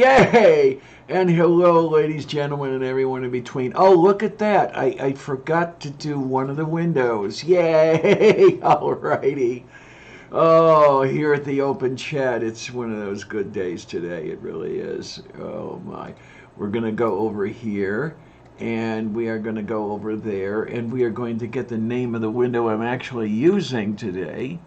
Yay! And hello, ladies, gentlemen, and everyone in between. Oh, look at that. I forgot to do one of the windows. Yay! Alrighty. Oh, here at the open chat, it's one of those good days today. It really is. Oh, my. We're going to go over here, and we are going to go over there, and we are going to get the name of the window I'm actually using today.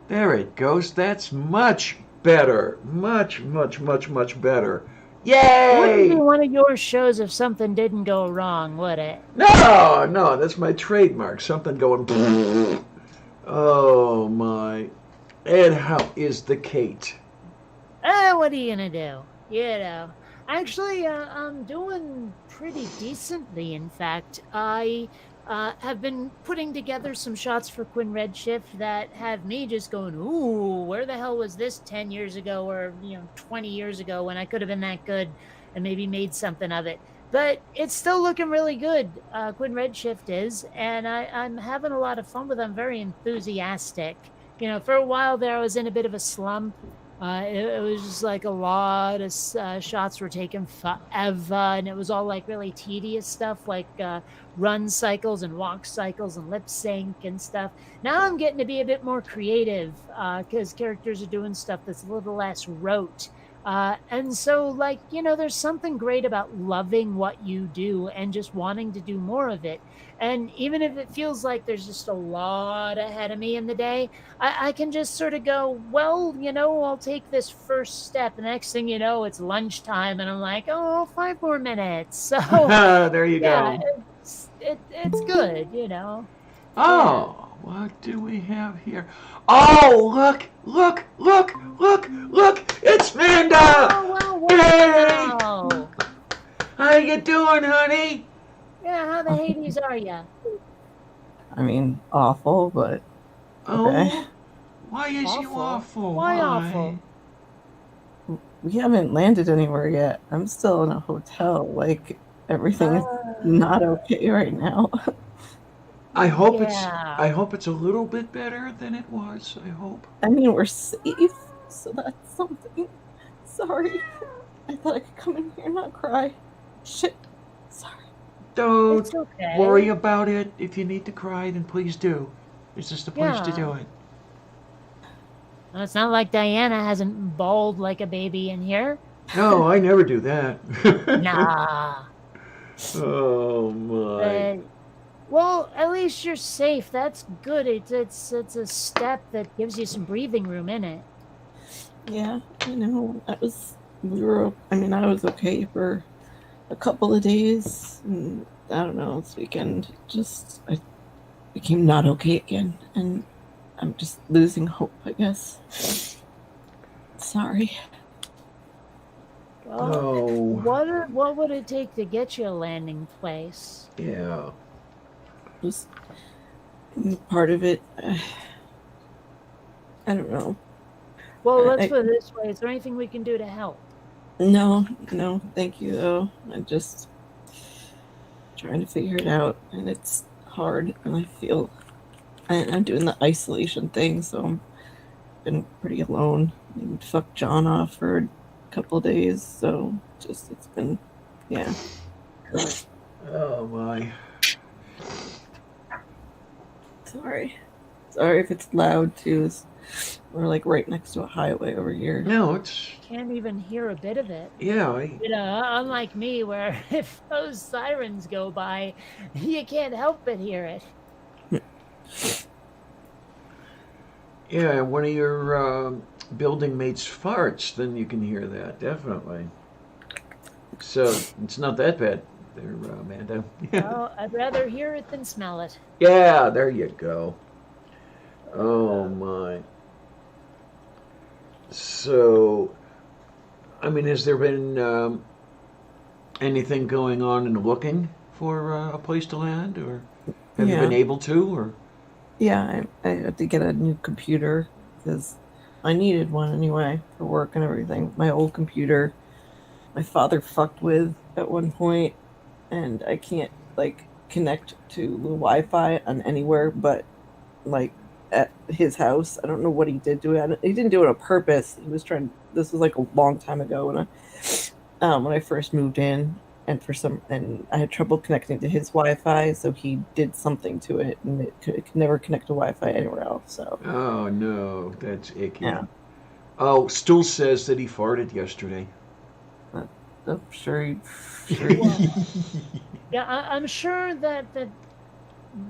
There it goes. That's much better. Much, much, much, much better. It wouldn't be Yay! one of your shows if something didn't go wrong, would it? No, no, that's my trademark. Something going. Oh my. And how is the Kate? What are you gonna do? Actually, I'm doing pretty decently. In fact, I have been putting together some shots for Quinn Redshift that have me just going, "Ooh, where the hell was this 10 years ago, or 20 years ago, when I could have been that good and maybe made something of it." But it's still looking really good. Quinn Redshift is, and I'm having a lot of fun with it. I'm very enthusiastic. For a while there, I was in a bit of a slump. It was just like a lot of shots were taking forever, and it was all like really tedious stuff, like run cycles and walk cycles and lip sync and stuff. Now I'm getting to be a bit more creative because characters are doing stuff that's a little less rote. And so, like, there's something great about loving what you do and just wanting to do more of it. And even if it feels like there's just a lot ahead of me in the day, I can just sort of go, well, I'll take this first step. And the next thing you know, it's lunchtime, and I'm like, oh, 5 more minutes. So, There you yeah, go. it's good. Yeah. Oh, what do we have here? Oh, look, look, look, look, look! It's Manda! Oh, wow, Hey! wow. How you doing, honey? Yeah, how the Hades are you? I mean, awful, but okay. Oh, why is you awful? Why awful? We haven't landed anywhere yet. I'm still in a hotel. Like, everything is not okay right now. I hope Yeah. I hope it's a little bit better than it was. I hope. I mean, we're safe, so that's something. Sorry. I thought I could come in here and not cry. Shit. Sorry. Don't It's okay. worry about it. If you need to cry, then please do. This is the place to Yeah. do it. Well, it's not like Diana hasn't bawled like a baby in here. No, I never do that. Nah. Oh my. Well, at least you're safe. That's good. It's a step that gives you some breathing room in it. Yeah, I know. I was okay for a couple of days. And I don't know, this weekend, I became not okay again. And I'm just losing hope, I guess. Sorry. Well, Oh. what would it take to get you a landing place? Yeah. Just part of it. I don't know. Well, let's put it this way. Is there anything we can do to help? No, thank you, though. I'm just trying to figure it out, and it's hard, and I feel I'm doing the isolation thing, so I've been pretty alone. I fucked John off for a couple of days, so it's been, yeah. Oh my. Sorry if it's loud too. We're like right next to a highway over here. No, it's. Can't even hear a bit of it. Yeah. Unlike me, where if those sirens go by, you can't help but hear it. Yeah, one of your building mates farts, then you can hear that, definitely. So it's not that bad there, Amanda. Well, I'd rather hear it than smell it. Yeah, there you go. Oh my. So, I mean, has there been anything going on in looking for a place to land, or have you been able to, or? Yeah, I had to get a new computer because I needed one anyway for work and everything. My old computer, my father fucked with at one point, and I can't like connect to the Wi-Fi on anywhere but like at his house. I don't know what he did to it. He didn't do it on purpose. He was trying. This was like a long time ago when I first moved in, and I had trouble connecting to his Wi-Fi, so he did something to it, and it could never connect to Wi-Fi anywhere else. So Oh no, that's icky. yeah, Oh, Stool says that he farted yesterday. I'm sure. Well, yeah, I'm sure that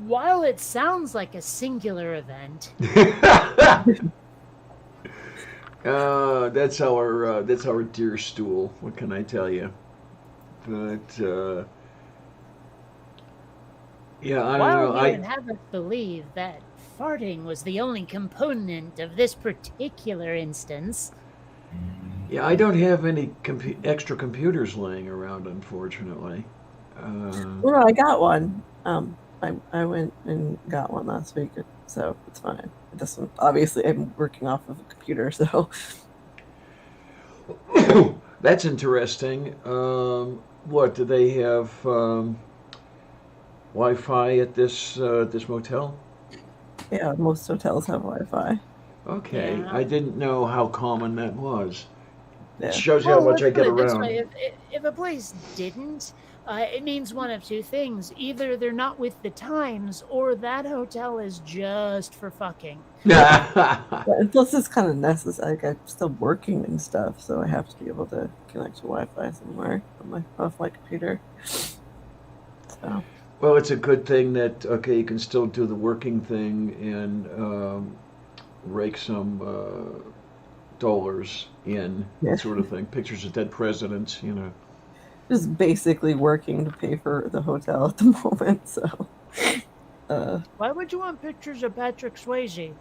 while it sounds like a singular event, That's our dear Stool. What can I tell you? But yeah, I don't while know. you would have us believe that farting was the only component of this particular instance, I don't have any extra computers laying around, unfortunately. Well, no, I got one. I went and got one last week, so it's fine. It doesn't. Obviously, I'm working off of a computer, so That's interesting. What do they have? Wi-Fi at this motel? yeah. Most hotels have Wi-Fi. Okay, Yeah. I didn't know how common that was. Yeah. It shows you how much I let's get put it this around. way, if a place didn't, it means one of two things: either they're not with the times, or that hotel is just for fucking. Yeah, and plus, it's kind of necessary. Like, I'm still working and stuff, so I have to be able to connect to Wi-Fi somewhere off my computer. So Well, it's a good thing that you can still do the working thing and rake some dollars in, Yeah. that sort of thing. Pictures of dead presidents, just basically working to pay for the hotel at the moment. So Why would you want pictures of Patrick Swayze?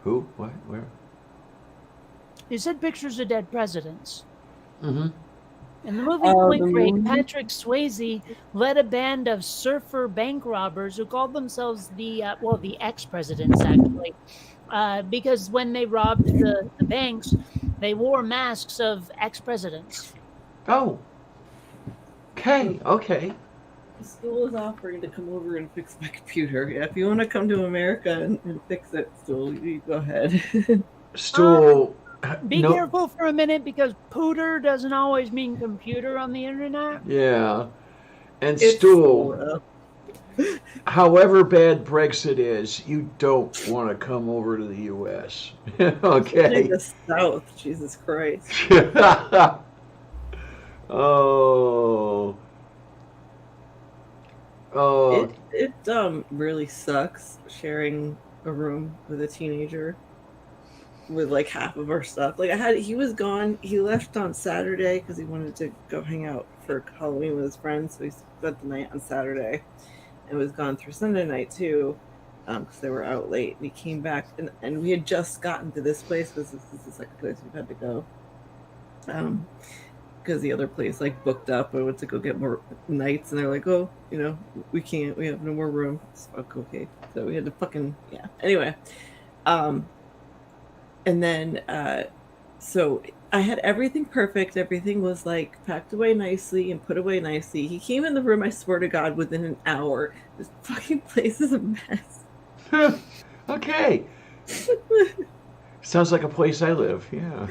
Who? What? Where? You said pictures of dead presidents. Mm-hmm. In the movie Oh, Point the Break, movie? Patrick Swayze led a band of surfer bank robbers who called themselves the ex-presidents, actually, because when they robbed the banks, they wore masks of ex-presidents. Oh. Okay. the school is offering to come over and fix my computer. Yeah, if you want to come to America and fix it, Stool, you go ahead. Stool. Be no- careful for a minute, because pooter doesn't always mean computer on the internet. Yeah. And It's Stool, however bad Brexit is, you don't want to come over to the U.S. Okay. the South, Jesus Christ. Oh. It really sucks sharing a room with a teenager with like half of our stuff. Like he was gone. He left on Saturday because he wanted to go hang out for Halloween with his friends. So he spent the night on Saturday and was gone through Sunday night too, because they were out late. And he came back and we had just gotten to this place because this is the second place we've had to go. Because the other place like booked up. I went to go get more nights, and they're like, "Oh, we can't. We have no more room." It's okay. So we had to Anyway, and then so I had everything perfect. Everything was like packed away nicely and put away nicely. He came in the room. I swear to God, within an hour, this fucking place is a mess. Okay. Sounds like a place I live. Yeah.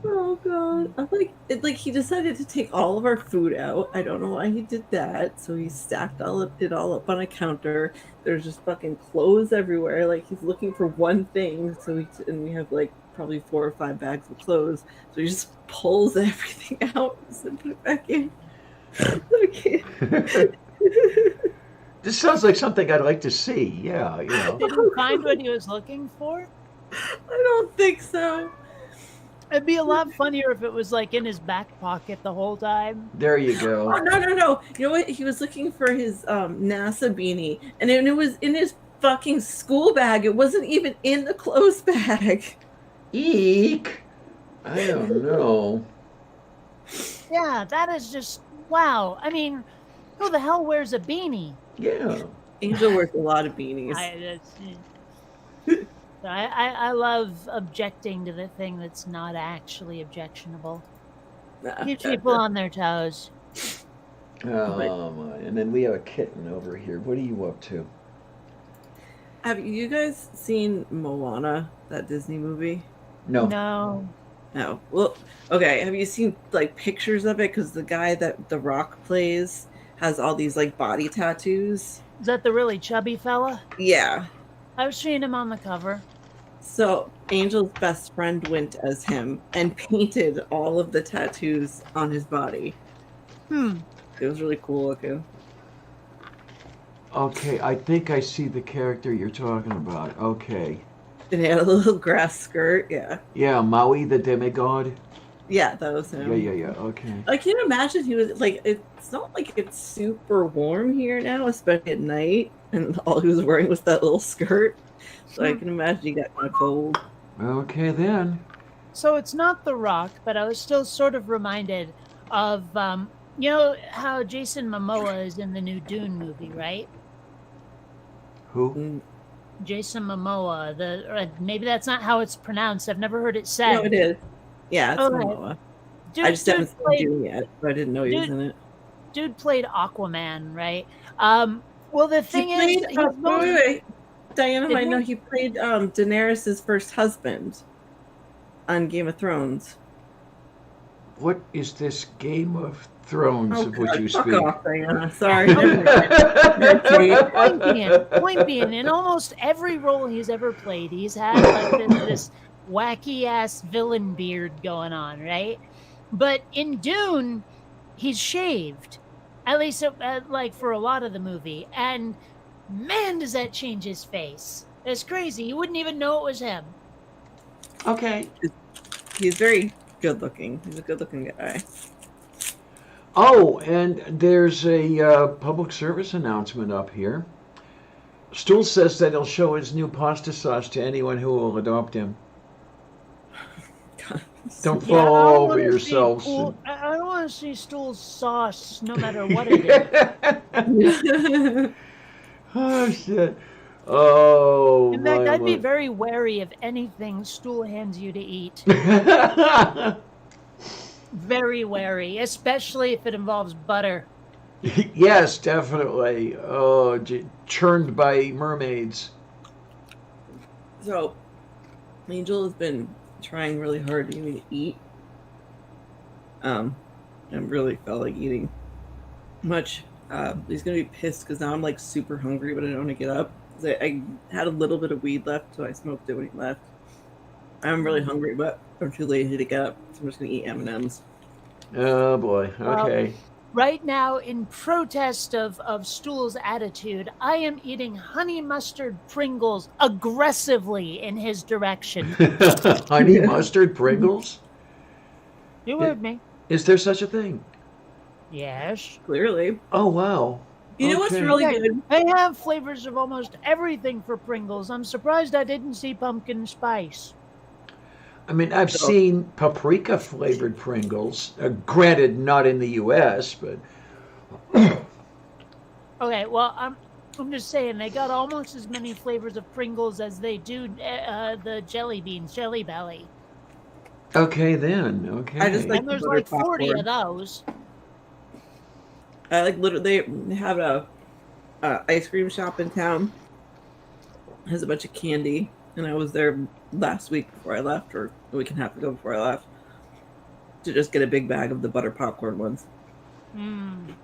Oh God! I'm like he decided to take all of our food out. I don't know why he did that. So he stacked it all up on a counter. There's just fucking clothes everywhere. Like he's looking for one thing. And we have like probably 4 or 5 bags of clothes. So he just pulls everything out and put it back in. This sounds like something I'd like to see. Yeah. Did he find what he was looking for? I don't think so. It'd be a lot funnier if it was like in his back pocket the whole time. There you go. Oh, no. You know what? He was looking for his NASA beanie, and it was in his fucking school bag. It wasn't even in the clothes bag. Eek. I don't know. Yeah, that is just wow. I mean, who the hell wears a beanie? Yeah. Angel wears a lot of beanies. I love objecting to the thing that's not actually objectionable. Keep people on their toes. Oh my. And then we have a kitten over here. What are you up to? Have you guys seen Moana, that Disney movie? No. No. No. Well, okay. Have you seen like pictures of it? Because the guy that The Rock plays has all these like body tattoos. Is that the really chubby fella? Yeah. I've seen him on the cover. So Angel's best friend went as him and painted all of the tattoos on his body. Hmm. It was really cool looking. Okay, I think I see the character you're talking about. Okay. And he had a little grass skirt. Yeah. Yeah, Maui the demigod. Yeah, that was him. Yeah. Okay. I can't imagine he was like, it's not like it's super warm here now, especially at night. And all he was wearing was that little skirt. So I can imagine he got kind of cold. Okay then. So it's not The Rock, but I was still sort of reminded of, you know how Jason Momoa is in the new Dune movie, right? Who? Jason Momoa. Maybe that's not how it's pronounced. I've never heard it said. No, it is. Yeah, it's Okay. Momoa. Dude, I just haven't seen played, Dune yet, but I didn't know he was in it. dude played Aquaman, right? Well, the thing He is, played, he's wait. Diana Did might know he? he played Daenerys' first husband on Game of Thrones. What is this Game of Thrones of which you fuck speak? off, Diana. Sorry. point being, in almost every role he's ever played, he's had like this wacky ass villain beard going on, right? But in Dune, he's shaved, at least like for a lot of the movie, and man, does that change his face! It's crazy. You wouldn't even know it was him. Okay. He's very good looking. He's a good looking guy. Oh, and there's a public service announcement up here. Stool says that he'll show his new pasta sauce to anyone who will adopt him. Don't I fall don't over wanna see yourselves. I don't want to see Stool's sauce, no matter what it is. Oh shit! Oh In fact, my I'd be Lord. very wary of anything Stool hands you to eat. Very wary, especially if it involves butter. Yes, definitely. Oh, churned by mermaids. So, Angel has been trying really hard to even eat. And really felt like eating much. He's gonna be pissed because now I'm like super hungry, but I don't want to get up. I had a little bit of weed left, so I smoked it when he left. I'm really hungry, but I'm too lazy to get up, so I'm just gonna eat M&Ms. Oh boy. Okay. Right now, in protest of Stool's attitude, I am eating honey mustard Pringles aggressively in his direction. Honey mustard Pringles? You heard me. Is there such a thing? Yes. Clearly, Oh wow. you know what's Okay. really Yeah, good? They have flavors of almost everything for Pringles. I'm surprised I didn't see pumpkin spice. I mean, I've seen paprika flavored Pringles. Granted, not in the U.S., but Okay, well, I'm just saying they got almost as many flavors of Pringles as they do the jelly beans, Jelly Belly. okay then. Okay. I just like And there's butter like 40 popcorn. of those. I like literally they have a ice cream shop in town. It has a bunch of candy, and I was there last week before I left, or a week and a half ago before I left, to just get a big bag of the butter popcorn ones. Mm.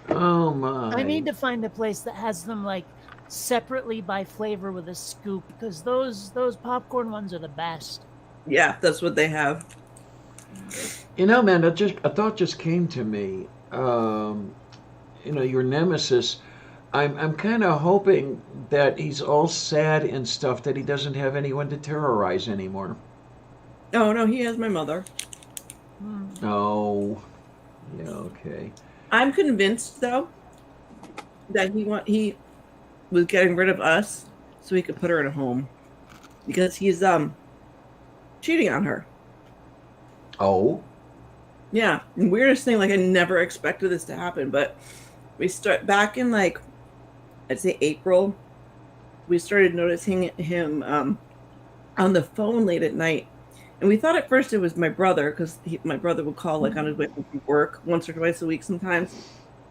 Oh my. I need to find a place that has them like separately by flavor with a scoop because those popcorn ones are the best. Yeah, that's what they have. You know, man, a thought just came to me. Your nemesis. I'm kind of hoping that he's all sad and stuff that he doesn't have anyone to terrorize anymore. Oh no, he has my mother. Mm. Oh, yeah, okay. I'm convinced though that he was getting rid of us so he could put her in a home because he's cheating on her. Oh, Yeah, and weirdest thing, like I never expected this to happen, but we start back in like I'd say April. We started noticing him on the phone late at night, and we thought at first it was my brother because my brother would call like on his way home from work once or twice a week sometimes,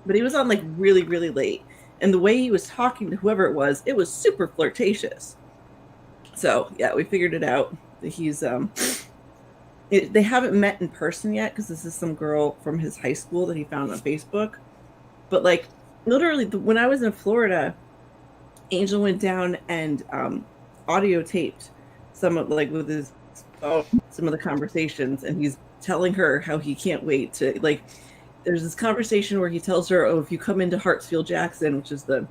but he was on like really really late, and the way he was talking to whoever it was super flirtatious. So yeah, we figured it out. He's they haven't met in person yet because this is some girl from his high school that he found on Facebook. But like literally, when I was in Florida, Angel went down and audio taped some of like with his some of the conversations, and he's telling her how he can't wait to like. There's this conversation where he tells her, "Oh, if you come into Hartsfield Jackson, which is the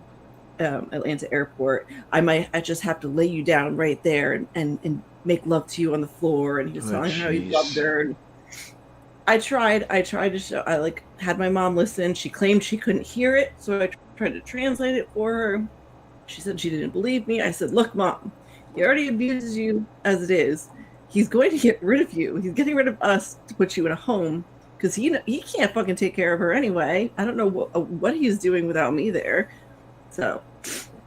Atlanta airport, I just have to lay you down right there and make love to you on the floor." And he's telling her how he loved her. And I tried to show. I like had my mom listen. She claimed she couldn't hear it, so I tried to translate it for her. She said she didn't believe me. I said, "Look, Mom, he already abuses you as it is. He's going to get rid of you. He's getting rid of us to put you in a home because he can't fucking take care of her anyway. I don't know what he's doing without me there." So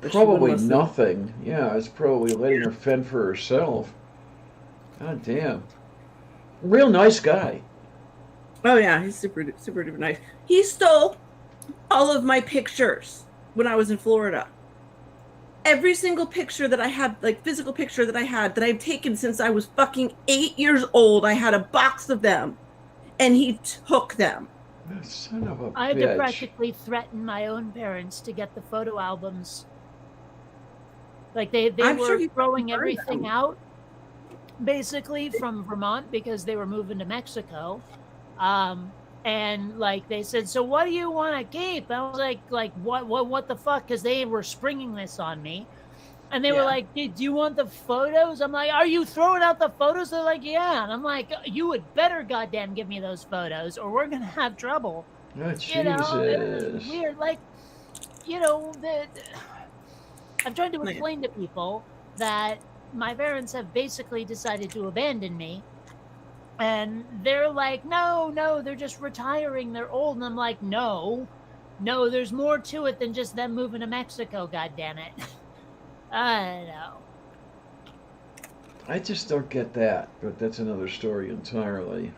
probably nothing. Yeah, it's probably letting her fend for herself. God damn. Real nice guy. Oh yeah, he's super duper nice. He stole all of my pictures when I was in Florida. Every single picture that I had, like physical picture that I had that I've taken since I was fucking 8 years old, I had a box of them, and he took them. Son of a bitch. I had to practically threaten my own parents to get the photo albums. Like they were throwing everything out, basically from Vermont because they were moving to Mexico. And like they said, "So what do you want to keep?" I was like what the fuck? Because they were springing this on me, and they were like, "Do you want the photos?" I'm like, "Are you throwing out the photos?" They're like, "Yeah," and I'm like, "You would better goddamn give me those photos, or we're gonna have trouble." Oh, Jesus. You know, it was weird. Like, you know, I'm trying to explain to people that my parents have basically decided to abandon me. And they're like, no, they're just retiring. They're old. And I'm like, no, there's more to it than just them moving to Mexico, goddammit. I don't know. I just don't get that, but that's another story entirely.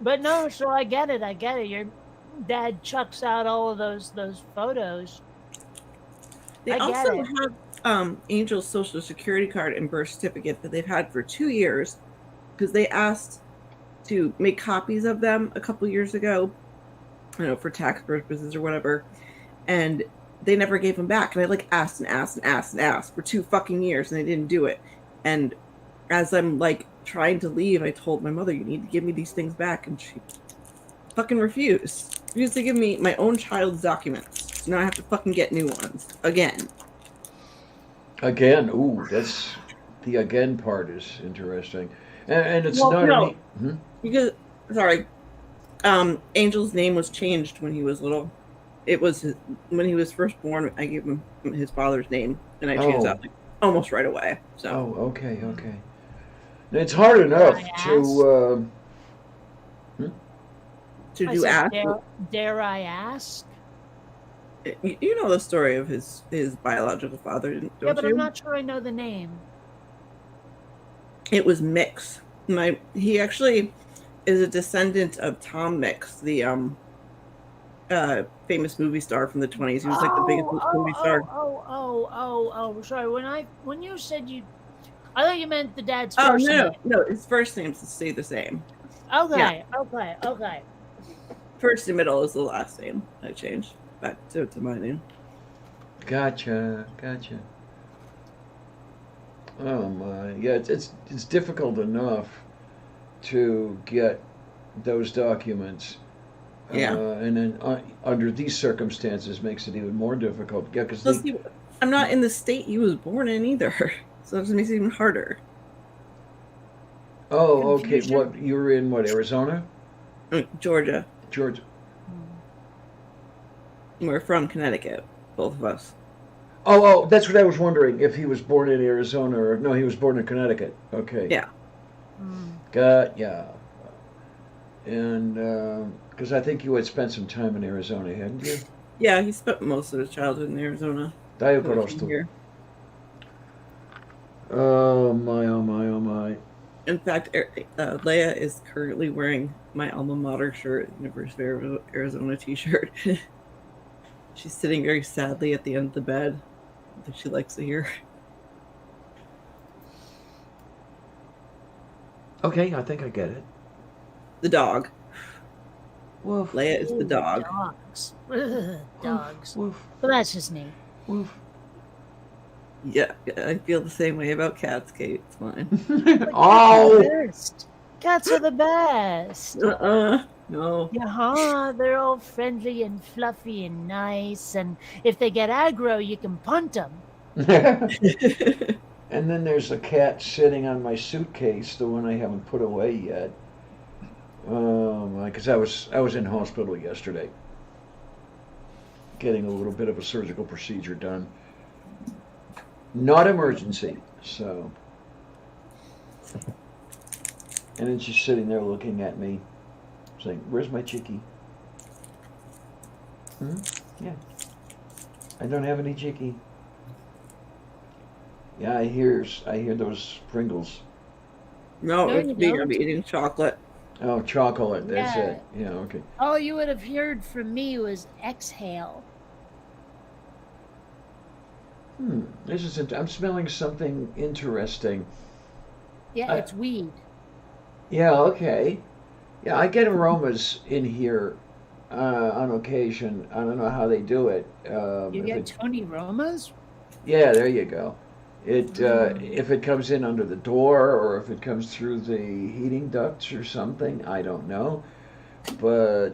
But no, so I get it. Your dad chucks out all of those photos. They also have Angel's social security card and birth certificate that they've had for 2 years because they asked to make copies of them a couple years ago, you know, for tax purposes or whatever, and they never gave them back. And I like asked for 2 fucking years, and they didn't do it. And as I'm like trying to leave, I told my mother, "You need to give me these things back," and she fucking refused to give me my own child's documents. Now I have to fucking get new ones again. Again, ooh, that's the again part is interesting, and it's not because sorry, Angel's name was changed when he was little. It was when he was first born. I gave him his father's name, and I changed that like, almost right away. So okay. It's hard enough to do ask. Dare I ask? You know the story of his biological father, don't you? Yeah, but I'm not sure I know the name. It was Mix. He actually is a descendant of Tom Mix, the famous movie star from the 20s. He was like the biggest movie star. Sorry. When you said I thought you meant the dad's first name. No, his first name stayed the same. Okay. First and middle is the last name I changed back to my name. Gotcha. Oh my, yeah, it's difficult enough to get those documents. And then under these circumstances makes it even more difficult. Yeah, because I'm not in the state he was born in either, so it makes it even harder. Oh, confusion. Okay. What you were in? What, Arizona? Georgia. Georgia. We're from Connecticut, both of us. Oh, that's what I was wondering, if he was born in Arizona or no, he was born in Connecticut. Okay. Yeah. Yeah. And because I think you had spent some time in Arizona, hadn't you? Yeah, he spent most of his childhood in Arizona. Here. Oh my. In fact, Leia is currently wearing my alma mater shirt, University of Arizona t-shirt. She's sitting very sadly at the end of the bed. that she likes to hear. Okay, I think I get it. The dog. Woof. Leia is the Ooh, dog. Dogs. Ugh, dogs. Woof. But that's just me. Woof. Yeah, I feel the same way about cats, Kate. It's fine. Oh! Best. Cats are the best. No. Yeah, they're all friendly and fluffy and nice. And if they get aggro, you can punt them. And then there's a cat sitting on my suitcase, the one I haven't put away yet. Because I was in hospital yesterday, getting a little bit of a surgical procedure done. Not emergency, so. And it's just sitting there looking at me, saying, "Where's my chickie?" Yeah. I don't have any chickie. Yeah, I hear those Pringles. No, No, it's you me. don't. I'm eating chocolate. Oh, chocolate. That's Yeah. it. Yeah. Okay. All you would have heard from me was exhale. This is. I'm smelling something interesting. Yeah, it's weed. Yeah. Okay. Yeah, I get aromas in here on occasion. I don't know how they do it. You if get it- Tony Roma's? Yeah, there you go. It if it comes in under the door or if it comes through the heating ducts or something, I don't know. But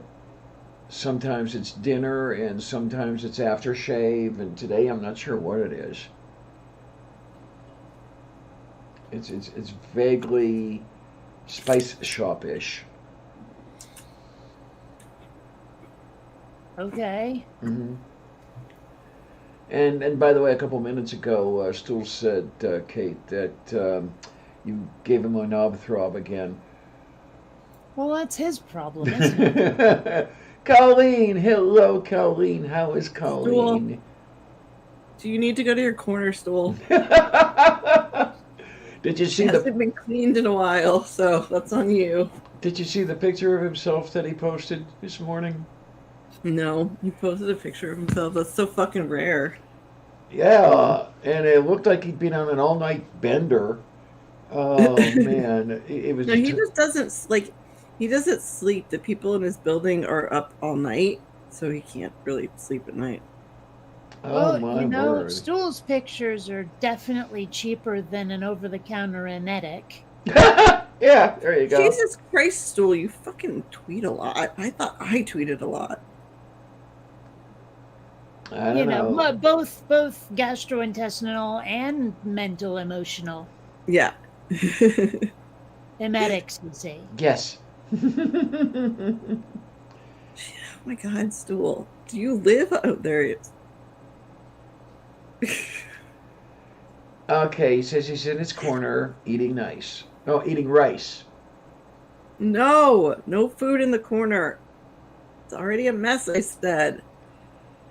sometimes it's dinner and sometimes it's aftershave, and today I'm not sure what it is. It's vaguely spice shop-ish. Okay. Mm-hmm. And by the way, a couple minutes ago, Stool said, Kate, that you gave him a knob throb again. Well, that's his problem, isn't it? Colleen, hello, Colleen. How is Colleen? Do you need to go to your corner stool? Did you see It the hasn't been cleaned in a while, so that's on you. Did you see the picture of himself that he posted this morning? No, he posted a picture of himself. That's so fucking rare. Yeah, and it looked like he'd been on an all-night bender. Oh man, it was. No, he just doesn't like. He doesn't sleep. The people in his building are up all night, so he can't really sleep at night. Oh Well, my you know, word. Stool's pictures are definitely cheaper than an over-the-counter anesthetic. Yeah, there you go. Jesus Christ, Stool, you fucking tweet a lot. I thought I tweeted a lot. I don't You know, know. both gastrointestinal and mental emotional Yeah. emetics, you see. Yes. Oh my God, Stool. Do you live? Oh, there he is. Okay, he says he's in his corner eating nice. No, eating rice. No, no food in the corner. It's already a mess, I said.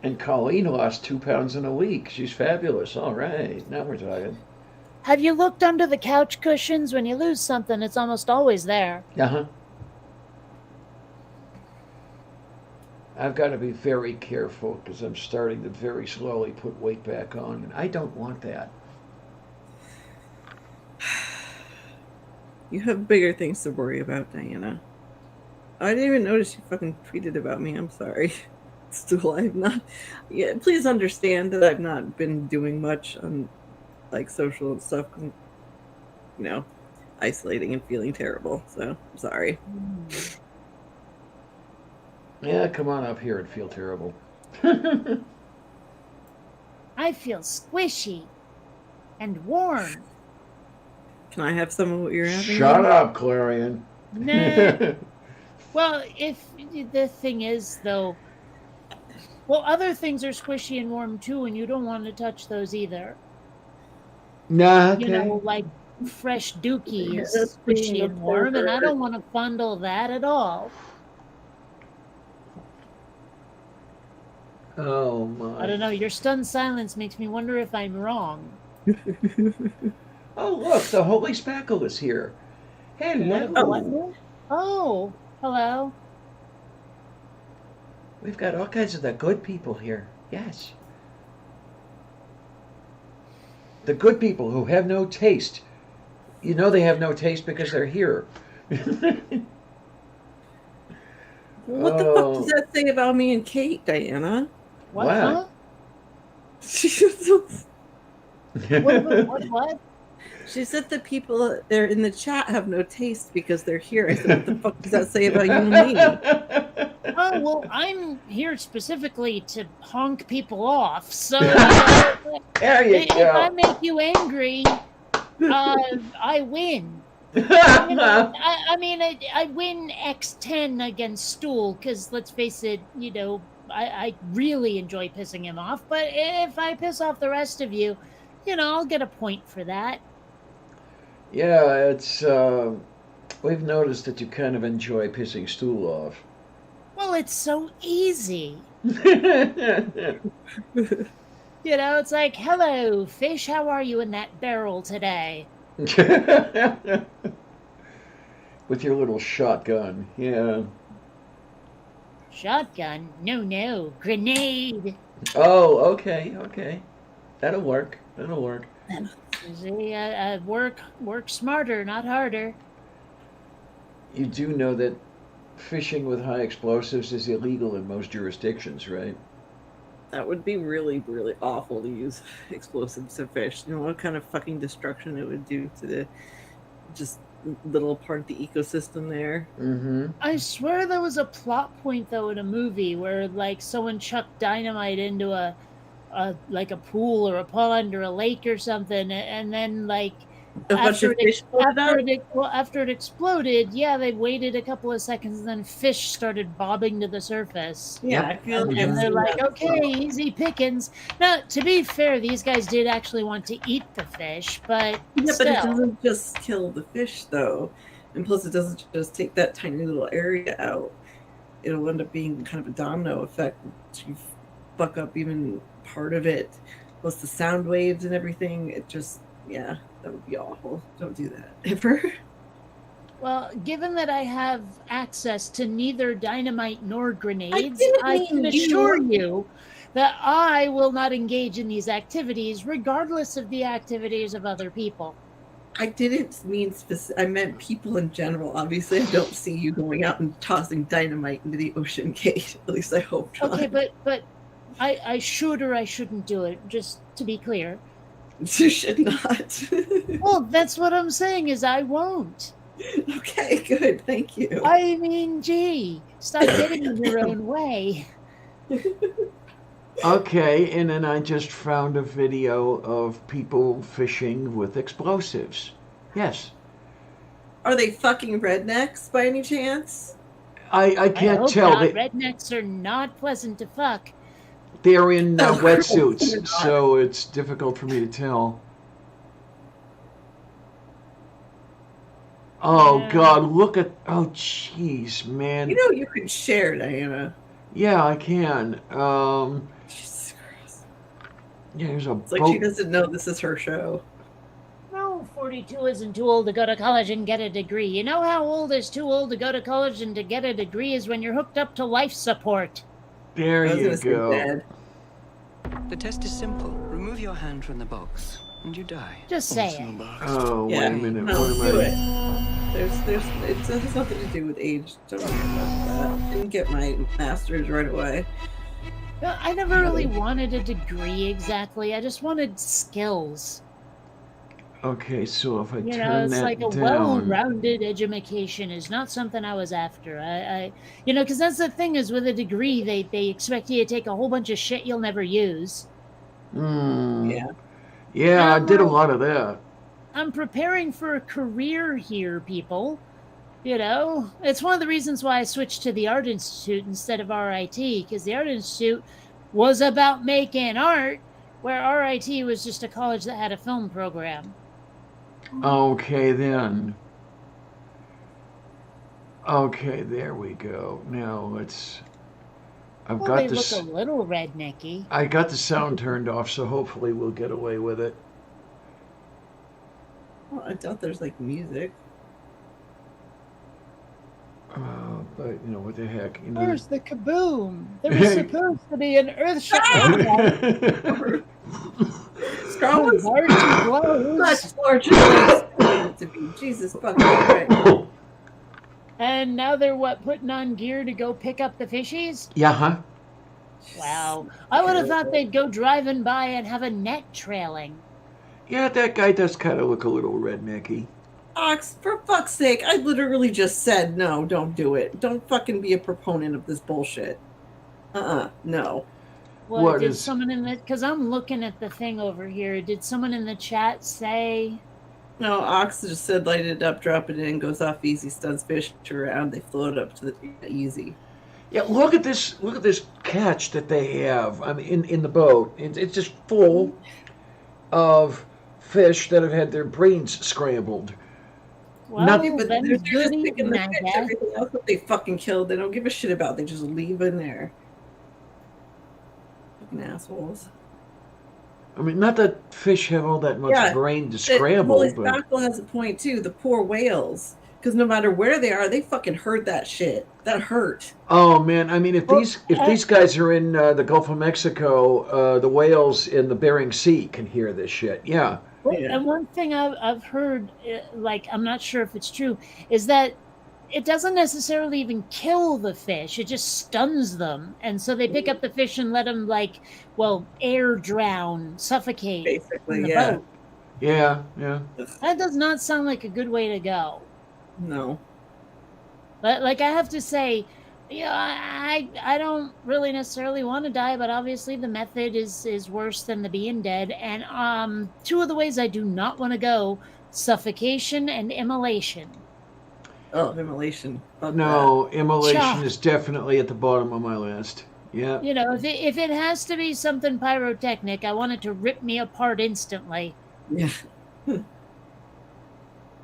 And Colleen lost 2 pounds in a week. She's fabulous. All right, now we're talking. Have you looked under the couch cushions? When you lose something, it's almost always there. Uh-huh. I've got to be very careful because I'm starting to very slowly put weight back on, and I don't want that. You have bigger things to worry about, Diana. I didn't even notice you fucking tweeted about me. I'm sorry. Still, I've not. Yeah, please understand that I've not been doing much on like social and stuff. You know, isolating and feeling terrible. So I'm sorry. Yeah, come on up here and feel terrible. I feel squishy and warm. Can I have some of what you're having? Shut up, Clarion. Nah. Well, if the thing is, though, well, other things are squishy and warm too, and you don't want to touch those either. Nah, okay. You know, like fresh dookie is That's being squishy a and warm, and I pervert. don't want to fondle that at all. Oh my. I don't know. Your stunned silence makes me wonder if I'm wrong. Oh, look, the Holy Spackle is here. Hello. Oh, hello. We've got all kinds of the good people here. Yes. The good people who have no taste. You know they have no taste because they're here. What the fuck does that say about me and Kate, Diana? What? What? Huh? What? She said the people there in the chat have no taste because they're here. I said, what the fuck does that say about you and me? Oh, well, I'm here specifically to honk people off. So There you if I go. make you angry, I win. I mean, I win X10 against Stool because, let's face it, I really enjoy pissing him off. But if I piss off the rest of you, I'll get a point for that. Yeah, it's we've noticed that you kind of enjoy pissing Stool off. Well, it's so easy. It's like, hello, fish, how are you in that barrel today? With your little shotgun, yeah. Shotgun? No, grenade. Oh, okay. That'll work. See, work smarter, not harder. You do know that fishing with high explosives is illegal in most jurisdictions, right? That would be really, really awful to use explosives to fish. You know what kind of fucking destruction it would do to the just little part of the ecosystem there. Mm-hmm. I swear there was a plot point though in a movie where like someone chucked dynamite into a pool or a pond or a lake or something, and then like after it exploded, yeah, they waited a couple of seconds and then fish started bobbing to the surface. Yeah, I feel like And they're like, okay, easy pickings. Now, to be fair, these guys did actually want to eat the fish, but yeah, still. but it doesn't just kill the fish though, and plus it doesn't just take that tiny little area out. It'll end up being kind of a domino effect to fuck up even part of it, plus the sound waves and everything. It just, yeah, that would be awful. Don't do that ever. Well, given that I have access to neither dynamite nor grenades, I can assure you that I will not engage in these activities, regardless of the activities of other people. I didn't mean specific. I meant people in general. Obviously, I don't see you going out and tossing dynamite into the ocean, Kate. At least I hope not. Okay, but I should or I shouldn't do it, just to be clear. You should not. Well, that's what I'm saying is I won't. Okay, good. Thank you. I mean, gee, stop getting in your own way. Okay, and then I just found a video of people fishing with explosives. Yes. Are they fucking rednecks by any chance? I can't tell. Rednecks are not pleasant to fuck. They're in Oh, wetsuits, they're not. so it's difficult for me to tell. Oh, Yeah. God, look at... Oh, jeez, man. You know you can share, Diana. Yeah, I can. Jesus Christ. Yeah, there's a It's like boat. she doesn't know this is her show. No, 42 isn't too old to go to college and get a degree. You know how old is too old to go to college and to get a degree is when you're hooked up to life support. There I was you gonna say go. dead. The test is simple. Remove your hand from the box, and you die. Just say it. Oh, wait Yeah, a minute. no, What do am I... it. It has nothing to do with age. Don't worry about that. Didn't get my master's right away. No, I never really wanted a degree exactly. I just wanted skills. Okay, so if I You know, turn it's that like a down... well-rounded education is not something I was after. I because that's the thing is with a degree, they expect you to take a whole bunch of shit you'll never use. Yeah. Yeah, I did a lot of that. I'm preparing for a career here, people. You know, it's one of the reasons why I switched to the Art Institute instead of RIT, because the Art Institute was about making art, where RIT was just a college that had a film program. Okay, then. Okay, there we go. Now let's... I've Well, got they this... look a little rednecky. I got the sound turned off, so hopefully we'll get away with it. Well, I doubt there's like music. But, you know, what the heck? You know, Where's the kaboom? There was supposed to be an earth shot. straw was Far too close. much larger than I expected it to be. Jesus fucking Christ. And now they're putting on gear to go pick up the fishies? Yeah, huh? Wow. I would have thought they'd go driving by and have a net trailing. Yeah, that guy does kind of look a little rednecky. Ox, for fuck's sake, I literally just said no, don't do it. Don't fucking be a proponent of this bullshit. No. Well, What did is- someone in the... Because I'm looking at the thing over here. Did someone in the chat say... No, Ox just said light it up, drop it in, goes off easy, stuns fish around, they float up to the easy. Yeah, look at this catch that they have. I mean, in the boat, it's just full of fish that have had their brains scrambled. Well, Nothing But then they're just good picking the evening, I fish, guess. everything else that they fucking killed, they don't give a shit about. They just leave in there. Fucking assholes. I mean, not that fish have all that much Yeah, brain to scramble, Holy but Spackle has a point too. The poor whales, because no matter where they are, they fucking heard that shit. That hurt. oh man, I mean, if Well, these guys are in the Gulf of Mexico, the whales in the Bering Sea can hear this shit. Yeah. Well, Yeah. and one thing I've heard, like, I'm not sure if it's true, is that it doesn't necessarily even kill the fish. It just stuns them. And so they pick up the fish and let them, like, well, air drown, suffocate in Basically, the yeah. boat. Yeah, yeah. That does not sound like a good way to go. No. But, like, I have to say, I don't really necessarily want to die, but obviously the method is worse than the being dead. And two of the ways I do not want to go, suffocation and immolation. Oh, immolation. Fuck No, immolation Cha. is definitely at the bottom of my list. Yeah. You know, if it has to be something pyrotechnic, I want it to rip me apart instantly. that. Yeah.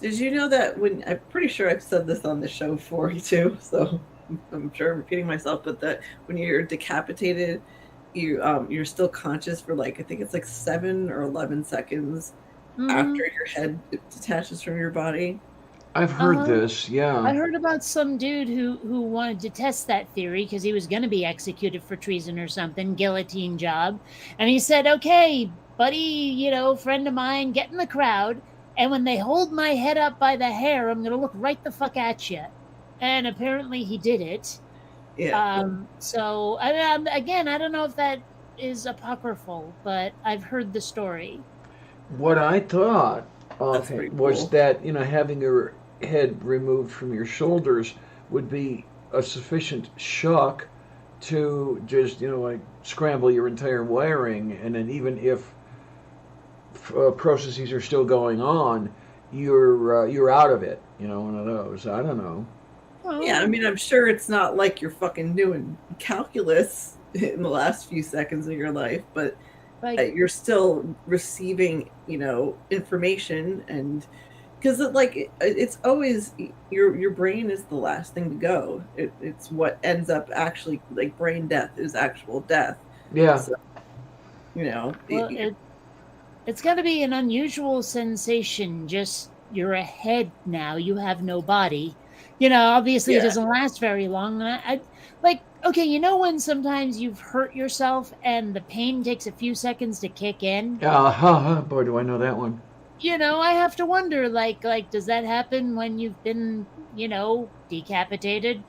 Did you know that I'm pretty sure I've said this on the show before too, so I'm sure I'm repeating myself, but that when you're decapitated, you're still conscious for like, I think it's like 7 or 11 seconds Mhm. after your head detaches from your body. I've heard Uh-huh. this. Yeah. I heard about some dude who wanted to test that theory because he was going to be executed for treason or something, guillotine job. And he said, okay, buddy, friend of mine, get in the crowd. And when they hold my head up by the hair, I'm going to look right the fuck at you. And apparently he did it. Yeah. So, again, I don't know if that is apocryphal, but I've heard the story. What I thought That's of it pretty was cool. that having your head removed from your shoulders would be a sufficient shock to just like scramble your entire wiring, and then even if processes are still going on, you're out of it. One of those. I don't know. Well, Yeah, I mean, I'm sure it's not like you're fucking doing calculus in the last few seconds of your life, but like, you're still receiving, information, and because it's always your brain is the last thing to go. It's what ends up actually, like, brain death is actual death. Yeah. So, well, it's got to be an unusual sensation. Just you're ahead now. You have no body. Obviously it Yeah. doesn't last very long. And I like, okay, when sometimes you've hurt yourself and the pain takes a few seconds to kick in? Boy, do I know that one. I have to wonder, like, does that happen when you've been, decapitated?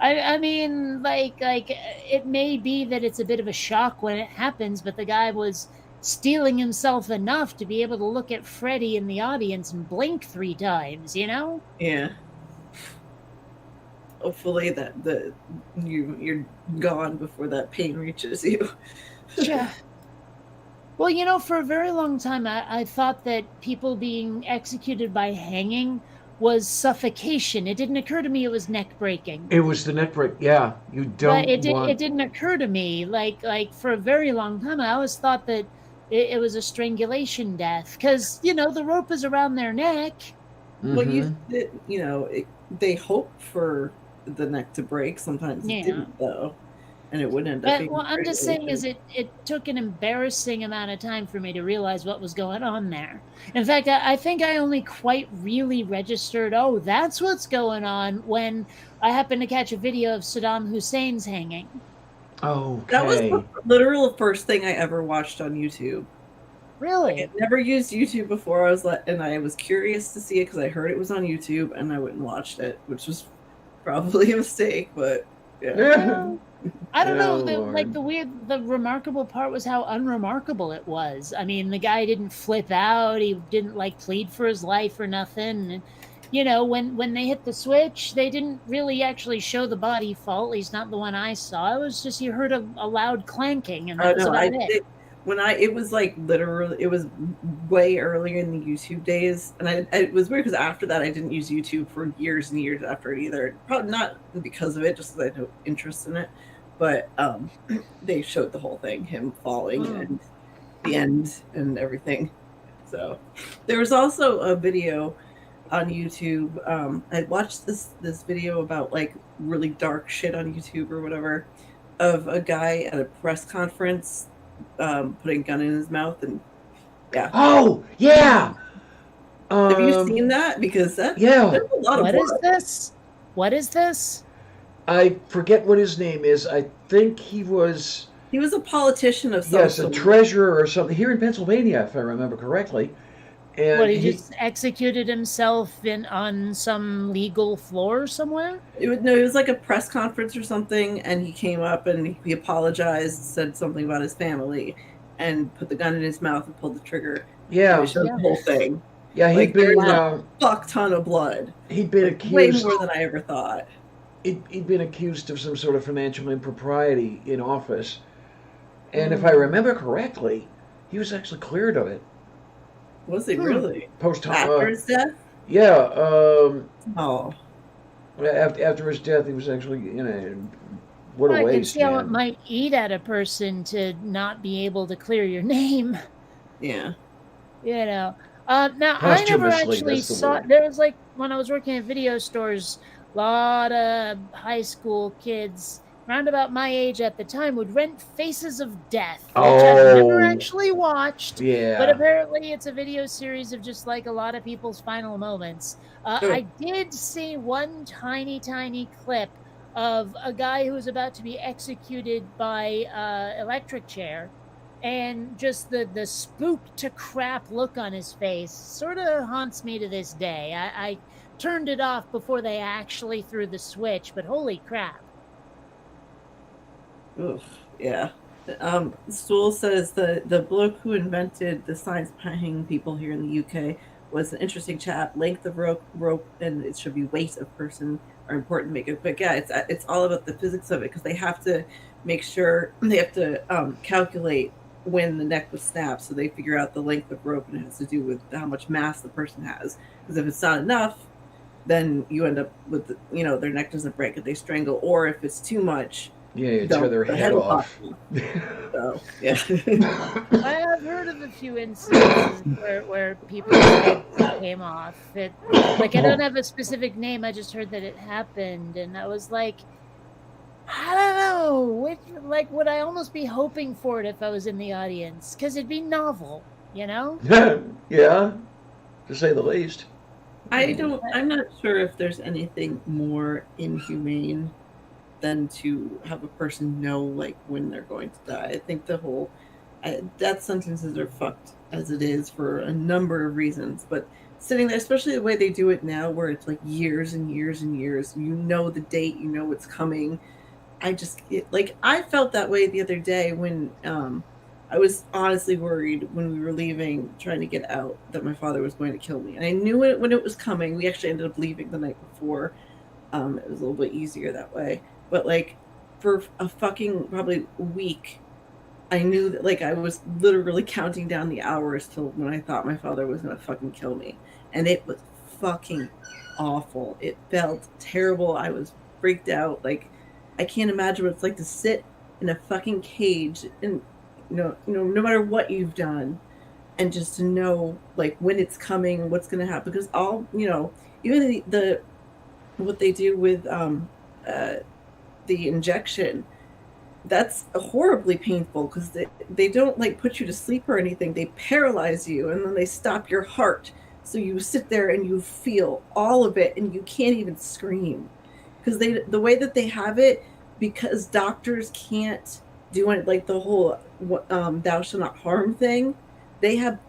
I mean, like, it may be that it's a bit of a shock when it happens, but the guy was stealing himself enough to be able to look at Freddy in the audience and blink 3 times, Yeah. Hopefully that you're gone before that pain reaches you. Yeah. Well, for a very long time, I thought that people being executed by hanging was suffocation. It didn't occur to me it was neck breaking. It was the neck break. Yeah, you don't But it want. didn't occur to me. Like for a very long time, I always thought that it was a strangulation death because the rope is around their neck. Well, Mhm. they hope for the neck to break. Sometimes Yeah. it didn't, though, and it wouldn't end up But being what I'm just saying is strangulation. it took an embarrassing amount of time for me to realize what was going on there. In fact, I think I only quite really registered, oh, that's what's going on, when I happened to catch a video of Saddam Hussein's hanging. Okay. That was the literal first thing I ever watched on YouTube. Really? I'd never used YouTube before. And I was curious to see it because I heard it was on YouTube, and I went and watched it, which was probably a mistake, but yeah. Well, I don't know. Oh, The remarkable part was how unremarkable it was. I mean, the guy didn't flip out. He didn't like plead for his life or nothing. And, you know, when they hit the switch, they didn't really actually show the body fall. At least not the one I saw. It was just you heard a loud clanking, and that was about it. It was like literally, it was way earlier in the YouTube days, and it was weird because after that I didn't use YouTube for years and years after it either. Probably not because of it, just because I had no interest in it. But they showed the whole thing, him falling and the end and everything. So there was also a video on YouTube. I watched this video about like really dark shit on YouTube or whatever of a guy at a press conference putting a gun in his mouth, and yeah. Oh, yeah. Have you seen that? Because there's a lot of What is this? What is this? I forget what his name is. I think he was a politician of some a sort. treasurer or something here in Pennsylvania, if I remember correctly. And What, he just executed himself on some legal floor somewhere? It was like a press conference or something, and he came up and he apologized, said something about his family, and put the gun in his mouth and pulled the trigger. yeah, It showed the whole thing. yeah, Like, he'd been there's a fuck ton of blood. he'd been Way accused. more than I ever thought. He'd been accused of some sort of financial impropriety in office, and if I remember correctly, he was actually cleared of it. Was he really? Post After his death? yeah, Oh. after his death, he was actually what a I can waste. see how it Man. might eat at a person to not be able to clear your name. Yeah. You know. Now, I never Posthumously, actually that's the saw. word. There was like when I was working at video stores, a lot of high school kids around about my age at the time would rent Faces of Death, which I've never Oh. actually watched. Yeah, But apparently, it's a video series of just like a lot of people's final moments. Sure. I did see one tiny clip of a guy who was about to be executed by electric chair, and just the spook to crap look on his face sort of haunts me to this day. I turned it off before they actually threw the switch, but holy crap. Oof. Yeah. Stool says the bloke who invented the science behind hanging people here in the UK was an interesting chap. Length of rope, and it should be weight of person are important to make it. But yeah, it's all about the physics of it, because they have to make sure they have to calculate when the neck would snap, so they figure out the length of rope, and it has to do with how much mass the person has. Because if it's not enough, then you end up with their neck doesn't break if they strangle, or if it's too much. yeah, you tear their head will off. pop. So yeah. I have heard of a few instances where people's heads came off. I don't have a specific name. I just heard that it happened, and I was like, I don't know. Would I almost be hoping for it if I was in the audience? Because it'd be novel, you know? Yeah, to say the least. I'm not sure if there's anything more inhumane than to have a person know like when they're going to die. I think the whole death sentences are fucked as it is for a number of reasons, but sitting there, especially the way they do it now, where it's like years and years and years, the date, what's coming. I felt that way the other day when I was honestly worried when we were leaving, trying to get out, that my father was going to kill me. And I knew it when it was coming. We actually ended up leaving the night before. It was a little bit easier that way. But like for a fucking probably week, I knew that like I was literally counting down the hours till when I thought my father was going to fucking kill me. And it was fucking awful. It felt terrible. I was freaked out. Like, I can't imagine what it's like to sit in a fucking cage and no matter what you've done, and just to know like when it's coming, what's going to happen. Because even the what they do with the injection, that's horribly painful, because they don't like put you to sleep or anything. They paralyze you, and then they stop your heart, so you sit there and you feel all of it, and you can't even scream, because the way that they have it, because doctors can't do it, like the whole thou shall not harm thing,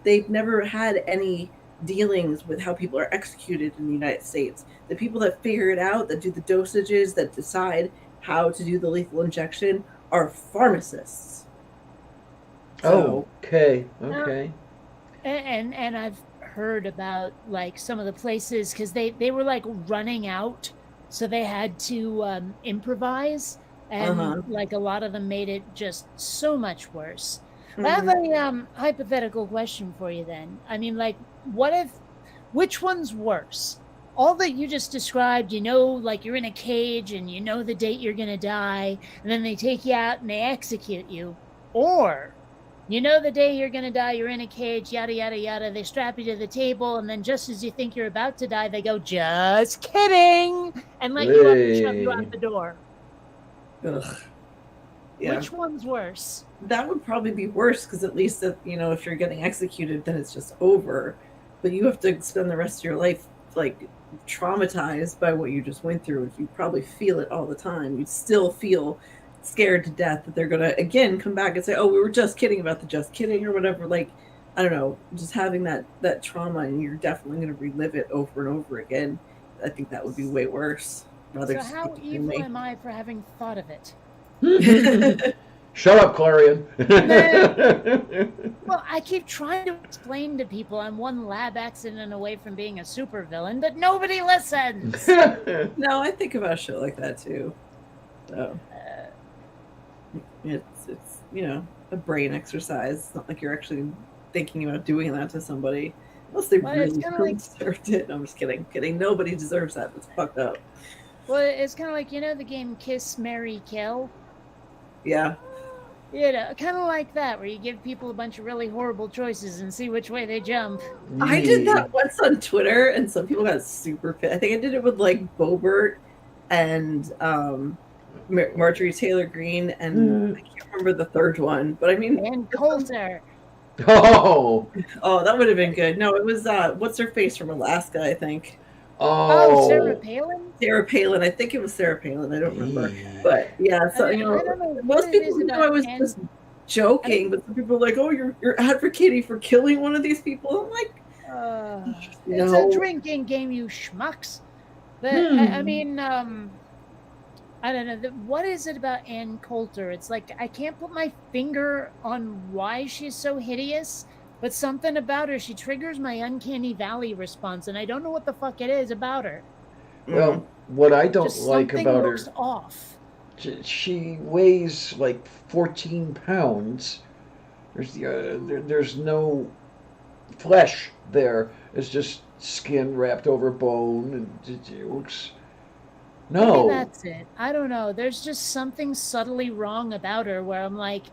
they've never had any dealings with how people are executed in the United States. The people that figure it out, that do the dosages, that decide how to do the lethal injection, are pharmacists. So, Okay. Now, and I've heard about like some of the places because they were like running out, so they had to improvise, and Uh-huh. like a lot of them made it just so much worse. I have mhm. a hypothetical question for you then. I mean, like, which one's worse? All that you just described, like you're in a cage and you know the date you're gonna die, and then they take you out and they execute you, or you know the day you're gonna die, you're in a cage, yada yada yada. They strap you to the table, and then just as you think you're about to die, they go, "Just kidding," and let you up and shove you Hey. out the door. Ugh. Yeah. Which one's worse? That would probably be worse because at least if you're getting executed, then it's just over. But you have to spend the rest of your life like traumatized by what you just went through. You probably feel it all the time. You'd still feel scared to death that they're gonna again come back and say, "Oh, we were just kidding about the just kidding" or whatever. Like, I don't know, just having that trauma, and you're definitely gonna relive it over and over again. I think that would be way worse. Rather So just how be evil kidding am I for having thought of it? me. Shut up, Clarion. Well, I keep trying to explain to people I'm one lab accident away from being a supervillain, but nobody listens. No, I think about shit like that too. So it's a brain exercise. It's not like you're actually thinking about doing that to somebody, unless they Well, it's really, kinda really like- deserved it. No, I'm just kidding. Kidding. Nobody deserves that. It's fucked up. Well, it's kind of like, the game Kiss, Marry, Kill? Yeah. Kind of like that, where you give people a bunch of really horrible choices and see which way they jump. I did that once on Twitter, and some people got super pissed. I think I did it with like Bobert and Marjorie Taylor Greene, and I can't remember the third one. But I mean, And Coulter. Oh. oh, that would have been good. No, it was what's her face from Alaska, I think. Oh, Sarah Palin? Sarah Palin. I think it was Sarah Palin. I don't remember. Yeah. But yeah, so I don't know what most it people is know about I was Anne- just joking, but some people are like, "Oh, you're advocating for killing one of these people." I'm like, It's no. a drinking game, you schmucks. But I mean, I don't know. What is it about Ann Coulter? It's like I can't put my finger on why she's so hideous, but something about her, she triggers my uncanny valley response, and I don't know what the fuck it is about her. Well, what I don't Just like something about her, looks off. she weighs like 14 pounds. There's no flesh there. It's just skin wrapped over bone, and it looks. Maybe No. that's it. I don't know. There's just something subtly wrong about her where I'm like,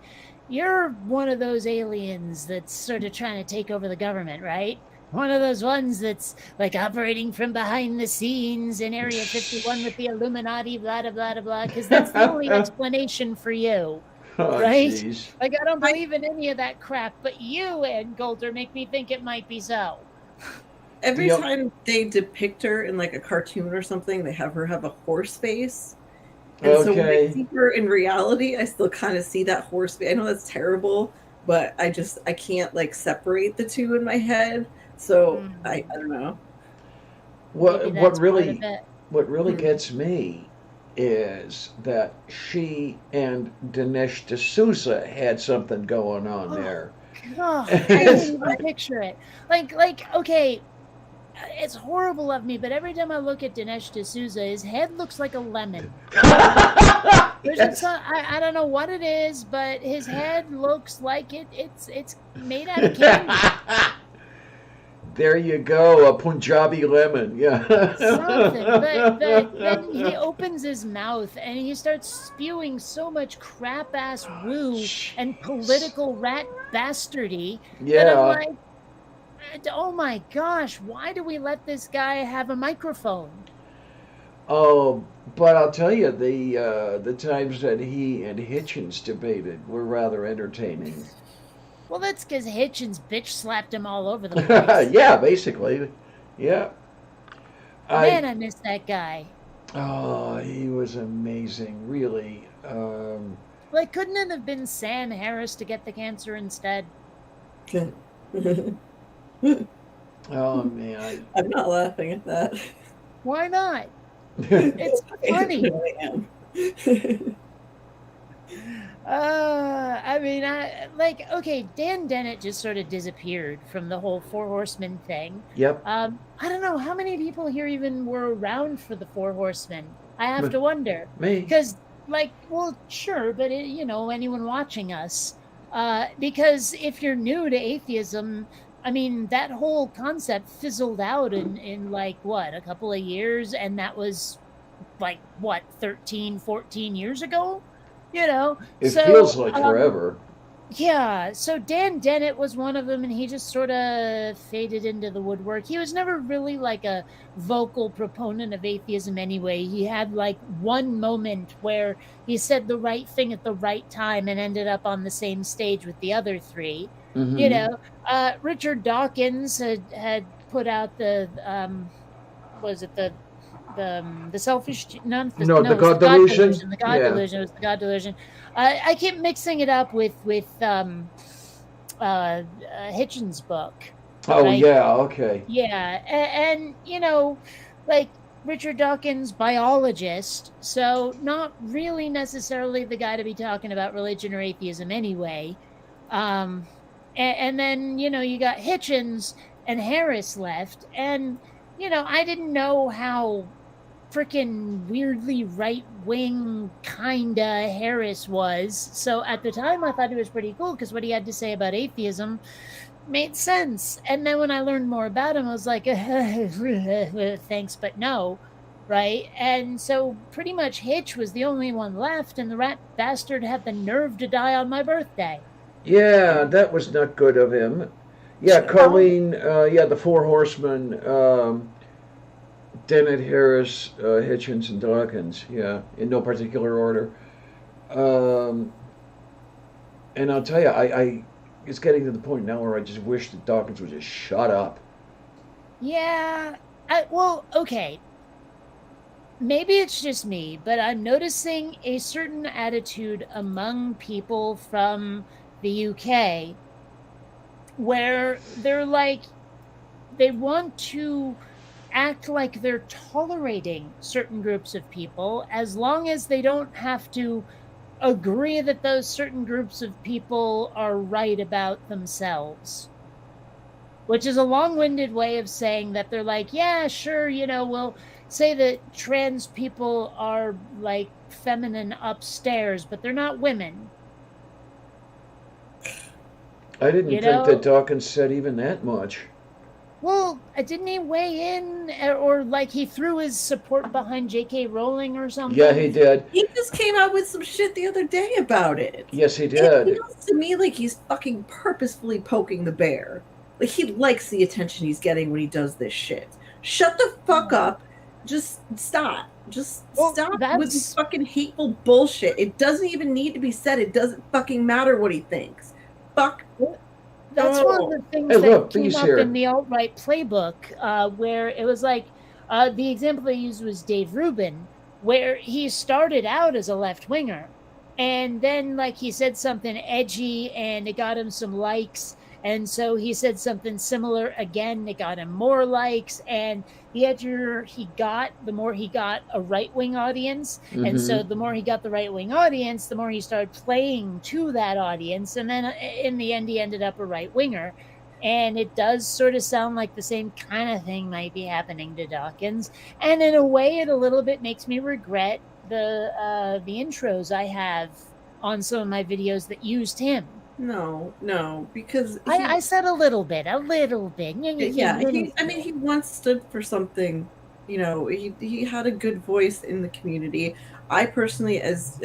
you're one of those aliens that's sort of trying to take over the government, right? One of those ones that's like operating from behind the scenes in Area 51 with the Illuminati, blah, blah, blah, blah, because that's the only explanation for you. Oh, Right? jeez. Like, I don't believe in any of that crap, but you, Ed Coulter, make me think it might be so. Every Yep. time they depict her in like a cartoon or something, they have her have a horse face. And so when I Okay. see her in reality, I still kind of see that horse face. I know that's terrible, but I can't like separate the two in my head. So I don't know. What Maybe what that's part really of it. what really gets me is that she and Dinesh D'Souza had something going on there. Oh, I can't even picture it. Like, okay, it's horrible of me, but every time I look at Dinesh D'Souza, his head looks like a lemon. There's Yes. I don't know what it is, but his head looks like it's made out of candy. There you go, a Punjabi lemon. Yeah. Something. But then he opens his mouth and he starts spewing so much crap ass woo and political rat bastardy that I'm Yeah. like, oh my gosh, why do we let this guy have a microphone? Oh, but I'll tell you, the times that he and Hitchens debated were rather entertaining. Well, that's because Hitchens bitch slapped him all over the place. Yeah, basically. Yeah. Man, I miss that guy. Oh, he was amazing, really. Like, couldn't it have been Sam Harris to get the cancer instead? Good. Oh man. I'm not laughing at that. Why not? It's funny. I really am. I mean, okay, Dan Dennett just sort of disappeared from the whole Four Horsemen thing. Yep. I don't know how many people here even were around for the Four Horsemen. I have to wonder. Me. Because, well, sure, but anyone watching us, because if you're new to atheism, I mean, that whole concept fizzled out in a couple of years, and that was 13, 14 years ago? It feels like forever. Yeah, so Dan Dennett was one of them, and he just sort of faded into the woodwork. He was never really a vocal proponent of atheism anyway. He had one moment where he said the right thing at the right time and ended up on the same stage with the other three. Mm-hmm. Richard Dawkins had put out the selfish the God Delusion. The God Delusion. It was the God Delusion. I keep mixing it up with Hitchens' book. Oh right? yeah, okay. Yeah, and Richard Dawkins, biologist, so not really necessarily the guy to be talking about religion or atheism anyway. And then you got Hitchens and Harris left, and I didn't know how freaking weirdly right-wing kinda Harris was. So at the time, I thought he was pretty cool because what he had to say about atheism made sense. And then when I learned more about him, I was like, thanks, but no, right? And so pretty much Hitch was the only one left, and the rat bastard had the nerve to die on my birthday. Yeah, that was not good of him. Yeah, Colleen, the Four Horsemen, Dennett, Harris, Hitchens, and Dawkins, in no particular order. And I'll tell you, I it's getting to the point now where I just wish that Dawkins would just shut up. Yeah, okay. Maybe it's just me, but I'm noticing a certain attitude among people from the UK where they're they want to act like they're tolerating certain groups of people as long as they don't have to agree that those certain groups of people are right about themselves. Which is a long-winded way of saying that they're yeah, sure, we'll say that trans people are feminine upstairs, but they're not women. I didn't think that Dawkins said even that much. Well, didn't he weigh in, or he threw his support behind J.K. Rowling or something? Yeah, he did. He just came out with some shit the other day about it. Yes, he did. It feels to me like he's fucking purposefully poking the bear. He likes the attention he's getting when he does this shit. Shut the fuck up. Just stop. Stop with this fucking hateful bullshit. It doesn't even need to be said. It doesn't fucking matter what he thinks. Fuck. That's one of the things that came up in the alt-right playbook, where it was the example they used was Dave Rubin, where he started out as a left-winger, and then he said something edgy and it got him some likes, and so he said something similar again, it got him more likes, and the edgier he got, the more he got a right-wing audience. Mm-hmm. And so the more he got the right-wing audience, the more he started playing to that audience. And then in the end, he ended up a right-winger. And it does sort of sound like the same kind of thing might be happening to Dawkins. And in a way, it a little bit makes me regret the intros I have on some of my videos that used him. No, because I said a little bit. Yeah, he once stood for something. He had a good voice in the community. I personally, as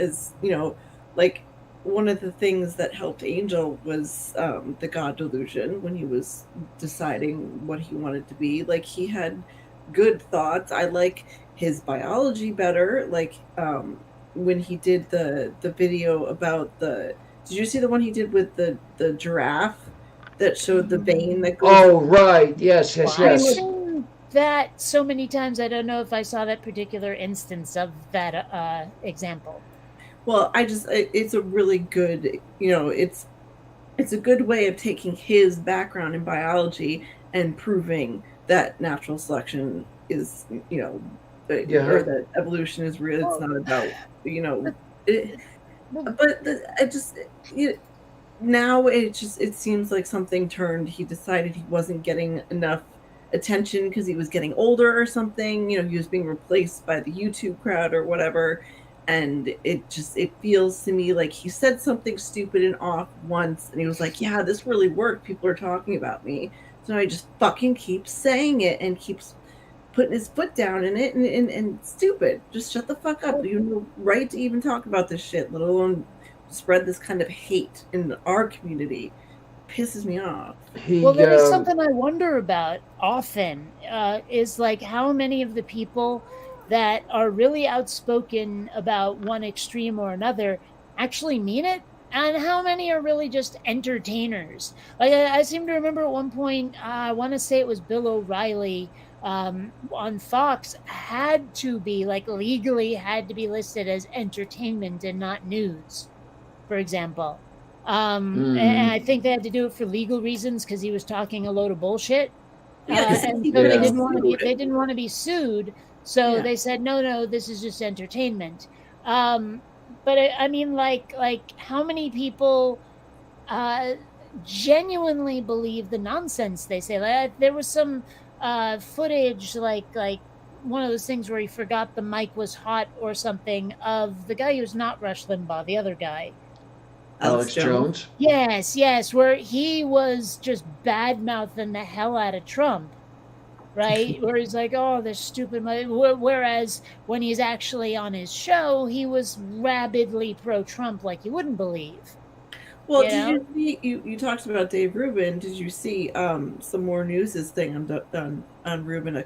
one of the things that helped Angel was the God Delusion when he was deciding what he wanted to be. He had good thoughts. I like his biology better. When he did the video about the. Did you see the one he did with the giraffe that showed the vein that goes? Oh, right. Yes. I've seen that so many times. I don't know if I saw that particular instance of that example. Well, it's a really good, it's a good way of taking his background in biology and proving that natural selection is, or that evolution is real. It's not about, it, but I just, now it seems like something turned. He decided he wasn't getting enough attention because he was getting older or something. He was being replaced by the YouTube crowd or whatever. And it feels to me like he said something stupid and off once, and he was like, yeah, this really worked. People are talking about me. So I just fucking keeps saying it and keeps putting his foot down in it, and stupid. Just shut the fuck up. You have no right to even talk about this shit, let alone spread this kind of hate in our community. Pisses me off. Well, there is something I wonder about often, is like how many of the people that are really outspoken about one extreme or another actually mean it, and how many are really just entertainers. Like I seem to remember at one point, I want to say it was Bill O'Reilly on Fox, had to be legally had to be listed as entertainment and not news, for example. And I think they had to do it for legal reasons because he was talking a load of bullshit. And so they didn't want to be sued. So they said, no, this is just entertainment. But I mean, like how many people genuinely believe the nonsense they say? There was some footage, like one of those things where he forgot the mic was hot or something, of the guy who's not Rush Limbaugh, the other guy. Alex Jones? Yes, where he was just bad-mouthing the hell out of Trump. Right? Where he's like, oh, this stupid... Whereas when he's actually on his show, he was rabidly pro-Trump like you wouldn't believe. Well, did you see... You talked about Dave Rubin. Did you see some more news' thing on Rubin, I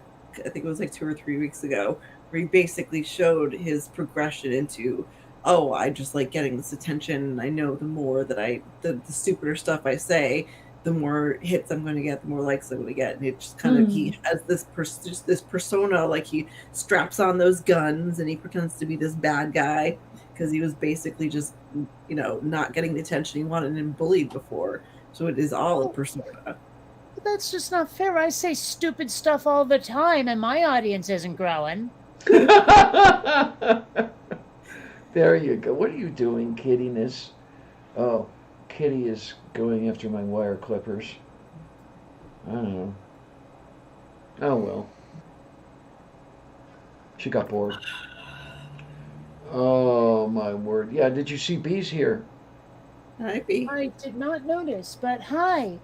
think it was 2 or 3 weeks ago, where he basically showed his progression into... oh, I just like getting this attention. I know the more that the stupider stuff I say, the more hits I'm going to get, the more likes I'm going to get. And it just kind of, he has this persona, like he straps on those guns and he pretends to be this bad guy because he was basically just, not getting the attention he wanted and bullied before. So it is all a persona. But that's just not fair. I say stupid stuff all the time and my audience isn't growing. There you go. What are you doing, kittiness? Oh, Kitty is going after my wire clippers. I don't know. Oh, well. She got bored. Oh, my word. Yeah, did you see Bee's here? Hi, Bee. I did not notice, but hi.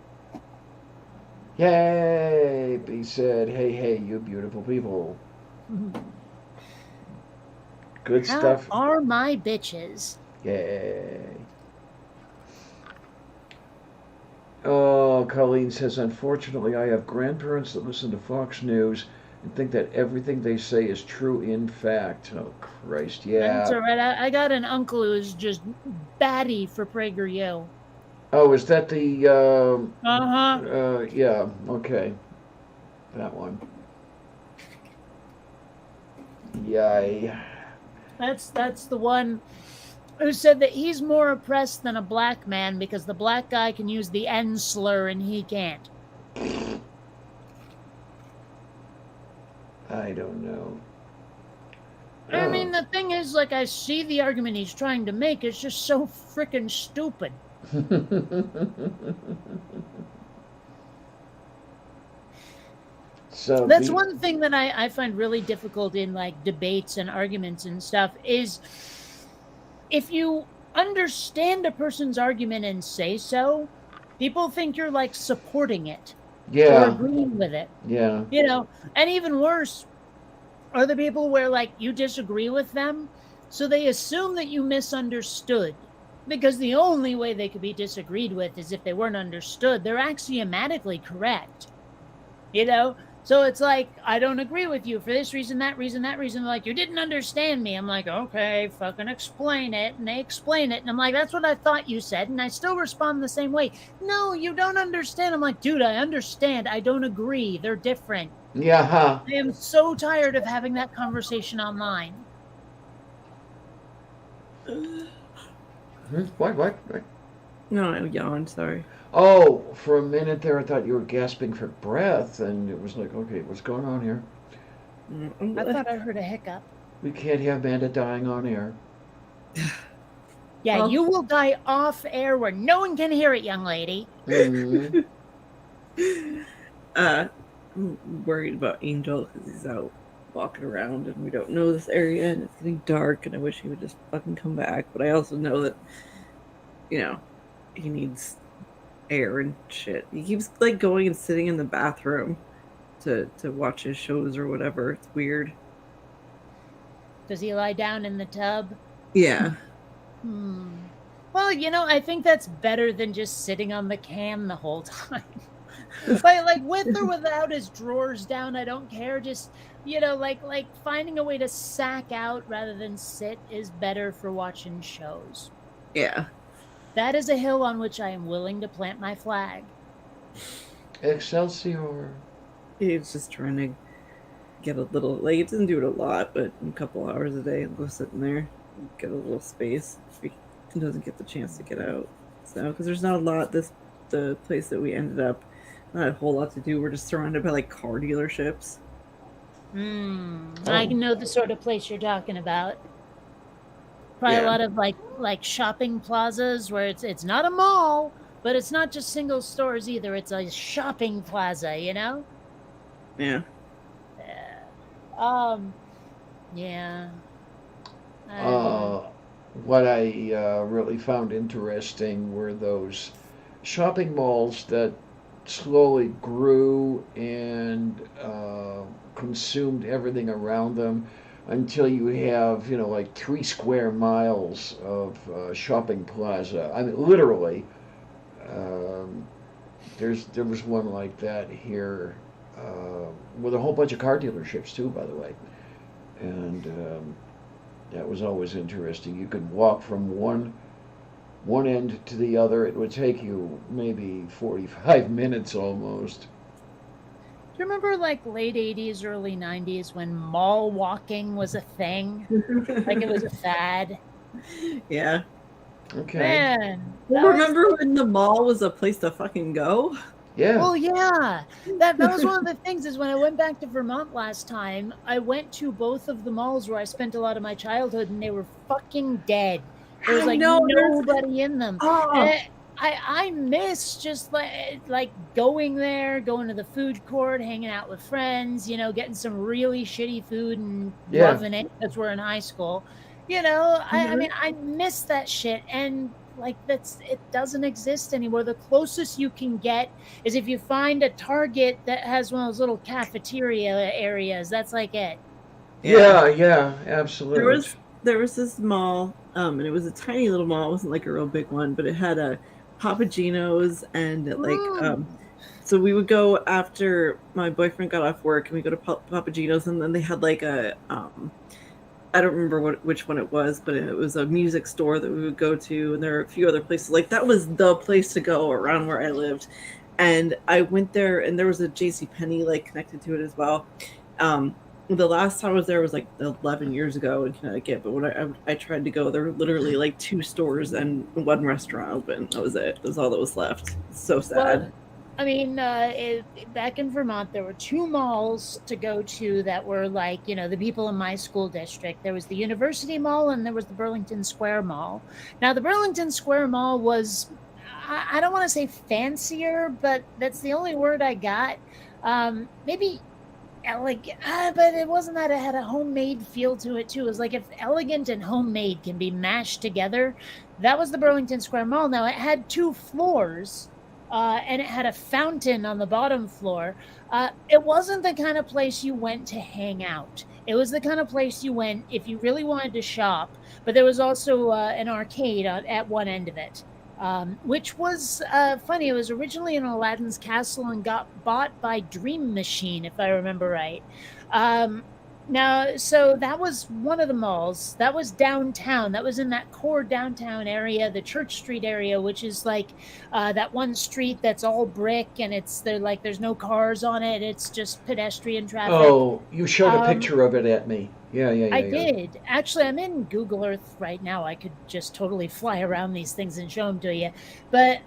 Yay, Bee said, hey, you beautiful people. Good stuff. How are my bitches? Yay. Oh, Colleen says, unfortunately, I have grandparents that listen to Fox News and think that everything they say is true in fact. Oh, Christ, yeah. That's all right. I got an uncle who's just batty for PragerU. Oh, is that the... yeah, okay. That one. Yay. That's the one who said that he's more oppressed than a black man because the black guy can use the N slur and he can't. I don't know. I mean, the thing is, I see the argument he's trying to make. It's just so freaking stupid. So that's one thing that I find really difficult in debates and arguments and stuff is if you understand a person's argument and say so, people think you're supporting it. Yeah. Or agreeing with it. Yeah. And even worse are the people where you disagree with them, so they assume that you misunderstood. Because the only way they could be disagreed with is if they weren't understood. They're axiomatically correct. So it's I don't agree with you for this reason, that reason, that reason. You didn't understand me. I'm okay, fucking explain it. And they explain it. And I'm that's what I thought you said. And I still respond the same way. No, you don't understand. I'm dude, I understand. I don't agree. They're different. Yeah, huh? I am so tired of having that conversation online. What? No, I yawned. Sorry. Oh, for a minute there, I thought you were gasping for breath, and it was like, okay, what's going on here? I thought I heard a hiccup. We can't have Amanda dying on air. Yeah, Well- you will die off air where no one can hear it, young lady. Mhm. I'm worried about Angel because he's out walking around and we don't know this area and it's getting dark and I wish he would just fucking come back. But I also know that, you know, he needs air and shit. He keeps like going and sitting in the bathroom to watch his shows or whatever. It's weird. Does he lie down in the tub? Yeah. Well, I think that's better than just sitting on the can the whole time. like with or without his drawers down, I don't care. Just like finding a way to sack out rather than sit is better for watching shows. Yeah. That is a hill on which I am willing to plant my flag. Excelsior. He's just trying to get a little, like, he doesn't do it a lot, but a couple hours a day, he'll go sit in there, get a little space if he doesn't get the chance to get out. So, because there's not a lot, the place that we ended up, not a whole lot to do. We're just surrounded by, like, car dealerships. I know the sort of place you're talking about. Probably a lot of like shopping plazas where it's not a mall, but it's not just single stores either. It's a shopping plaza, Yeah. Yeah. Yeah. What I really found interesting were those shopping malls that slowly grew and consumed everything around them until you have, like 3 square miles of shopping plaza. I mean, literally. There was one like that here with a whole bunch of car dealerships too, by the way. And that was always interesting. You could walk from one end to the other. It would take you maybe 45 minutes almost. Do you remember like late 80s, early 90s when mall walking was a thing? Like it was a fad? Yeah. Okay. Man. that was- Remember when the mall was a place to fucking go? Yeah. Well, yeah. That was one of the things is when I went back to Vermont last time, I went to both of the malls where I spent a lot of my childhood and they were fucking dead. There was I like know, there's- nobody in them. Oh. And I miss just like going there, going to the food court, hanging out with friends, getting some really shitty food and Yeah. loving it because we're in high school. I mean, I miss that shit. And like it doesn't exist anymore. The closest you can get is if you find a Target that has one of those little cafeteria areas. That's like it. Yeah, absolutely. There was this mall, and it was a tiny little mall. It wasn't like a real big one, but it had a Papagino's and so we would go after my boyfriend got off work, and we go to Papagino's, and then they had like a I don't remember which one it was, but it was a music store that we would go to, and there are a few other places. Like that was the place to go around where I lived, and I went there, and there was a JCPenney like connected to it as well. The last time I was there was like 11 years ago in Connecticut, but when I tried to go, there were literally like 2 stores and 1 restaurant open. That was it. That was all that was left. So sad. Well, I mean, back in Vermont, there were 2 malls to go to that were like, the people in my school district. There was the University Mall and there was the Burlington Square Mall. Now, the Burlington Square Mall was, I don't want to say fancier, but that's the only word I got. Maybe but it wasn't that. It had a homemade feel to it too. It was like if elegant and homemade can be mashed together. That was the Burlington Square Mall. Now it had 2 floors, and it had a fountain on the bottom floor. It wasn't the kind of place you went to hang out. It was the kind of place you went if you really wanted to shop. But there was also an arcade at one end of it. Which was funny. It was originally in Aladdin's castle and got bought by Dream Machine, if I remember right. Now, so that was one of the malls. That was downtown. That was in that core downtown area, the Church Street area, which is like that one street that's all brick and it's there like there's no cars on it. It's just pedestrian traffic. Oh, you showed a Um, picture of it at me. Yeah, yeah, I yeah, yeah. did. Actually, I'm in Google Earth right now. I could just totally fly around these things and show them to you. But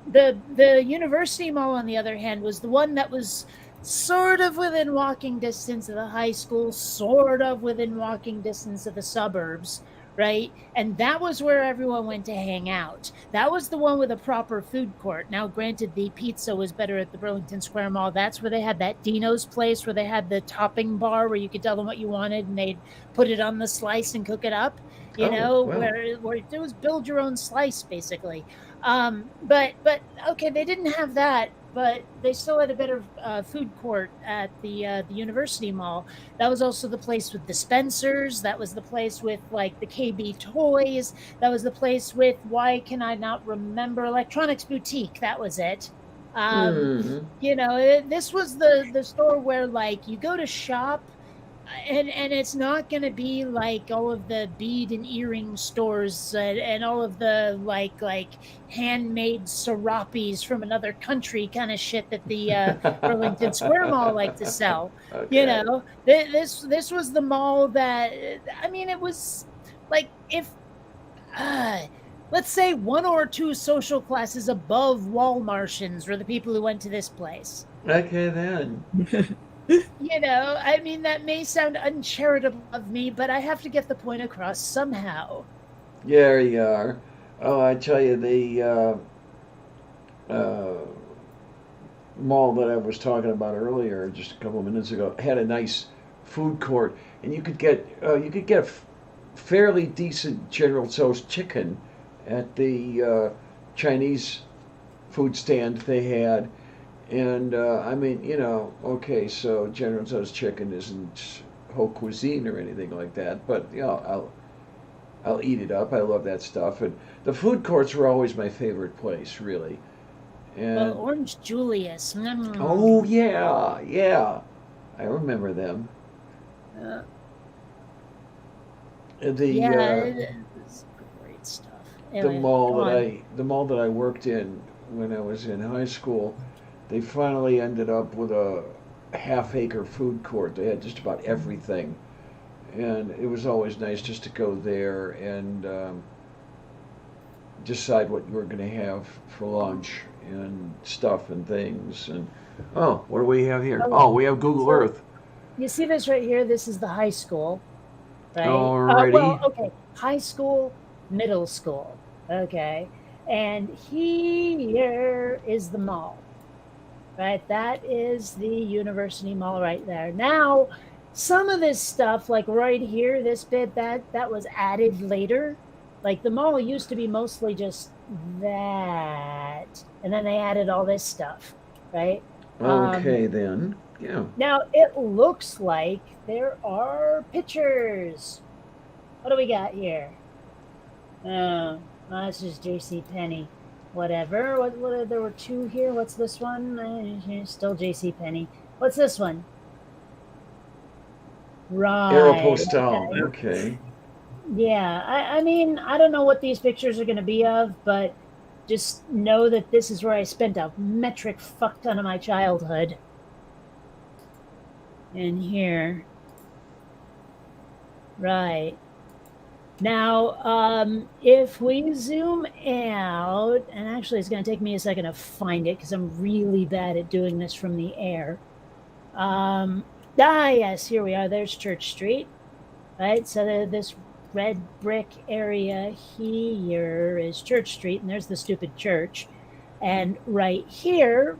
the University Mall, on the other hand, was the one that was sort of within walking distance of the high school, sort of within walking distance of the suburbs, right? And that was where everyone went to hang out. That was the one with a proper food court. Now, granted, the pizza was better at the Burlington Square Mall. That's where they had that Dino's place where they had the topping bar where you could tell them what you wanted and they'd put it on the slice and cook it up. You Oh, know, wow. where it was build your own slice basically. But okay, they didn't have that, but they still had a better food court at the University Mall. That was also the place with the Spencers. That was the place with like the KB Toys. That was the place with, why can I not remember, Electronics Boutique. That was it. Um, Hmm. this was the store where like you go to shop and it's not going to be like all of the bead and earring stores and all of the like handmade serapes from another country kind of shit that the Burlington Square Mall like to sell. Okay. This was the mall that, I mean, it was like, if uh, let's say one or two social classes above Walmartians were the people who went to this place. Okay then. I mean, that may sound uncharitable of me, but I have to get the point across somehow. There you are. Oh, I tell you, the uh, mall that I was talking about earlier, just a couple of minutes ago, had a nice food court, and you could get fairly decent General Tso's chicken at the Chinese food stand they had. And I mean, okay, so General Tso's chicken isn't whole cuisine or anything like that, but I'll eat it up. I love that stuff, and the food courts were always my favorite place, really. Well, And Orange Julius. oh yeah, yeah, I remember them. Uh, The yeah, uh, it's great stuff. the Anyway, mall go that on. I worked in when I was in high school, they finally ended up with a half-acre food court. They had just about everything, and it was always nice just to go there and decide what you were going to have for lunch and stuff and things. And oh, what do we have here? Oh, Oh, we have Google so Earth. you see this right here? This is the high school, right? Alrighty. Well, okay, high school, middle school, okay, and here is the mall. Right, that is the University Mall right there. Now, some of this stuff, like right here, this bit that was added later. Like the mall used to be mostly just that, and then they added all this stuff, right? Um, Okay then. Yeah. Now it looks like there are pictures. What do we got here? Oh, this is J.C. Penney. Whatever. What? There were two here. What's this one? Still J.C. Penney. What's this one? Right. Aeropostale. Okay. Okay. Yeah. I mean, I don't know what these pictures are going to be of, but just know that this is where I spent a metric fuck ton of my childhood. And here. Right. Now, if we zoom out, and actually it's going to take me a second to find it because I'm really bad at doing this from the air. Yes, here we are. There's Church Street, right? So this red brick area here is Church Street, and there's the stupid church. And right here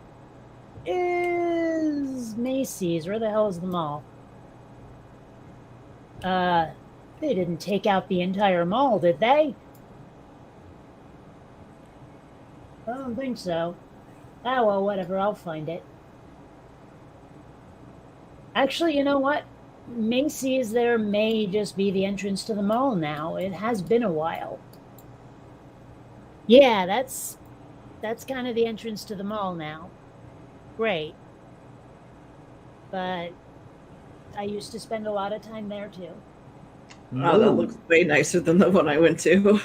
is Macy's. Where the hell is the mall? They didn't take out the entire mall, did they? I don't think so. Oh, well, whatever. I'll find it. Actually, you know what? Macy's there may just be the entrance to the mall now. It has been a while. Yeah, that's kind of the entrance to the mall now. Great. But I used to spend a lot of time there too. Oh, that looks way nicer than the one I went to.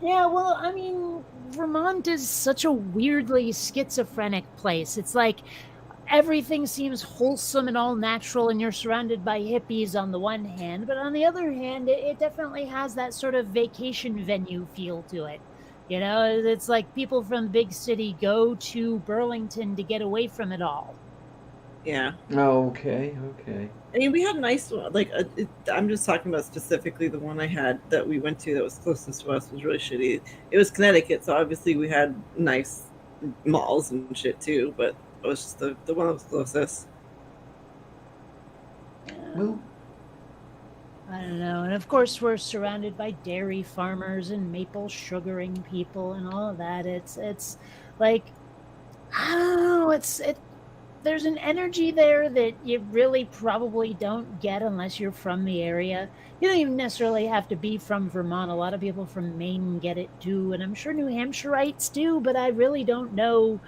Yeah, well, I mean, Vermont is such a weirdly schizophrenic place. It's like everything seems wholesome and all natural, and you're surrounded by hippies on the one hand, but on the other hand, it definitely has that sort of vacation venue feel to it. You know, it's like people from the big city go to Burlington to get away from it all. Yeah. Oh, okay, okay. I mean, we had nice, like, I'm just talking about specifically the one I had that we went to that was closest to us was really shitty. It was Connecticut, so obviously we had nice malls and shit too, but it was just the one that was closest. Well, I don't know. And of course, we're surrounded by dairy farmers and maple sugaring people and all of that. It's like, I don't know. There's an energy there that you really probably don't get unless you're from the area. You don't even necessarily have to be from Vermont. A lot of people from Maine get it too, and I'm sure New Hampshireites do, but I really don't know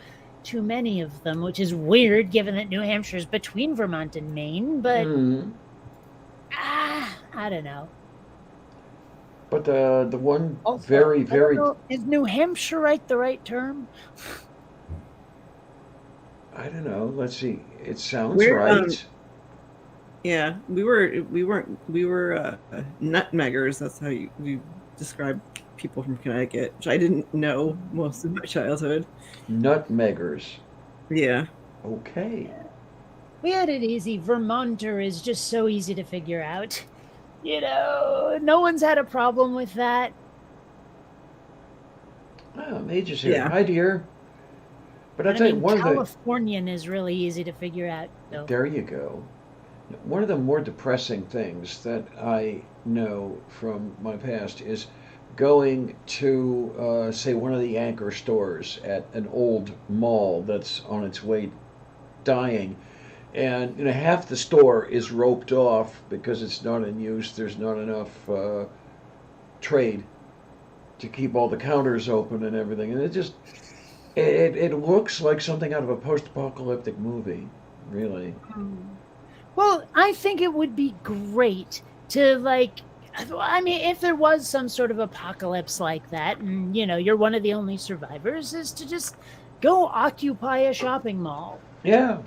too many of them, which is weird given that New Hampshire's between Vermont and Maine, but I don't know. but the one Also, very, I don't very, know, is New Hampshirite the right term? I don't know. Let's see. It sounds We're, right. Yeah, we were nutmeggers. That's how we describe people from Connecticut, which I didn't know most of my childhood. Nutmeggers. Yeah. Okay. We had it easy. Vermonter is just so easy to figure out. You know, no one's had a problem with that. Oh, Mage is here. Yeah. Hi, dear. But I'll And I tell you, mean, one of the Californian is really easy to figure out. So. there you go. One of the more depressing things that I know from my past is going to, say, one of the anchor stores at an old mall that's on its way dying, and half the store is roped off because it's not in use. There's not enough trade to keep all the counters open and everything, and it looks like something out of a post-apocalyptic movie, really. Well, I think it would be great to, like, I mean, if there was some sort of apocalypse like that, and, you're one of the only survivors, is to just go occupy a shopping mall. Yeah.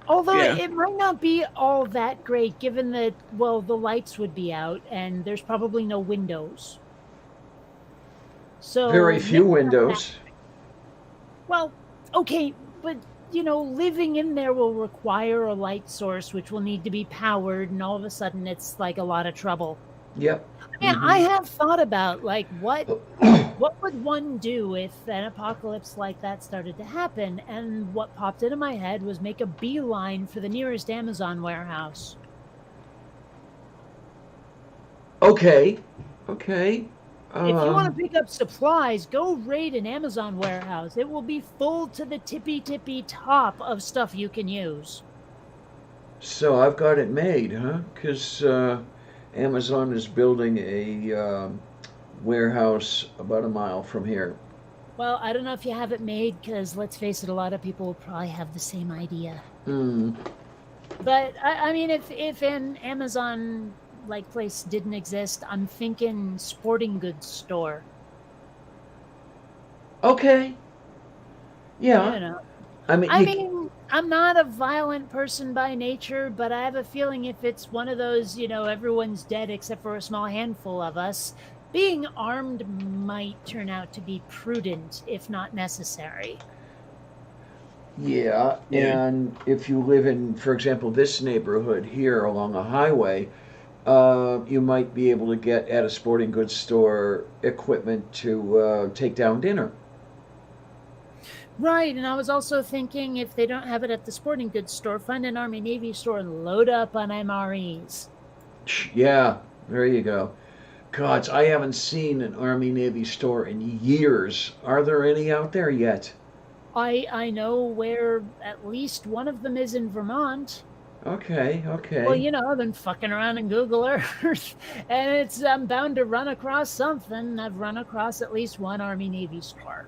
Although Yeah. it might not be all that great, given that, well, the lights would be out, and there's probably no windows. So Very few maybe not that. windows. Well, okay, but living in there will require a light source, which will need to be powered, and all of a sudden it's like a lot of trouble. Yep. Yeah, I have thought about like what would one do if an apocalypse like that started to happen, and what popped into my head was make a beeline for the nearest Amazon warehouse. Okay. If you want to pick up supplies, go raid an Amazon warehouse. It will be full to the tippy top of stuff you can use. So I've got it made, huh? Because Amazon is building a warehouse about a mile from here. Well, I don't know if you have it made, because let's face it, a lot of people will probably have the same idea. But I mean, if an Amazon place didn't exist, I'm thinking sporting goods store. Okay. Yeah. I mean, I'm not a violent person by nature, but I have a feeling if it's one of those, everyone's dead except for a small handful of us, being armed might turn out to be prudent, if not necessary. Yeah, and if you live in, for example, this neighborhood here along a highway, you might be able to get at a sporting goods store equipment to take down dinner. Right, and I was also thinking if they don't have it at the sporting goods store, find an Army Navy store and load up on MREs. Yeah, there you go. Gods, I haven't seen an Army Navy store in years. Are there any out there yet? I know where at least one of them is in Vermont. Okay. Well, I've been fucking around in Google Earth, and I'm bound to run across something. I've run across at least one Army Navy store.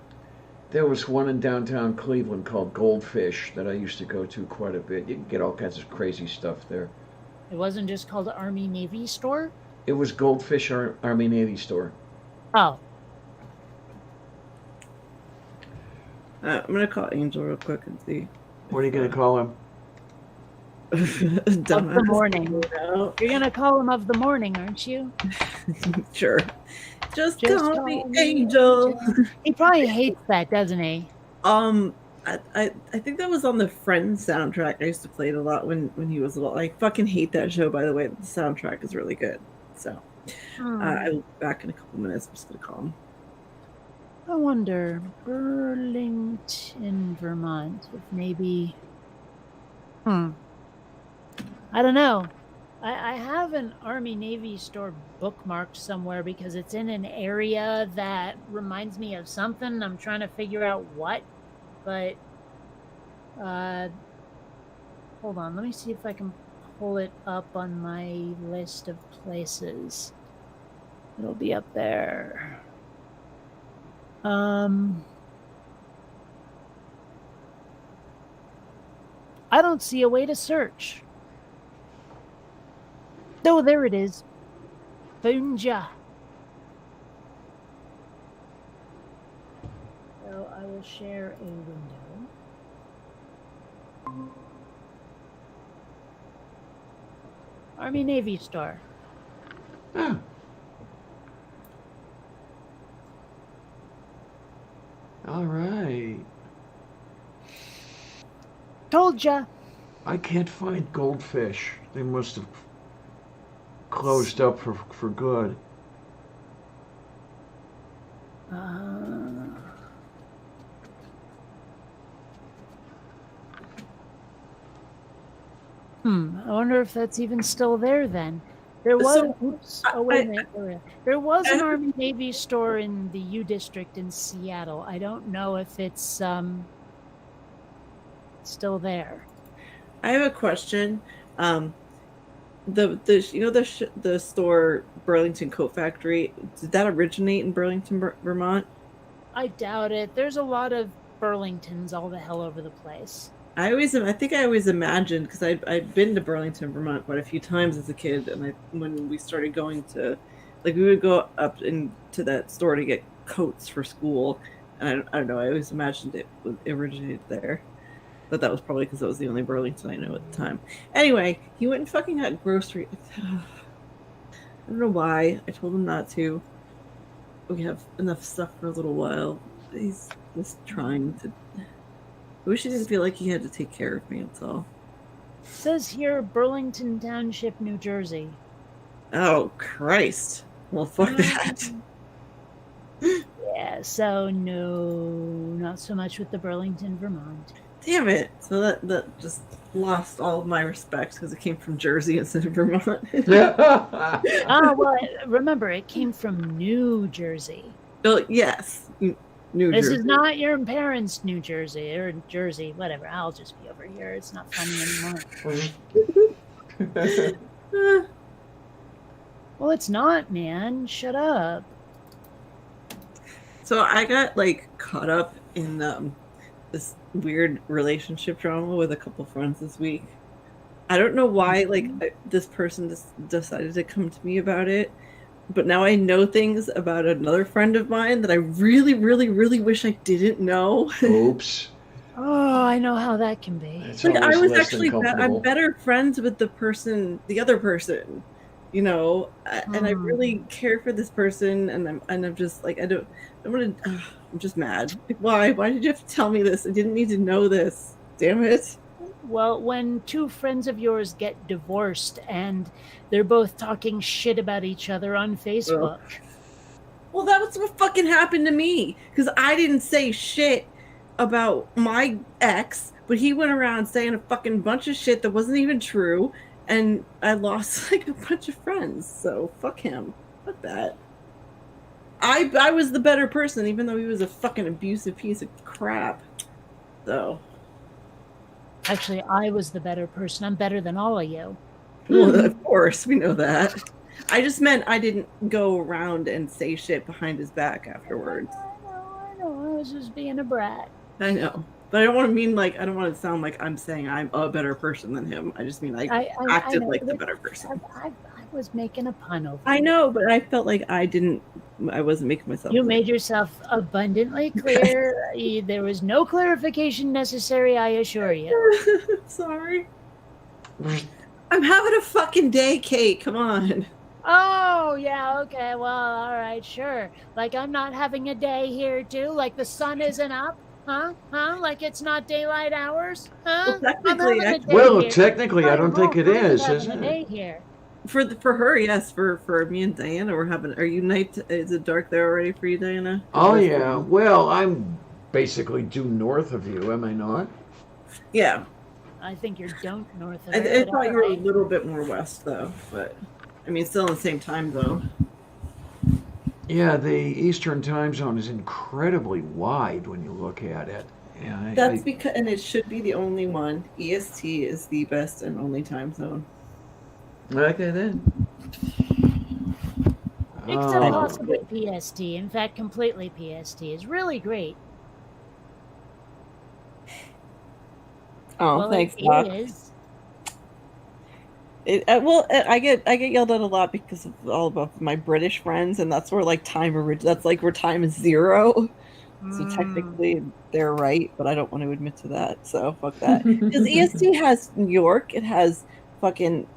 There was one in downtown Cleveland called Goldfish that I used to go to quite a bit. You can get all kinds of crazy stuff there. It wasn't just called the Army Navy store? It was Goldfish Army Navy store. Oh. I'm gonna call Angel real quick and see. What are you going to call him? Of the morning. No. You're gonna call him of the morning, aren't you? Sure. Just Just call me Angel. He probably hates that, doesn't he? I think that was on the Friends soundtrack. I used to play it a lot when he was little. I fucking hate that show, by the way. The soundtrack is really good. So I'll be back in a couple minutes. I'm just gonna call him. I wonder, Burlington, Vermont, if maybe. I don't know. I have an Army Navy store bookmarked somewhere because it's in an area that reminds me of something. I'm trying to figure out what, but hold on. Let me see if I can pull it up on my list of places. It'll be up there. I don't see a way to search. Oh, there it is. Found ya. So I will share a window. Army Navy store. Ah. All right. Told ya. I can't find Goldfish. They must have closed up for good. I wonder if that's even still there then. There was wait a minute. There was an Army Navy store in the U District in Seattle. I don't know if it's still there. I have a question. The store Burlington Coat Factory, did that originate in Burlington, Vermont? I doubt it. There's a lot of Burlingtons all the hell over the place. I think I always imagined, because I'd been to Burlington, Vermont quite a few times as a kid, and when we started going to, like, we would go up into that store to get coats for school, and I don't know, I always imagined it originated there. But that was probably because that was the only Burlington I know at the time. Anyway, he went and fucking got grocery. I don't know why. I told him not to. We have enough stuff for a little while. He's just trying to. I wish he didn't feel like he had to take care of me, that's all. It says here Burlington Township, New Jersey. Oh, Christ. Well, fuck that. Yeah, so no, not so much with the Burlington, Vermont. Damn it. So that just lost all of my respect because it came from Jersey instead of Vermont. Well, remember, it came from New Jersey. Well, yes. New This Jersey. is not your parents' New Jersey or Jersey, whatever. I'll just be over here. It's not funny anymore. Well, it's not, man. Shut up. So I got caught up in this weird relationship drama with a couple friends this week. I don't know why this person just decided to come to me about it, but now I know things about another friend of mine that I really, really, really wish I didn't know. Oops. Oh, I know how that can be. That's I always was less actually than I'm comfortable. better friends with the other person, and I really care for this person, and I'm just like I'm just mad. Like, why did you have to tell me this? I didn't need to know this. Damn it. Well, when two friends of yours get divorced and they're both talking shit about each other on Facebook. Well, that was what fucking happened to me, because I didn't say shit about my ex, but he went around saying a fucking bunch of shit that wasn't even true, and I lost a bunch of friends. So fuck him. Fuck that. I was the better person, even though he was a fucking abusive piece of crap. So. Actually, I was the better person. I'm better than all of you. Well, of course, we know that. I just meant I didn't go around and say shit behind his back afterwards. I know. was just being a brat. I know. But I don't want to mean like, I don't want to sound like I'm saying I'm a better person than him. I just mean I acted know, like the but better person. I was making a pun over I it. know, but I felt like I wasn't making myself. You made yourself abundantly clear. There was no clarification necessary, I assure you. Sorry. I'm having a fucking day, Kate. Come on. Oh, yeah, okay, well, all right, sure. Like I'm not having a day here, too? Like the sun isn't up? Huh? Like it's not daylight hours? Huh? Well, technically, technically, I don't think it is having a it? day here. For her, yes. For me and Diana, we're having. Are you night? Is it dark there already for you, Diana? Oh yeah. Well, I'm basically due north of you, am I not? Yeah. I think you're don't north of I it. thought you were a little bit more west, though. But I mean, still in the same time zone. Yeah, the Eastern time zone is incredibly wide when you look at it. Yeah, That's because, and it should be the only one. EST is the best and only time zone. Okay then. Except possibly PST. In fact, completely PST is really great. Oh, well, thanks, it Doc. is. I get yelled at a lot because of all of my British friends, and that's where like that's like where time is 0. So technically they're right, but I don't want to admit to that. So fuck that. Because EST has New York, it has fucking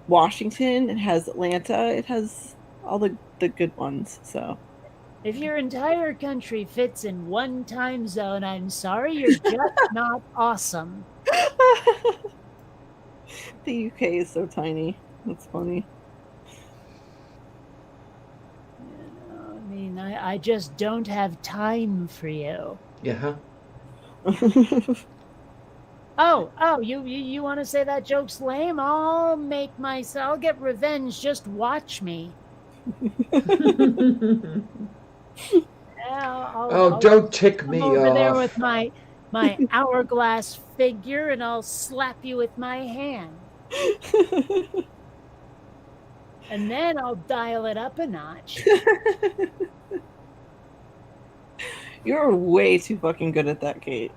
Washington, it has Atlanta, it has all the good ones. So if your entire country fits in one time zone, I'm sorry, you're just not awesome. The UK is so tiny. That's funny. I mean, I just don't have time for you. Yeah. Oh, you want to say that joke's lame? I'll get revenge. Just watch me. I'll don't tick me over off. there with my hourglass figure, and I'll slap you with my hand. And then I'll dial it up a notch. You're way too fucking good at that, Kate.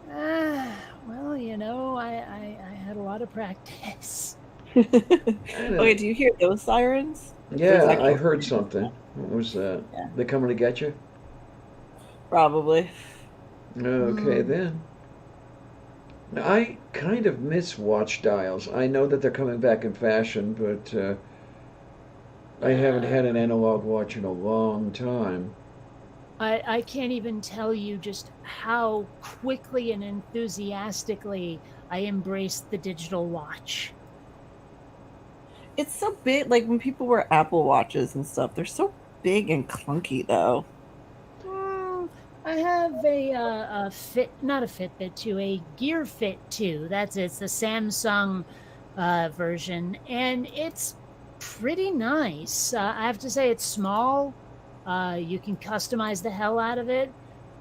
Well, you know, I had a lot of practice. Okay, do you hear those sirens? Yeah, I heard something. What was that? Yeah. They coming to get you? Probably. Okay, then. Now, I kind of miss watch dials. I know that they're coming back in fashion, but I haven't had an analog watch in a long time. I can't even tell you just how quickly and enthusiastically I embraced the digital watch. It's so big. Like when people wear Apple Watches and stuff, they're so big and clunky, though. I have a Fit, not a Fitbit 2, a Gear Fit 2. It's the Samsung version, and it's pretty nice. I have to say it's small. You can customize the hell out of it.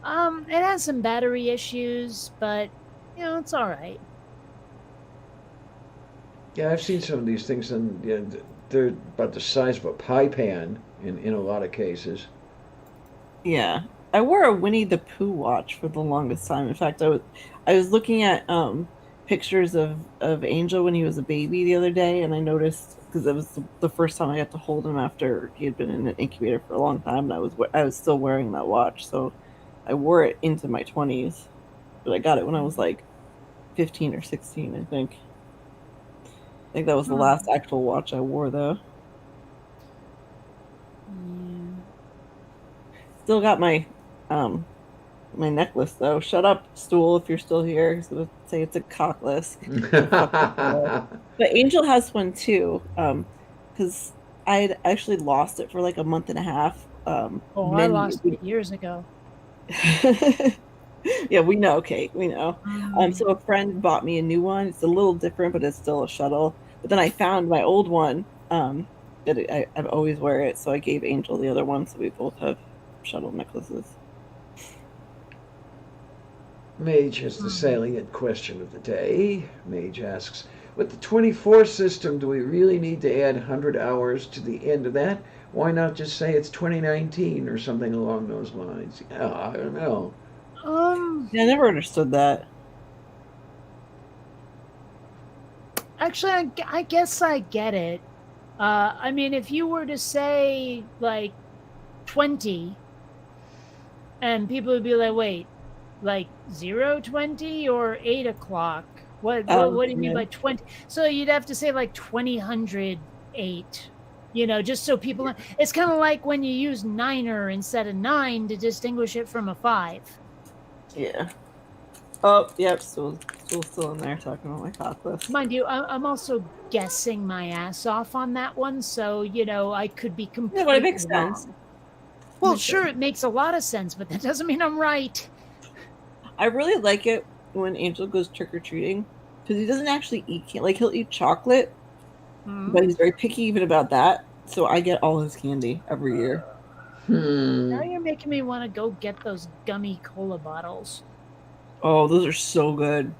It has some battery issues, but you know, it's all right. Yeah, I've seen some of these things, and they're about the size of a pie pan in a lot of cases. Yeah. I wore a Winnie the Pooh watch for the longest time. In fact, I was looking at pictures of Angel when he was a baby the other day, and I noticed, because it was the first time I got to hold him after he had been in an incubator for a long time, and I was still wearing that watch. So I wore it into my 20s, but I got it when I was like 15 or 16, I think. I think that was the last actual watch I wore, though. Still got my my necklace, though. Shut up, Stool, if you're still here. He's going to say it's a cockless. But Angel has one, too, because I had actually lost it for like a month and a half. I lost it years ago. Yeah, we know, Kate. We know. So a friend bought me a new one. It's a little different, but it's still a shuttle. But then I found my old one that I've always wear it, so I gave Angel the other one, so we both have shuttle necklaces. Mage has the salient question of the day. Mage asks, with the 24 system, do we really need to add 100 hours to the end of that? Why not just say it's 2019 or something along those lines? Yeah, I don't know. Yeah, I never understood that. Actually, I guess I get it. I mean, if you were to say like 20, and people would be like, "Wait, like 0:20 or 8 o'clock? What do you mean by 20?" So you'd have to say like 2008. Just so people know. It's kind of like when you use niner instead of 9 to distinguish it from a 5. Yeah. Oh, yep, still in there talking about my cock list. Mind you, I'm also guessing my ass off on that one, so I could be completely Yeah, but it makes wrong. sense. Well, sure, it makes a lot of sense, but that doesn't mean I'm right. I really like it when Angel goes trick-or-treating, because he doesn't actually eat candy. Like, he'll eat chocolate, but he's very picky even about that, so I get all his candy every year. Now you're making me want to go get those gummy cola bottles. Oh, those are so good.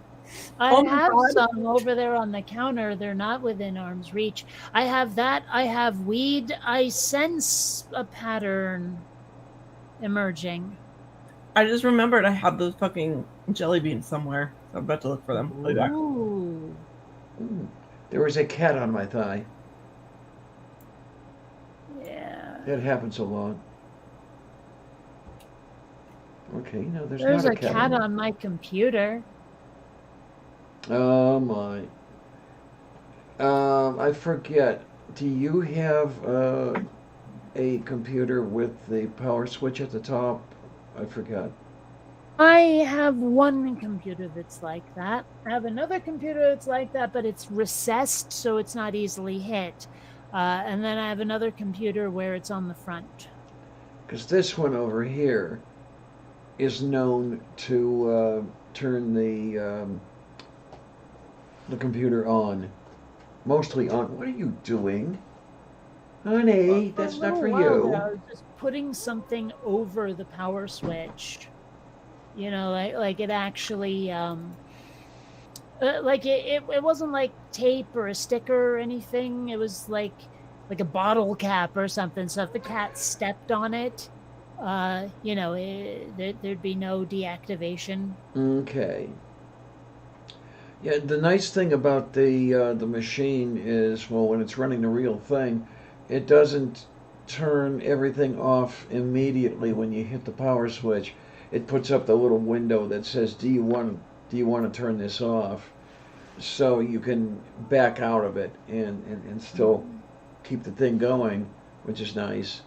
I have some over there on the counter. They're not within arm's reach. I have that. I have weed. I sense a pattern emerging. I just remembered I have those fucking jelly beans somewhere. So I'm about to look for them. I'll be back. Ooh. There was a cat on my thigh. Yeah. That happens a lot. Okay, no, there's There's not a cat on my computer. Oh my. I forget. Do you have a computer with the power switch at the top? I forgot. I have one computer that's like that. I have another computer that's like that, but it's recessed, so it's not easily hit. And then I have another computer where it's on the front. Because this one over here is known to turn the computer on. Mostly on. What are you doing? Honey, that's not for you. I was just putting something over the power switch. Like it actually, like it wasn't like tape or a sticker or anything. It was like a bottle cap or something. So if the cat stepped on it, there'd be no deactivation. Okay. Yeah, the nice thing about the machine is, well, when it's running the real thing, it doesn't turn everything off immediately when you hit the power switch. It puts up the little window that says, "Do you want to turn this off?" So you can back out of it and still keep the thing going, which is nice.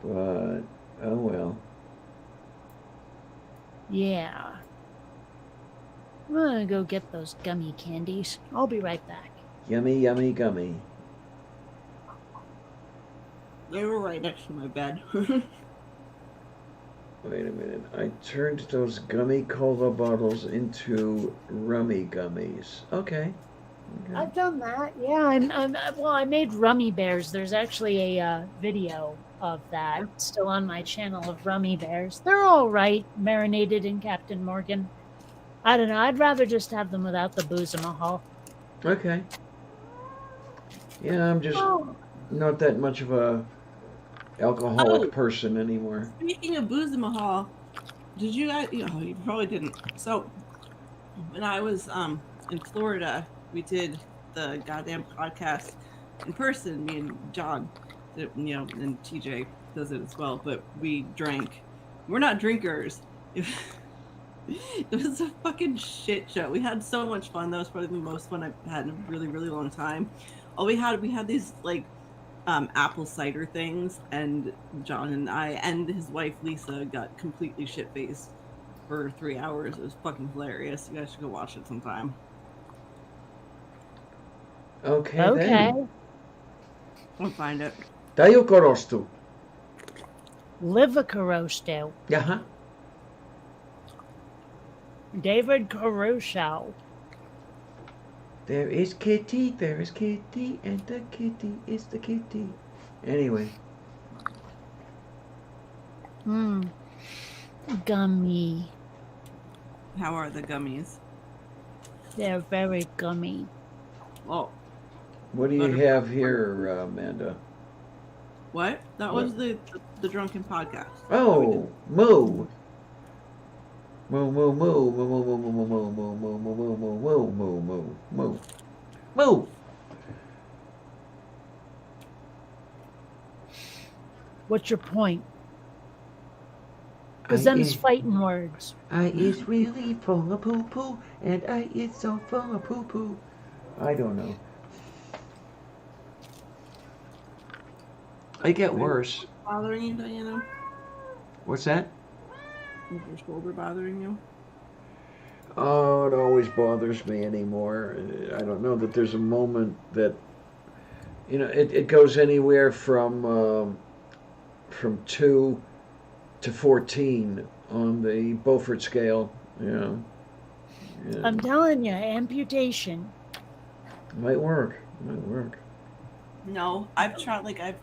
But oh well. Yeah. I'm gonna go get those gummy candies. I'll be right back. Yummy, yummy, gummy. They were right next to my bed. Wait a minute. I turned those gummy cola bottles into rummy gummies. Okay. I've done that. Yeah, I made rummy bears. There's actually a video of that still on my channel of rummy bears. They're all right, marinated in Captain Morgan. I don't know. I'd rather just have them without the booze in Mahal. Okay. Yeah, I'm just not that much of a alcoholic person anymore. Speaking of booze in Mahal, did you guys? You probably didn't. So when I was in Florida, we did the goddamn podcast in person. Me and John, and TJ does it as well. But we drank. We're not drinkers. It was a fucking shit show. We had so much fun. That was probably the most fun I've had in a really, really long time. We had these like apple cider things, and John and I and his wife Lisa got completely shit-faced for 3 hours. It was fucking hilarious. You guys should go watch it sometime. Okay. Okay. I'll find it. Daju korostu. Livercorosto. Jaha. David Caruso. There is Kitty, and the kitty is the kitty. Anyway. Gummy. How are the gummies? They're very gummy. Oh, What do you have here, Amanda? what? That was the drunken podcast. Oh, moo. Moo, moo, moo, moo, moo, moo, moo, moo, moo, moo, moo, moo, moo, moo, moo, moo, moo. Moo. What's your point? Because them's fighting words. I is really full of poo poo, and I is so full of poo poo. I don't know. I get worse. Bothering you, Diana? What's that? Is your shoulder bothering you? Oh, it always bothers me anymore. I don't know that there's a moment that, it goes anywhere from 2 to 14 on the Beaufort scale. Yeah. I'm telling you, amputation. Might work. No, I've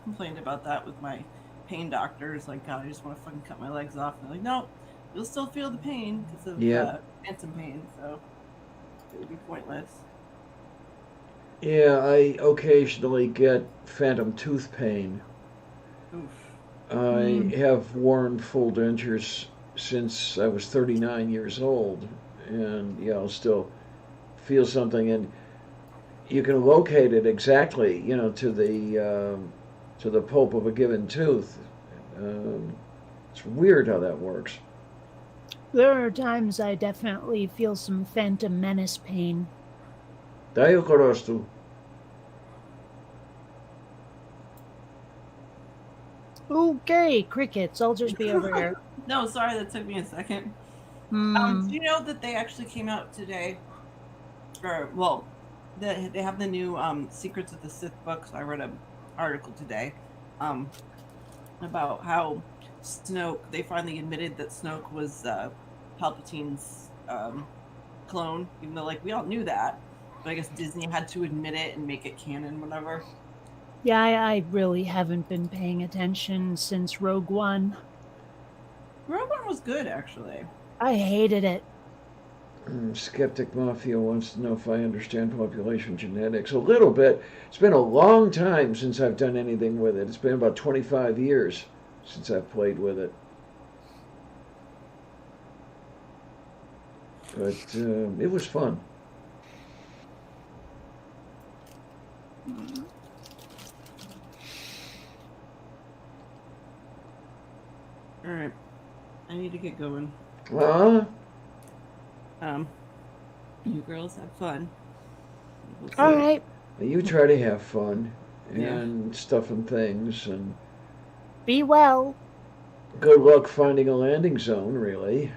complained about that with my pain doctors. Like, God, I just want to fucking cut my legs off. And they're like, no, you'll still feel the pain because of phantom pain, so it would be pointless. Yeah, I occasionally get phantom tooth pain. Oof. I have worn full dentures since I was 39 years old, and I'll still feel something, and you can locate it exactly, to the pulp of a given tooth. It's weird how that works. There are times I definitely feel some phantom menace pain. Diokorostu. Okay, crickets. I'll just be over here. No, sorry, that took me a second. Do you know that they actually came out today? They have the new Secrets of the Sith books. I read an article today about how Snoke, they finally admitted that Snoke was Palpatine's clone, even though, we all knew that. But I guess Disney had to admit it and make it canon, whatever. Yeah, I really haven't been paying attention since Rogue One. Rogue One was good, actually. I hated it. Skeptic Mafia wants to know if I understand population genetics. A little bit. It's been a long time since I've done anything with it. It's been about 25 years since I've played with it. But it was fun. Alright. I need to get going. You girls have fun. All right. You try to have fun and stuff and things, and Be well. good luck finding a landing zone, really.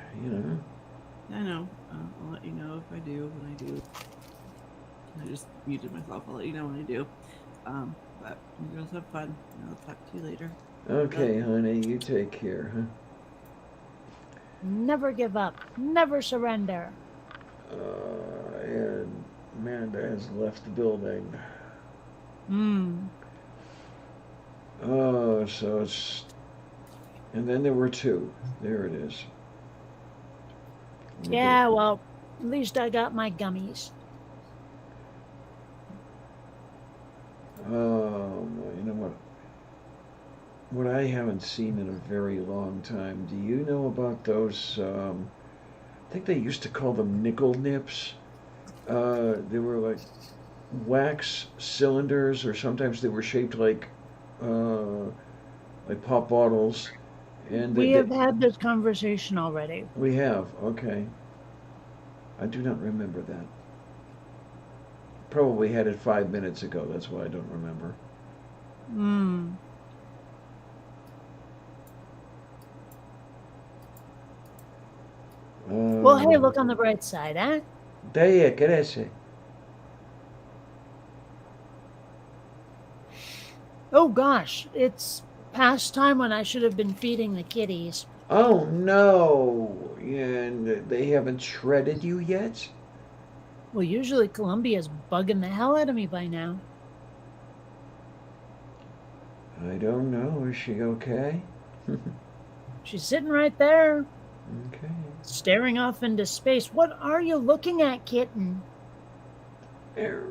I know. I'll let you know if I do when I do. I just muted myself. I'll let you know when I do. But you girls have fun. I'll talk to you later. Okay, honey, you take care, huh? Never give up. Never surrender. And Amanda has left the building. Oh, so it's... And then there were 2. There it is. Yeah, well, at least I got my gummies. You know what? What I haven't seen in a very long time. Do you know about those? I think they used to call them nickel nips. They were like wax cylinders, or sometimes they were shaped like pop bottles. And We have had this conversation already. We have. Okay. I do not remember that. Probably had it 5 minutes ago. That's why I don't remember. Well, hey, look on the bright side, eh? Daya, crece. Oh gosh, it's past time when I should have been feeding the kitties. Oh no! And they haven't shredded you yet? Well, usually Columbia's bugging the hell out of me by now. I don't know. Is she okay? She's sitting right there, Okay. staring off into space. What are you looking at, kitten? There.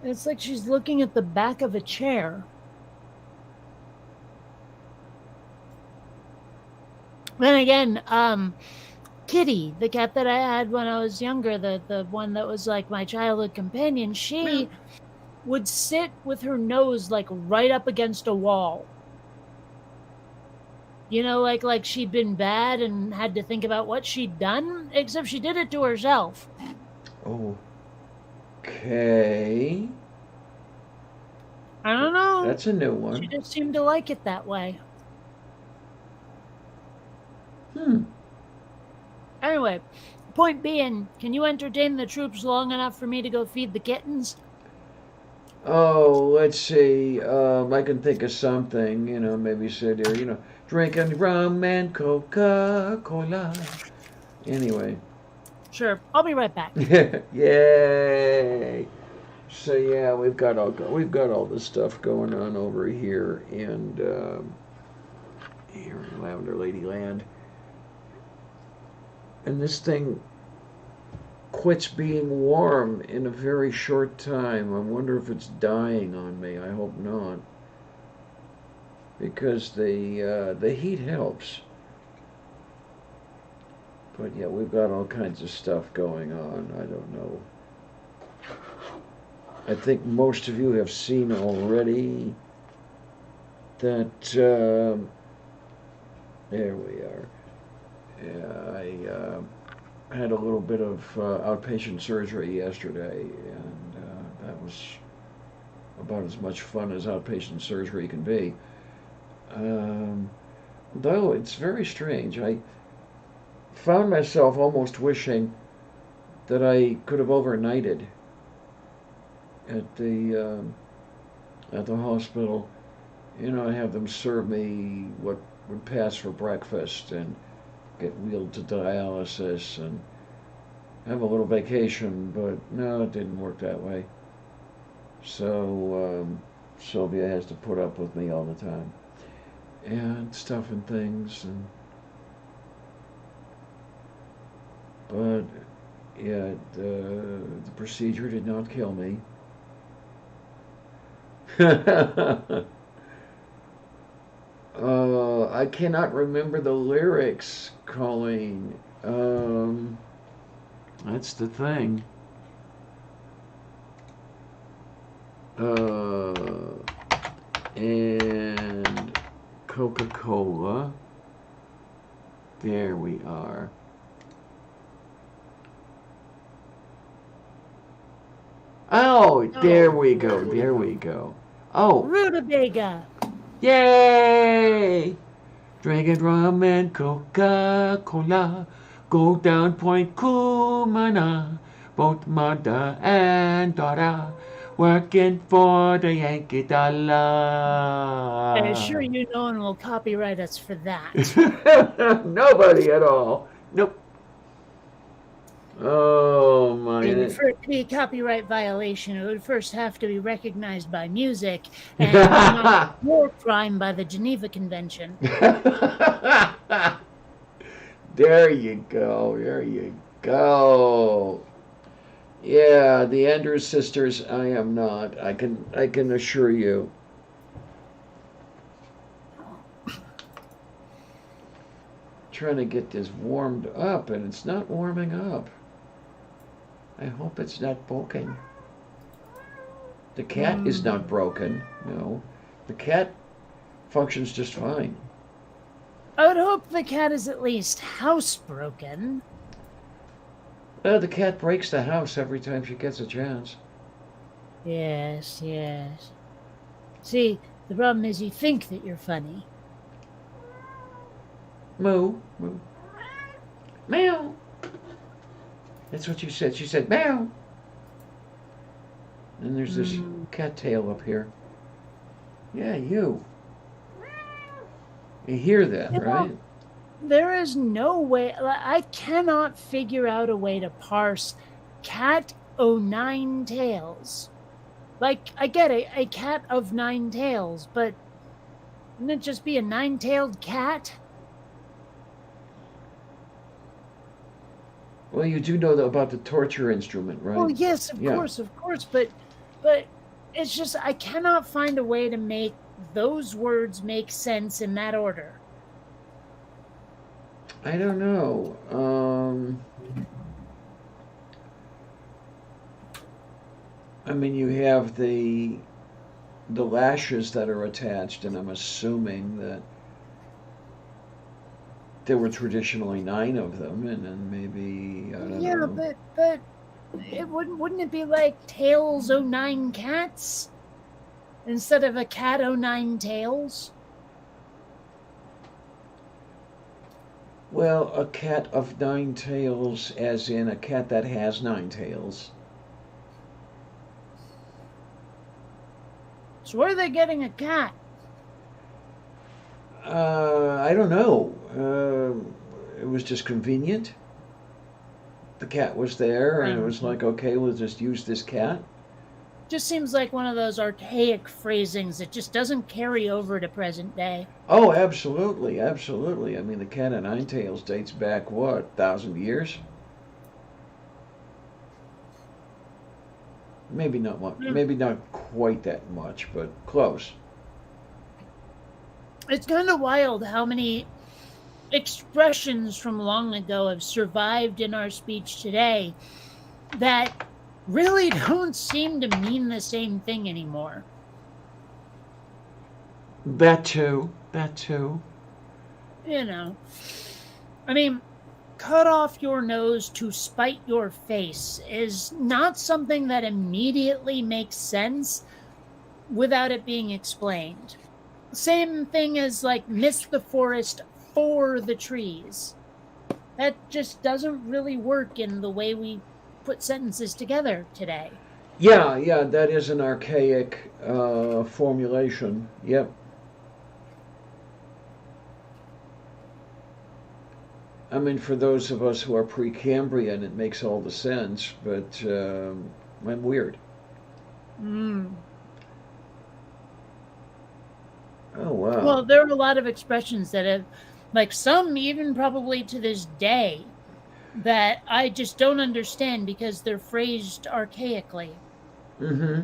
It's like she's looking at the back of a chair. Then again, Kitty, the cat that I had when I was younger, the one that was like my childhood companion, she would sit with her nose like right up against a wall. You know, like she'd been bad and had to think about what she'd done, except she did it to herself. Okay. I don't know. That's a new She one. just seemed to like it that way. Anyway, point being, can you entertain the troops long enough for me to go feed the kittens? Oh, let's see. I can think of something. Maybe sit here. Drinking rum and Coca-Cola. Anyway. Sure, I'll be right back. Yay! So yeah, we've got all this stuff going on over here, and here in Lavender Lady Land, and this thing quits being warm in a very short time. I wonder if it's dying on me. I hope not, because the heat helps. But yeah, we've got all kinds of stuff going on. I don't know. I think most of you have seen already that, there we are. Yeah, I had a little bit of outpatient surgery yesterday, and that was about as much fun as outpatient surgery can be. Though it's very strange. I found myself almost wishing that I could have overnighted at the hospital. I have them serve me what would pass for breakfast and get wheeled to dialysis and have a little vacation, but no, it didn't work that way. So Sylvia has to put up with me all the time and stuff and things, but yeah, the procedure did not kill me. I cannot remember the lyrics, Colleen. That's the thing. And Coca-Cola. There we are. Oh, there we go. There we go. Oh. Rutabaga. Yay! Drinking rum and Coca-Cola. Go down Point Kumana. Both mother and daughter working for the Yankee dollar. I assure you no one will copyright us for that. Nobody at all. Nope. Oh my! For it to be a copyright violation, it would first have to be recognized by music and not war crime by the Geneva Convention. There you go. There you go. Yeah, the Andrews sisters. I am not. I can assure you. Trying to get this warmed up, and it's not warming up. I hope it's not broken. The cat is not broken. No, the cat functions just fine. I would hope the cat is at least housebroken. Well, the cat breaks the house every time she gets a chance. Yes, yes. See, the problem is you think that you're funny. Moo, moo. Meow. That's what you said. She said meow. And there's this cat tail up here. Yeah, you. You hear that, right? There is no way. I cannot figure out a way to parse cat o' nine tails. Like, I get it, a cat of nine tails, but wouldn't it just be a nine-tailed cat? Well, you do know about the torture instrument, right? Oh yes, Yeah. of course, but it's just I cannot find a way to make those words make sense in that order. I don't know. I mean, you have the lashes that are attached, and I'm assuming that there were traditionally 9 of them, and then maybe I don't Yeah, know. but it wouldn't it be like Tails 09 cats instead of a cat 09 tails? Well, a cat of 9 tails, as in a cat that has 9 tails. So where are they getting a cat? I don't know. It was just convenient. The cat was there, and it was like, okay, we'll just use this cat. Just seems like one of those archaic phrasings that just doesn't carry over to present day. Oh, absolutely, absolutely. I mean, the cat of 9 tails dates back, what, 1,000 years? Maybe not much. Maybe not quite that much, but close. It's kind of wild how many expressions from long ago have survived in our speech today that really don't seem to mean the same thing anymore. That too. That too. You know, I mean, cut off your nose to spite your face is not something that immediately makes sense without it being explained. Same thing as like miss the forest for the trees. That just doesn't really work in the way we put sentences together today. Yeah, yeah, that is an archaic formulation. Yep. I mean, for those of us who are Precambrian, it makes all the sense, but I'm weird. Oh, wow. Well, there are a lot of expressions that have, like some even probably to this day, that I just don't understand because they're phrased archaically. Mm-hmm.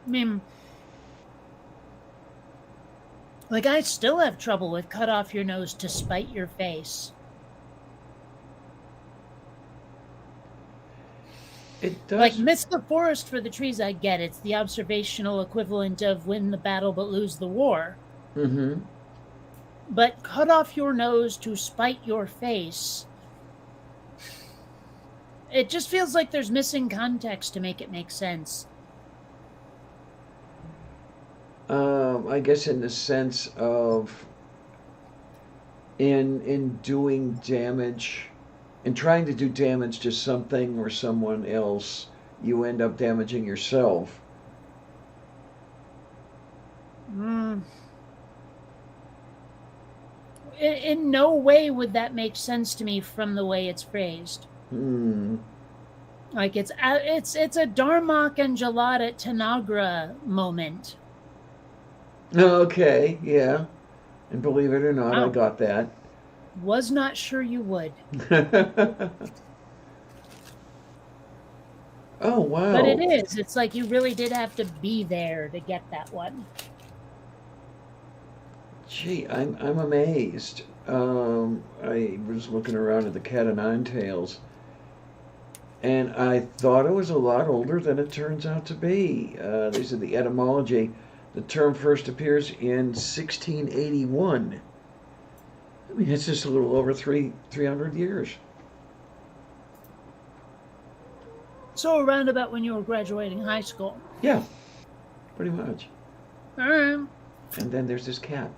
I mean, like I still have trouble with cut off your nose to spite your face. It does. Like miss the forest for the trees, I get it's the observational equivalent of win the battle but lose the war. Mm-hmm. But cut off your nose to spite your face. It just feels like there's missing context to make it make sense. I guess in the sense of in doing damage, in trying to do damage to something or someone else, you end up damaging yourself. In no way would that make sense to me from the way it's phrased. Like it's a Darmok and Jalad Tanagra moment. Okay, yeah. And believe it or not, I Wow. got that. Was not sure you would. Oh, wow. But it is. It's like you really did have to be there to get that one. Gee, I'm amazed. I was looking around at the cat of 9 tails, and I thought it was a lot older than it turns out to be. These are the etymology. The term first appears in 1681. I mean, it's just a little over 300 years. So around about when you were graduating high school. Yeah, pretty much. All right. And then there's this cat.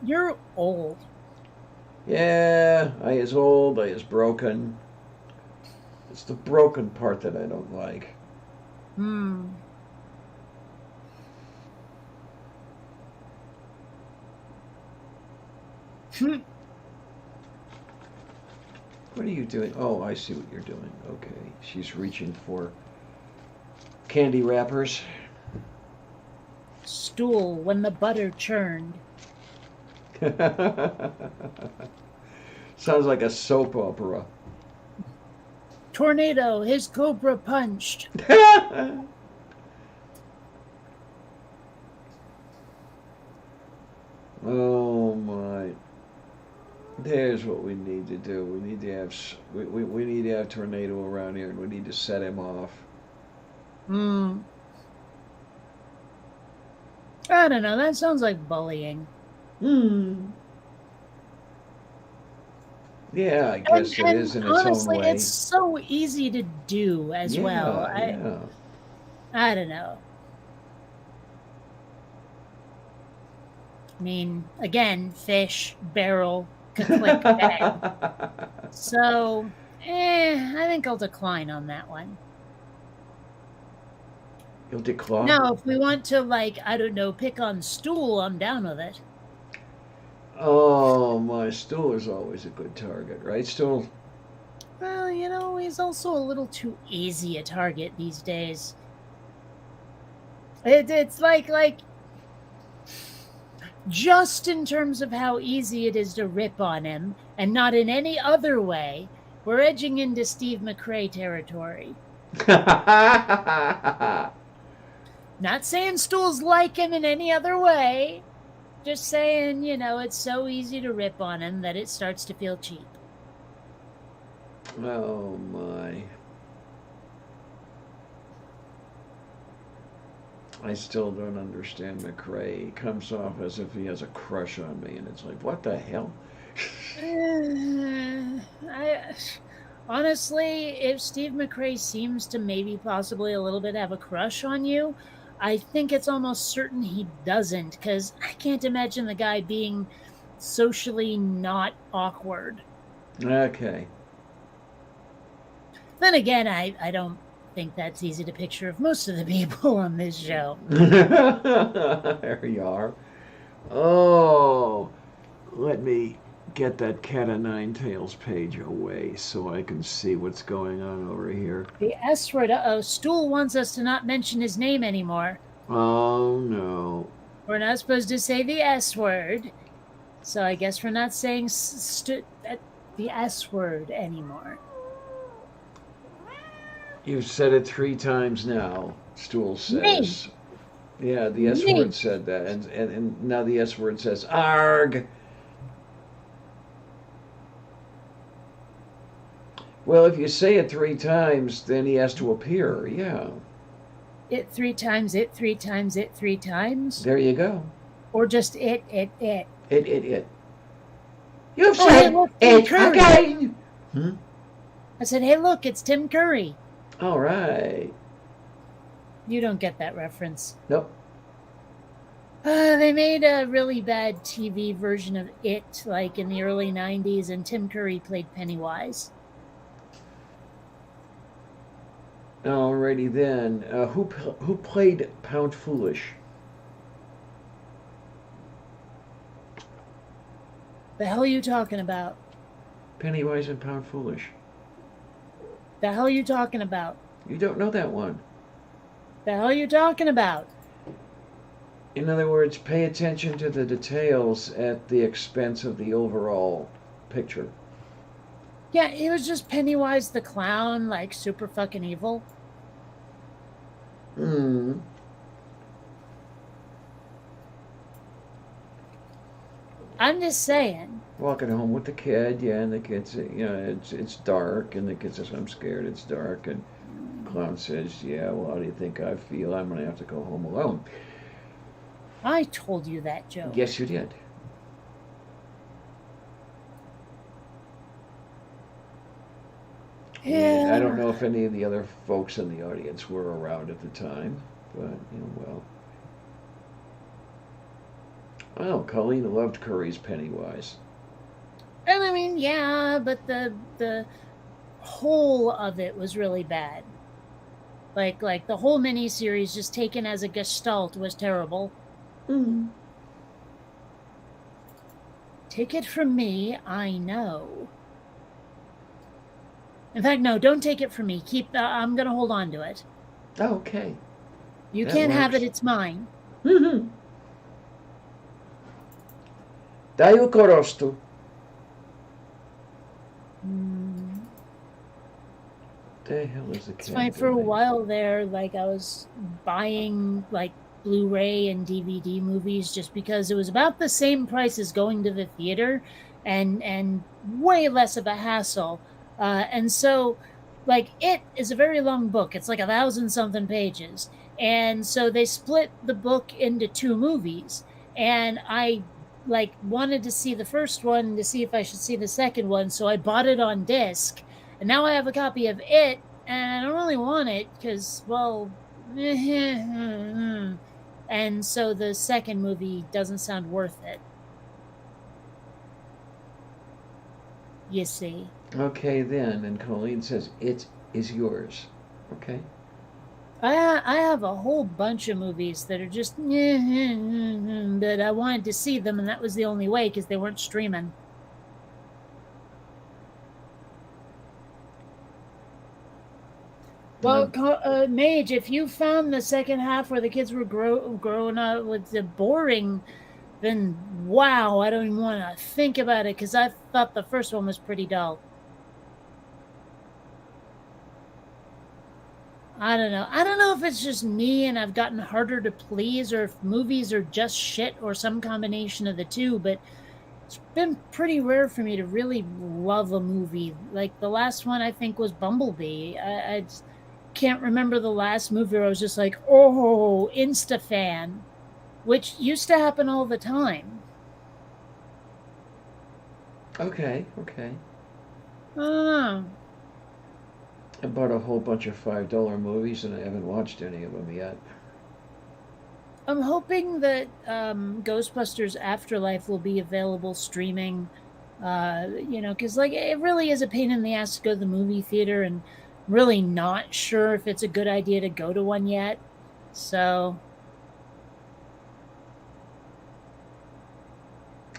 You're old. Yeah, I is old, I is broken. It's the broken part that I don't like. What are you doing? Oh, I see what you're doing. Okay, she's reaching for candy wrappers. Stool when the butter churned. Sounds like a soap opera. Tornado, his cobra punched. Oh my! There's what we need to do. We need to have we need to have Tornado around here, and we need to set him off. Hmm. I don't know. That sounds like bullying. Hmm. Yeah, I guess it is in its honestly, own way. it's so easy to do as well. Yeah. I don't know. I mean, again, fish, barrel, click, bang. So, I think I'll decline on that one. You'll decline? No, if we want to, like, I don't know, pick on stool, I'm down with it. Oh, my Stool is always a good target, right, Stool? Well, you know, he's also a little too easy a target these days. It's like, just in terms of how easy it is to rip on him, and not in any other way, we're edging into Steve McRae territory. Not saying Stool's like him in any other way. Just saying, you know, it's so easy to rip on him that it starts to feel cheap. Oh, my. I still don't understand McRae. He comes off as if he has a crush on me, and it's like, what the hell? Honestly, if Steve McRae seems to maybe possibly a little bit have a crush on you, I think it's almost certain he doesn't, because I can't imagine the guy being socially not awkward. Okay. Then again, I don't think that's easy to picture of most of the people on this show. There you are. Oh, let me get that Cat o' Nine Tails page away so I can see what's going on over here. The S word, Stool wants us to not mention his name anymore. Oh, no. We're not supposed to say the S word, so I guess we're not saying the S word anymore. You've said it 3 times now, Stool says. Me. Yeah, the S Me. word said that, and now the S word says, ARG! Well, if you say it 3 times, then he has to appear, yeah. It 3 times, it 3 times, it 3 times? There you go. Or just it. It. You've Oh, said hey, look, it Tim Curry. again! I said, hey, look, it's Tim Curry. All right. You don't get that reference. Nope. They made a really bad TV version of It, like in the early 90s, and Tim Curry played Pennywise. Alrighty then. Who played Pound Foolish? The hell are you talking about? Pennywise and Pound Foolish. The hell are you talking about? You don't know that one. The hell are you talking about? In other words, pay attention to the details at the expense of the overall picture. Yeah, it was just Pennywise the clown, like super fucking evil. Hmm. I'm just saying. Walking home with the kid, yeah, and the kid's, it's dark, and the kid says, I'm scared, it's dark, and clown says, yeah, well, how do you think I feel? I'm gonna have to go home alone. I told you that joke. Yes, you did. Yeah. And I don't know if any of the other folks in the audience were around at the time, but, well. Oh, Colleen loved Curry's Pennywise. And I mean, yeah, but the whole of it was really bad. Like the whole miniseries just taken as a gestalt was terrible. Mm-hmm. Take it from me, I know. In fact, no, don't take it from me. I'm gonna hold on to it. Okay. You That can't have it, works. it's mine. Mm-hmm. Daju korostu. The hell is the It's cat funny, for a doing? while there, like I was buying like Blu-ray and DVD movies just because it was about the same price as going to the theater, and way less of a hassle. And so, like, it is a very long book. It's like 1,000 something pages, and so they split the book into two movies. And I like wanted to see the first one to see if I should see the second one, so I bought it on disc, and now I have a copy of it, and I don't really want it because, well, and so the second movie doesn't sound worth it. You see. Okay, then. And Colleen says, it is yours. Okay. I have a whole bunch of movies that are just, but I wanted to see them, and that was the only way because they weren't streaming. Well, Mage, if you found the second half where the kids were growing up with the boring, then wow, I don't even want to think about it because I thought the first one was pretty dull. I don't know. I don't know if it's just me and I've gotten harder to please, or if movies are just shit, or some combination of the two, but it's been pretty rare for me to really love a movie. Like the last one I think was Bumblebee. I just can't remember the last movie where I was just like, oh, insta fan, which used to happen all the time. Okay. I don't know. I bought a whole bunch of $5 movies and I haven't watched any of them yet. I'm hoping that Ghostbusters Afterlife will be available streaming, because like it really is a pain in the ass to go to the movie theater, and really not sure if it's a good idea to go to one yet. So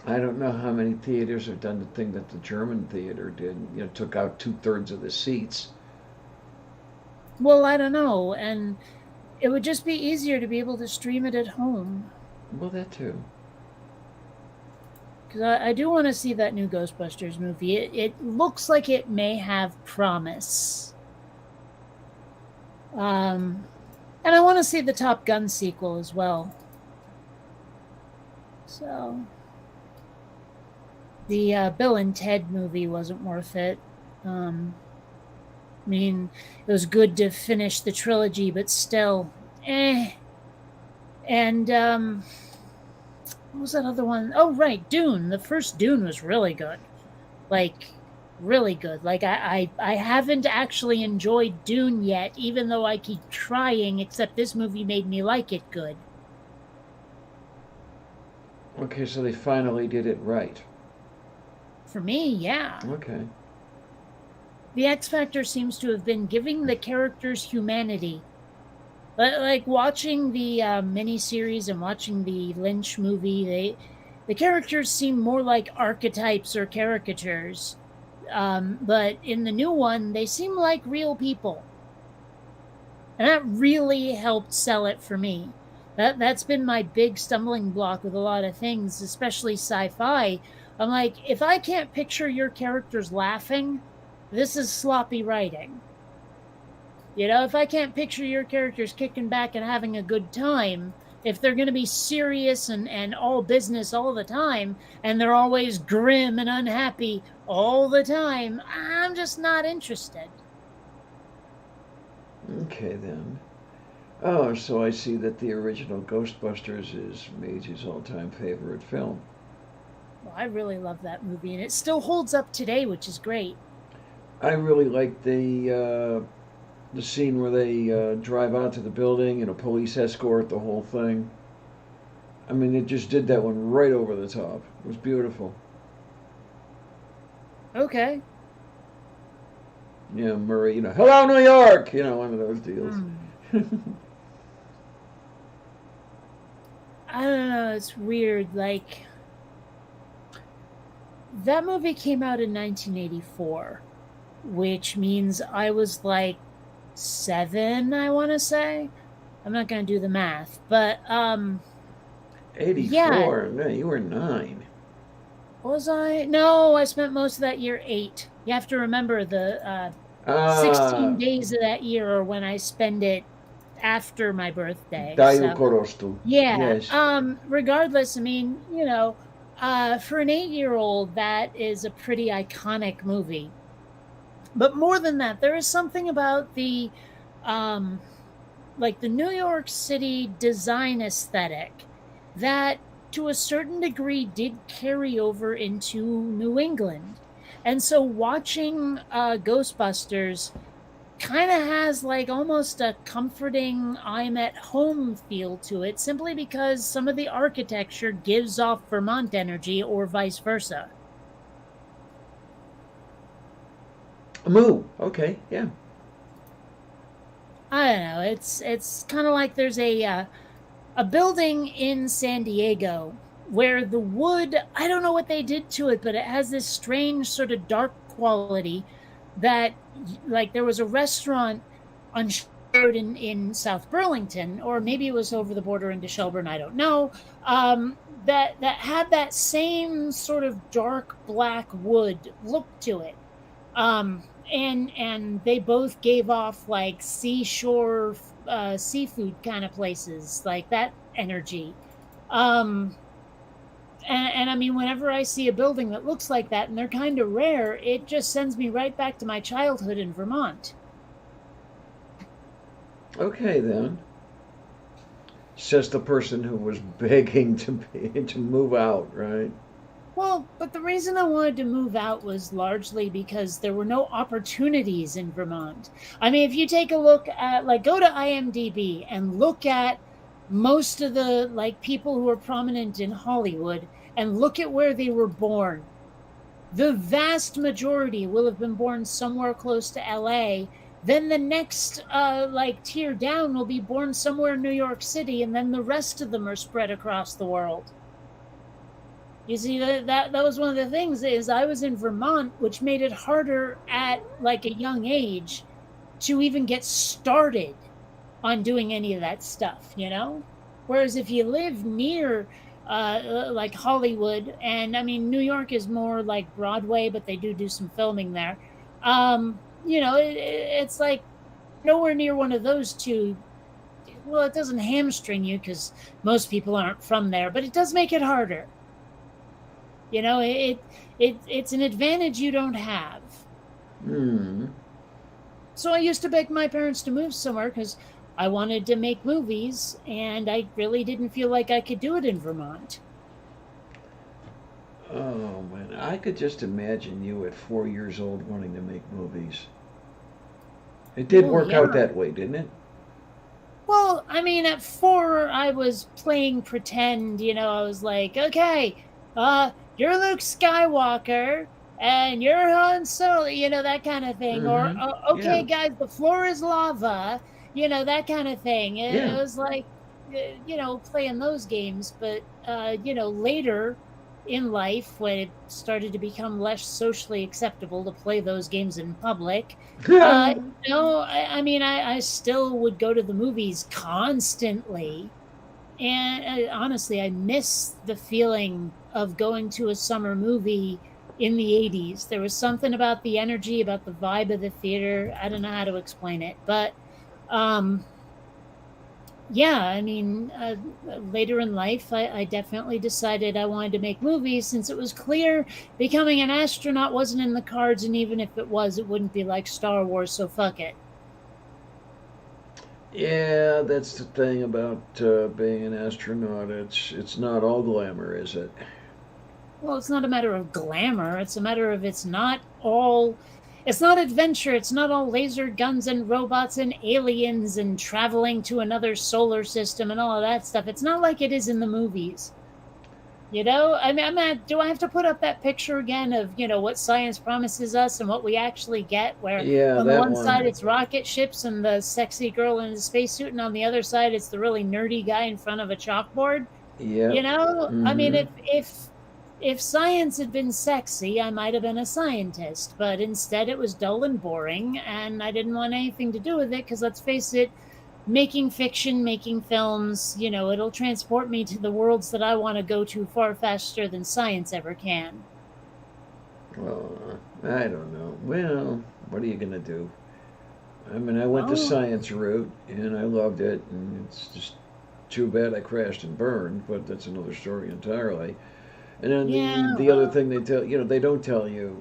I don't know how many theaters have done the thing that the German theater did. Took out 2/3 of the seats. well, I don't know, and it would just be easier to be able to stream it at home. Well, that too. Because I do want to see that new Ghostbusters movie. It looks like it may have promise. And I want to see the Top Gun sequel as well. So the Bill and Ted movie wasn't worth it. I mean, it was good to finish the trilogy, but still, And what was that other one? Oh, right, Dune. The first Dune was really good. Like, really good. Like, I haven't actually enjoyed Dune yet, even though I keep trying, except this movie made me like it good. Okay, so they finally did it right. For me, yeah. Okay. The X Factor seems to have been giving the characters humanity. Like watching the miniseries and watching the Lynch movie, the characters seem more like archetypes or caricatures. But in the new one, they seem like real people. And that really helped sell it for me. That's been my big stumbling block with a lot of things, especially sci-fi. I'm like, if I can't picture your characters laughing, this is sloppy writing. If I can't picture your characters kicking back and having a good time, if they're going to be serious and all business all the time, and they're always grim and unhappy all the time, I'm just not interested. Okay, then. Oh, so I see that the original Ghostbusters is Mage's all-time favorite film. Well, I really love that movie, and it still holds up today, which is great. I really like the scene where they drive out to the building and a police escort, the whole thing. I mean, it just did that one right over the top. It was beautiful. Okay. Yeah, Murray, hello, New York! One of those deals. I don't know, it's weird. Like, that movie came out in 1984, which means I was like 7, I want to say. I'm not going to do the math, but 84? Yeah. No, you were 9. Was I? No, I spent most of that year 8. You have to remember the 16 days of that year are when I spend it after my birthday. Dayu So, Korostu. yeah. Yes. Regardless, I mean, for an 8-year-old, that is a pretty iconic movie. But more than that, there is something about the like the New York City design aesthetic that to a certain degree did carry over into New England. And so watching Ghostbusters kind of has like almost a comforting I'm at home feel to it, simply because some of the architecture gives off Vermont energy or vice versa. Moo. Okay. Yeah. I don't know. It's kind of like there's a building in San Diego where the wood, I don't know what they did to it, but it has this strange sort of dark quality that, like, there was a restaurant on Sheridan in South Burlington, or maybe it was over the border into Shelburne, I don't know, that had that same sort of dark black wood look to it. And they both gave off like seashore seafood kind of places, like that energy. Um, and I mean, whenever I see a building that looks like that, and they're kind of rare, it just sends me right back to my childhood in Vermont. Okay then. Says the person who was begging to move out, right? Well, but the reason I wanted to move out was largely because there were no opportunities in Vermont. I mean, if you take a look at, like, go to IMDb and look at most of the, like, people who are prominent in Hollywood and look at where they were born. The vast majority will have been born somewhere close to LA. Then the next, like, tier down will be born somewhere in New York City, and then the rest of them are spread across the world. You see, that was one of the things, is I was in Vermont, which made it harder at like a young age to even get started on doing any of that stuff, you know? Whereas if you live near like Hollywood, and I mean, New York is more like Broadway, but they do some filming there. It's like nowhere near one of those two. Well, it doesn't hamstring you because most people aren't from there, but it does make it harder. You know, it's an advantage you don't have. Hmm. So I used to beg my parents to move somewhere because I wanted to make movies, and I really didn't feel like I could do it in Vermont. Oh man, I could just imagine you at 4 years old wanting to make movies. It did work out that way, didn't it? Well, I mean, at 4, I was playing pretend. You know, I was like, okay, you're Luke Skywalker, and you're Han Solo, you know, that kind of thing. Mhm. Or, okay, Yeah. guys, the floor is lava, you know, that kind of thing. It Yeah. was like, playing those games. But, later in life, when it started to become less socially acceptable to play those games in public, I mean, I still would go to the movies constantly. And honestly, I miss the feeling of going to a summer movie in the 80s. There was something about the energy, about the vibe of the theater. I don't know how to explain it. But yeah, I mean, later in life, I definitely decided I wanted to make movies, since it was clear becoming an astronaut wasn't in the cards. And even if it was, it wouldn't be like Star Wars, so fuck it. Yeah, that's the thing about being an astronaut. It's not all glamour, is it? Well, it's not a matter of glamour. It's a matter of it's not adventure. It's not all laser guns and robots and aliens and traveling to another solar system and all of that stuff. It's not like it is in the movies. You know, I mean, do I have to put up that picture again of, what science promises us and what we actually get? Where Yeah, on the that one one. side it's rocket ships and the sexy girl in the spacesuit, and on the other side it's the really nerdy guy in front of a chalkboard. Yep. I mean, Mhm. if science had been sexy, I might have been a scientist, but instead it was dull and boring, and I didn't want anything to do with it because, let's face it, making fiction, making films, it'll transport me to the worlds that I want to go to far faster than science ever can. Well, I don't know. Well, What are you going to do? I mean, I went the science route, and I loved it, and it's just too bad I crashed and burned, but that's another story entirely. And then the other thing they tell they don't tell you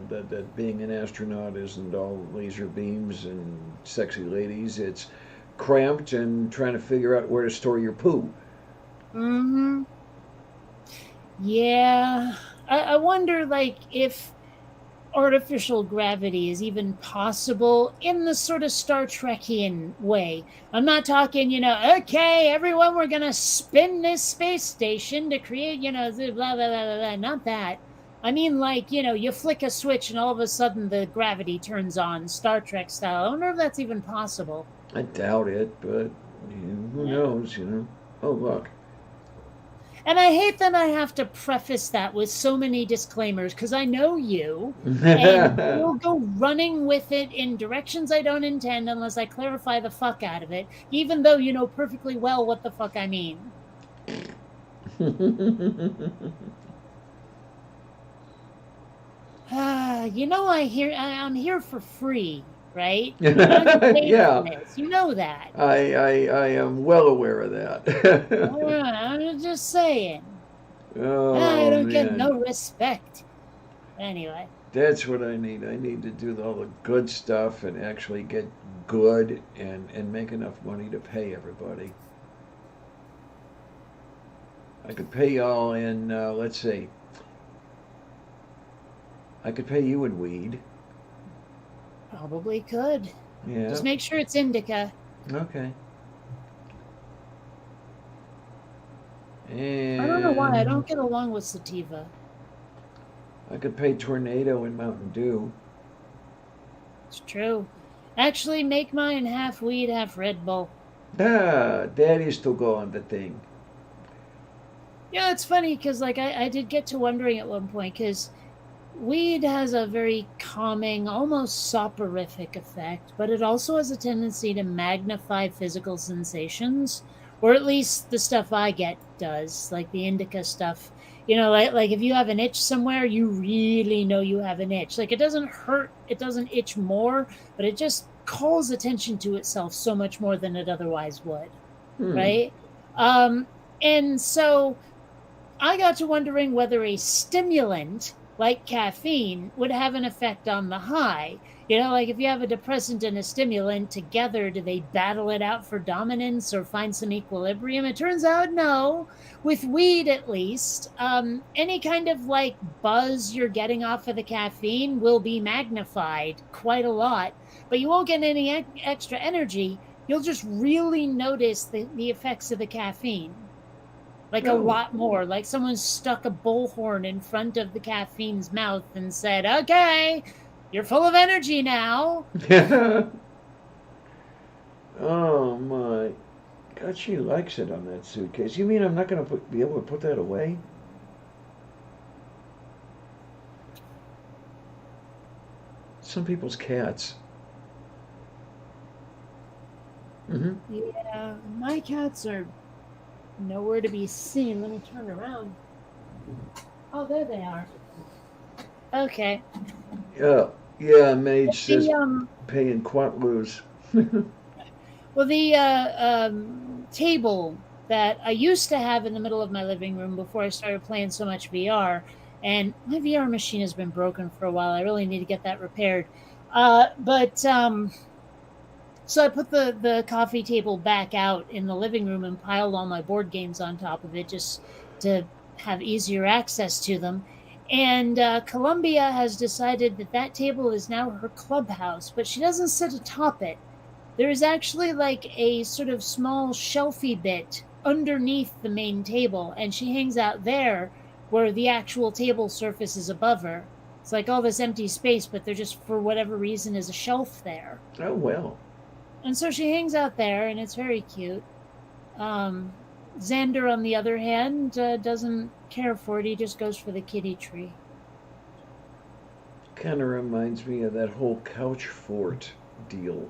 that being an astronaut isn't all laser beams and sexy ladies. It's cramped and trying to figure out where to store your poo. Mm-hmm. Yeah. I wonder, like, if artificial gravity is even possible in the sort of Star Trekian way. I'm not talking, okay, everyone, we're going to spin this space station to create, blah, blah, blah, blah, blah. Not that. I mean, like, you flick a switch and all of a sudden the gravity turns on, Star Trek style. I wonder if that's even possible. I doubt it, but who knows, Oh, look. And I hate that I have to preface that with so many disclaimers, because I know you, and you'll go running with it in directions I don't intend unless I clarify the fuck out of it, even though you know perfectly well what the fuck I mean. I'm here for free, right? Yeah. You know that. I am well aware of that. I'm just saying. Oh, I don't get no respect. Anyway. That's what I need. I need to do all the good stuff and actually get good and make enough money to pay everybody. I could pay y'all in, let's see. I could pay you in weed. Probably could. Yeah. Just make sure it's indica. Okay. And I don't know why I don't get along with sativa. I could pay Tornado in Mountain Dew. It's true. Actually, make mine half weed, half Red Bull. That is to go on the thing. Yeah, it's funny because I did get to wondering at one point because weed has a very calming, almost soporific effect, but it also has a tendency to magnify physical sensations, or at least the stuff I get does, like the indica stuff. Like if you have an itch somewhere, you really know you have an itch. Like it doesn't hurt, it doesn't itch more, but it just calls attention to itself so much more than it otherwise would, right? And so I got to wondering whether a stimulant like caffeine would have an effect on the high. Like if you have a depressant and a stimulant together, do they battle it out for dominance or find some equilibrium? It turns out no. With weed, at least, any kind of like buzz you're getting off of the caffeine will be magnified quite a lot, but you won't get any extra energy. You'll just really notice the effects of the caffeine. Like a lot more. Like someone stuck a bullhorn in front of the caffeine's mouth and said, okay, you're full of energy now. Oh my. God, she likes it on that suitcase. You mean I'm not going to be able to put that away? Some people's cats. Yeah, my cats are nowhere to be seen. Let me turn around. Oh, there they are. Okay. Yeah, Mage says paying Quatloos. Well, the table that I used to have in the middle of my living room before I started playing so much VR, and my VR machine has been broken for a while. I really need to get that repaired. So I put the coffee table back out in the living room and piled all my board games on top of it just to have easier access to them. And Columbia has decided that table is now her clubhouse, but she doesn't sit atop it. There is actually like a sort of small shelfy bit underneath the main table, and she hangs out there where the actual table surface is above her. It's like all this empty space, but there just, for whatever reason, is a shelf there. Oh, well. And so she hangs out there, and it's very cute. Xander, on the other hand, doesn't care for it. He just goes for the kitty tree. Kind of reminds me of that whole couch fort deal.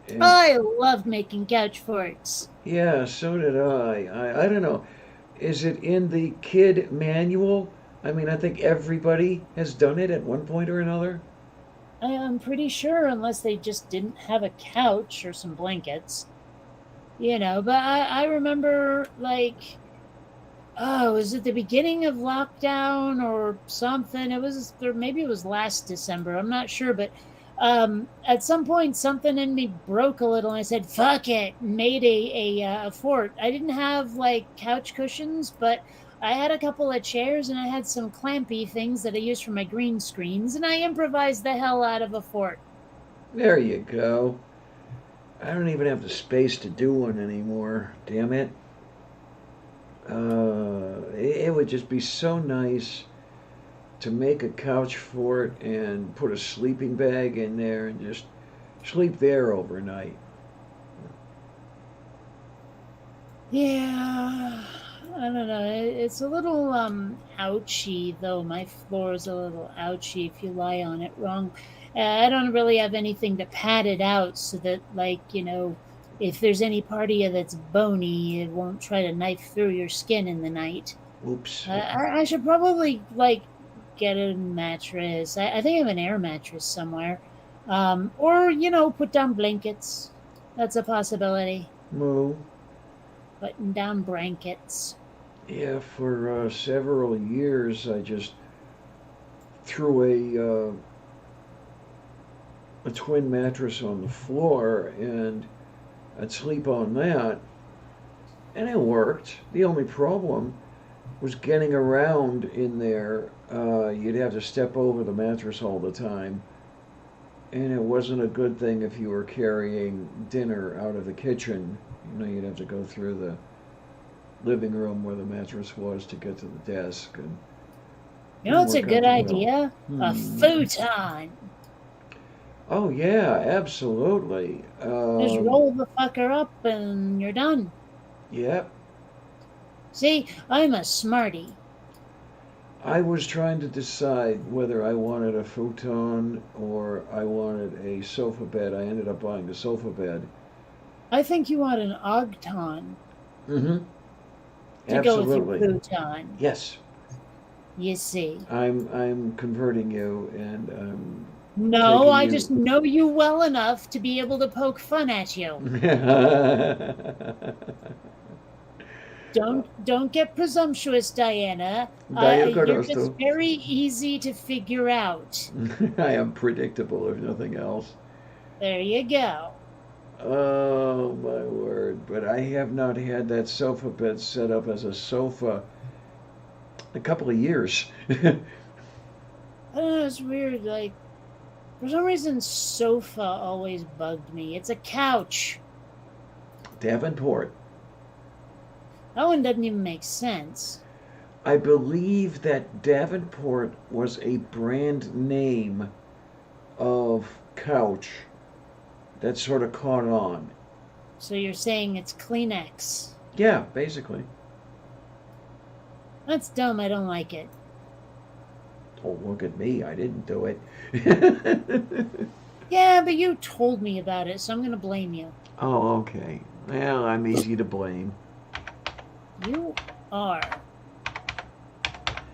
And I love making couch forts. yeah, so did I. I don't know. Is it in the kid manual? I mean, I think everybody has done it at one point or another. I'm pretty sure, unless they just didn't have a couch or some blankets. But I remember, like, oh, was it the beginning of lockdown or something? Or maybe it was last December. I'm not sure, but at some point, something in me broke a little, and I said, "Fuck it," and made a fort. I didn't have like couch cushions, but I had a couple of chairs, and I had some clampy things that I used for my green screens, and I improvised the hell out of a fort. There you go. I don't even have the space to do one anymore. Damn it. It would just be so nice to make a couch fort and put a sleeping bag in there and just sleep there overnight. Yeah, I don't know. It's a little ouchy though. My floor is a little ouchy if you lie on it wrong. I don't really have anything to pad it out so that, like, if there's any part of you that's bony, it won't try to knife through your skin in the night. Oops. I should probably like get a mattress. I think I have an air mattress somewhere, or put down blankets. That's a possibility. Moo. Putting down blankets. Yeah, for several years I just threw a twin mattress on the floor and I'd sleep on that, and it worked. The only problem was getting around in there. You'd have to step over the mattress all the time, and it wasn't a good thing if you were carrying dinner out of the kitchen. You'd have to go through the living room where the mattress was to get to the desk. And It's a good idea? A futon. Oh yeah, absolutely. Just roll the fucker up and you're done. Yep. See, I'm a smarty. I was trying to decide whether I wanted a futon or I wanted a sofa bed. I ended up buying a sofa bed. I think you want an ogton. Mm-hmm. To Absolutely. go with your futon. Yes. You see. I'm converting you, and I'm. No, I just know you well enough to be able to poke fun at you. Don't get presumptuous, Diana. You're just very easy to figure out. I am predictable, if nothing else. There you go. Oh my word! But I have not had that sofa bed set up as a sofa a couple of years. I don't know. It's weird. Like, for some reason, sofa always bugged me. It's a couch. Davenport. That one doesn't even make sense. I believe that Davenport was a brand name of couch that sort of caught on. So you're saying it's Kleenex? Yeah, basically. That's dumb. I don't like it. Oh, look at me. I didn't do it. Yeah, but you told me about it, so I'm going to blame you. Oh, okay. Well, I'm easy to blame. You are.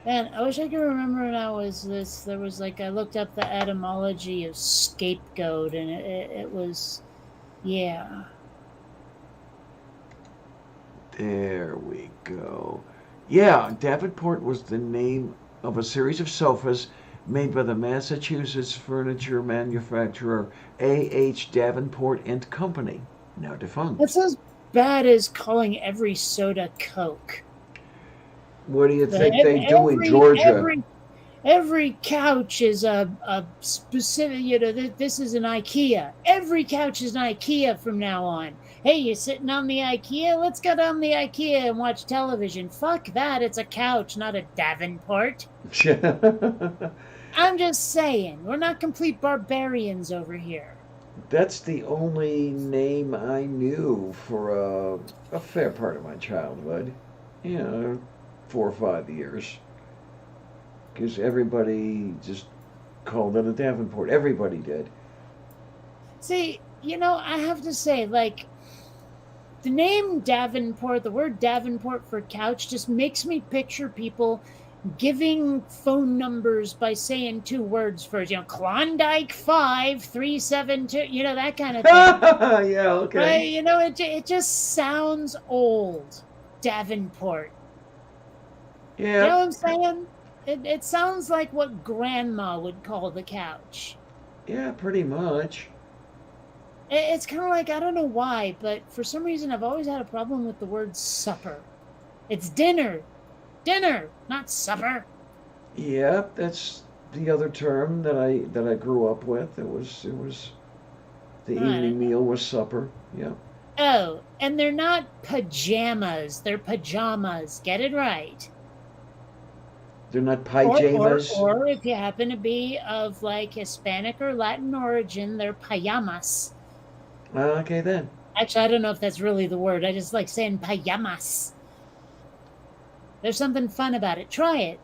Man, I wish I could remember when I was this. There was I looked up the etymology of scapegoat, and it was, yeah. There we go. Yeah, Davenport was the name of a series of sofas made by the Massachusetts furniture manufacturer A.H. Davenport and Company, now defunct. That's as bad as calling every soda Coke. What do you think they do in Georgia? Every couch is a specific, this is an IKEA. Every couch is an IKEA from now on. Hey, you're sitting on the IKEA? Let's go down the IKEA and watch television. Fuck that, it's a couch, not a Davenport. I'm just saying, we're not complete barbarians over here. That's the only name I knew for a fair part of my childhood. 4 or 5 years. Because everybody just called it a Davenport. Everybody did. See, I have to say, the name Davenport, the word Davenport for couch, just makes me picture people giving phone numbers by saying 2 words first. Klondike 5372. That kind of thing. Yeah, okay. Right? It just sounds old. Davenport. Yeah. You know what I'm saying? It sounds like what Grandma would call the couch. Yeah, pretty much. It's kind of like, I don't know why, but for some reason I've always had a problem with the word supper. It's dinner. Dinner, not supper. Yeah, that's the other term that I grew up with. It was the evening meal was supper. Yeah. Oh, and they're not pajamas. They're pajamas. Get it right. They're not pajamas. Or if you happen to be of like Hispanic or Latin origin, they're pajamas. Okay then. Actually, I don't know if that's really the word. I just like saying pajamas. There's something fun about it. Try it.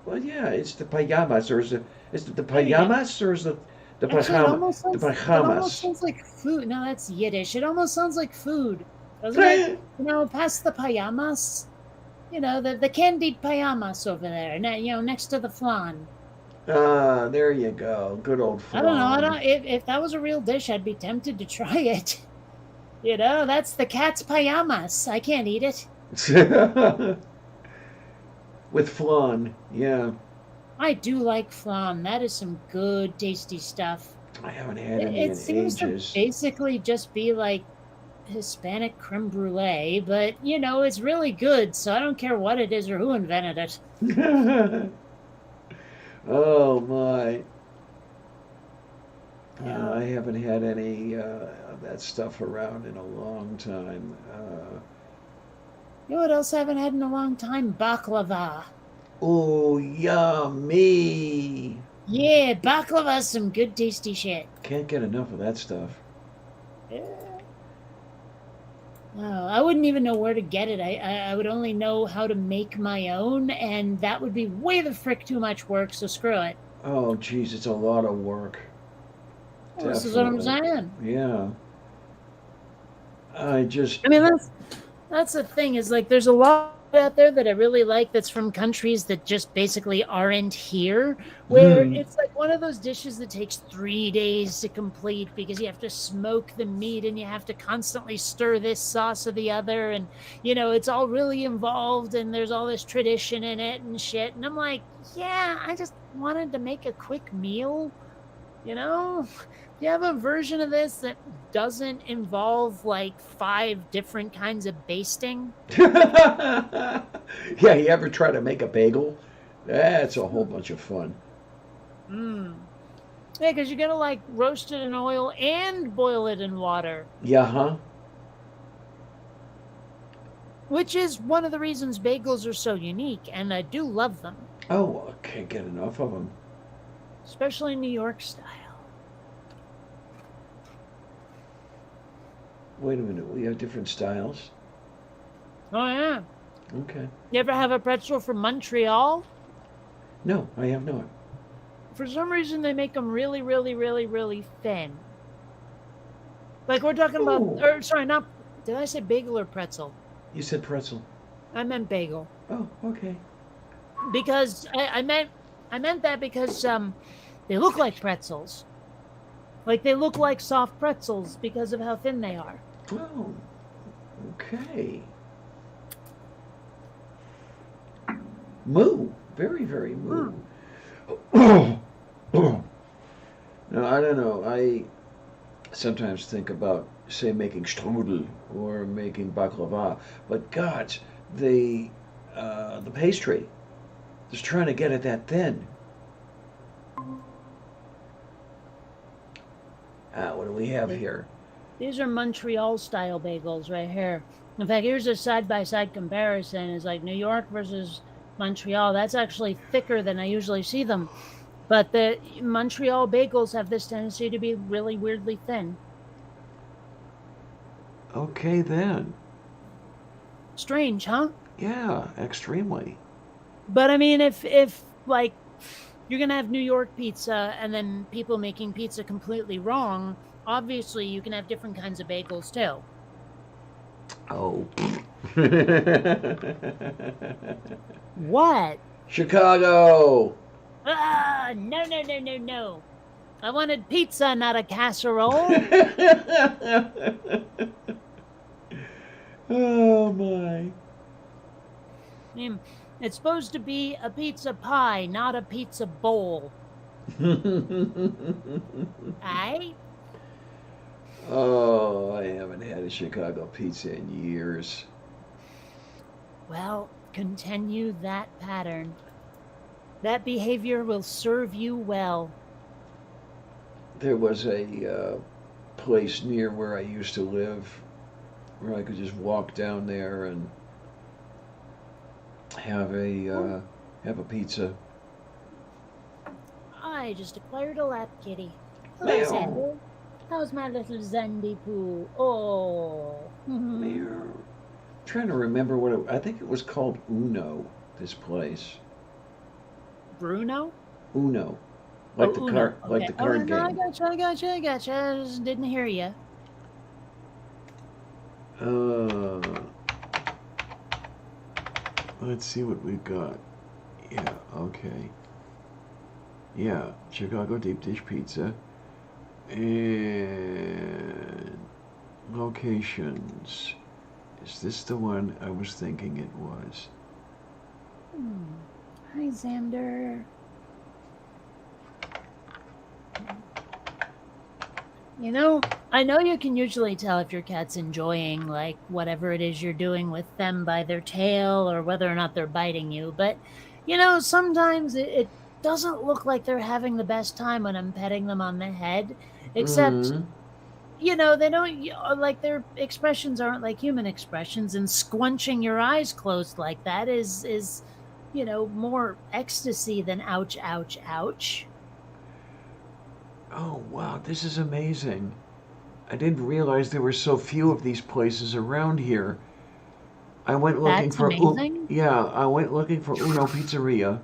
Well, yeah, it's the pajamas, or is it the pajamas, or is it the Actually, pajamas? The it almost pajamas. sounds like food. No, that's Yiddish. It almost sounds like food. Doesn't it? Past the pajamas. The candied pajamas over there. Next to the flan. There you go. Good old flan. I don't know. If that was a real dish, I'd be tempted to try it. That's the cat's pajamas. I can't eat it. With flan, yeah. I do like flan. That is some good, tasty stuff. I haven't had any in It seems ages. to basically just be like Hispanic creme brulee, but it's really good, so I don't care what it is or who invented it. Oh my. Yeah. I haven't had any of that stuff around in a long time. You know what else I haven't had in a long time? Baklava. Oh, yummy. Yeah, baklava's some good tasty shit. Can't get enough of that stuff. Yeah. Oh, I wouldn't even know where to get it. I would only know how to make my own, and that would be way the frick too much work, so screw it. Oh, geez, it's a lot of work. Well, this is what I'm Definitely. saying. Yeah. I mean, that's the thing, is like there's a lot out there that I really like that's from countries that just basically aren't here, where it's like one of those dishes that takes 3 days to complete because you have to smoke the meat and you have to constantly stir this sauce or the other, and it's all really involved and there's all this tradition in it and shit, and I'm like, yeah, I just wanted to make a quick meal. You have a version of this that doesn't involve like 5 different kinds of basting? Yeah, you ever try to make a bagel? That's a whole bunch of fun. Yeah, because you gotta like roast it in oil and boil it in water. Yeah, huh? Which is one of the reasons bagels are so unique, and I do love them. Oh, I can't get enough of them. Especially New York style. Wait a minute, we have different styles? Oh, yeah. Okay. You ever have a pretzel from Montreal? No, I have not. For some reason, they make them really, really, really, really thin. Like we're talking about, or sorry, not, did I say bagel or pretzel? You said pretzel. I meant bagel. Oh, okay. Because I meant that because they look like pretzels. Like they look like soft pretzels because of how thin they are. Oh, okay. Moo. Very, very moo. Now, I don't know. I sometimes think about, say, making strudel or making baklava, but gods, the pastry, just trying to get it that thin. What do we have here? These are Montreal style bagels right here. In fact, here's a side-by-side comparison. It's like New York versus Montreal. That's actually thicker than I usually see them. But the Montreal bagels have this tendency to be really weirdly thin. Okay, then. Strange, huh? Yeah, extremely. But I mean, if like you're gonna have New York pizza and then people making pizza completely wrong, obviously you can have different kinds of bagels too. Oh. What? Chicago. Ah, no, no, no, no, no. I wanted pizza, not a casserole. Oh my. Mm, it's supposed to be a pizza pie, not a pizza bowl. Aye? Oh, I haven't had a Chicago pizza in years. Well, continue that pattern. That behavior will serve you well. There was a place near where I used to live where I could just walk down there and have a pizza. I just acquired a lap kitty. Meow. Hello, Xander. How's my little Zandy Poo? Oh. Meow. Trying to remember what I think it was called Uno. This place. Bruno? Uno, like the Uno. card, Okay. like the card no, game. I gotcha. I just didn't hear you. Let's see what we've got. Yeah, okay. Yeah, Chicago deep dish pizza. And locations. Is this the one I was thinking it was? Hi, Xander. You know, I know you can usually tell if your cat's enjoying, like, whatever it is you're doing with them by their tail or whether or not they're biting you, but, you know, sometimes it doesn't look like they're having the best time when I'm petting them on the head, except, Mhm. you know, they don't, like, their expressions aren't like human expressions, and squunching your eyes closed like that is you know, more ecstasy than ouch, ouch, ouch. Oh, wow, this is amazing. I didn't realize there were so few of these places around here. I went looking That's for amazing. yeah, I went looking for Uno Pizzeria,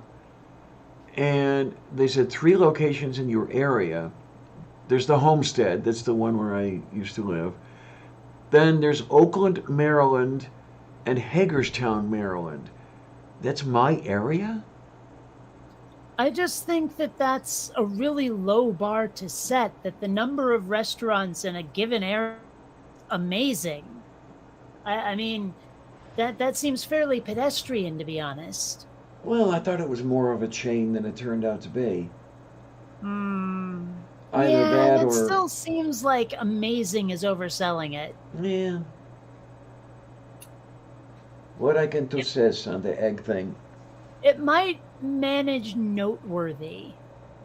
and they said 3 locations in your area. There's the Homestead, that's the one where I used to live. Then there's Oakland, Maryland, and Hagerstown, Maryland. That's my area? I just think that that's a really low bar to set, that the number of restaurants in a given area is amazing. I mean, that seems fairly pedestrian, to be honest. Well, I thought it was more of a chain than it turned out to be. Either Yeah, that that or still seems like amazing is overselling it. yeah. What I can do says on the egg thing. It might manage noteworthy.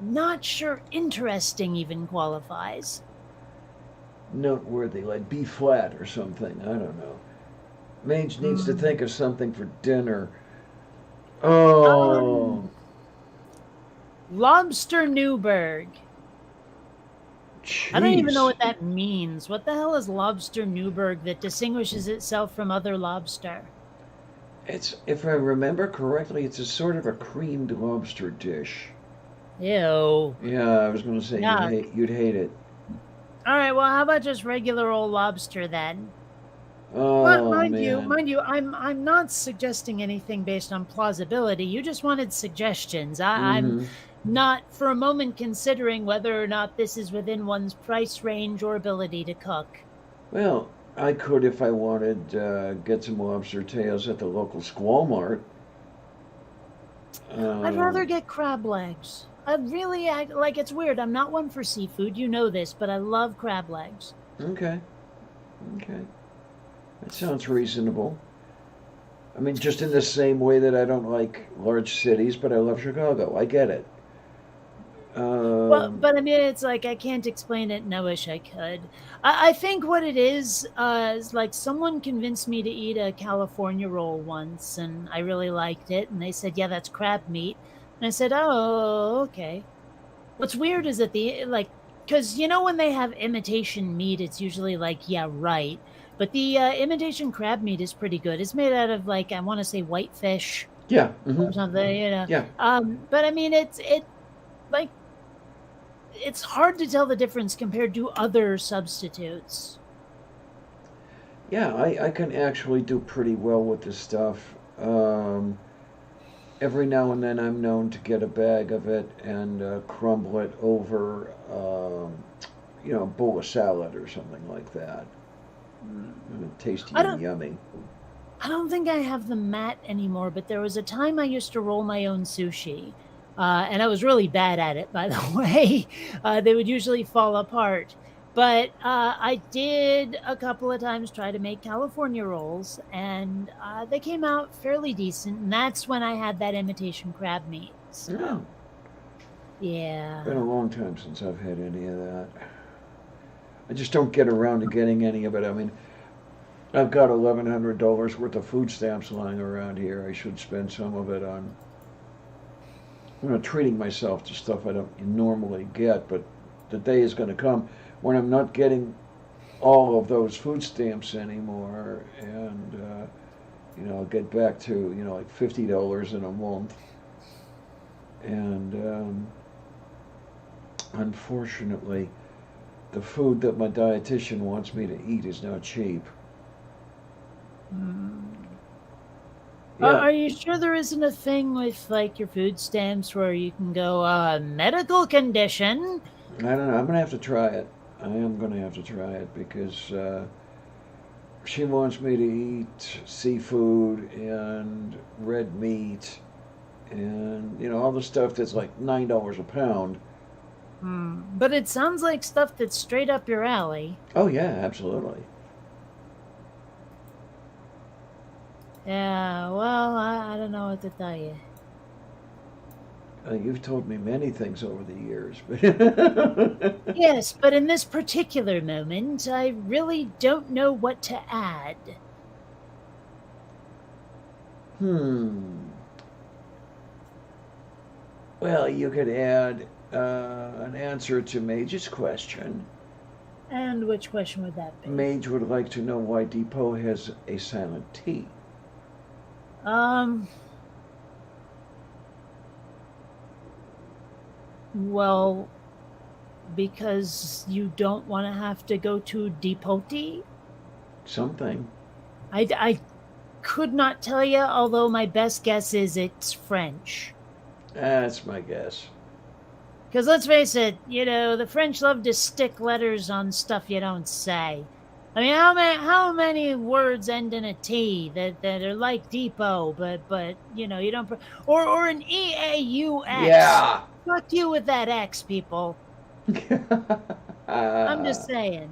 Not sure interesting even qualifies. Noteworthy, like B flat or something. I don't know. Mange needs to think of something for dinner. Oh, Lobster Newburg. I don't even know jeez. what that means. What the hell is Lobster Newburg that distinguishes itself from other lobster? It's, if I remember correctly, it's a sort of a creamed lobster dish. Ew. Yeah, I was going to say Yuck. you'd hate it. All right, well, how about just regular old lobster then? But Oh mind you, man. I'm not suggesting anything based on plausibility. You just wanted suggestions. I'm Mhm. not for a moment considering whether or not this is within one's price range or ability to cook. Well, I could, if I wanted, get some lobster tails at the local Squall Mart. I'd rather get crab legs. Like, it's weird. I'm not one for seafood, you know this, but I love crab legs. Okay. Okay. That sounds reasonable. I mean, just in the same way that I don't like large cities, but I love Chicago. I get it. Well, but I mean, it's like I can't explain it, and I wish I could. I think what it is like someone convinced me to eat a California roll once, and I really liked it. And they said, "Yeah, that's crab meat," and I said, "Oh, okay." What's weird is that because you know when they have imitation meat, it's usually like, "Yeah, right." But the imitation crab meat is pretty good. It's made out of like I want to say whitefish yeah. or something, you know. Yeah. But I mean, like. It's hard to tell the difference compared to other substitutes. Yeah, I can actually do pretty well with this stuff. every now and then I'm known to get a bag of it and crumble it over, a bowl of salad or something like that. Tasty I and don't. yummy. I don't think I have the mat anymore, but there was a time I used to roll my own sushi. And I was really bad at it, by the way. They would usually fall apart. But I did a couple of times try to make California rolls, and they came out fairly decent. And that's when I had that imitation crab meat. So, Yeah, yeah. been a long time since I've had any of that. I just don't get around to getting any of it. I mean, I've got $1,100 worth of food stamps lying around here. I should spend some of it on, treating myself to stuff I don't normally get. But the day is going to come when I'm not getting all of those food stamps anymore, and I'll get back to like $50 in a month, and unfortunately, the food that my dietitian wants me to eat is not cheap. Are you sure there isn't a thing with like your food stamps where you can go medical condition? I don't know. I'm gonna have to try it. I am gonna have to try it because she wants me to eat seafood and red meat and all the stuff that's like $9 a pound. But it sounds like stuff that's straight up your alley. Oh yeah, absolutely. Yeah, well, I don't know what to tell you. You've told me many things over the years, but Yes, but in this particular moment, I really don't know what to add. Well, you could add an answer to Mage's question. And which question would that be? Mage would like to know why Depot has a silent T. Well, because you don't want to have to go to Depoti? Something. I could not tell you, although my best guess is it's French. That's my guess. Because let's face it, the French love to stick letters on stuff you don't say. I mean, how many words end in a T that are like depot, but you don't, or an EAUX? Yeah. Fuck you with that X, people. I'm just saying.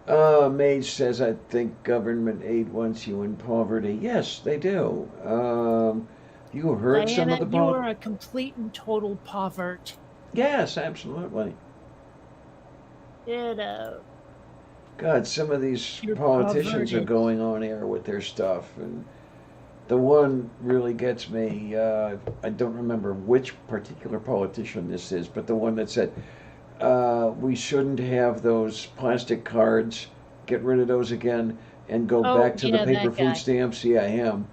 Mage says, I think government aid wants you in poverty. Yes, they do. You heard Diana, some of the you are a complete and total povert. Yes, absolutely. God, some of these You're politicians are perverted. going on air with their stuff, and the one really gets me. I don't remember which particular politician this is, but the one that said we shouldn't have those plastic cards. Get rid of those again and go back to the paper food stamps. Yeah, him.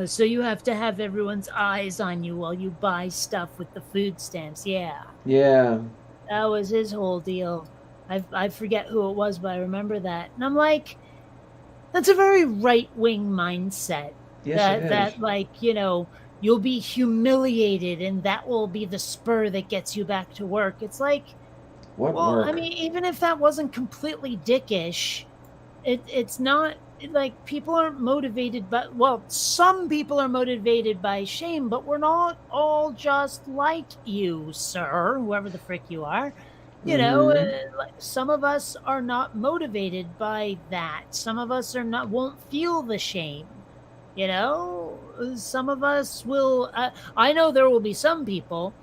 So you have to have everyone's eyes on you while you buy stuff with the food stamps. Yeah. Yeah. That was his whole deal. I forget who it was, but I remember that. And I'm like, that's a very right-wing mindset. Yes, it is. That like, you'll be humiliated and that will be the spur that gets you back to work. It's like, What well, work? I mean, even if that wasn't completely dickish, it's not like people aren't motivated by, well, some people are motivated by shame, but we're not all just like you, sir, whoever the frick you are. Some of us are not motivated by that. Some of us won't feel the shame. Some of us will, I know there will be some people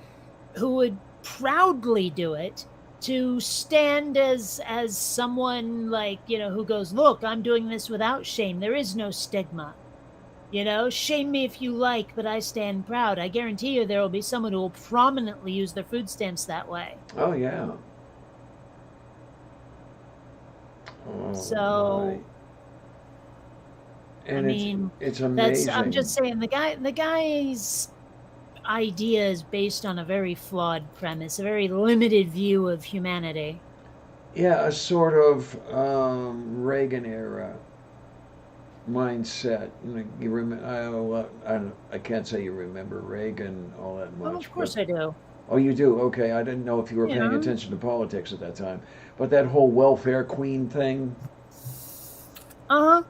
who would proudly do it to stand as someone like, who goes, look, I'm doing this without shame. There is no stigma. Shame me if you like, but I stand proud. I guarantee you there will be someone who will prominently use their food stamps that way. Oh, yeah. Oh, So, my. And I mean, it's amazing. I'm just saying the guy's idea is based on a very flawed premise, a very limited view of humanity. Yeah, a sort of Reagan era. mindset. You remember? I can't say you remember Reagan all that Well, much, of course but I do. oh, you do. Okay, I didn't know if you were You paying know. attention to politics at that time. But that whole welfare queen thing. Uh-huh.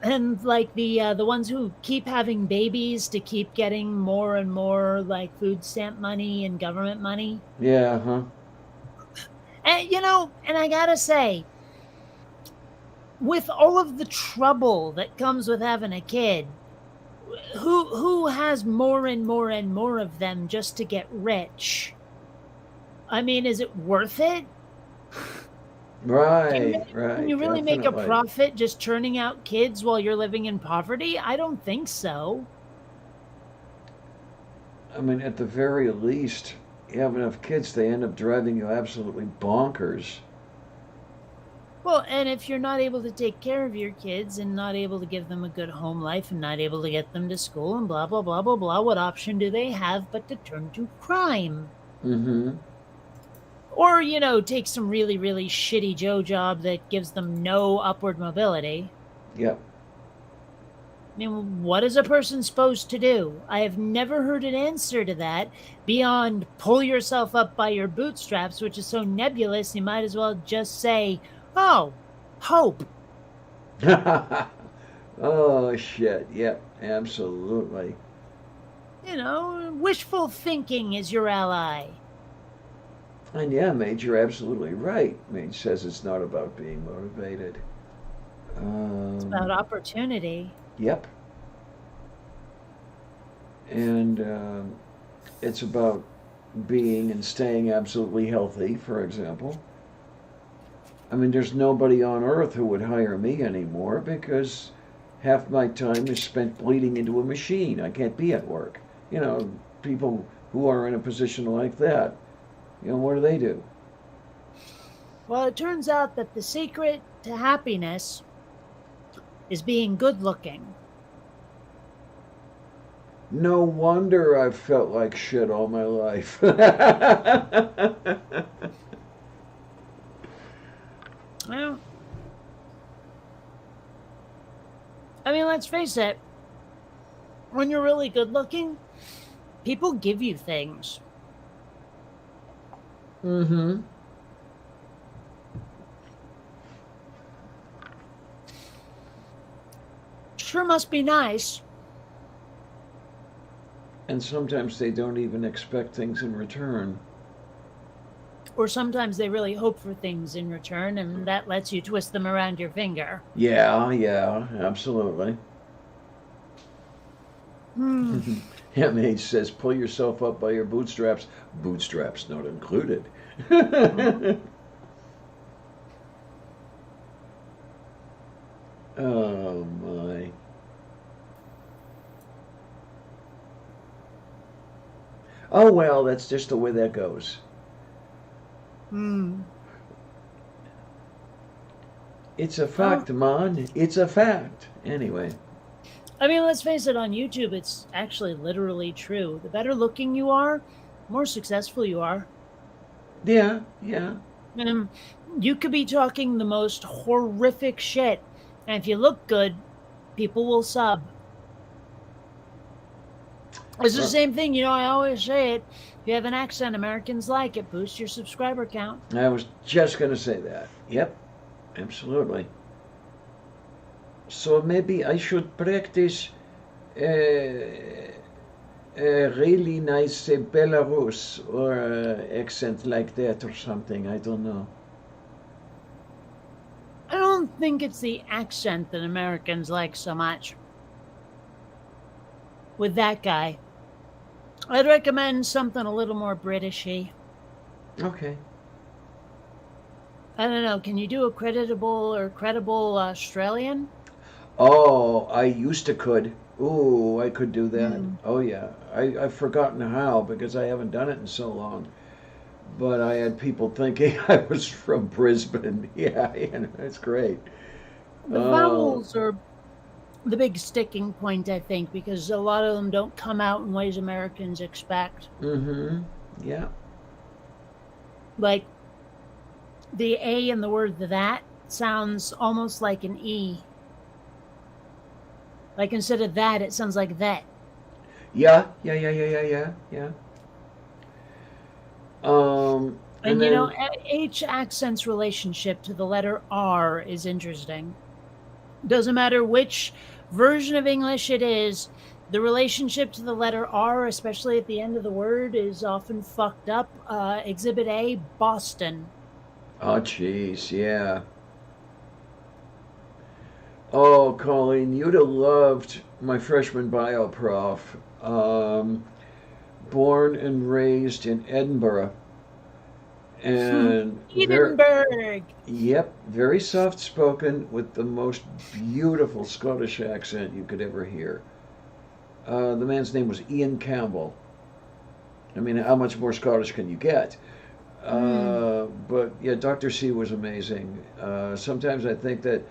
And like the ones who keep having babies to keep getting more and more like food stamp money and government money. Yeah, huh? And and I gotta say, with all of the trouble that comes with having a kid, who has more and more and more of them just to get rich? I mean, is it worth it? Right, Can you right, really make a definitely. profit just churning out kids while you're living in poverty? I don't think so. I mean, at the very least, you have enough kids, they end up driving you absolutely bonkers. Well, and if you're not able to take care of your kids and not able to give them a good home life and not able to get them to school and blah, blah, blah, blah, blah, what option do they have but to turn to crime? Mm-hmm. Or, take some really, really shitty Joe job that gives them no upward mobility. Yep. I mean, what is a person supposed to do? I have never heard an answer to that beyond pull yourself up by your bootstraps, which is so nebulous, you might as well just say, oh, hope. Oh, shit. Yep, absolutely. Wishful thinking is your ally. And yeah, Mage, you're absolutely right. Mage says it's not about being motivated. It's about opportunity. Yep. And it's about being and staying absolutely healthy, for example. I mean, there's nobody on earth who would hire me anymore because half my time is spent bleeding into a machine. I can't be at work. People who are in a position like that, what do? Well, it turns out that the secret to happiness is being good looking. No wonder I've felt like shit all my life. Well, I mean, let's face it. When you're really good looking, people give you things. Mm-hmm. Sure must be nice. And sometimes they don't even expect things in return. Or sometimes they really hope for things in return, and that lets you twist them around your finger. Yeah, absolutely. MH says, pull yourself up by your bootstraps. Bootstraps not included. Oh, my. Oh, well, that's just the way that goes. It's a fact, man. It's a fact. Anyway. I mean, let's face it, on YouTube, it's actually literally true. The better looking you are, the more successful you are. Yeah. You could be talking the most horrific shit, and if you look good, people will sub. It's the same thing, I always say it. If you have an accent, Americans like it. Boost your subscriber count. I was just going to say that. Yep, absolutely. So maybe I should practice a really nice Belarus or accent like that or something. I don't know. I don't think it's the accent that Americans like so much. With that guy, I'd recommend something a little more Britishy. Okay. I don't know. Can you do a credible Australian? Oh, I used to could. Ooh, I could do that. Oh yeah. I've forgotten how because I haven't done it in so long. But I had people thinking I was from Brisbane. Yeah, it's great. The vowels are the big sticking point, I think, because a lot of them don't come out in ways Americans expect. Mm-hmm. Yeah. Like the A in the word that sounds almost like an E. Like instead of that, it sounds like that. Yeah. And And you know, then H accent's relationship to the letter R is interesting. Doesn't matter which version of English it is, the relationship to the letter R, especially at the end of the word, is often fucked up. Exhibit A, Boston. oh jeez, yeah. Oh, Colleen, you'd have loved my freshman bio prof. Born and raised in Edinburgh, and Edinburgh. yep, very soft spoken with the most beautiful Scottish accent you could ever hear. The man's name was Ian Campbell. I mean, how much more Scottish can you get? But yeah, Dr. C was amazing. Sometimes I think that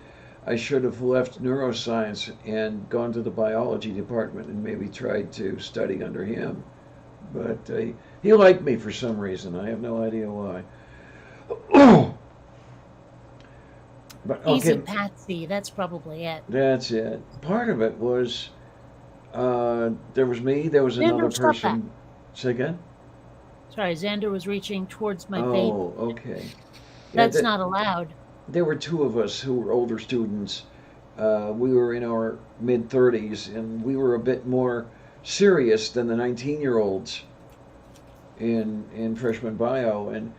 I should have left neuroscience and gone to the biology department and maybe tried to study under him. But he liked me for some reason. I have no idea why. But Easy okay, Patsy. That's probably it. that's it. Part of it was there was me. There was another Xander, stop that. person. Say again. Sorry, Xander was reaching towards my vape. Oh, okay. That's th- not allowed. There were two of us who were older students. We were in our mid 30s, and we were a bit more serious than the 19-year-olds in freshman bio. And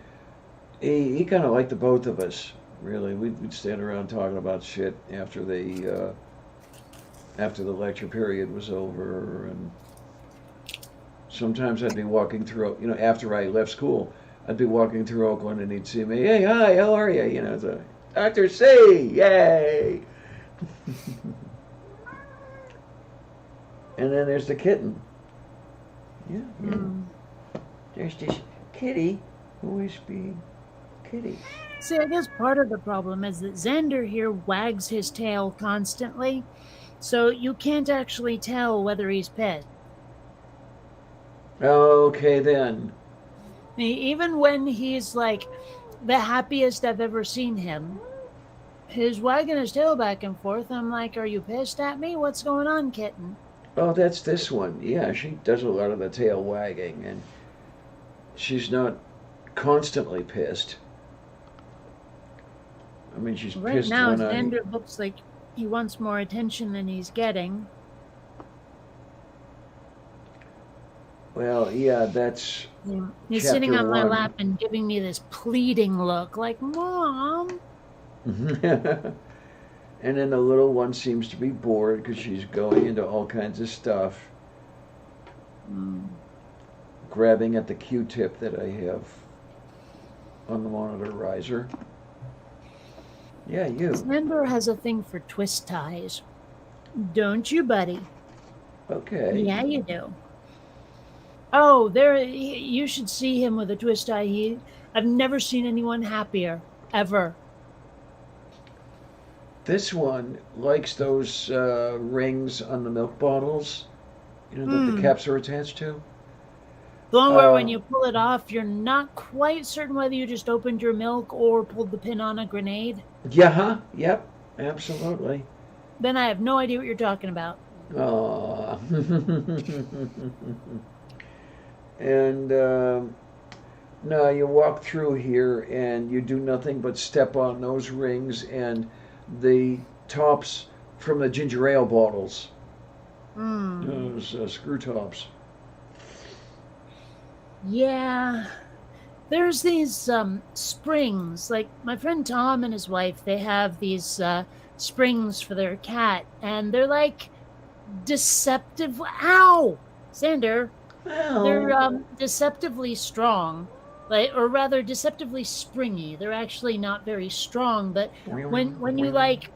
he kind of liked the both of us. Really, we'd stand around talking about shit after the lecture period was over, and sometimes I'd be walking through, after I left school, I'd be walking through Oakland and he'd see me, hey, hi, how are you? So, Dr. C, yay! And then there's the kitten. Yeah. There's this kitty who is being kitty. See, I guess part of the problem is that Xander here wags his tail constantly, so you can't actually tell whether he's pissed. Okay, then. Even when he's like the happiest I've ever seen him, he's wagging his tail back and forth. I'm like, are you pissed at me? What's going on, kitten? Oh, that's this one. Yeah, she does a lot of the tail wagging, and she's not constantly pissed. I mean, she's Right pissed now, when Xander looks like he wants more attention than he's getting. Well, yeah, that's He's Chapter sitting on my 1. lap and giving me this pleading look, like, Mom. and then the little one seems to be bored because she's going into all kinds of stuff, grabbing at the Q-tip that I have on the monitor riser. Yeah, you. Xander has a thing for twist ties. Don't you, buddy? Okay. Yeah, you do. Oh, you should see him with a twist tie. I've never seen anyone happier, ever. This one likes those rings on the milk bottles, that the caps are attached to. The one where when you pull it off, you're not quite certain whether you just opened your milk or pulled the pin on a grenade. Yeah, yep, absolutely. Then I have no idea what you're talking about. Aww. And no, you walk through here and you do nothing but step on those rings and the tops from the ginger ale bottles. Those screw tops. Yeah. There's these springs. Like my friend Tom and his wife, they have these springs for their cat, and they're like deceptive. Ow! Xander. Well, They're deceptively strong, or rather deceptively springy. They're actually not very strong, but when you like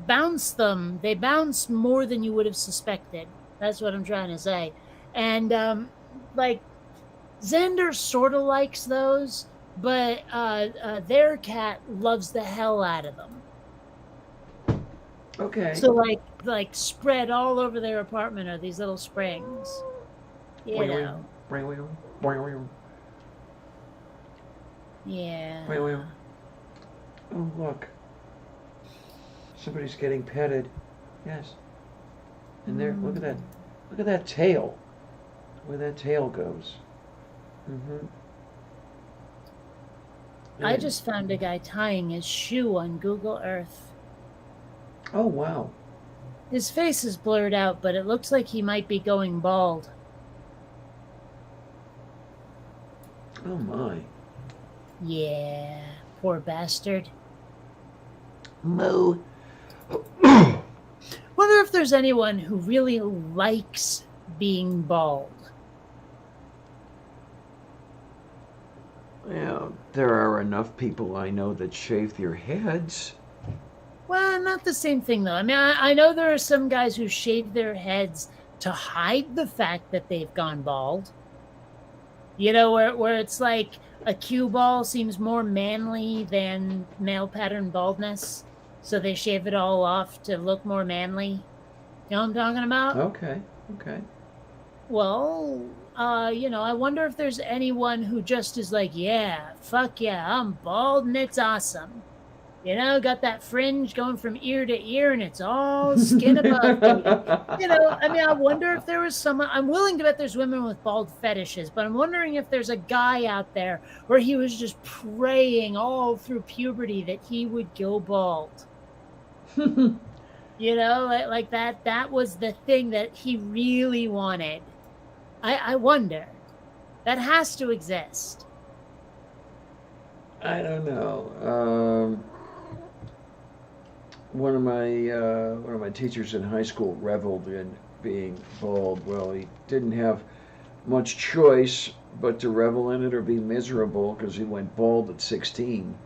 bounce them, they bounce more than you would have suspected. That's what I'm trying to say. And like Xander sort of likes those, but their cat loves the hell out of them. okay. So like spread all over their apartment are these little springs. You know. Yeah. Oh, look. Somebody's getting petted. Yes. And there, look at that tail. Where that tail goes. I just found a guy tying his shoe on Google Earth. Oh, wow. His face is blurred out, but it looks like he might be going bald. Oh, my. Yeah, poor bastard. Moo. Wonder if there's anyone who really likes being bald. Yeah, there are enough people I know that shave their heads. Well, not the same thing, though. I mean, I know there are some guys who shave their heads to hide the fact that they've gone bald. You know, where it's like a cue ball seems more manly than male pattern baldness. So they shave it all off to look more manly. You know what I'm talking about? Okay. Well, I wonder if there's anyone who just is like, yeah, fuck yeah, I'm bald and it's awesome. You know, got that fringe going from ear to ear and it's all skin above me. You know, I mean, I wonder if there was someone, I'm willing to bet there's women with bald fetishes, but I'm wondering if there's a guy out there where he was just praying all through puberty that he would go bald. You know, like that was the thing that he really wanted. I wonder. That has to exist. I don't know. One of my teachers in high school reveled in being bald. Well, he didn't have much choice but to revel in it or be miserable because he went bald at 16.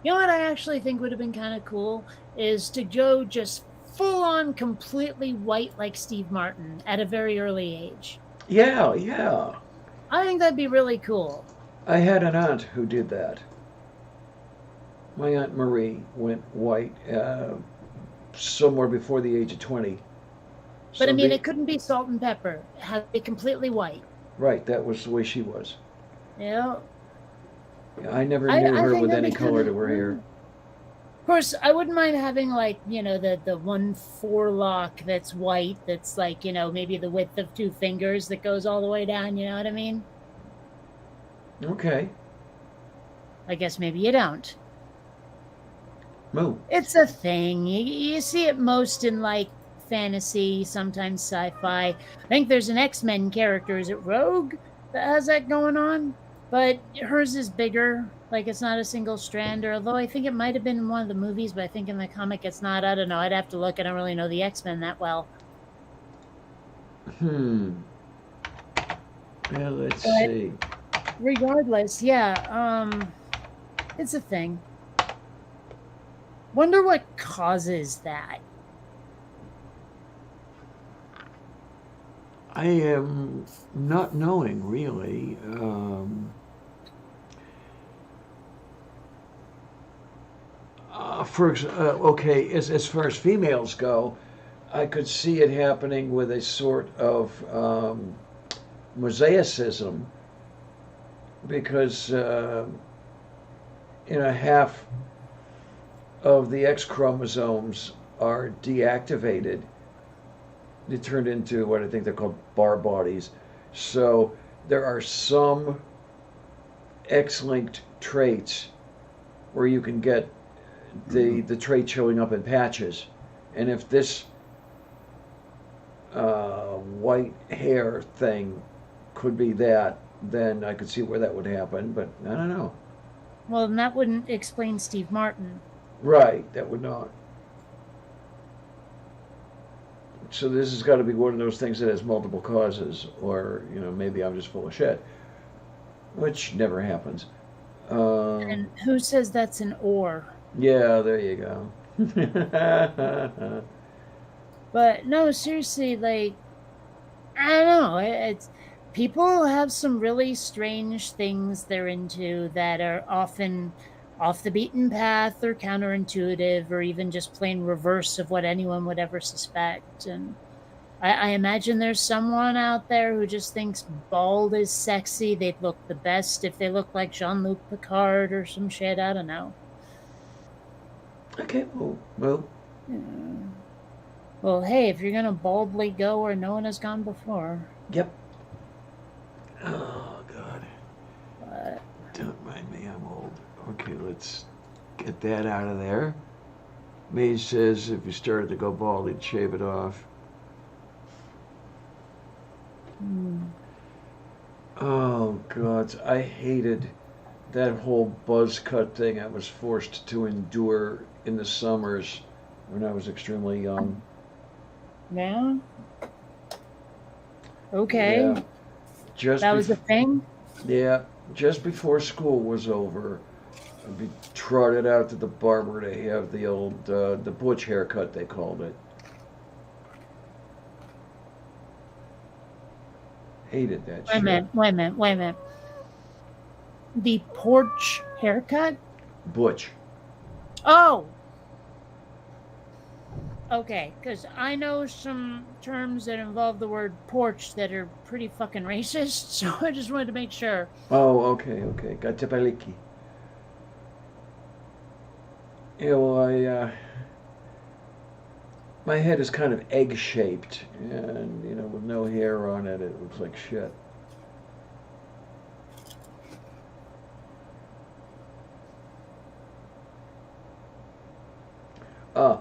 You know what I actually think would have been kind of cool is to go just full on completely white like Steve Martin at a very early age. Yeah. I think that'd be really cool. I had an aunt who did that. My Aunt Marie went white somewhere before the age of 20. But I mean, it couldn't be salt and pepper. It had to be completely white. Right, that was the way she was. Yeah. I never knew her with any color to her hair. Of course, I wouldn't mind having, like, you know, the one forelock that's white, that's like, you know, maybe the width of 2 fingers that goes all the way down, you know what I mean? Okay. I guess maybe you don't. Moo. It's a thing. You see it most in, like, fantasy, sometimes sci-fi. I think there's an X-Men character, is it Rogue, that has that going on? But hers is bigger. Like, it's not a single strand, or although I think it might have been in one of the movies, but I think in the comic it's not. I don't know. I'd have to look. I don't really know the X-Men that well. Well, let's see. Regardless, yeah, it's a thing. Wonder what causes that. I am not knowing, really. Okay, as far as females go, I could see it happening with a sort of mosaicism, because half of the X chromosomes are deactivated. They turned into what I think they're called bar bodies. So there are some X-linked traits where you can get the trait showing up in patches. And if this white hair thing could be that, then I could see where that would happen, but I don't know. Well, and that wouldn't explain Steve Martin. Right, that would not. So this has got to be one of those things that has multiple causes, or maybe I'm just full of shit, which never happens. And who says that's an or? Yeah, there you go. But no, seriously, like, I don't know. It's people have some really strange things they're into that are often off the beaten path or counterintuitive or even just plain reverse of what anyone would ever suspect. And I imagine there's someone out there who just thinks bald is sexy. They'd look the best if they look like Jean-Luc Picard or some shit. I don't know. Okay, well, Yeah. Well, hey, if you're gonna boldly go where no one has gone before, yep. Oh, God. but Don't mind me, I'm old. Okay, let's get that out of there. Mage says if you started to go bald, he'd shave it off. Oh, God, I hated that whole buzz cut thing I was forced to endure in the summers when I was extremely young. yeah. Okay, Yeah, just that was the thing. yeah, just before school was over, I'd be trotted out to the barber to have the old the butch haircut they called it. Hated that Wait a shit. minute, wait a minute, wait a minute. The porch haircut? Butch. Oh! Okay, because I know some terms that involve the word porch that are pretty fucking racist, so I just wanted to make sure. Oh, okay. Gatapaliki. Yeah, well, my head is kind of egg-shaped, and, with no hair on it, it looks like shit. Ah,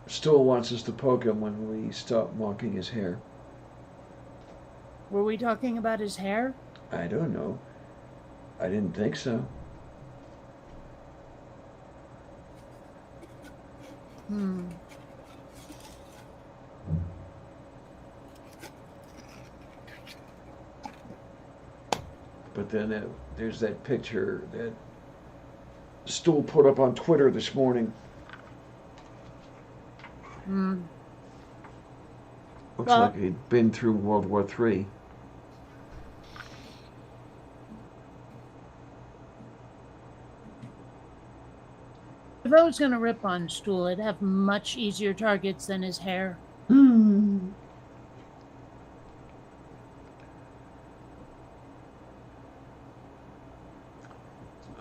Stool wants us to poke him when we stop mocking his hair. Were we talking about his hair? I don't know. I didn't think so. But then there's that picture that Stool put up on Twitter this morning. Looks Well- like he'd been through World War III. If I was going to rip on Stool, I'd have much easier targets than his hair.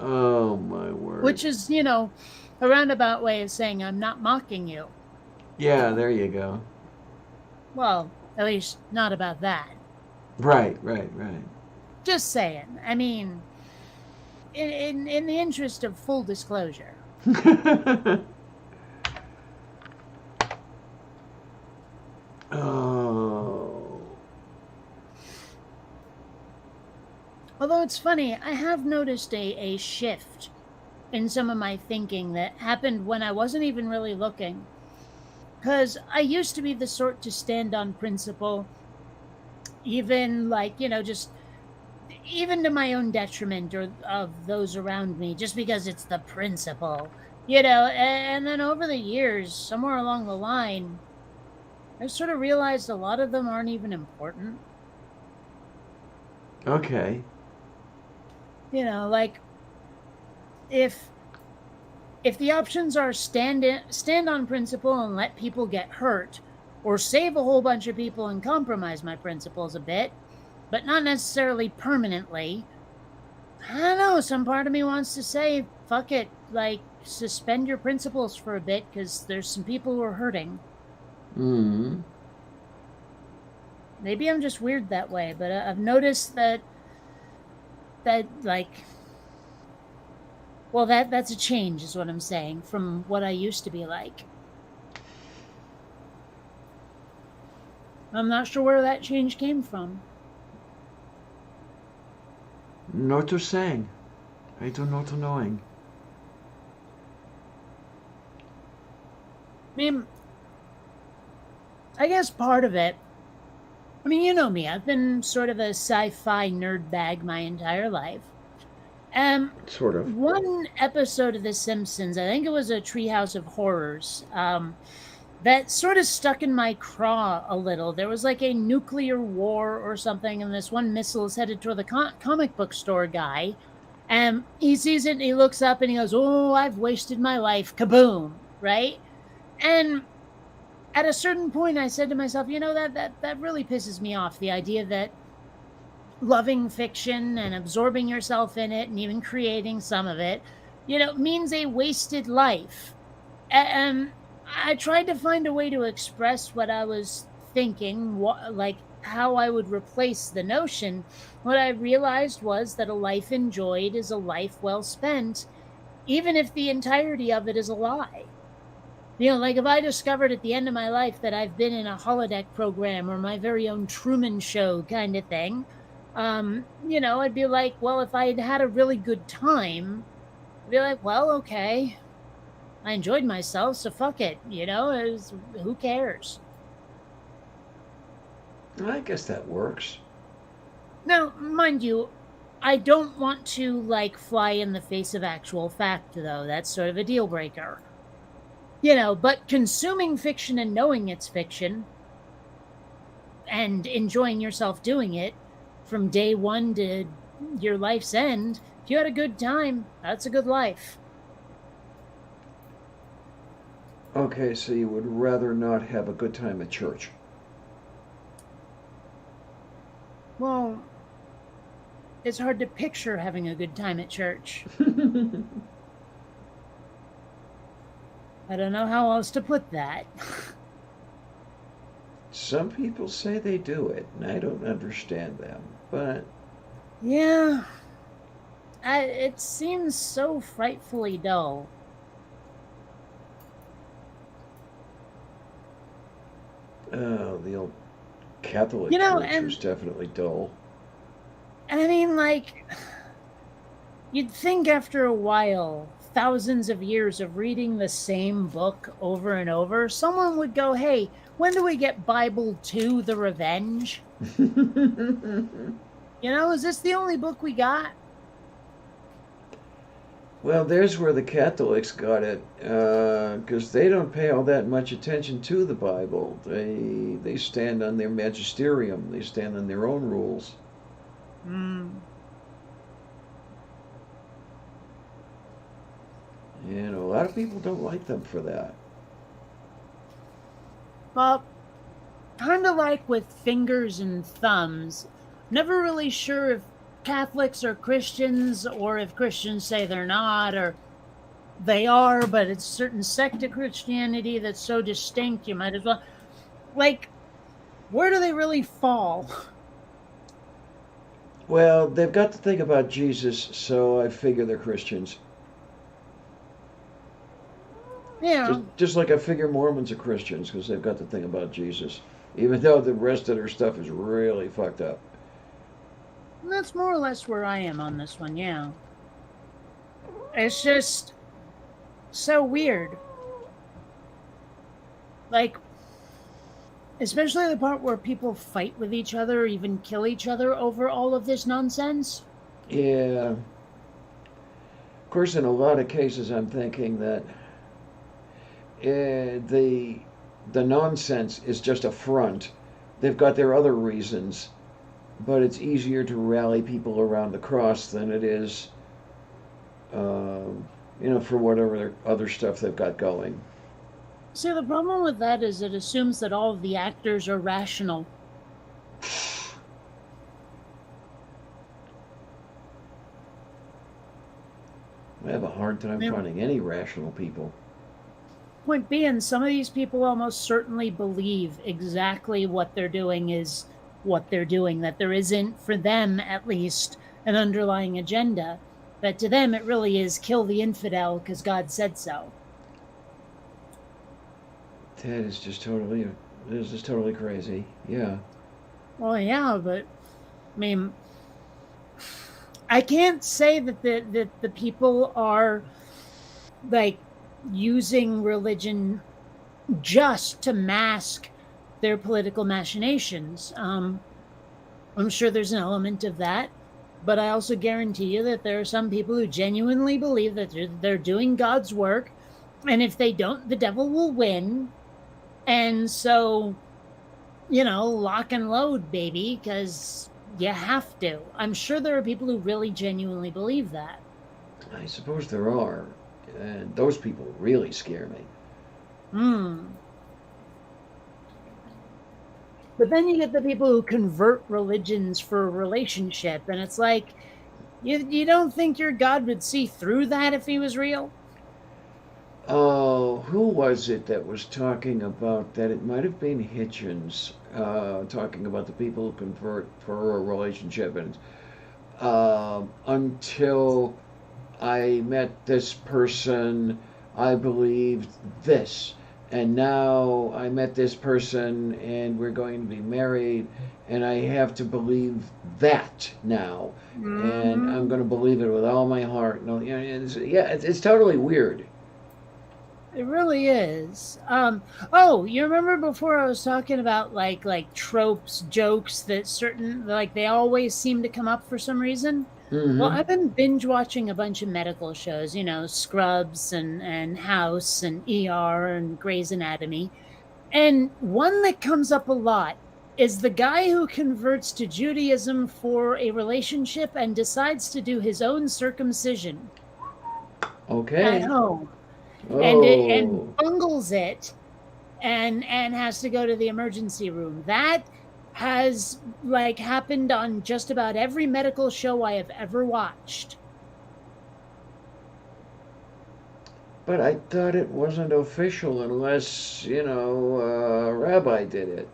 Oh, my word. Which is, a roundabout way of saying I'm not mocking you. Yeah, there you go. Well, at least not about that. Right. Just saying. I mean, in the interest of full disclosure. Oh. Although it's funny, I have noticed a shift in some of my thinking that happened when I wasn't even really looking. Because I used to be the sort to stand on principle, even just even to my own detriment or of those around me, just because it's the principle, And then over the years, somewhere along the line, I sort of realized a lot of them aren't even important. Okay. Like if the options are stand on principle and let people get hurt, or save a whole bunch of people and compromise my principles a bit, but not necessarily permanently, I don't know, some part of me wants to say, fuck it, suspend your principles for a bit, because there's some people who are hurting. Maybe I'm just weird that way, but I've noticed that's a change, is what I'm saying, from what I used to be like. I'm not sure where that change came from. No to saying. I do not knowing. I mean, I guess part of it, you know me, I've been sort of a sci-fi nerd bag my entire life. Sort of. One episode of The Simpsons, I think it was a Treehouse of Horrors, that sort of stuck in my craw a little. There was like a nuclear war or something, and this one missile is headed toward the comic book store guy. And he sees it, and he looks up, and he goes, "Oh, I've wasted my life." Kaboom, right? And at a certain point, I said to myself, that really pisses me off, the idea that loving fiction and absorbing yourself in it and even creating some of it, means a wasted life. I tried to find a way to express what I was thinking, like how I would replace the notion. What I realized was that a life enjoyed is a life well spent, even if the entirety of it is a lie. Like if I discovered at the end of my life that I've been in a holodeck program or my very own Truman Show kind of thing, I'd be like, well, if I had had a really good time, I'd be like, well, okay, I enjoyed myself, so fuck it, who cares? I guess that works. Now, mind you, I don't want to, fly in the face of actual fact, though. That's sort of a deal breaker. But consuming fiction and knowing it's fiction and enjoying yourself doing it from day one to your life's end, if you had a good time, that's a good life. Okay, so you would rather not have a good time at church? Well, it's hard to picture having a good time at church. I don't know how else to put that. Some people say they do it, and I don't understand them, but... Yeah. It seems so frightfully dull. Oh, the old Catholic church was definitely dull. I mean, you'd think after a while, thousands of years of reading the same book over and over, someone would go, hey, when do we get Bible 2, The Revenge? Is this the only book we got? Well, there's where the Catholics got it, because they don't pay all that much attention to the Bible. They stand on their magisterium. They stand on their own rules. And a lot of people don't like them for that. Well, kind of like with fingers and thumbs. Never really sure if Catholics are Christians, or if Christians say they're not, or they are, but it's a certain sect of Christianity that's so distinct you might as well... where do they really fall? Well, they've got to think about Jesus, so I figure they're Christians. Yeah. Just like I figure Mormons are Christians, because they've got to think about Jesus, even though the rest of their stuff is really fucked up. That's more or less where I am on this one, yeah. It's just so weird. Especially the part where people fight with each other or even kill each other over all of this nonsense. Yeah. Of course, in a lot of cases, I'm thinking that the nonsense is just a front. They've got their other reasons, but it's easier to rally people around the cross than it is, for whatever their other stuff they've got going. See, the problem with that is it assumes that all of the actors are rational. I have a hard time finding any rational people. Point being, some of these people almost certainly believe exactly what they're doing is what they're doing, that there isn't, for them at least, an underlying agenda, that to them it really is kill the infidel because God said so. That is just totally crazy. Yeah. Well, yeah, but I mean, I can't say that the people are using religion just to mask their political machinations. I'm sure there's an element of that, but I also guarantee you that there are some people who genuinely believe that they're doing God's work, and if they don't, the devil will win. And so, lock and load, baby, because you have to. I'm sure there are people who really genuinely believe that. I suppose there are. And those people really scare me. But then you get the people who convert religions for a relationship, and it's like, you don't think your God would see through that if he was real? Oh, who was it that was talking about that? It might have been Hitchens, talking about the people who convert for a relationship, and until I met this person, I believed this. And now I met this person and we're going to be married, and I have to believe that now. And I'm going to believe it with all my heart. No, you know, it's totally weird. It really is. Oh, you remember before I was talking about like tropes, jokes that certain like they always seem to come up for some reason? Well, Hmm. I've been binge watching a bunch of medical shows, Scrubs and House and ER and Grey's Anatomy. And one that comes up a lot is the guy who converts to Judaism for a relationship and decides to do his own circumcision at Okay. home and Oh, bungles it and has to go to the emergency room. That has like happened on just about every medical show I have ever watched. but I thought it wasn't official unless, a rabbi did it.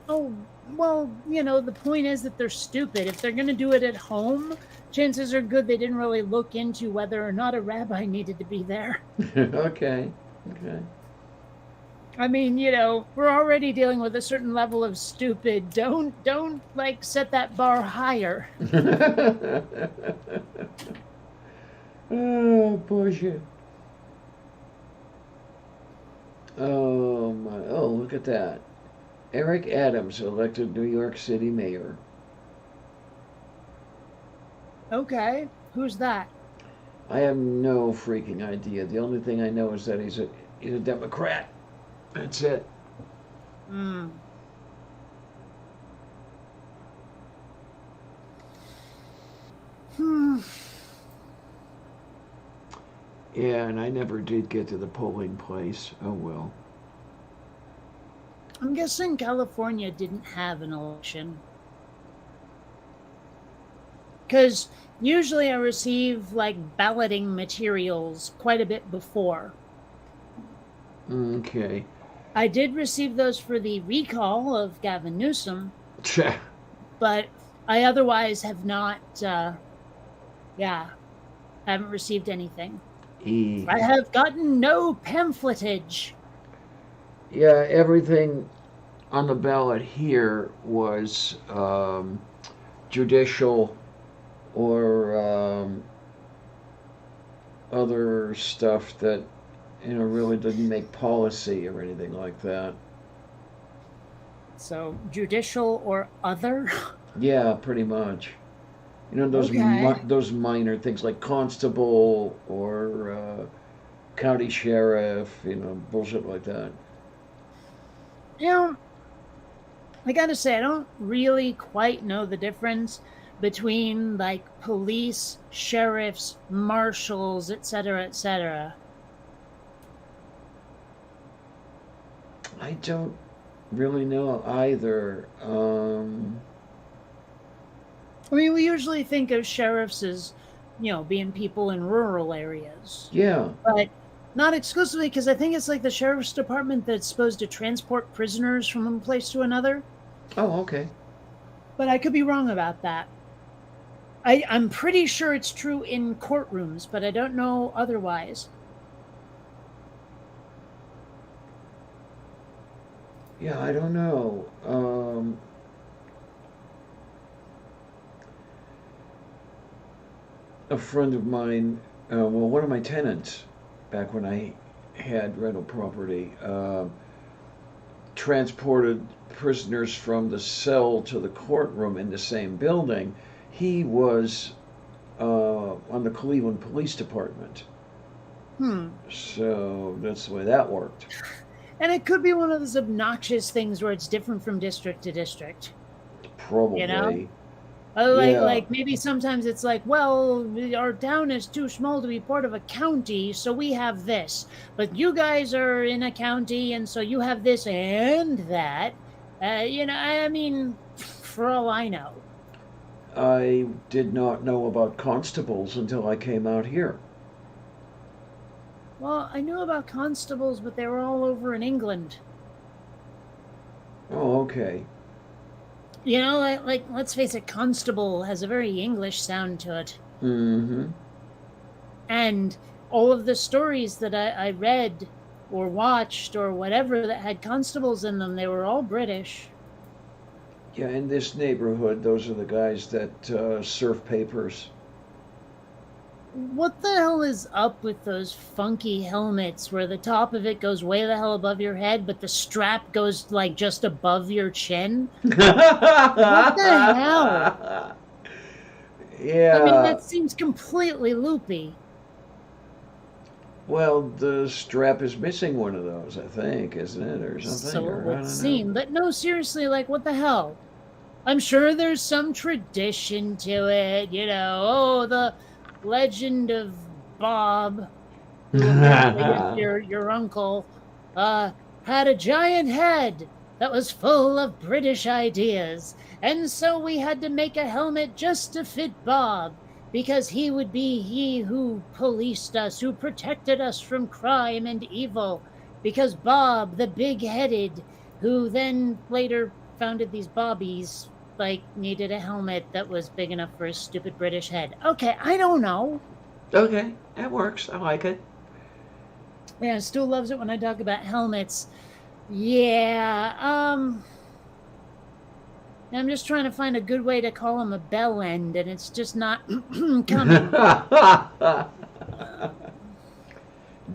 Oh, well, the point is that they're stupid. If they're going to do it at home, chances are good they didn't really look into whether or not a rabbi needed to be there. Okay. Okay. I mean, we're already dealing with a certain level of stupid. Don't like set that bar higher. Oh, bullshit. Oh, my. Oh, look at that. Eric Adams elected New York City mayor. Okay, who's that? I have no freaking idea. The only thing I know is that he's a Democrat. That's it. Hmm. Hmm. Yeah, and I never did get to the polling place. Oh well. I'm guessing California didn't have an election. Because usually I receive like balloting materials quite a bit before. Okay. I did receive those for the recall of Gavin Newsom, but I otherwise have not, yeah, haven't received anything. E. I have gotten no pamphletage. Yeah, everything on the ballot here was judicial or other stuff that really didn't make policy or anything like that. So, judicial or other? Yeah, pretty much. Those Okay. those minor things like constable or county sheriff, bullshit like that. You know, I gotta say, I don't really quite know the difference between like police, sheriffs, marshals, etc., etc. I don't really know either. I mean, we usually think of sheriffs as, being people in rural areas, Yeah. but not exclusively because I think it's like the sheriff's department that's supposed to transport prisoners from one place to another. Oh, okay. But I could be wrong about that. I'm pretty sure it's true in courtrooms, but I don't know otherwise. Yeah, I don't know. A friend of mine, one of my tenants, back when I had rental property, transported prisoners from the cell to the courtroom in the same building. He was on the Cleveland Police Department. Hmm. So that's the way that worked. And it could be one of those obnoxious things where it's different from district to district. You know? Probably. Like, Yeah. like maybe sometimes it's like, well, our town is too small to be part of a county, so we have this. But you guys are in a county, and so you have this and that. I mean, for all I know. I did not know about constables until I came out here. Well, I knew about constables, but they were all over in England. Oh, okay. You know, like let's face it, constable has a very English sound to it. Mm-hmm. And all of the stories that I read or watched or whatever that had constables in them, they were all British. Yeah, in this neighborhood, those are the guys that serve papers. What the hell is up with those funky helmets where the top of it goes way the hell above your head, but the strap goes like just above your chin? What the hell? Yeah. I mean, that seems completely loopy. Well, the strap is missing one of those, I think, isn't it, or something? So or, it I would don't seem. know. But no, seriously, like, what the hell? I'm sure there's some tradition to it, you know. Oh, the legend of Bob, who apparently is your uncle, had a giant head that was full of British ideas. And so we had to make a helmet just to fit Bob, because he would be he who policed us, who protected us from crime and evil. Because Bob, the big-headed, who then later founded these bobbies, like, needed a helmet that was big enough for his stupid British head. Okay, I don't know. Okay, that works. I like it. Yeah, Stu loves it when I talk about helmets. Yeah, I'm just trying to find a good way to call him a bell end, and it's just not coming.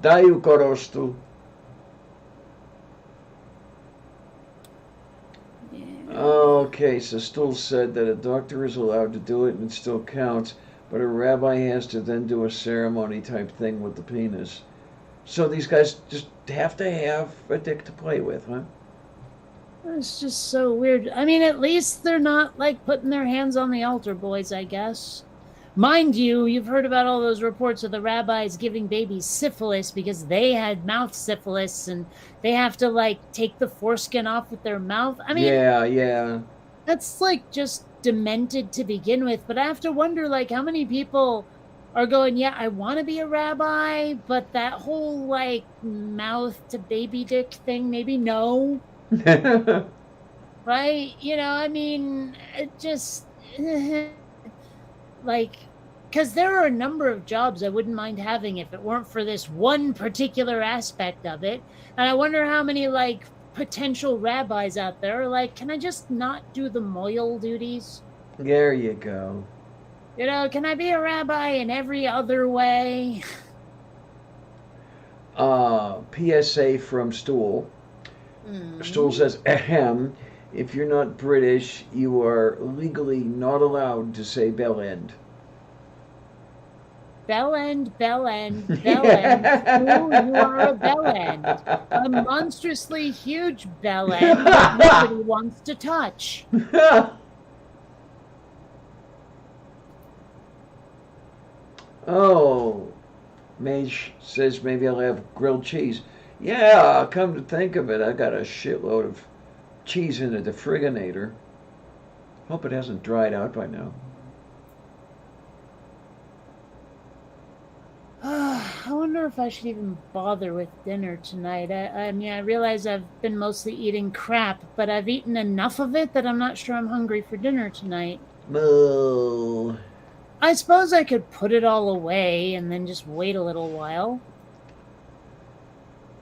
Daju korostu. Okay, so Stool said that a doctor is allowed to do it and it still counts, but a rabbi has to then do a ceremony type thing with the penis. So these guys just have to have a dick to play with, huh? It's just so weird. I mean, at least they're not, like, putting their hands on the altar boys, I guess. Mind you, you've heard about all those reports of the rabbis giving babies syphilis because they had mouth syphilis and they have to, like, take the foreskin off with their mouth. I mean, yeah. That's, like, just demented to begin with. But I have to wonder, like, how many people are going, yeah, I want to be a rabbi, but that whole, like, mouth to baby dick thing, maybe no. Right? You know, I mean, it just, like, because there are a number of jobs I wouldn't mind having if it weren't for this one particular aspect of it. And I wonder how many, like, potential rabbis out there are like, can I just not do the moil duties? There you go. You know, can I be a rabbi in every other way? PSA from Stool. Stool says, ahem, if you're not British, you are legally not allowed to say bell end. Bell end, bell end, bell end. Ooh, you are a bell end. A monstrously huge bell end that nobody wants to touch. Oh, Mage says maybe I'll have grilled cheese. Yeah, come to think of it, I got a shitload of cheese in the defriginator. Hope it hasn't dried out by now. I wonder if I should even bother with dinner tonight. I mean, I realize I've been mostly eating crap, but I've eaten enough of it that I'm not sure I'm hungry for dinner tonight. Moo. I suppose I could put it all away and then just wait a little while.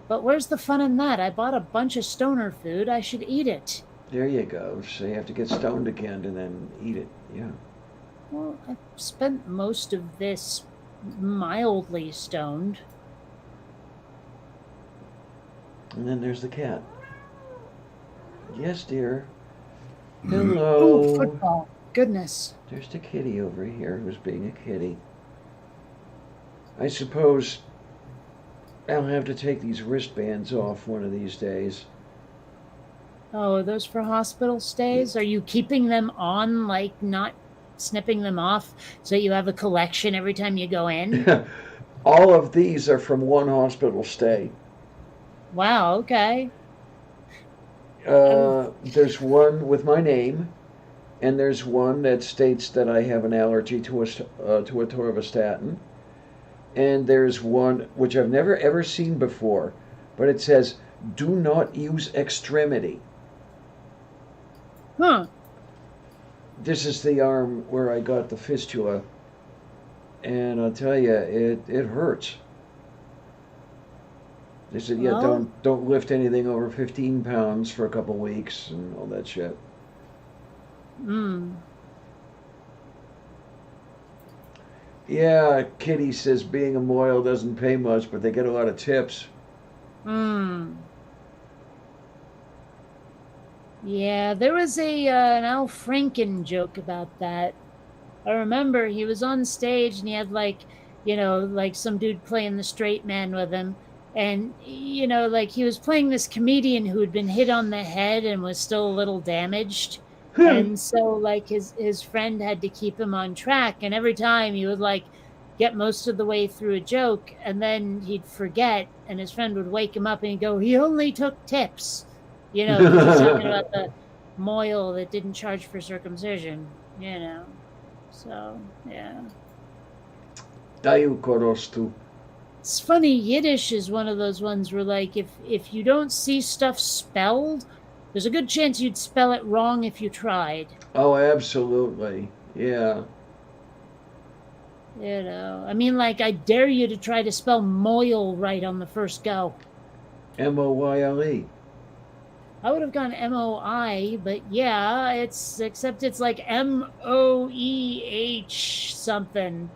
But where's the fun in that? I bought a bunch of stoner food. I should eat it. There you go. So you have to get stoned again and then eat it. Yeah. Well, I've spent most of this mildly stoned. And then there's the cat. Yes, dear. Hello. Oh, football. Goodness. There's the kitty over here who's being a kitty. I suppose I'll have to take these wristbands off one of these days. Oh, are those for hospital stays? Are you keeping them on, like not snipping them off so you have a collection every time you go in? All of these are from one hospital stay. Wow, okay. There's one with my name, and there's one that states that I have an allergy to atorvastatin. and there's one which I've never ever seen before, but it says, "Do not use extremity." Huh. This is the arm where I got the fistula, and I'll tell you, it hurts. They said, yeah, Well, don't lift anything over 15 pounds for a couple weeks and all that shit. hmm. Yeah, Kitty says being a Moyle doesn't pay much, but they get a lot of tips. Hmm. Yeah, there was an Al Franken joke about that. I remember he was on stage and he had like some dude playing the straight man with him. And like he was playing this comedian who had been hit on the head and was still a little damaged. And so like his friend had to keep him on track, and every time he would like get most of the way through a joke and then he'd forget, and his friend would wake him up and he'd go, "He only took tips." Because he's talking about the Moyle that didn't charge for circumcision, So, yeah. Dayu korostu. It's funny, Yiddish is one of those ones where, like, if you don't see stuff spelled, there's a good chance you'd spell it wrong if you tried. Oh, absolutely. Yeah. I mean, like, I dare you to try to spell Moyle right on the first go. Moyle. I would have gone MOI, but yeah, except it's like MOEH something.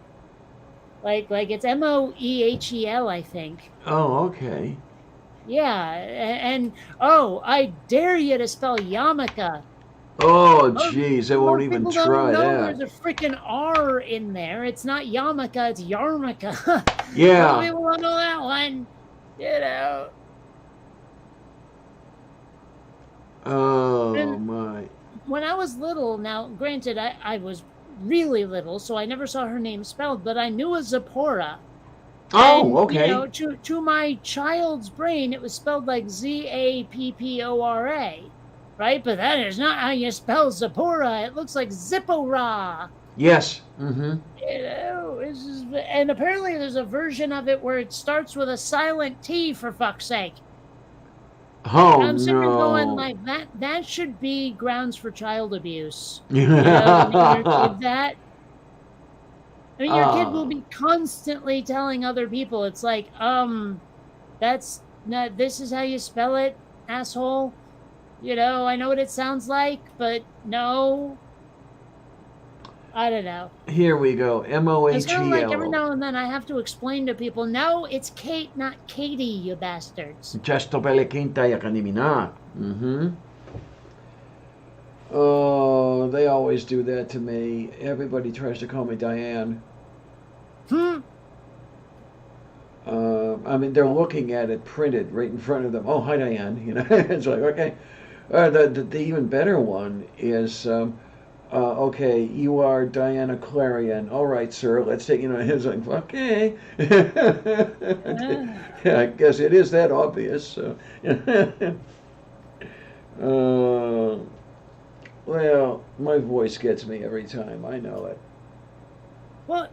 Like it's MOEHEL, I think. Oh, okay. Yeah, and I dare you to spell yarmulke. Oh, jeez, I won't even people try don't know that. There's a freaking R in there. It's not yarmulke, it's yarmulke. Yeah. People don't know that one. Oh, And my. when I was little, now granted, I was really little, so I never saw her name spelled, but I knew a Zipporah. Oh, And, okay. to my child's brain, it was spelled like Zappora, right? But that is not how you spell Zipporah. It looks like Zipporah. Yes. Mm-hmm. And apparently there's a version of it where it starts with a silent T, for fuck's sake. Oh, I'm sitting there going no. like that should be grounds for child abuse. Yeah. Your kid will be constantly telling other people, it's like, that's not, this is how you spell it, asshole. I know what it sounds like, but no. I don't know. Here we go. It's kind of like every Mohel. now and then I have to explain to people, no, it's Kate, not Katie, you bastards. Často pelekinta yakanimina. Mm-hmm. Oh, they always do that to me. Everybody tries to call me Diane. I mean, they're looking at it printed right in front of them. Oh, hi, Diane. It's like, okay. The even better one is, okay, you are Diana Clarion. All right, sir. Let's take, it's like, okay. Yeah, I guess it is that obvious. So. Well, my voice gets me every time. I know it. Well,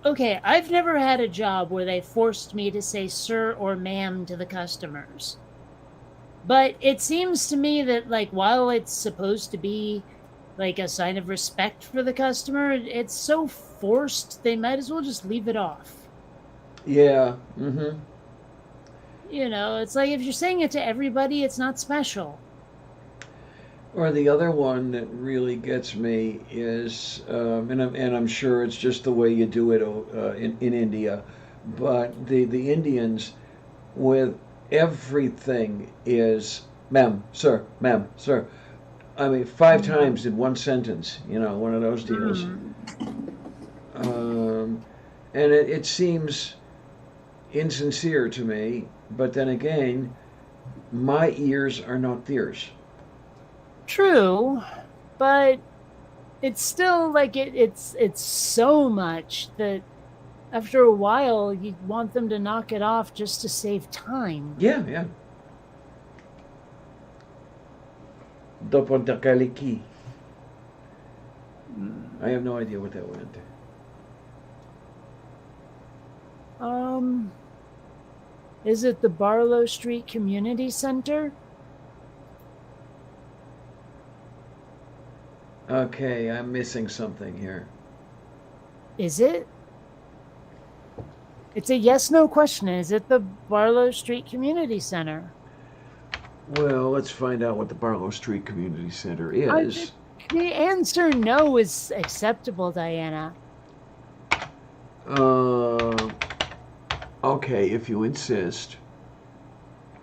okay, I've never had a job where they forced me to say sir or ma'am to the customers. But it seems to me that, like, while it's supposed to be like a sign of respect for the customer, it's so forced, they might as well just leave it off. Yeah. Mm-hmm. It's like if you're saying it to everybody, it's not special. Or the other one that really gets me is, and I'm sure it's just the way you do it in India, but the Indians with everything is ma'am, sir, ma'am, sir. I mean, 5 times in one sentence, one of those deals. And it seems insincere to me, but then again, my ears are not theirs. True, but it's still like it's so much that after a while you want them to knock it off just to save time. Yeah, yeah. Dopodakaliki. I have no idea what that went. Is it the Barlow Street Community Center? Okay, I'm missing something here. Is it? It's a yes/no question. Is it the Barlow Street Community Center? Well, let's find out what the Barlow Street Community Center is. The answer no is acceptable, Diana. Okay, if you insist.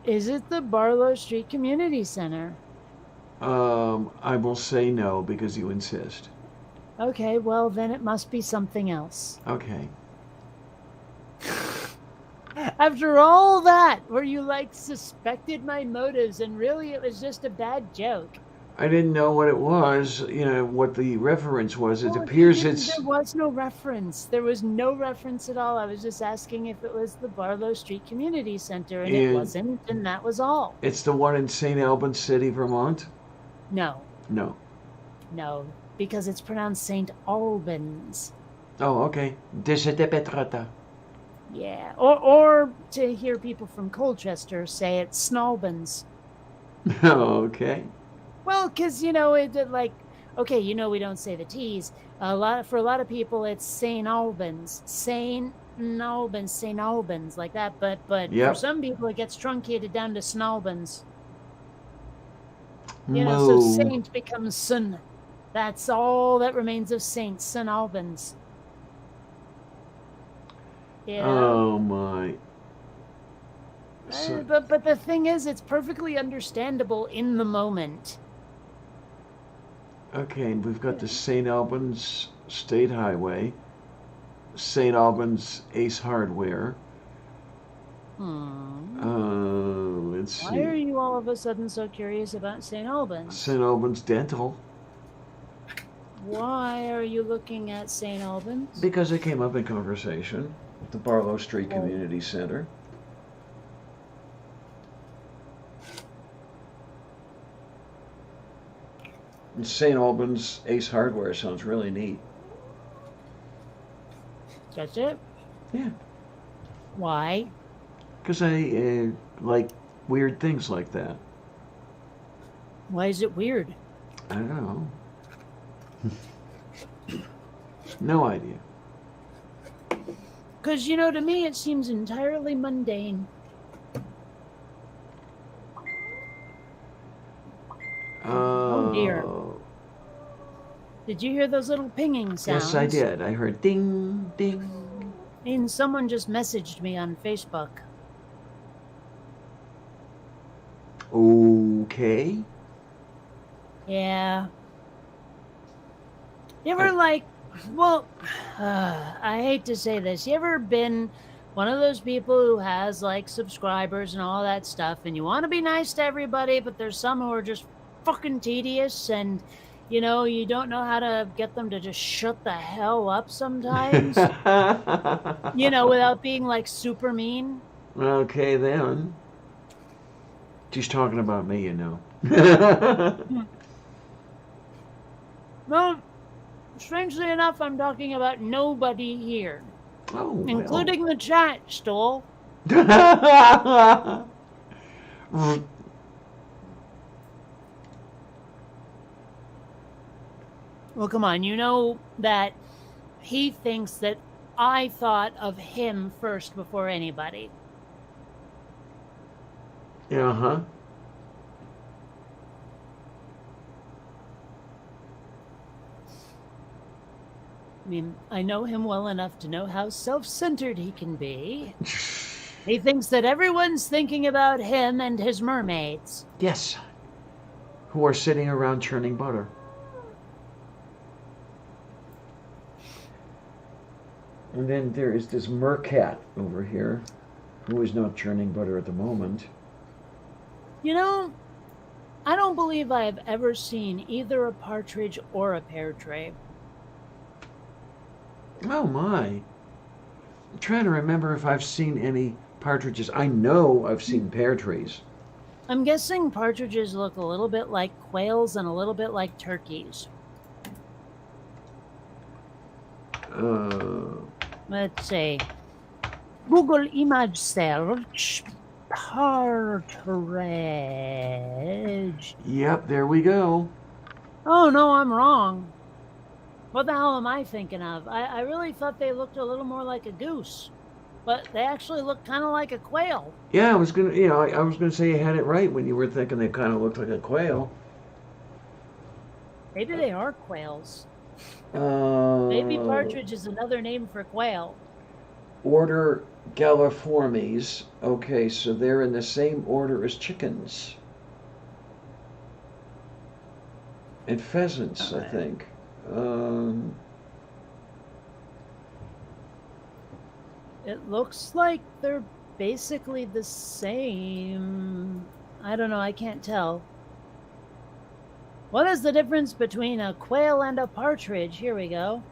Is it the Barlow Street Community Center? I will say no because you insist. Okay, well, then it must be something else. Okay. After all that, where you like suspected my motives and really it was just a bad joke. I didn't know what it was, what the reference was. It Well, appears there it's... was no reference. There was no reference at all. I was just asking if it was the Barlow Street Community Center, and it wasn't, and that was all. It's the one in St. Albans City, Vermont? No. No. No, because it's pronounced St. Albans. Oh, okay. Petrata. Yeah, or to hear people from Colchester say it's Snalbans. Okay. Well, because, it like, okay, we don't say the T's. For a lot of people, it's St. Albans. St. Albans, like that. But Yep. For some people, it gets truncated down to Snalbans. Moo. So Saint becomes Sun. That's all that remains of Saint, St. Albans. Yeah. Oh, my. So, But the thing is, it's perfectly understandable in the moment. okay, we've got the St. Albans State Highway, St. Albans Ace Hardware. Let's see. Why are you all of a sudden so curious about St. Albans? St. Albans Dental. Why are you looking at St. Albans? Because it came up in conversation at the Barlow Street Community Center. And St. Albans Ace Hardware sounds really neat. That's it? Yeah. Why? Because I like weird things like that. Why is it weird? I don't know. No idea. Because, to me, it seems entirely mundane. Oh, dear. Did you hear those little pinging sounds? Yes, I did. I heard ding, ding. And someone just messaged me on Facebook. Okay. Yeah. You ever I hate to say this. You ever been one of those people who has subscribers and all that stuff, and you want to be nice to everybody, but there's some who are just fucking tedious, and you don't know how to get them to just shut the hell up sometimes. Without being super mean. Okay, then. She's talking about me, Well, strangely enough, I'm talking about nobody here. Oh, including the chat, Stoll. Well, come on. You know that he thinks that I thought of him first before anybody. Uh-huh. I mean, I know him well enough to know how self-centered he can be. He thinks that everyone's thinking about him and his mermaids. Yes. Who are sitting around churning butter. And then there is this mercat over here, who is not churning butter at the moment. I don't believe I have ever seen either a partridge or a pear tree. Oh my. I'm trying to remember if I've seen any partridges. I know I've seen pear trees. I'm guessing partridges look a little bit like quails and a little bit like turkeys. Let's see. Google image search partridge. Yep, there we go. Oh no, I'm wrong. What the hell am I thinking of? I really thought they looked a little more like a goose, but they actually look kind of like a quail. Yeah, I was gonna, I was gonna say you had it right when you were thinking they kind of looked like a quail. Maybe they are quails. Uh, Maybe partridge is another name for quail. Order Galliformes. Okay, so they're in the same order as chickens and pheasants, I Okay. think. It looks like they're basically the same. I don't know, I can't tell. What is the difference between a quail and a partridge? Here we go.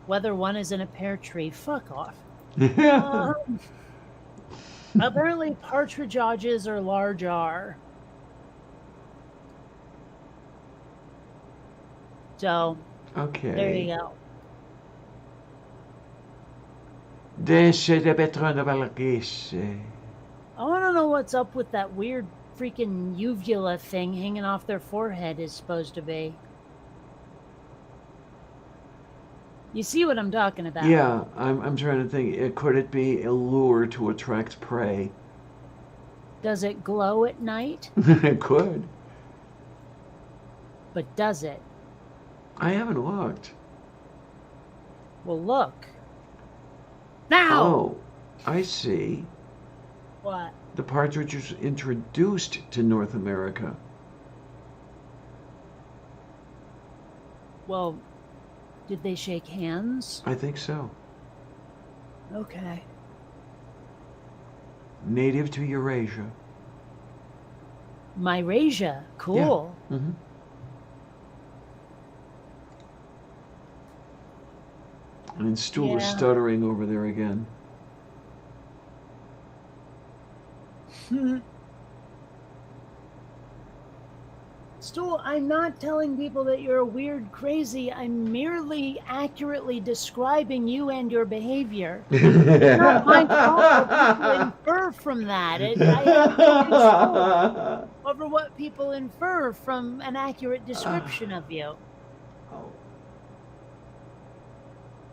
Whether one is in a pear tree. Fuck off. Apparently partridges are large R. So, Okay. there you go. Deze de patrone Valkisse. I want to know what's up with that weird freaking uvula thing hanging off their forehead is supposed to be. You see what I'm talking about? Yeah, I'm trying to think. Could it be a lure to attract prey? Does it glow at night? It could. But does it? I haven't looked. Well, look. Now! Oh, I see. What? The partridge was introduced to North America. Well, did they shake hands? I think so. Okay. Native to Eurasia. Myrasia. Cool. Mm-hmm. And Stool is Yeah. stuttering over there again. Stool, I'm not telling people that you're a weird crazy. I'm merely accurately describing you and your behavior. It's not my fault what people infer from that. I have no control over what people infer from an accurate description of you. Oh.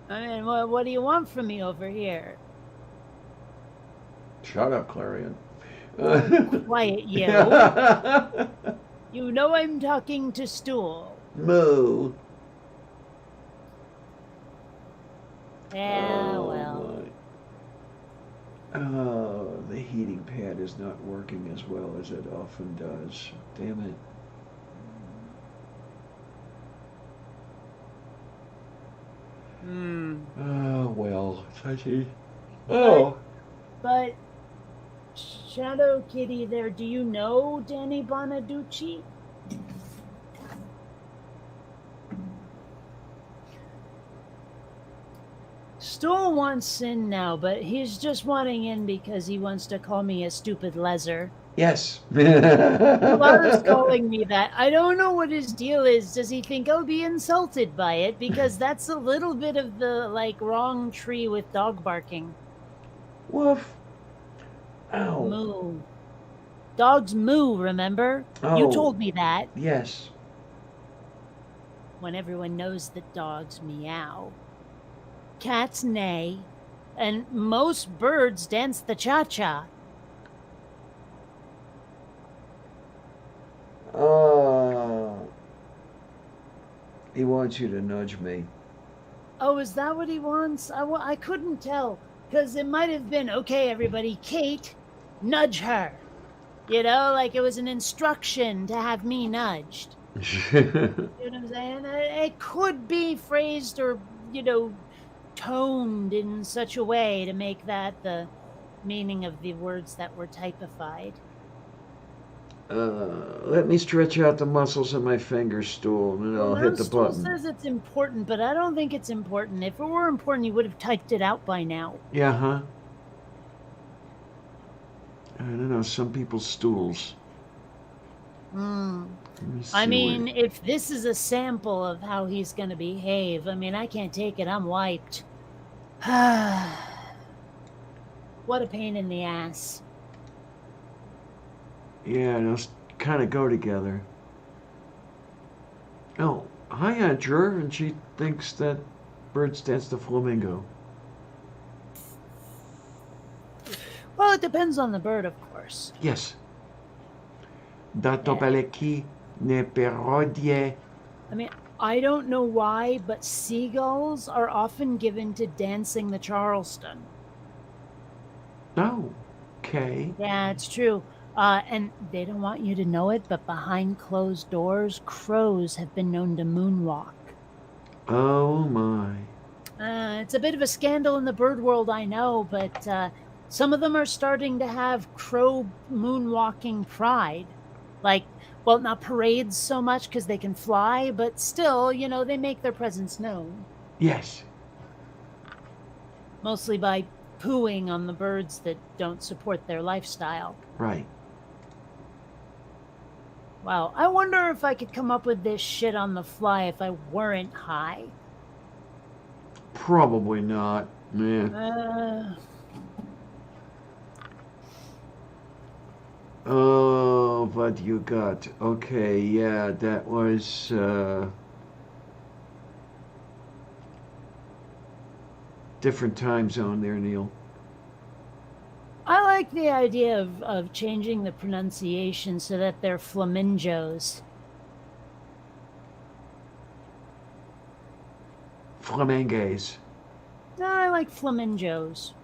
I mean, what do you want from me over here? Shut up, Clarion. Quiet, you. You know I'm talking to Stool. Moo. Yeah, Oh, well. my. Oh, the heating pad is not working as well as it often does. Damn it. Oh, well. Touchy. Oh. But, Shadow Kitty there, do you know Danny Bonaducci? Stool wants in now, but he's just wanting in because he wants to call me a stupid leser. Yes. Lars calling me that. I don't know what his deal is. Does he think I'll be insulted by it? Because that's a little bit of the, wrong tree with dog barking. Woof. Ow. Moo. Dogs moo, remember? Oh. You told me that. Yes. When everyone knows that dogs meow. Cats neigh. And most birds dance the cha-cha. He wants you to nudge me. Oh, is that what he wants? I couldn't tell. Because it might have been, okay, everybody, Kate, nudge her. You know, like it was an instruction to have me nudged. You know what I'm saying? It could be phrased or, toned in such a way to make that the meaning of the words that were typified. Let me stretch out the muscles of my fingers, Stool, and I'll hit the Stool button. says it's important, but I don't think it's important. If it were important, you would have typed it out by now. Yeah, huh? I don't know, some people's stools. I mean, if this is a sample of how he's going to behave, I mean, I can't take it. I'm wiped. What a pain in the ass. Yeah, those kind of go together. Oh, hi, Andrew, and she thinks that birds dance the flamingo. Well, it depends on the bird, of course. Yes. Datobeleki ne perodie. I mean, I don't know why, but seagulls are often given to dancing the Charleston. Oh, okay. Yeah, it's true. And they don't want you to know it, but behind closed doors, crows have been known to moonwalk. Oh my. It's a bit of a scandal in the bird world, I know, but some of them are starting to have crow moonwalking pride. Like, well, not parades so much because they can fly, but still, you know, they make their presence known. Yes. Mostly by pooing on the birds that don't support their lifestyle. Right. Wow, I wonder if I could come up with this shit on the fly if I weren't high. Probably not. Yeah. Oh, what you got? Okay, yeah, that was different time zone there, Neil. I like the idea of changing the pronunciation so that they're flamingos. Flamingues. No, I like flamingos.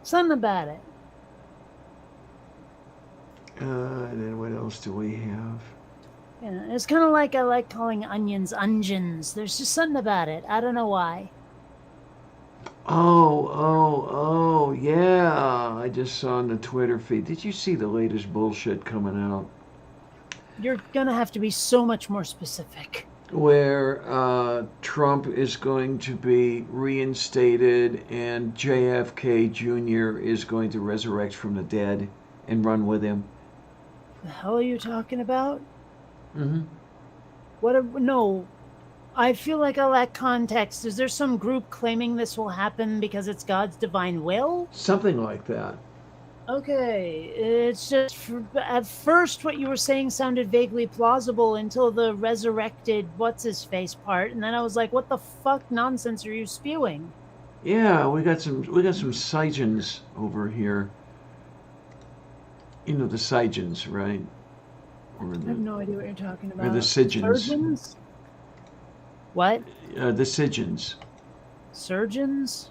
Something about it. And then what else do we have? Yeah, it's kind of like I like calling onions onions. There's just something about it. I don't know why. Oh, yeah. I just saw on the Twitter feed. Did you see the latest bullshit coming out? You're gonna have to be so much more specific. Where Trump is going to be reinstated and JFK Jr. is going to resurrect from the dead and run with him. The hell are you talking about? Mm-hmm. No. I feel like I lack context. Is there some group claiming this will happen because it's God's divine will? Something like that. Okay, it's just at first what you were saying sounded vaguely plausible until the resurrected what's-his-face part, and then I was like, what the fuck nonsense are you spewing? Yeah, we got some Seigens over here. You know the Seigens, right? I have no idea what you're talking about. Or the Sigens. Surgeons? What? The Sigens. Surgeons?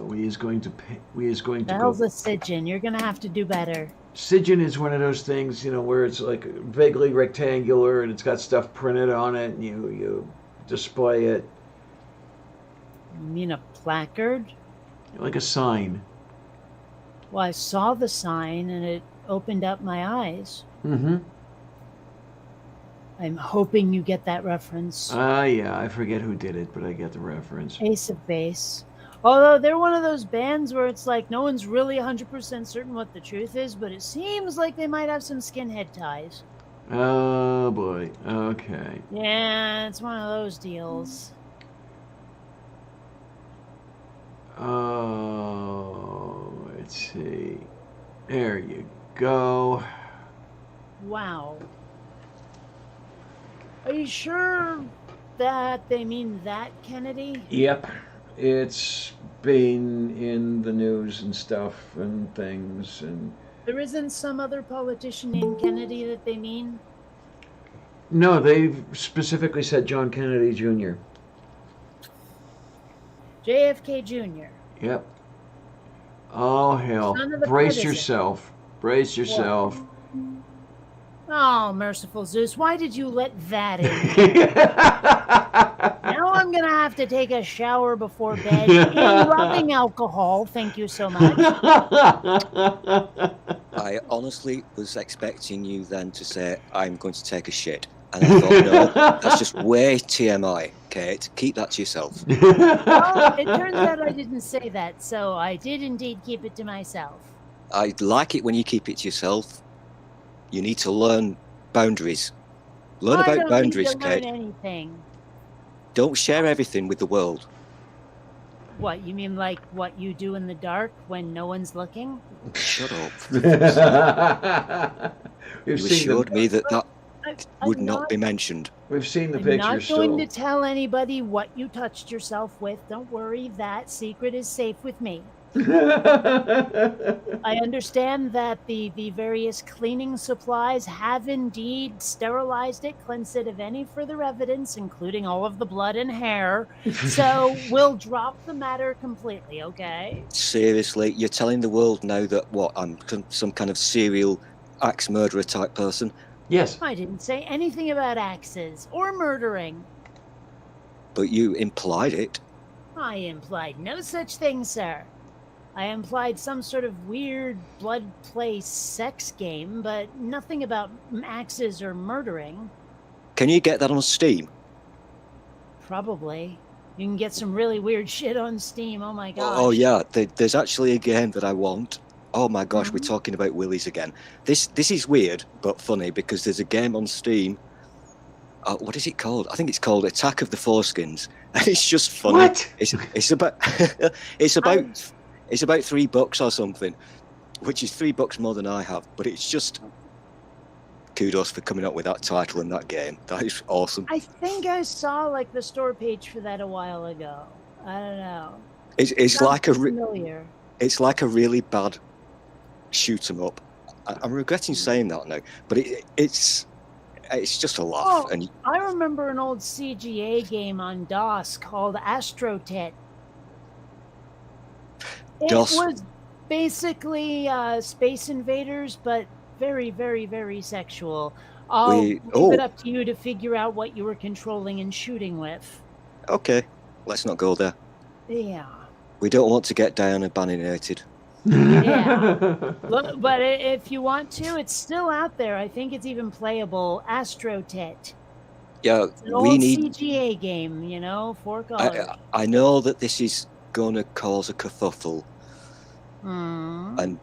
We is going to The hell's a Sigen? You're gonna have to do better. Sigen is one of those things, you know, where it's like vaguely rectangular and it's got stuff printed on it, and you display it. You mean a placard? Like a sign. Well, I saw the sign and it opened up my eyes. Mm-hmm. I'm hoping you get that reference. Yeah, I forget who did it, but I get the reference. Ace of Base. Although they're one of those bands where it's like no one's really 100% certain what the truth is, but it seems like they might have some skinhead ties. Oh boy. Okay. Yeah, it's one of those deals. Oh, let's see. There you go. Wow. Are you sure that they mean that, Kennedy? Yep. It's been in the news and stuff and things, and There isn't some other politician named Kennedy that they mean? no, they've specifically said John Kennedy Jr. JFK Jr. Yep. Oh hell. Son of the Brace president. yourself. Brace yourself. Oh, merciful Zeus, why did you let that in? Now I'm gonna have to take a shower before bed and rubbing alcohol. Thank you so much. I honestly was expecting you then to say, I'm going to take a shit. And I thought, no, that's just way TMI, Kate. Keep that to yourself. Well, it turns out I didn't say that, so I did indeed keep it to myself. I like it when you keep it to yourself. You need to learn boundaries. Learn I about don't boundaries, need to learn Kate. anything. Don't share everything with the world. What, you mean like what you do in the dark when no one's looking? Shut up. We've You seen assured the, me that I'm would not be mentioned. we've seen the I'm picture not still. going to tell anybody what you touched yourself with. Don't worry, that secret is safe with me. I understand that the various cleaning supplies have indeed sterilized it, cleansed it of any further evidence, including all of the blood and hair. So we'll drop the matter completely, okay? Seriously, you're telling the world now that what, I'm some kind of serial axe murderer type person? Yes. I didn't say anything about axes or murdering. But you implied it. I implied no such thing, sir. I implied some sort of weird blood play sex game, but nothing about axes or murdering. Can you get that on Steam? Probably. You can get some really weird shit on Steam. Oh my gosh. Oh yeah, there's actually a game that I want. Oh my gosh, we're Mhm. talking about willies again. This is weird but funny because there's a game on Steam. What is it called? I think it's called Attack of the Foreskins, and it's just funny. What? It's about it's about $3 or something, which is $3 more than I have. But it's just kudos for coming up with that title and that game. That is awesome. I think I saw like the store page for that a while ago. I don't know. It's Sounds like a familiar. it's like a really bad shoot 'em up. I'm regretting saying that now, but it's just a laugh. Oh. And I remember an old CGA game on DOS called AstroTit. It DOS. was basically Space Invaders, but very, very, very sexual. I'll leave it up to you to figure out what you were controlling and shooting with. Okay, let's not go there. Yeah. We don't want to get Diana baninated. Yeah. Look, but if you want to, it's still out there. I think it's even playable. AstroTit. Yeah, It's an we old need. CGA game, you know, 4 colors. I know that this is going to cause a kerfuffle, Hmm. and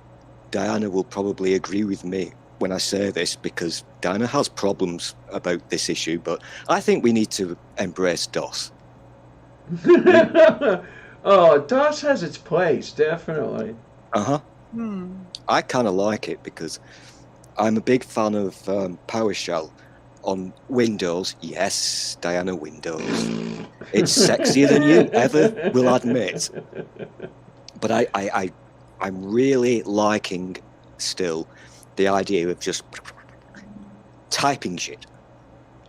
Diana will probably agree with me when I say this because Diana has problems about this issue, but I think we need to embrace DOS. Oh, DOS has its place, definitely. Uh-huh. Hmm. I kind of like it because I'm a big fan of PowerShell on Windows. Yes, Diana, Windows. It's sexier than you ever will admit. But I'm really liking still the idea of just typing shit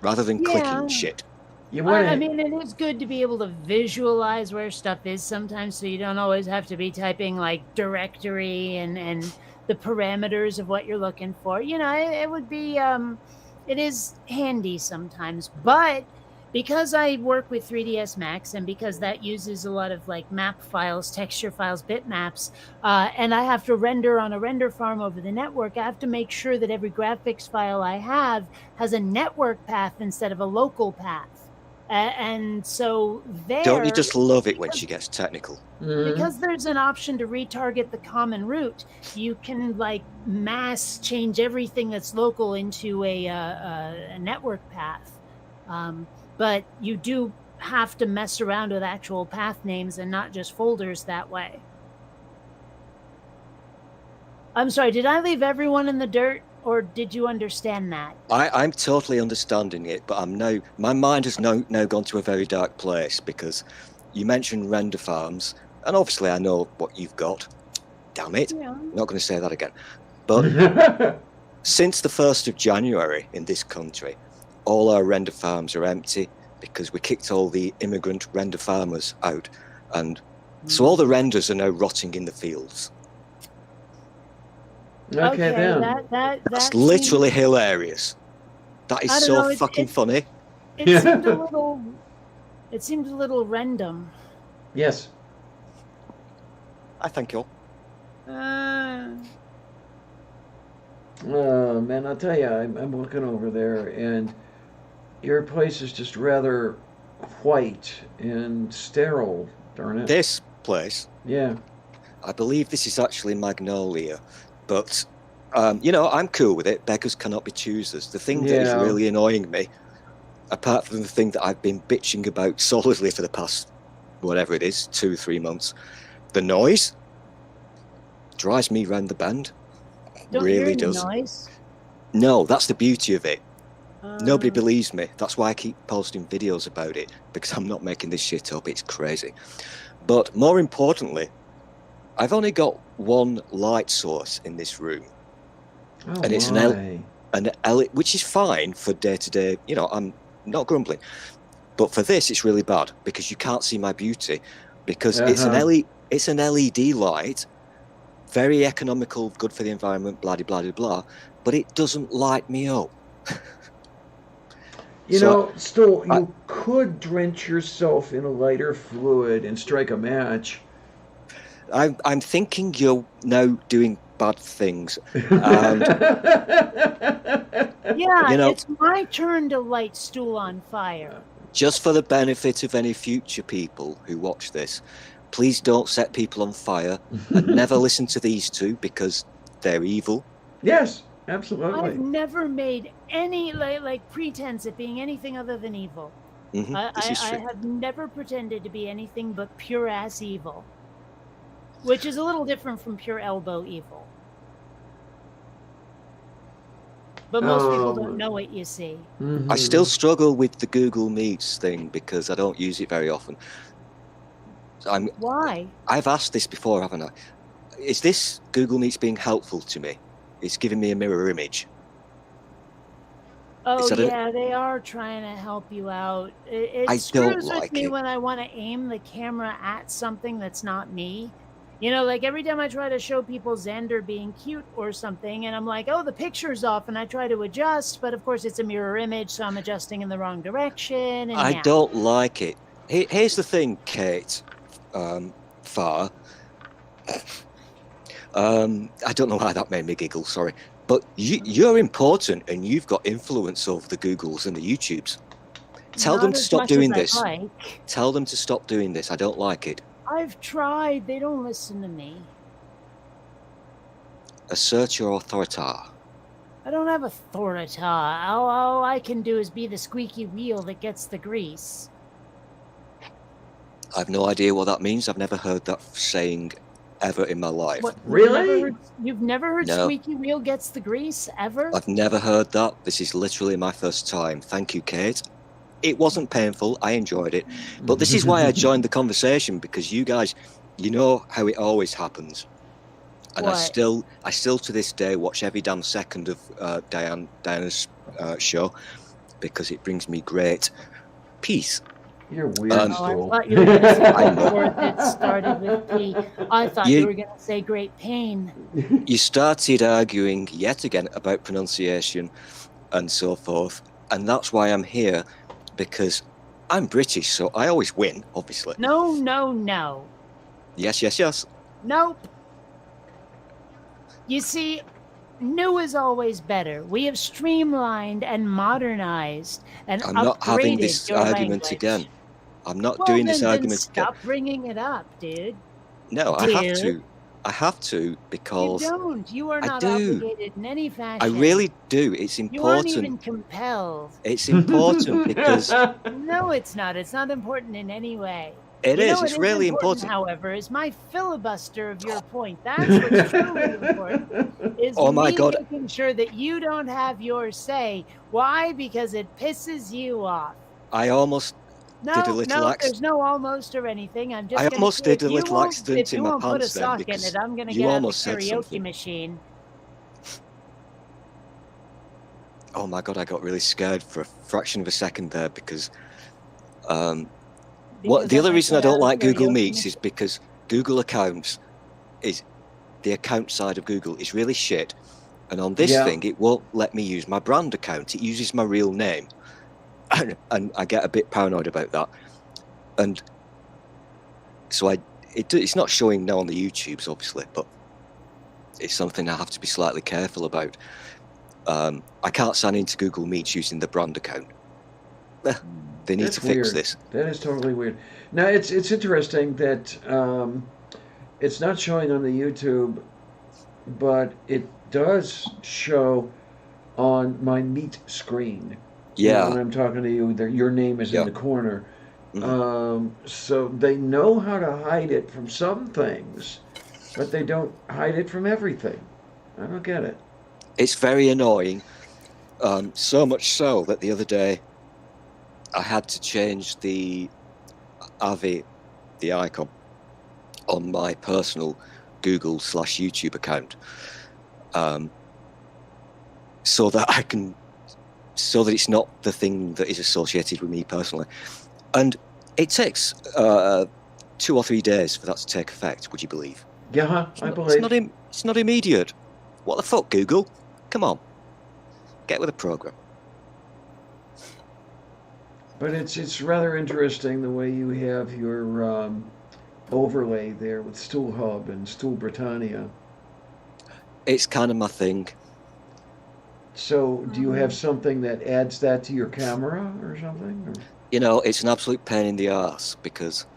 rather than Yeah. clicking shit. You want I mean, it is good to be able to visualize where stuff is sometimes, so you don't always have to be typing like directory and the parameters of what you're looking for. You know, it would be, it is handy sometimes. But because I work with 3ds Max and because that uses a lot of like map files, texture files, bitmaps, and I have to render on a render farm over the network, I have to make sure that every graphics file I have has a network path instead of a local path. And so there, Don't you just love it when she gets technical? because there's an option to retarget the common route, you can like mass change everything that's local into a network path. But you do have to mess around with actual path names and not just folders that way. I'm sorry, did I leave everyone in the dirt? Or did you understand that? I'm totally understanding it, but my mind has now gone to a very dark place because you mentioned render farms, and obviously I know what you've got. Damn it. Yeah. Not going to say that again. But since the 1st of January in this country, all our render farms are empty because we kicked all the immigrant render farmers out. And so all the renders are now rotting in the fields. Okay, then. That's literally hilarious. That is I don't so know, fucking funny. It seemed a little. It seemed a little random. Yes. I thank you. Oh, man, I'll tell you, I'm looking over there, and your place is just rather white and sterile, darn it. This place, Yeah. I believe this is actually Magnolia, but you know, I'm cool with it. Beggars cannot be choosers. The thing that is Yeah. really annoying me apart from the thing that I've been bitching about solidly for the past, whatever it is, 2-3 months, the noise drives me round the bend. Don't Really hear any does. noise. No, that's the beauty of it. Nobody Uh, believes me. That's why I keep posting videos about it, because I'm not making this shit up. It's crazy. But more importantly, I've only got one light source in this room, Oh, and it's my. which is fine for day-to-day. You know, I'm not grumbling. But for this, it's really bad because you can't see my beauty, because it's an LED light, very economical, good for the environment, blah, blah, blah, blah, but it doesn't light me up. You So know, Stu, I- you could drench yourself in a lighter fluid and strike a match. I'm thinking you're now doing bad things. yeah, You know- it's my turn to light Stool on fire. Just for the benefit of any future people who watch this, please don't set people on fire and never listen to these two because they're evil. Yes, I've absolutely. never made any like pretense at being anything other than evil. This is I true. have never pretended to be anything but pure ass evil, which is a little different from pure elbow evil. But most people Oh. don't know it, you see. Mhm. I still struggle with the Google Meets thing because I don't use it very often. Why? I've asked this before, haven't I? Is this Google Meets being helpful to me? It's giving me a mirror image. Oh Is that yeah, they are trying to help you out. It I don't screws with like me it. when I want to aim the camera at something that's not me. You know, like every time I try to show people Xander being cute or something, and I'm like, oh, the picture's off, and I try to adjust, but of course it's a mirror image, so I'm adjusting in the wrong direction. And I yeah. don't like it. Here's the thing, Kate Farr. I don't know why that made me giggle, sorry. But you're important and you've got influence over the Googles and the YouTubes. Tell Not them to as stop much as doing I'd this. like. Tell them to stop doing this. I don't like it. I've tried. They don't listen to me. Assert your authority. I don't have authority. All I can do is be the squeaky wheel that gets the grease. I've no idea what that means. I've never heard that saying ever in my life. What, Really? You've never heard No. squeaky wheel gets the grease ever? I've never heard that. This is literally my first time. Thank you, Kate. It wasn't painful. I enjoyed it. But this is why I joined the conversation, because you guys, you know how it always happens. And I What? still to this day watch every damn second of Diana's show because it brings me great peace. You're weird, Um, Oh, I Stu. thought you were going to say I a know. word that started with P. I thought You- you were going to say great pain. You started arguing yet again about pronunciation and so forth, and that's why I'm here, because I'm British, so I always win, obviously. No, no, no. Yes, yes, yes. Nope. You see, new is always better. We have streamlined and modernized and I'm not having upgraded this your argument language. again. I'm not Well, doing this then argument again. stop bringing it up, dude. No, I have Dude. to. I have to You because don't. You are I not do. obligated in any fashion. I really do. It's You aren't even important. compelled. It's important because No, it's not. It's not important in any way. it You is. know, It's really important. However, is my filibuster of your point. That's what's truly important. Is Oh my me God. making sure that you don't have your say. Why? Because it pisses you off. I almost No, Did a little no, acc- there's no almost or anything. I'm just. I gonna almost say, did a if you little won't- accident if in you my won't put a pants then sock in because it, I'm gonna you get out the almost said karaoke something. machine. Oh my god, I got really scared for a fraction of a second there because because the I other might reason I get out don't the like Google karaoke Meets is machine. because Google accounts is the account side of Google is really shit. And on this Yeah. thing, it won't let me use my brand account. It uses my real name. And I get a bit paranoid about that. And so it's not showing now on the YouTubes, obviously, but it's something I have to be slightly careful about. I can't sign into Google Meets using the brand account. They need That's to fix weird. this. That is totally weird. Now it's interesting that it's not showing on the YouTube, but it does show on my Meet screen. You know, Yeah. when I'm talking to you, your name is Yeah. in the corner. Mhm. So they know how to hide it from some things, but they don't hide it from everything. I don't get it. It's very annoying. So much so that the other day I had to change the Avi, the icon, on my personal Google/YouTube account, um, so that it's not the thing that is associated with me personally. And it takes 2 or 3 days for that to take effect. Would you believe? Yeah, I It's believe. not. It's not immediate. What the fuck, Google? Come on, get with the program. But it's rather interesting the way you have your overlay there with Stool Hub and Stool Britannia. It's kind of my thing. So, do you have something that adds that to your camera or something? Or? You know, it's an absolute pain in the ass because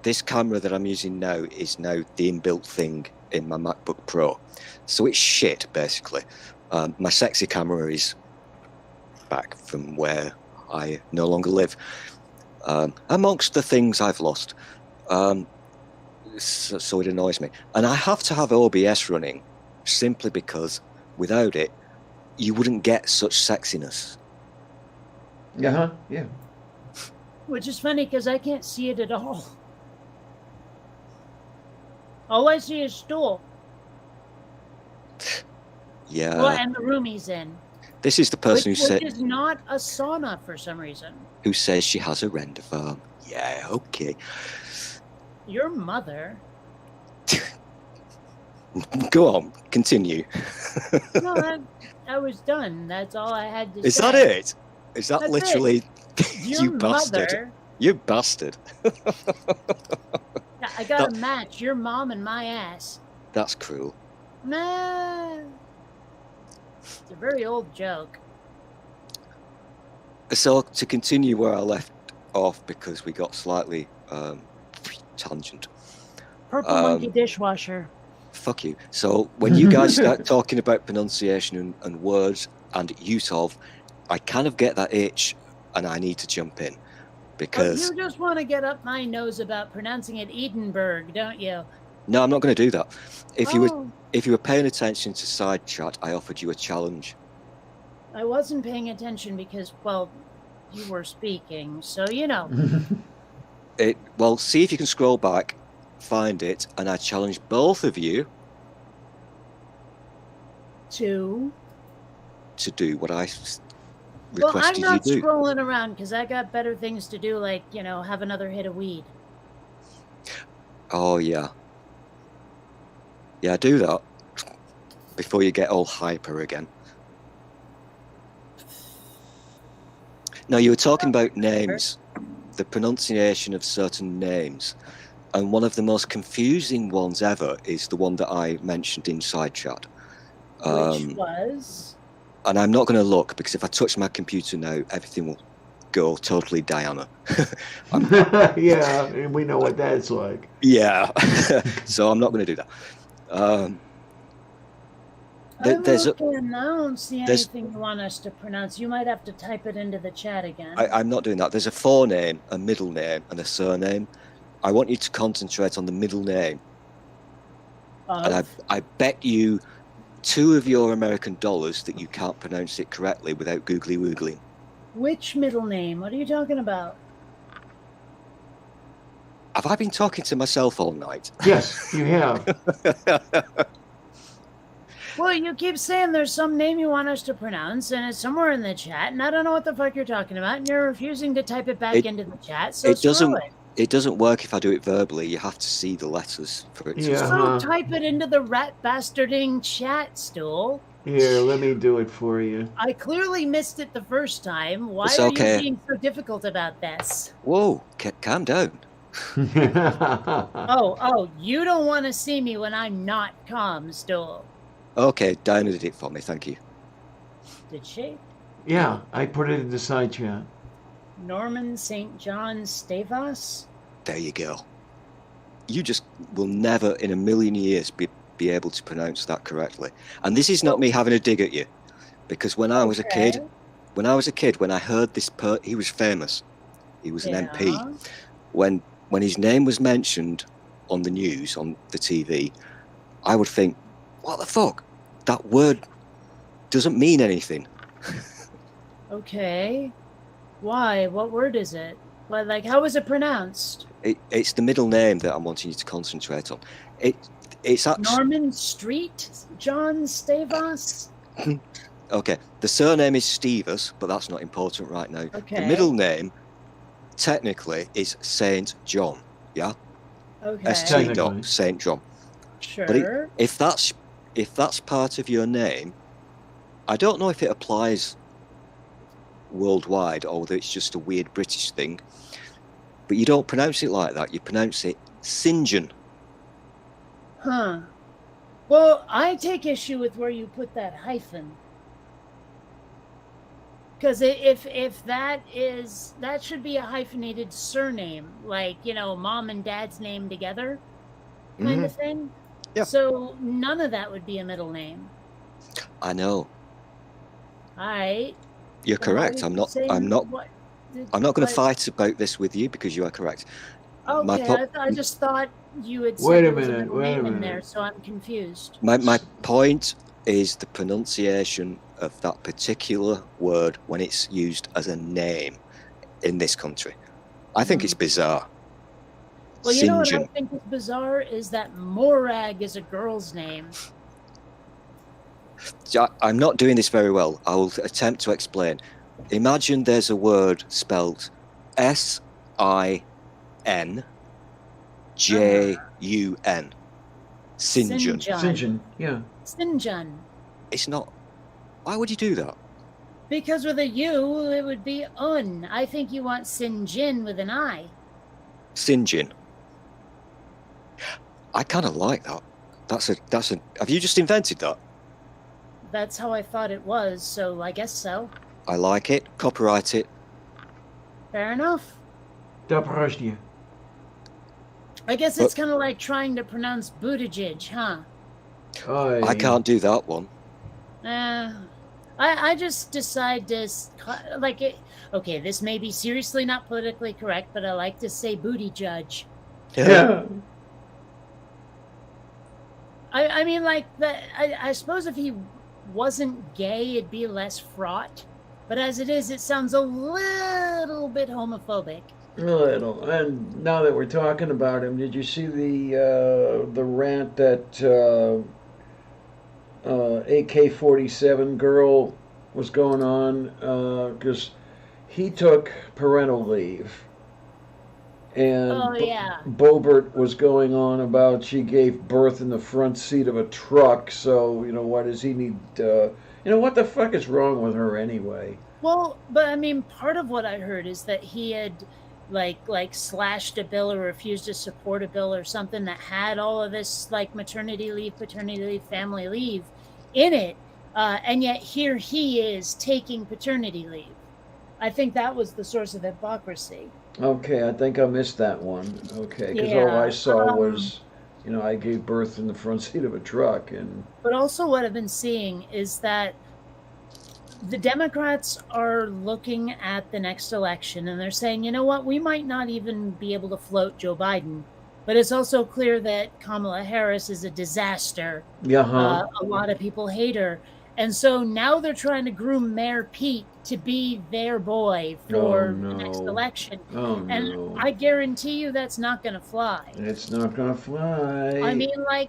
this camera that I'm using now is now the inbuilt thing in my MacBook Pro. So it's shit, basically. My sexy camera is back from where I no longer live. Amongst the things I've lost. So it annoys me. And I have to have OBS running simply because without it, you wouldn't get such sexiness. Yeah, yeah. Which is funny because I can't see it at all. All I see is Stool. Yeah. Well, and the room he's in. This is the person Which is not a sauna for some reason. who says she has a render farm. Yeah, okay. Your mother. Go on, continue. No, I was done. That's all I had to Is say. that it? Is that That's literally Your you bastard? mother. You bastard. I got to match your mom and my ass. That's cruel. Nah. It's a very old joke. So to continue where I left off because we got slightly tangent. Purple monkey dishwasher. Fuck you. So when you guys start talking about pronunciation and words and use of, I kind of get that itch and I need to jump in because You just want to get up my nose about pronouncing it Edinburgh, don't you? no, I'm not going to do that. If you were paying attention to side chat, I offered you a challenge. I wasn't paying attention because, well, you were speaking, so you know. Well, see if you can scroll back, find it, and I challenge both of you to do what I Well, I'm requested not you do. scrolling around because I got better things to do, like, have another hit of weed. Oh, yeah. Yeah, do that before you get all hyper again. Now, you were talking about names, the pronunciation of certain names, and one of the most confusing ones ever is the one that I mentioned in side chat. Which was? And I'm not going to look because if I touch my computer now, everything will go totally Diana. Yeah, we know what that's like. Yeah, so I'm not going to do that. There's I don't see anything you want us to pronounce. You might have to type it into the chat again. I'm not doing that. There's a forename, a middle name, and a surname. I want you to concentrate on the middle name. And I bet you 2 of your American dollars that you can't pronounce it correctly without googly woogling. Which middle name? What are you talking about? Have I been talking to myself all night? Yes, you have. Well, you keep saying there's some name you want us to pronounce, and it's somewhere in the chat, and I don't know what the fuck you're talking about, and you're refusing to type it back into the chat, so screw it. It doesn't work if I do it verbally. You have to see the letters for it to Yeah. So type it into the rat bastarding chat, Stool. Here, let me do it for you. I clearly missed it the first time. Why It's are okay. you being so difficult about this? Whoa, calm down. Oh, you don't want to see me when I'm not calm, Stool. Okay, Diana did it for me, thank you. Did she? Yeah, I put it in the side chat. Norman St. John Stavros? There you go. You just will never in a million years be able to pronounce that correctly. And this is not me having a dig at you, because when I was a kid, when I was a kid, when I heard this, he was famous. He was an MP. When his name was mentioned on the news, on the TV, I would think, what the fuck? That word doesn't mean anything. Okay. Why? What word is it? Well, like, how is it pronounced? It's the middle name that I'm wanting you to concentrate on. It's actually Norman Street? John Stavros? okay. The surname is Stevens, but that's not important right now. Okay. The middle name, technically, is Saint John. Yeah. Okay. St. Technically. Saint John. Sure. But if that's part of your name, I don't know if it applies worldwide or whether it's just a weird British thing. But you don't pronounce it like that. You pronounce it St. John. Huh. Well, I take issue with where you put that hyphen. Because if that should be a hyphenated surname, like, you know, mom and dad's name together kind of thing. Yeah. So none of that would be a middle name. I know. All right. You're correct. I'm not going to fight about this with you because you are correct. Okay, I just thought you had said Wait a there was minute, middle wait a name in minute. there, so I'm confused. My point is the pronunciation of that particular word when it's used as a name in this country. I think it's bizarre. Well, you know what I St. John. think is bizarre is that Morag is a girl's name. I'm not doing this very well. I will attempt to explain. Imagine there's a word spelled S-I-N-J-U-N. St. John. St. John, yeah. St. John. It's not. Why would you do that? Because with a U, it would be un. I think you want St. John with an I. St. John. I kind of like that. That's a. Have you just invented that? That's how I thought it was, so I guess so. I like it. Copyright it. Fair enough. Dobrozhny. I guess it's kind of like trying to pronounce Buttigieg, huh? I can't do that one. I just decide to like it. Okay, this may be seriously not politically correct, but I like to say booty judge. Yeah. I mean, like that. I suppose if he wasn't gay, it'd be less fraught. But as it is, it sounds a little bit homophobic. A little. And now that we're talking about him, did you see the rant that AK-47 girl was going on? Because he took parental leave. And Oh, yeah. Boebert was going on about she gave birth in the front seat of a truck, so, you know, why does he need, what the fuck is wrong with her anyway? Well, but I mean, part of what I heard is that he had like slashed a bill or refused to support a bill or something that had all of this like maternity leave, paternity leave, family leave in it, and yet here he is taking paternity leave. I think that was the source of hypocrisy. Okay, I think I missed that one. Okay, because all I saw was, I gave birth in the front seat of a truck, and. But also, what I've been seeing is that the Democrats are looking at the next election, and they're saying, you know what, we might not even be able to float Joe Biden, but it's also clear that Kamala Harris is a disaster. Yeah. A lot of people hate her, and so now they're trying to groom Mayor Pete to be their boy for the next election. And I guarantee you that's not going to fly. It's not going to fly. I mean, like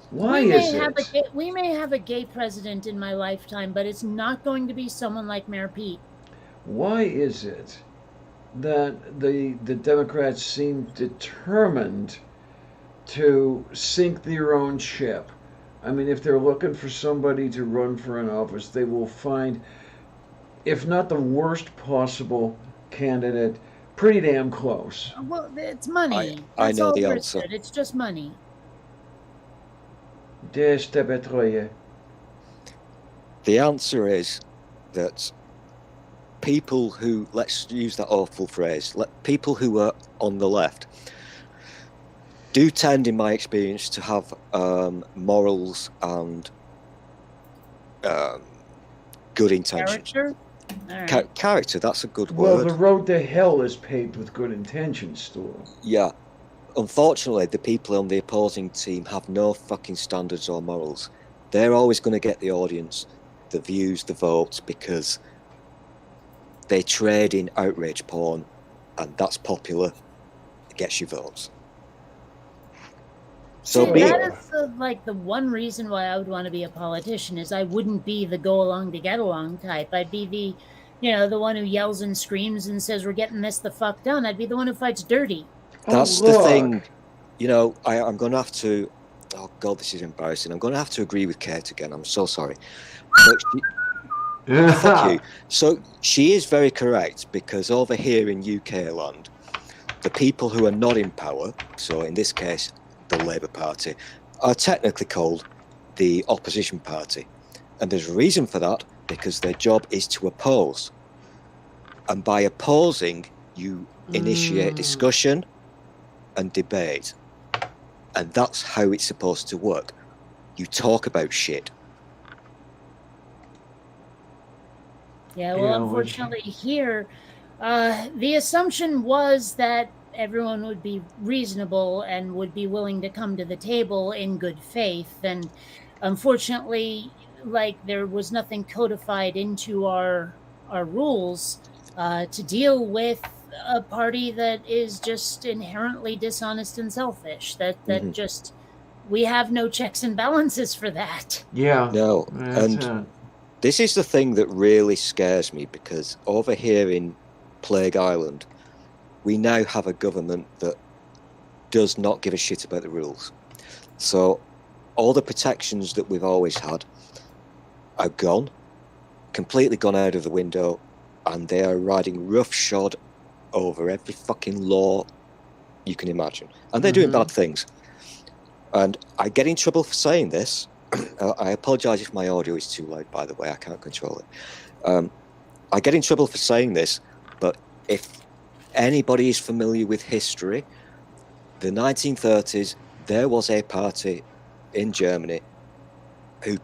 why is it? We may have a gay president in my lifetime, but it's not going to be someone like Mayor Pete. Why is it that the Democrats seem determined to sink their own ship? I mean, if they're looking for somebody to run for an office, they will find, if not the worst possible candidate, pretty damn close. Well, it's money. I know the all answer. It's just money. The answer is that people who, let's use that awful phrase, people who are on the left do tend, in my experience, to have morals and good intentions. Character? All right. Character, that's a good Well, word. the road to hell is paved with good intentions, Stuart. Yeah. Unfortunately, the people on the opposing team have no fucking standards or morals. They're always going to get the audience, the views, the votes, because they trade in outrage porn, and that's popular. It gets you votes. So See, be that it. is the one reason why I would want to be a politician is I wouldn't be the go along to get along type. I'd be the one who yells and screams and says we're getting this the fuck done. I'd be the one who fights dirty. That's Oh, the look. thing. I'm going to have to. Oh God, this is embarrassing. I'm going to have to agree with Kate again. I'm so sorry. But fuck you. So she is very correct, because over here in UK land, the people who are not in power, so in this case the Labour Party, are technically called the opposition party. And there's a reason for that, because their job is to oppose. And by opposing, you initiate discussion and debate. And that's how it's supposed to work. You talk about shit. Yeah, well, Yeah, unfortunately here, the assumption was that everyone would be reasonable and would be willing to come to the table in good faith. And unfortunately, there was nothing codified into our rules to deal with a party that is just inherently dishonest and selfish. That just, we have no checks and balances for that. Yeah. No. That's And this is the thing that really scares me, because over here in Plague Island, we now have a government that does not give a shit about the rules. So all the protections that we've always had are gone, completely gone out of the window, and they are riding roughshod over every fucking law you can imagine. And they're doing bad things. And I get in trouble for saying this. I apologise if my audio is too loud, by the way. I can't control it. I get in trouble for saying this, but if anybody is familiar with history, the 1930s, there was a party in Germany who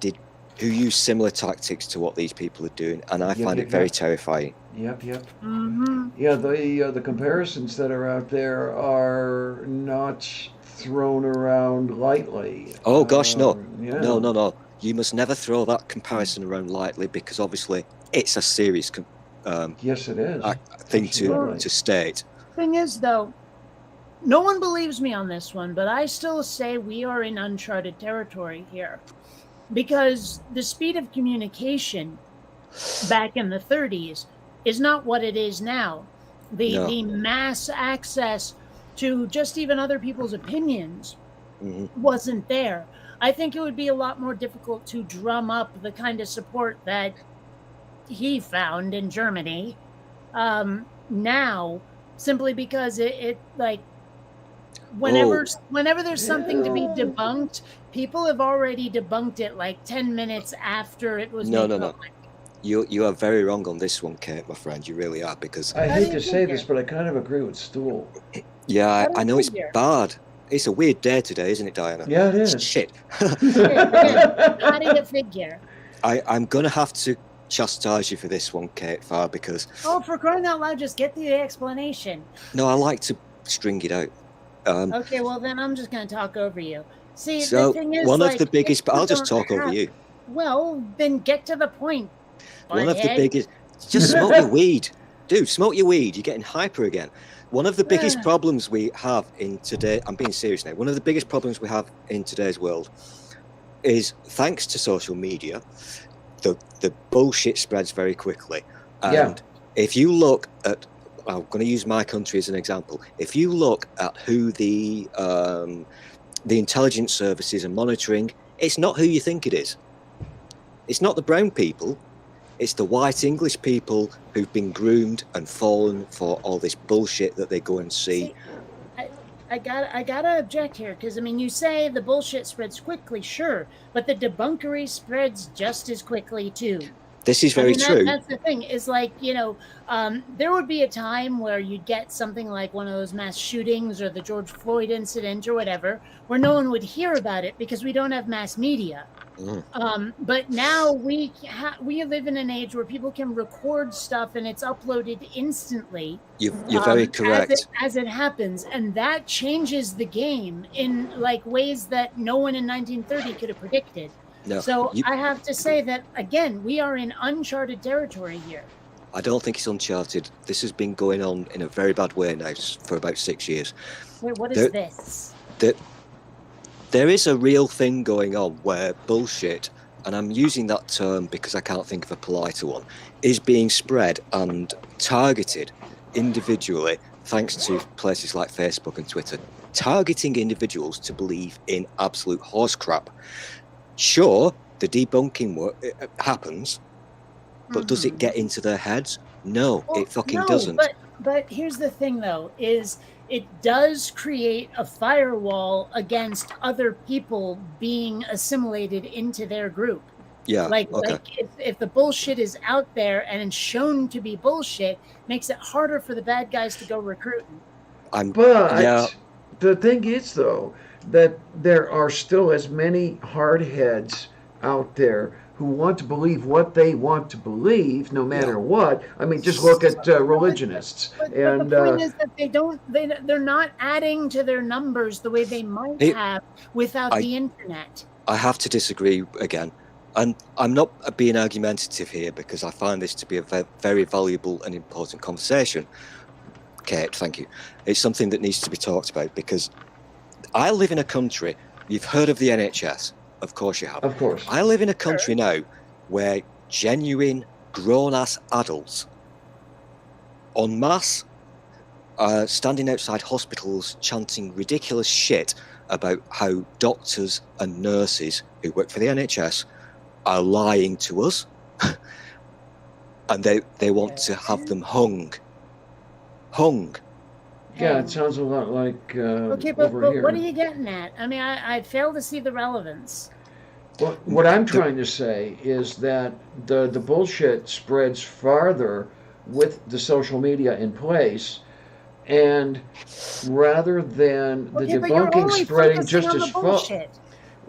used similar tactics to what these people are doing, and I find it very terrifying. Yep. Mm-hmm. Yeah, the comparisons that are out there are not thrown around lightly. Oh gosh, no. Yeah. No. You must never throw that comparison around lightly, because obviously it's a serious Yes, it is. thing Absolutely. to state. Thing is, though, no one believes me on this one, but I still say we are in uncharted territory here. Because the speed of communication back in the 30s is not what it is now. The mass access to just even other people's opinions wasn't there. I think it would be a lot more difficult to drum up the kind of support that he found in Germany now, simply because whenever there's something to be debunked, people have already debunked it 10 minutes after it was made public. You are very wrong on this one, Kate, my friend. You really are, because I hate to say this, but I kind of agree with Stool. yeah, I know it's figure. bad. It's a weird day today, isn't it, Diana? Yeah, it is. Shit. How do you figure? I'm going to have to chastise you for this one, Kate Farr, because... Oh, for crying out loud, just get the explanation. No, I like to string it out. Okay, well, then I'm just going to talk over you. See, So, the thing is, one of the biggest... if But you I'll just don't talk over have- you. Well, then get to the point. One of the butthead. biggest... Just smoke your weed. Dude, smoke your weed. You're getting hyper again. One of the biggest problems we have in today... I'm being serious now. One of the biggest problems we have in today's world is, thanks to social media, the bullshit spreads very quickly. And if you look at... I'm going to use my country as an example. If you look at who the intelligence services are monitoring, it's not who you think it is. It's not the brown people. It's the white English people who've been groomed and fallen for all this bullshit that they go and see. I gotta object here, because you say the bullshit spreads quickly, sure, but the debunkery spreads just as quickly too. This is very true. That's the thing. Is there would be a time where you'd get something like one of those mass shootings or the George Floyd incident or whatever, where no one would hear about it because we don't have mass media. But now we live in an age where people can record stuff and it's uploaded instantly. You're very correct. As it happens, and that changes the game in like ways that no one in 1930 could have predicted. No, So I have to say that again, we are in uncharted territory here. I don't think it's uncharted. This has been going on in a very bad way now for about 6 years. Wait, what is this? There is a real thing going on where bullshit, and I'm using that term because I can't think of a politer one, is being spread and targeted individually thanks to places like Facebook and Twitter, targeting individuals to believe in absolute horse crap. Sure, the debunking happens, but does it get into their heads? No, Well, it fucking no, doesn't. But here's the thing, though, is it does create a firewall against other people being assimilated into their group. Yeah, Like, okay. like if the bullshit is out there and it's shown to be bullshit, makes it harder for the bad guys to go recruiting. But Yeah. the thing is, though, that there are still as many hardheads out there who want to believe what they want to believe, no matter what. I mean, just look at religionists. But And the point is that they're not adding to their numbers the way they might have without the internet. I have to disagree again. And I'm not being argumentative here because I find this to be a very valuable and important conversation. Kate, thank you. It's something that needs to be talked about because I live in a country, you've heard of the NHS, of course you have. of course. I live in a country now where genuine grown-ass adults en masse are standing outside hospitals chanting ridiculous shit about how doctors and nurses who work for the NHS are lying to us and they want to have them hung. Yeah, it sounds a lot like Okay, but over here. what are you getting at? I mean, I fail to see the relevance. Well, what I'm trying to say is that the bullshit spreads farther with the social media in place, and rather than the Okay, but you're debunking only spreading focusing just on as the far. bullshit.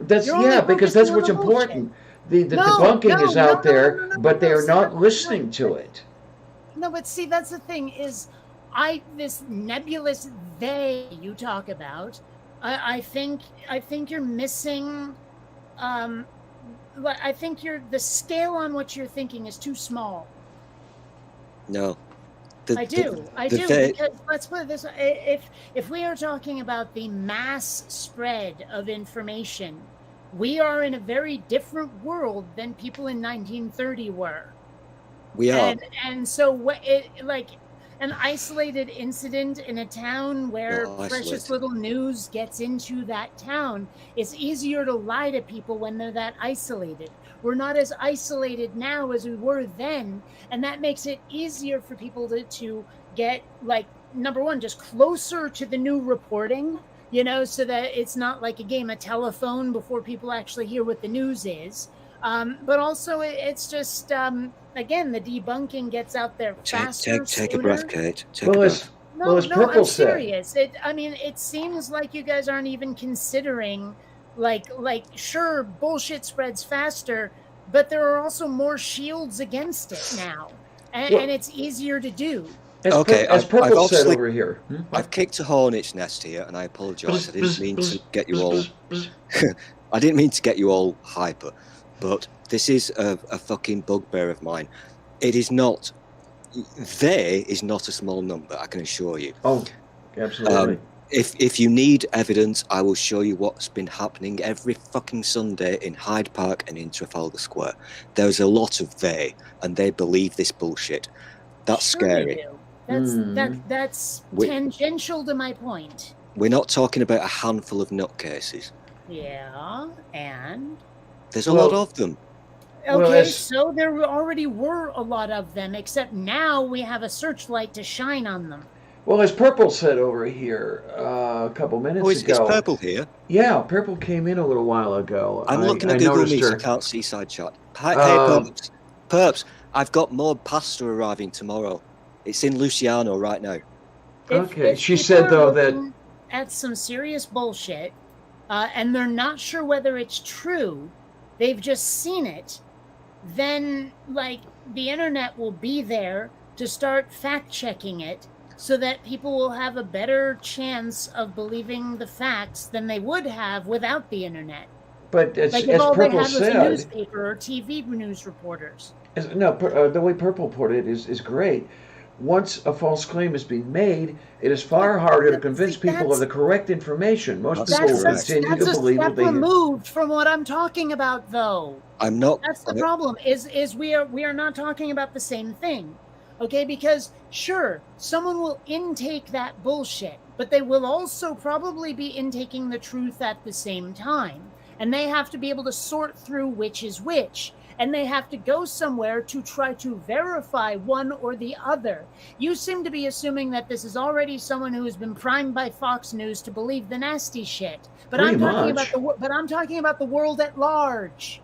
That's You're only because that's focusing on what's the bullshit. important. The No, debunking is out there, no, but they are see, not that's listening to it. No, but see, that's the thing is, this nebulous they you talk about, I think you're missing. I think the scale on what you're thinking is too small. No. I do because let's put it this way: if we are talking about the mass spread of information, we are in a very different world than people in 1930 were. We are. And so like an isolated incident in a town where precious little news gets into that town, it's easier to lie to people when they're that isolated. We're not as isolated now as we were then, and that makes it easier for people to get, like, number one, just closer to the new reporting, so that it's not like a game of telephone before people actually hear what the news is. But also it's just, again, the debunking gets out there faster. Take a breath, Kate. Take a Well, breath. as Purple I'm said. serious. It seems like you guys aren't even considering, like sure, bullshit spreads faster, but there are also more shields against it now, and it's easier to do. As Purple said obviously- over here. I've kicked a hornet's nest here, and I apologise. I didn't mean to get you all. I didn't mean to get you all hyper, but this is a fucking bugbear of mine. It is not. There is not a small number, I can assure you. Oh, absolutely. If you need evidence, I will show you what's been happening every fucking Sunday in Hyde Park and in Trafalgar Square. There's a lot of they, and they believe this bullshit. That's Sure they scary. do. That's tangential to my point. We're not talking about a handful of nutcases. Yeah, and There's a lot of them. okay, so there already were a lot of them, except now we have a searchlight to shine on them. Well, as Purple said over here a couple minutes Oh, is ago. Purple here? Yeah, Purple came in a little while ago. I'm looking at Google Meet. I can't see side chat. Hey, Perps. Perps, I've got more pasta arriving tomorrow. It's in Luciano right now. Okay, If she people said are though that looking at some serious bullshit, and they're not sure whether it's true, they've just seen it, then like the internet will be there to start fact checking it so that people will have a better chance of believing the facts than they would have without the internet. But as Like if all they Purple had was a said, newspaper or TV news reporters. the way Purple put it is great. Once a false claim has been made, it is far harder to convince people of the correct information. Most That's people will correct. continue That's to a believe what step they hear. removed from what I'm talking about, though. I'm not. That's the problem. Is we are not talking about the same thing, okay? Because sure, someone will intake that bullshit, but they will also probably be intaking the truth at the same time, and they have to be able to sort through which is which. And they have to go somewhere to try to verify one or the other. You seem to be assuming that this is already someone who has been primed by Fox News to believe the nasty shit. But I'm talking about the world at large.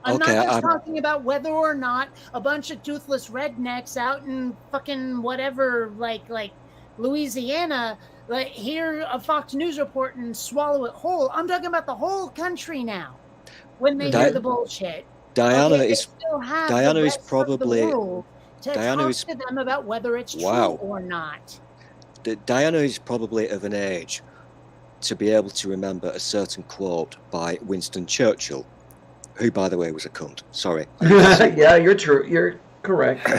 I'm not just talking about whether or not a bunch of toothless rednecks out in fucking whatever, like Louisiana, like hear a Fox News report and swallow it whole. I'm talking about the whole country now. When they hear the bullshit. Diana okay, is probably Diana is to them about whether it's true or not. Diana is probably of an age to be able to remember a certain quote by Winston Churchill, who, by the way, was a cunt. Sorry. Yeah, you're true. You're correct.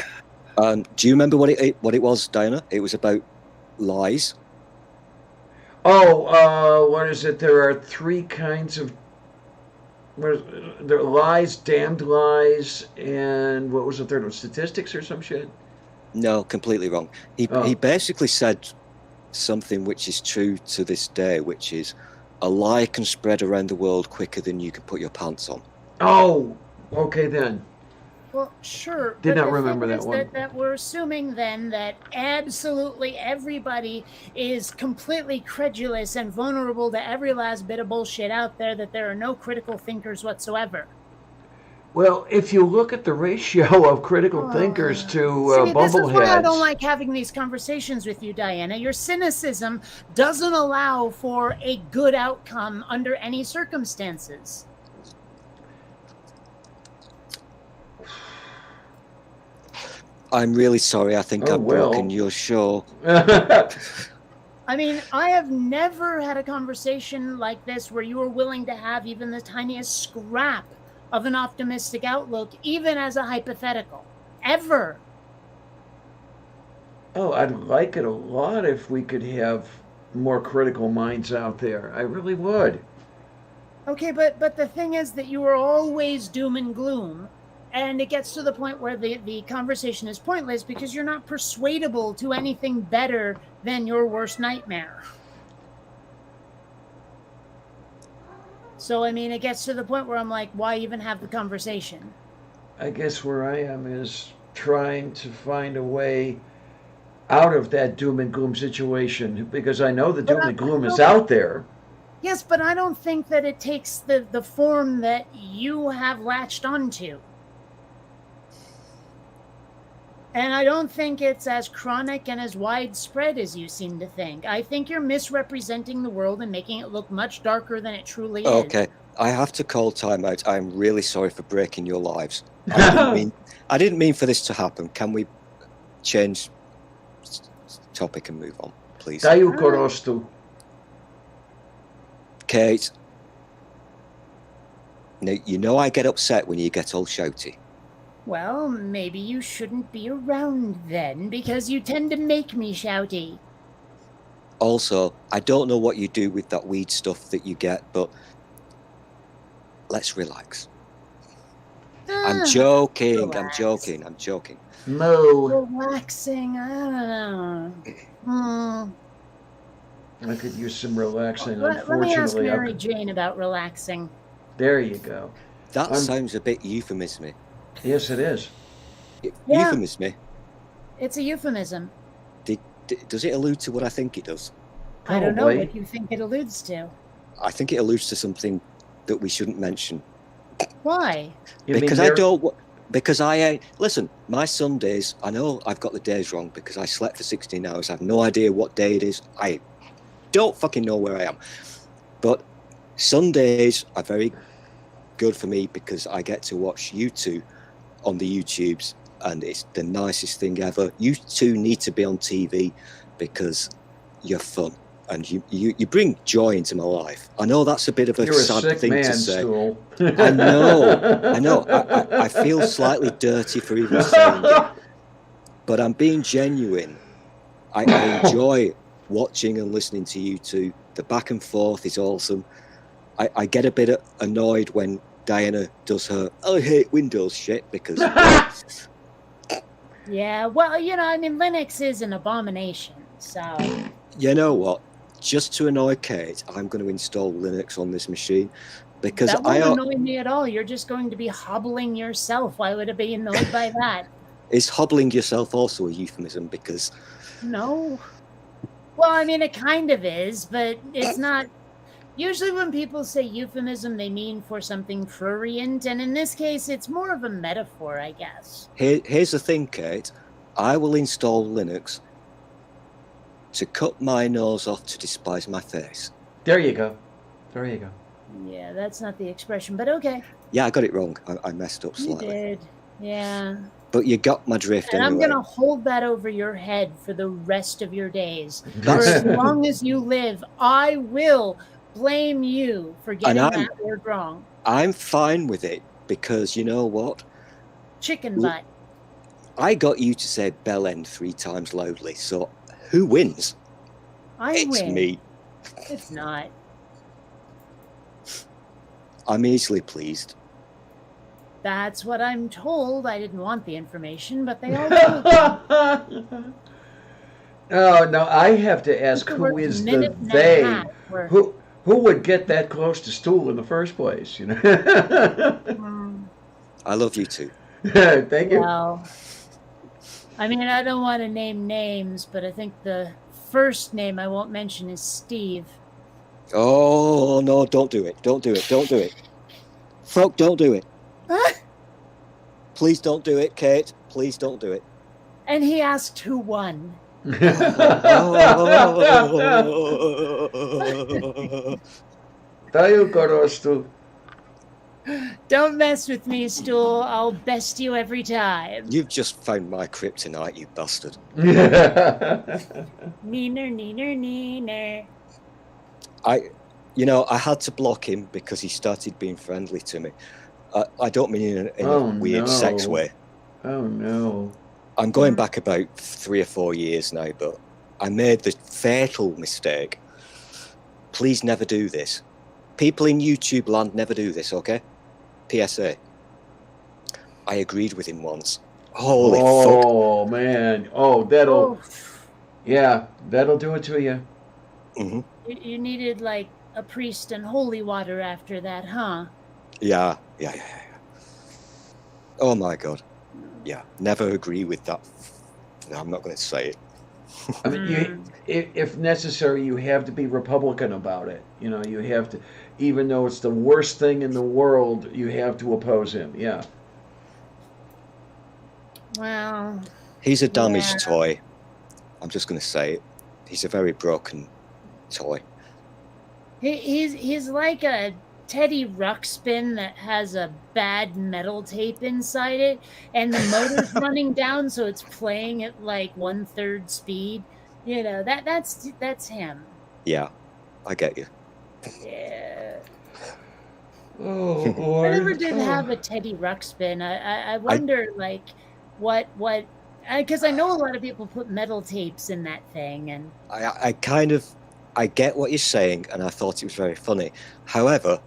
Do you remember what it was, Diana? It was about lies. Oh, what is it? There are three kinds of. There are lies, damned lies, and what was the third one? Statistics or some shit? No, completely wrong. He basically said something which is true to this day, which is a lie can spread around the world quicker than you can put your pants on. Oh, okay then. Well, sure. Did not remember that one. That we're assuming then that absolutely everybody is completely credulous and vulnerable to every last bit of bullshit out there, that there are no critical thinkers whatsoever. Well, if you look at the ratio of critical thinkers to bumbleheads... This is why I don't like having these conversations with you, Diana. Your cynicism doesn't allow for a good outcome under any circumstances. I'm really sorry. I think I've broken your show. I mean, I have never had a conversation like this where you were willing to have even the tiniest scrap of an optimistic outlook, even as a hypothetical. Ever. Oh, I'd like it a lot if we could have more critical minds out there. I really would. Okay, but the thing is that you are always doom and gloom. And it gets to the point where the conversation is pointless because you're not persuadable to anything better than your worst nightmare. So, I mean, it gets to the point where I'm like, why even have the conversation? I guess where I am is trying to find a way out of that doom and gloom situation, because I know the doom and gloom is out there. Yes, but I don't think that it takes the form that you have latched onto. And I don't think it's as chronic and as widespread as you seem to think. I think you're misrepresenting the world and making it look much darker than it truly is. Okay, I have to call time out. I'm really sorry for breaking your lives. I didn't mean for this to happen. Can we change topic and move on, please? Daju korostu. Kate, now, you know I get upset when you get all shouty. Well, maybe you shouldn't be around then, because you tend to make me shouty. Also, I don't know what you do with that weed stuff that you get, but let's relax. I'm joking, I'm joking. No. Relaxing, I don't know. I could use some relaxing, Let me ask unfortunately. Mary Jane about relaxing. There you go. That sounds a bit euphemismy. Yes, it is. Yeah. Euphemismy? It's a euphemism. Does it allude to what I think it does? I don't know what you think it alludes to. I think it alludes to something that we shouldn't mention. Why? Because I don't... Because listen, my Sundays, I know I've got the days wrong because I slept for 16 hours. I have no idea what day it is. I don't fucking know where I am. But Sundays are very good for me because I get to watch you two on the YouTubes, and it's the nicest thing ever. You two need to be on TV because you're fun and you bring joy into my life. I know that's a bit of a You're a sad sick thing man, to say. Stool. I know. I feel slightly dirty for even saying it, but I'm being genuine. I enjoy watching and listening to you two. The back and forth is awesome. I get a bit annoyed when Diana does her "I hate Windows" shit because Yeah, well, you know, I mean, Linux is an abomination, so. you know what? Just to annoy Kate, I'm going to install Linux on this machine because That won't annoy me at all. You're just going to be hobbling yourself. Why would I be annoyed by that? Is hobbling yourself also a euphemism? Because No. Well, I mean, it kind of is, but it's not. Usually, when people say euphemism, they mean for something prurient, and in this case, it's more of a metaphor, I guess. here's the thing, Kate. I will install Linux to cut my nose off to despise my face. There you go. There you go. Yeah, that's not the expression, but okay. Yeah, I got it wrong. I messed up You slightly. did. Yeah. But you got my drift And anyway. I'm going to hold that over your head for the rest of your days. For That's- as long as you live, I will blame you for getting I'm- that word wrong. I'm fine with it because you know what? Chicken butt. I got you to say bell end 3 times loudly, so who wins? I It's win. me. It's not. I'm easily pleased. That's what I'm told. I didn't want the information, but they all told me. Oh no, I have to ask It's who worth is a the minute and a they? half worth. Who would get that close to Stool in the first place? You know. Mm, I love you too. Thank you. well, I mean, I don't want to name names, but I think the first name I won't mention is Steve. Oh no, don't do it. Don't do it. Don't do it. Folk, don't do it. Please don't do it, Kate. Please don't do it. And he asked who won. Tayo Korostu. Don't mess with me, Stool. I'll best you every time. You've just found my kryptonite, you bastard. Neener, neener, neener. I had to block him because he started being friendly to me. I don't mean in a Oh, weird sex no. way. Oh no. I'm going back about 3 or 4 years now, but I made the fatal mistake. Please never do this. People in YouTube land never do this, okay? PSA. I agreed with him once. Holy fuck. Oh man. Oh, Oh, yeah, that'll do it to you. Hmm. you needed like a priest and holy water after that, huh? Yeah. Oh my god. Yeah, never agree with that. No, I'm not going to say it. I mean, if necessary, you have to be Republican about it. You know, you have to, even though it's the worst thing in the world, you have to oppose him. Yeah. Well, He's a damaged Yeah. toy. I'm just going to say it. He's a very broken toy. he's like a Teddy Ruxpin that has a bad metal tape inside it, and the motor's running down, so it's playing at like 1/3 speed. You know, that's him. Yeah, I get you. Yeah. Oh, I never did have a Teddy Ruxpin. I wonder, like, what, because I know a lot of people put metal tapes in that thing, and I get what you're saying, and I thought it was very funny. However,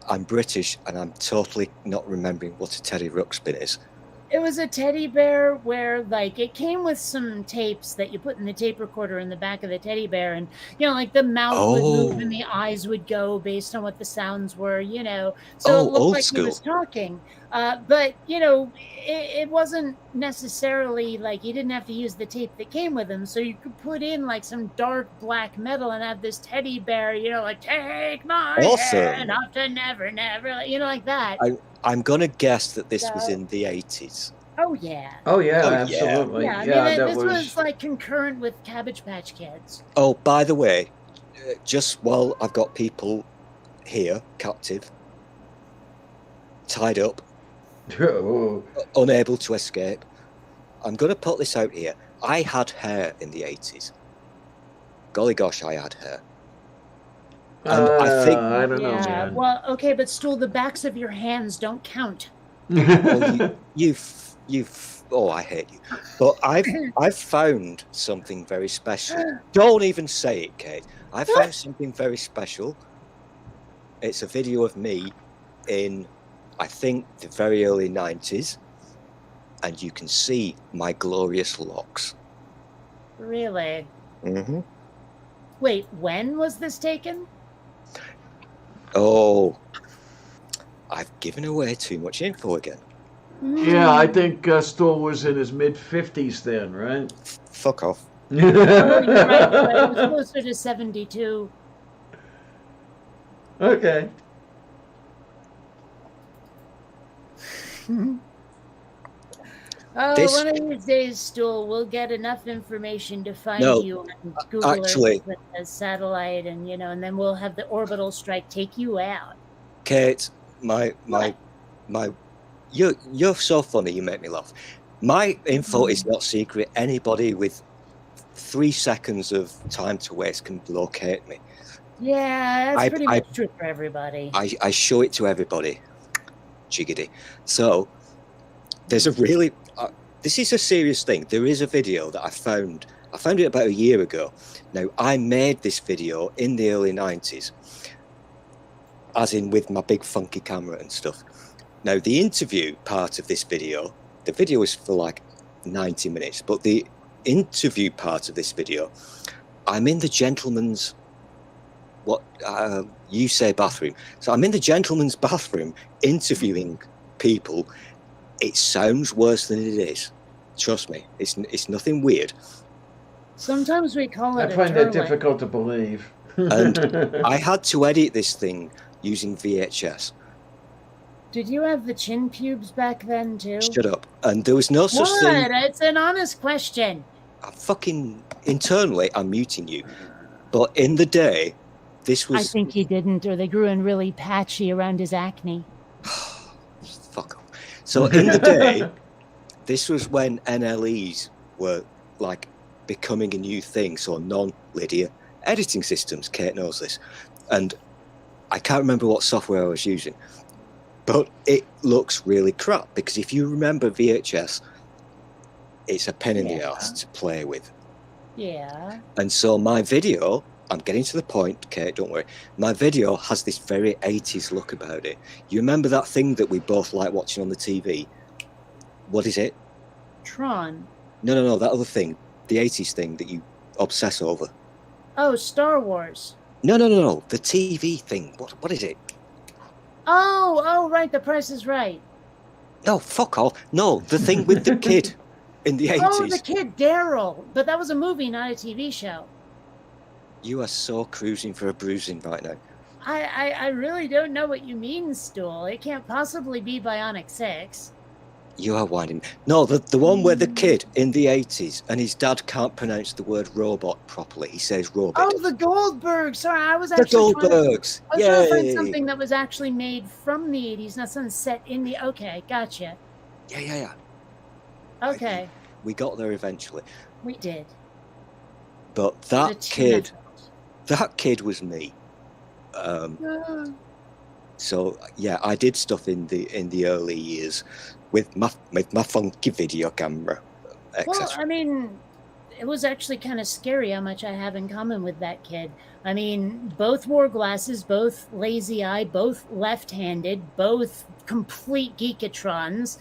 I'm British, and I'm totally not remembering what a Teddy Ruxpin is. it was a teddy bear where, like, it came with some tapes that you put in the tape recorder in the back of the teddy bear, and, you know, like, the mouth would move and the eyes would go based on what the sounds were, you know, so Oh, it looked old like he was school. talking. But, you know, it wasn't necessarily like you didn't have to use the tape that came with him, so you could put in, like, some dark black metal and have this teddy bear, you know, like, take my Awesome. hand off to never, never, you know, like that. I'm going to guess that this was So- in the 80s. Oh, yeah. Oh yeah, Oh, yeah. absolutely. Yeah, I Yeah, mean, that this was. was like concurrent with Cabbage Patch Kids. Oh, by the way, just while I've got people here, captive, tied up, Oh. unable to escape. I'm going to put this out here. I had hair in the 80s. Golly gosh, I had hair. And I think I don't know, Yeah. man. Well, okay, but Stool, the backs of your hands don't count. well, oh, I hate you. But I've found something very special. Don't even say it, Kate. I found something very special. It's a video of me in, I think, the very early 90s, and you can see my glorious locks. Really? Mm-hmm. Wait, when was this taken? Oh, I've given away too much info again. Yeah, I think Stoll was in his mid-50s then, right? Fuck off. Oh, you're right. It was closer to 72. Okay. Oh, This- one of these days, Stool, we'll get enough information to find No, you on Google actually- Earth with a satellite, and and then we'll have the orbital strike take you out. Kate, you're so funny. You make me laugh. My info is not secret. Anybody with 3 seconds of time to waste can locate me. Yeah, that's I- pretty I- much true for everybody. I show it to everybody. Jiggity. So there's a really this is a serious thing. There is a video that I found it about a year ago. Now, I made this video in the early 90s, as in with my big funky camera and stuff. Now, the interview part of this video, the video is for like 90 minutes, but the interview part of this video, I'm in the gentleman's, you say bathroom. So I'm in the gentleman's bathroom interviewing people. It sounds worse than it is. Trust me, it's nothing weird. Sometimes we call it I a find that turlet. difficult to believe. And I had to edit this thing using VHS. Did you have the chin pubes back then too? Shut up. And there was no such What? thing. It's an honest question. Internally, I'm muting you. But in the day, this was. I think he didn't, or they grew in really patchy around his acne. Fuck off. So in the day, this was when NLEs were like becoming a new thing. So non-linear editing systems. Kate knows this. And I can't remember what software I was using. But it looks really crap because if you remember VHS, it's a pain in the ass to play with. Yeah. And so my video, I'm getting to the point, Kate, don't worry. My video has this very 80s look about it. You remember that thing that we both like watching on the TV? What is it? Tron. No, that other thing. The 80s thing that you obsess over. Oh, Star Wars. No. The TV thing. What is it? Oh, right. The Price is Right. No, fuck off. No, the thing with the kid in the 80s. Oh, the kid Daryl. But that was a movie, not a TV show. You are so cruising for a bruising right now. I really don't know what you mean, Stool. It can't possibly be Bionic 6. You are whining. No, the one where the kid in the 80s and his dad can't pronounce the word robot properly. He says robot. Oh, the Goldbergs. Sorry, I was The actually Goldbergs. I was trying to find Yay. something that was actually made from the 80s, not something set in the... Okay, gotcha. Yeah. Okay, We got there eventually. we did. But The that two kid was me. metals. So yeah, I did stuff in the early years with my funky video camera, Well, etc. I mean, it was actually kind of scary how much I have in common with that kid. I mean, both wore glasses, both lazy eye, both left-handed, both complete geekatrons,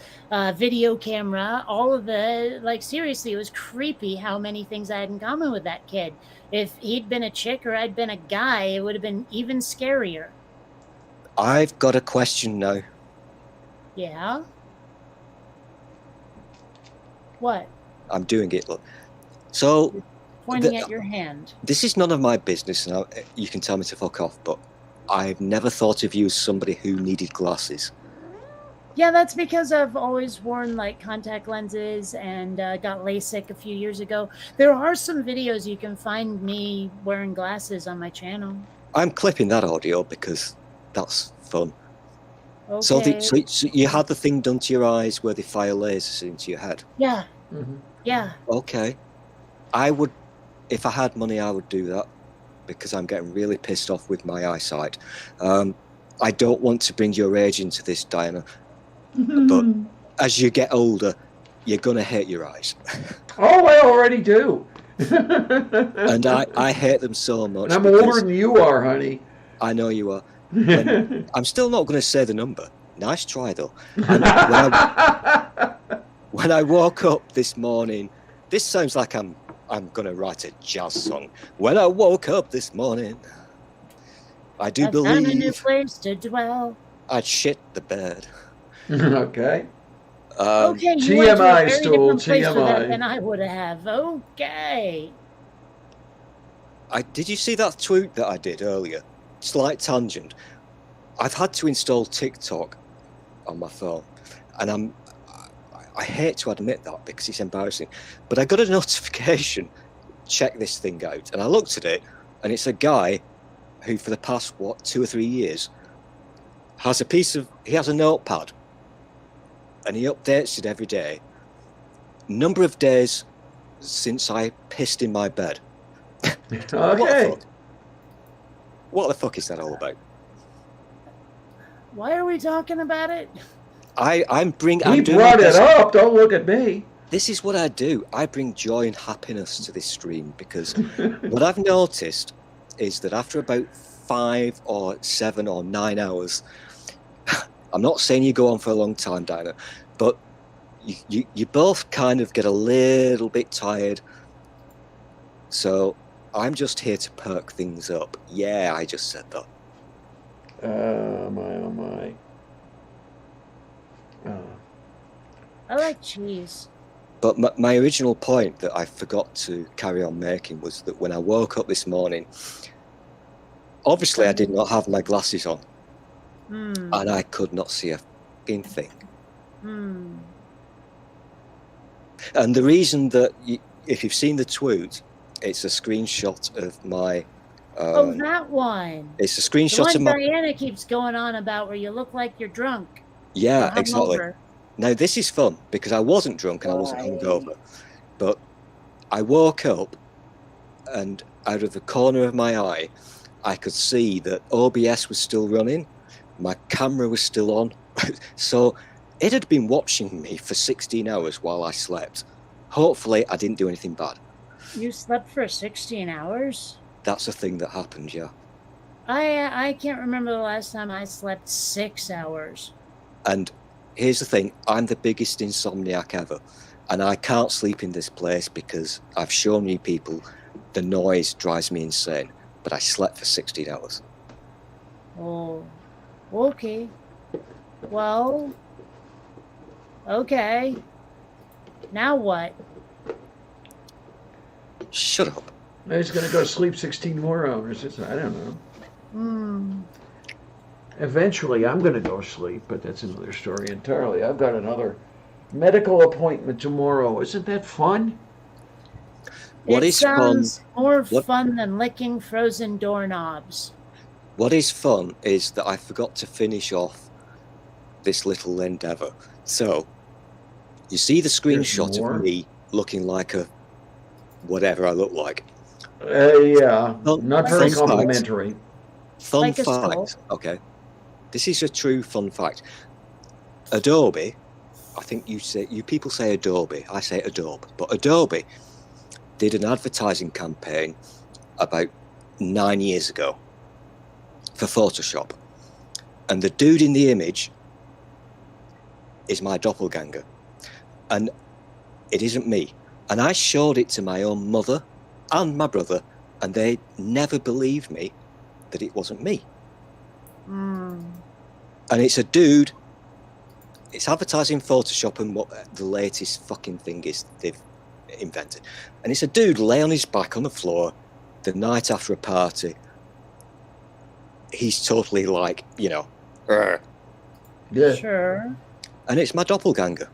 video camera, all of the, like, seriously, it was creepy how many things I had in common with that kid. If he'd been a chick or I'd been a guy, it would have been even scarier. I've got a question now. Yeah? What? I'm doing it. Look. So Pointing at your hand. this is none of my business, and you can tell me to fuck off. But I've never thought of you as somebody who needed glasses. Yeah, that's because I've always worn like contact lenses and got LASIK a few years ago. There are some videos you can find me wearing glasses on my channel. I'm clipping that audio because that's fun. So, Okay. so you had the thing done to your eyes where they fire lasers into your head. Yeah. Mhm. Yeah. Okay. I would, if I had money, I would do that because I'm getting really pissed off with my eyesight. I don't want to bring your age into this, Diana, but as you get older, you're going to hate your eyes. Oh, I already do. And I hate them so much. And I'm because older than you are, honey. I know you are. I'm still not going to say the number. Nice try, though. When I woke up this morning, this sounds like I'm going to write a jazz song. When I woke up this morning, I do I found a new believe place to dwell. I'd shit the bed. Okay. Okay, you went to a TMI, very Stool, different place for that TMI. than I would have. Okay. Did you see that tweet that I did earlier? Slight tangent. I've had to install TikTok on my phone, and I hate to admit that because it's embarrassing, but I got a notification, check this thing out, and I looked at it, and it's a guy who for the past, 2 or 3 years, he has a notepad, and he updates it every day. Number of days since I pissed in my bed. Okay. What the fuck is that all about? Why are we talking about it? I'm He doing brought my it best. up. Don't look at me. This is what I do. I bring joy and happiness to this stream because what I've noticed is that after about 5 or 7 or 9 hours, I'm not saying you go on for a long time, Dinah, but you both kind of get a little bit tired. So I'm just here to perk things up. Yeah, I just said that. Oh my. I like cheese. But my original point that I forgot to carry on making was that when I woke up this morning, obviously I did not have my glasses on, Hmm. and I could not see a fucking thing. Hmm. And the reason that, if you've seen the tweet, it's a screenshot of my. Oh, that one. It's a The screenshot one of my. Diana keeps going on about where you look like you're drunk. Yeah, or exactly. hungover. Now this is fun because I wasn't drunk and I wasn't hungover, but I woke up, and out of the corner of my eye, I could see that OBS was still running, my camera was still on, so it had been watching me for 16 hours while I slept. Hopefully, I didn't do anything bad. You slept for 16 hours? That's a thing that happened, yeah. I can't remember the last time I slept 6 hours. And here's the thing, I'm the biggest insomniac ever, and I can't sleep in this place because I've shown you people the noise drives me insane, but I slept for 16 hours. Oh, okay. Well, okay. Now what? Shut up. He's going to go sleep 16 more hours. I don't know. Hmm. Eventually, I'm going to go sleep, but that's another story entirely. I've got another medical appointment tomorrow. Isn't that fun? What It is fun? sounds more What- fun than licking frozen doorknobs. What is fun is that I forgot to finish off this little endeavour. So, you see the screenshot more? of me looking like a whatever I look like. Yeah. Well, Not very fun fact. complimentary. Fun Like a fact, skull. okay. This is a true fun fact. Adobe, I think you people say Adobe, I say Adobe, but Adobe did an advertising campaign about 9 years ago for Photoshop. And the dude in the image is my doppelganger. And it isn't me. And I showed it to my own mother and my brother, and they never believed me that it wasn't me. Hmm. And it's a dude. It's advertising Photoshop and what the latest fucking thing is they've invented. And it's a dude lay on his back on the floor the night after a party. He's totally like, "Urgh." Yeah. Sure. And it's my doppelganger.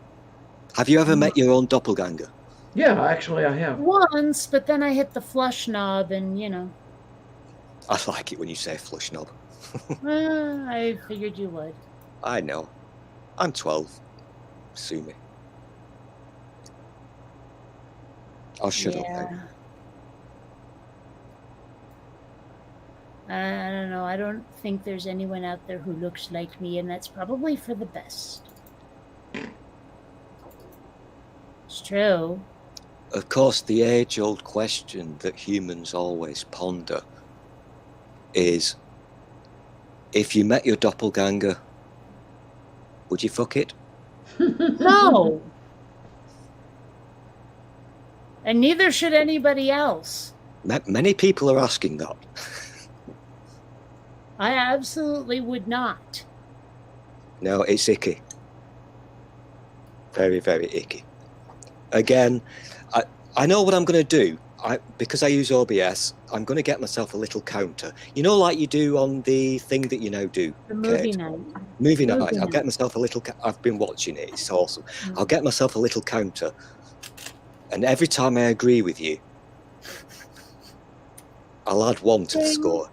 Have you ever met your own doppelganger? Yeah, actually, I have. Once, but then I hit the flush knob and, I like it when you say flush knob. I figured you would. I know. I'm 12. Sue me. I'll shut up now. I don't know. I don't think there's anyone out there who looks like me, and that's probably for the best. It's true. Of course, the age-old question that humans always ponder is, if you met your doppelganger, would you fuck it? No. And neither should anybody else. Many people are asking that. I absolutely would not. No, it's icky. Very, very icky. Again, I know what I'm going to do. Because I use OBS, I'm going to get myself a little counter. You know, like you do on the thing that you now do. The movie Kate? night. Movie night. Movie I'll night. get myself a little. I've been watching it. It's awesome. I'll get myself a little counter, and every time I agree with you, I'll add 1 to the Ding. score,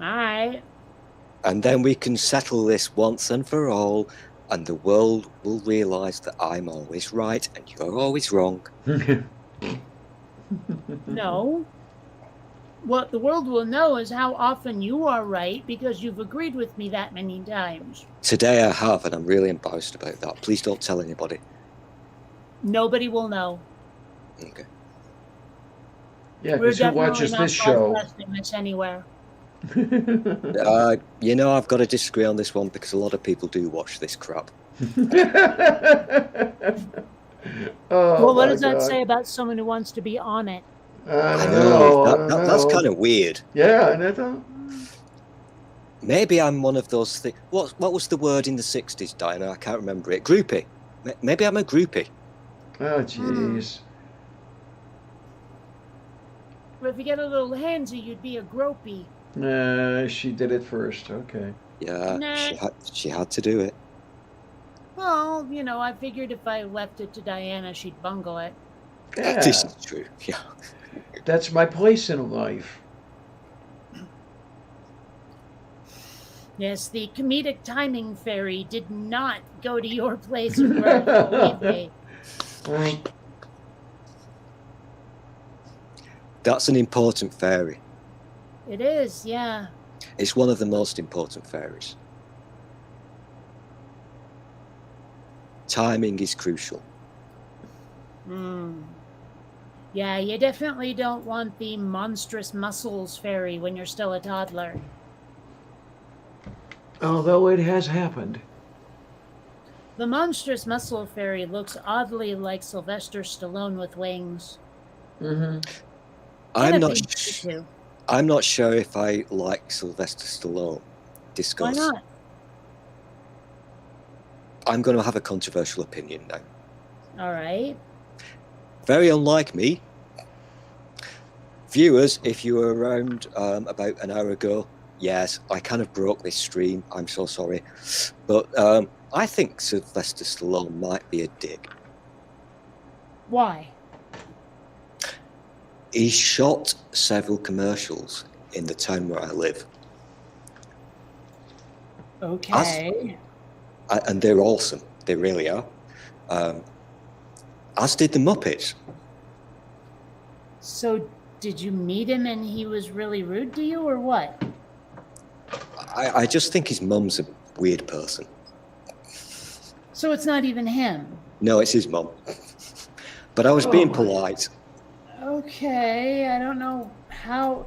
Alright. and then we can settle this once and for all, and the world will realise that I'm always right and you're always wrong. No. What the world will know is how often you are right because you've agreed with me that many times. Today I have, and I'm really embarrassed about that. Please don't tell anybody. Nobody will know. Okay. Yeah, We're because who definitely watches not this show? broadcasting this anywhere. You know, I've got to disagree on this one because a lot of people do watch this crap. Oh, Well, what my does that God. say about someone who wants to be on it? I know. I That's know. kind of weird. Yeah, and that's Maybe I'm one of those things. What was the word in the 60s, Diana? I can't remember it. Groupie. Maybe I'm a groupie. oh, jeez. But if you get a little handsy, you'd be a gropey. She did it first. Okay. Yeah, Nah. she had to do it. Well, you know, I figured if I left it to Diana, she'd bungle it. Yeah, This is true. Yeah. that's my place in life. Yes, the comedic timing fairy did not go to your place of growth, believe me. That's an important fairy. It is, yeah. It's one of the most important fairies. Timing is crucial. Yeah, you definitely don't want the monstrous muscles fairy when you're still a toddler. Although it has happened. The monstrous muscle fairy looks oddly like Sylvester Stallone with wings. Mm-hmm. I'm And a not. big tutu. I'm not sure if I like Sylvester Stallone. Why Discuss. not? I'm going to have a controversial opinion now. All right. Very unlike me. Viewers, if you were around about an hour ago, yes, I kind of broke this stream. I'm so sorry. But I think Sylvester Stallone might be a dick. Why? He shot several commercials in the town where I live. Okay. And they're awesome. They really are. As did the Muppets. So, did you meet him and he was really rude to you, or what? I just think his mum's a weird person. So it's not even him. No, it's his mum. But I was being Oh. polite. Okay, I don't know how.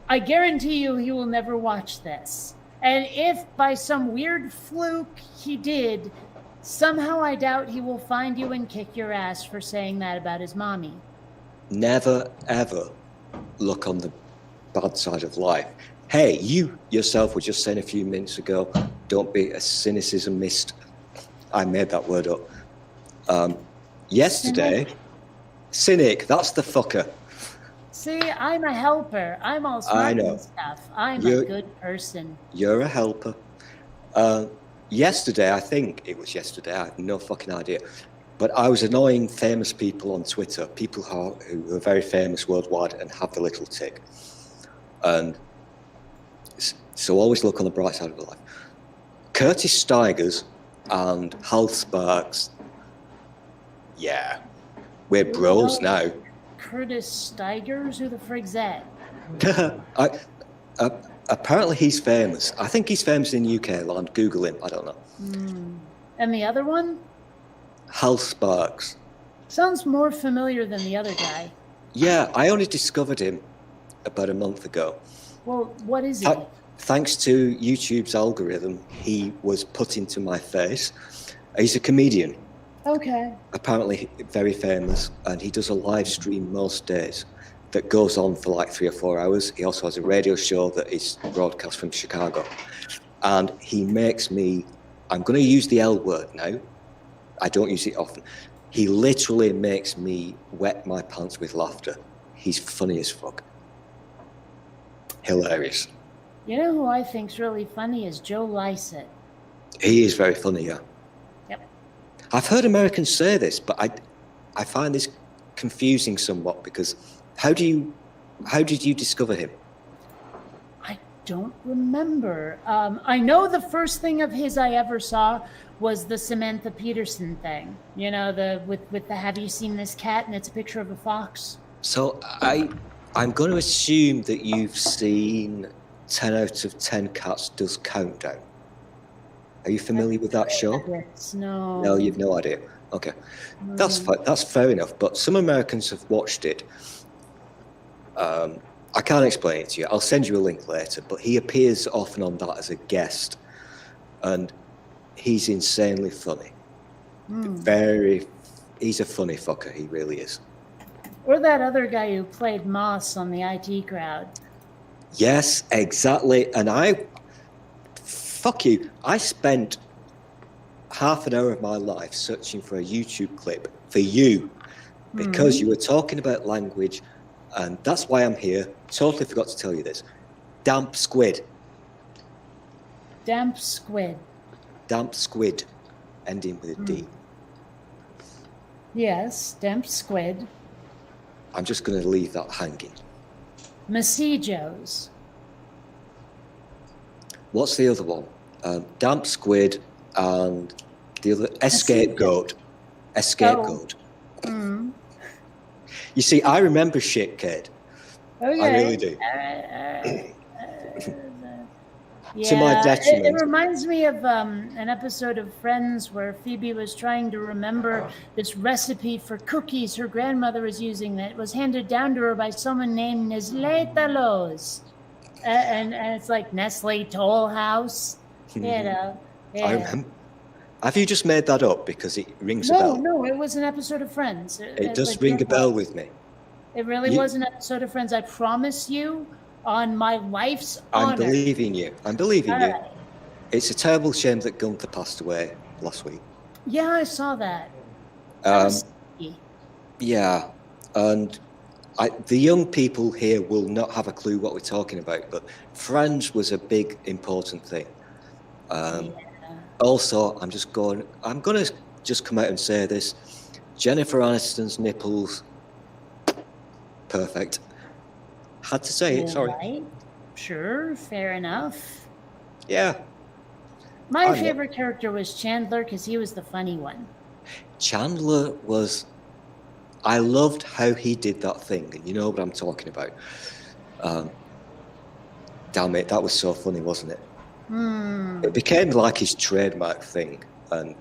I guarantee you he will never watch this. And if by some weird fluke he did, somehow I doubt he will find you and kick your ass for saying that about his mommy. Never, ever look on the bad side of life. Hey, you yourself were just saying a few minutes ago, don't be a cynicismist. I made that word up. Yesterday, cynic, that's the fucker. See, I'm a helper. I'm all I smart know. and stuff. I'm You're- a good person. You're a helper. Yesterday, I think it was yesterday, I have no fucking idea. But I was annoying famous people on Twitter, people who are very famous worldwide and have the little tick. And So always look on the bright side of life. Curtis Stigers and Hal Sparks. Yeah, we're bros now. Curtis Stigers? Who the frig's that? Apparently he's famous. I think he's famous in UK land. Google him. I don't know. And the other one? Hal Sparks. Sounds more familiar than the other guy. Yeah, I only discovered him about a month ago. Well, what is he? Thanks to YouTube's algorithm, he was put into my face. He's a comedian. Okay. Apparently very famous, and he does a live stream most days that goes on for like 3 or 4 hours. He also has a radio show that is broadcast from Chicago. And he makes me, I'm going to use the L word now. I don't use it often. He literally makes me wet my pants with laughter. He's funny as fuck. Hilarious. You know who I think's really funny is Joe Lycett. He is very funny, yeah. Yep. I've heard Americans say this, but I find this confusing somewhat because how did you discover him? I don't remember. I know the first thing of his I ever saw was the Samantha Peterson thing. You know, with the have you seen this cat, and it's a picture of a fox. So I'm going to assume that you've seen 10 out of 10 Cats Does Countdown. Are you familiar with that show? No. No, you've no idea. Okay, that's fair enough. But some Americans have watched it. I can't explain it to you. I'll send you a link later. But he appears often on that as a guest, and he's insanely funny. He's a funny fucker. He really is. Or that other guy who played Moss on the IT Crowd. Yes, exactly. And fuck you. I spent half an hour of my life searching for a YouTube clip for you because you were talking about language, and that's why I'm here. Totally forgot to tell you this. Damp squid. Damp squid. Damp squid, ending with a D. Yes, damp squid. I'm just going to leave that hanging. Mosquitoes. What's the other one? Damp squid and the other escape goat. Escape goat. You see, I remember shit, Kate. Okay. I really do. Yeah, To my detriment. It reminds me of an episode of Friends where Phoebe was trying to remember this recipe for cookies her grandmother was using that was handed down to her by someone named Nestle Talos. And it's like Nestle Toll House, you know. Yeah. I remember. Have you just made that up because it rings a bell? No, it was an episode of Friends. It does ring a bell with me. It really was an episode of Friends. I promise you, on my life's honor. I'm believing you. I'm believing you. Right. It's a terrible shame that Gunther passed away last week. Yeah, I saw that. That was sticky. Yeah, and the young people here will not have a clue what we're talking about, but Friends was a big, important thing. Also, I'm going to just come out and say this. Jennifer Aniston's nipples, perfect. Had to say it, sorry. Right. Sure, fair enough. Yeah. My favorite character was Chandler because he was the funny one. Chandler was... I loved how he did that thing, and you know what I'm talking about. Damn it, that was so funny, wasn't it? It became like his trademark thing, and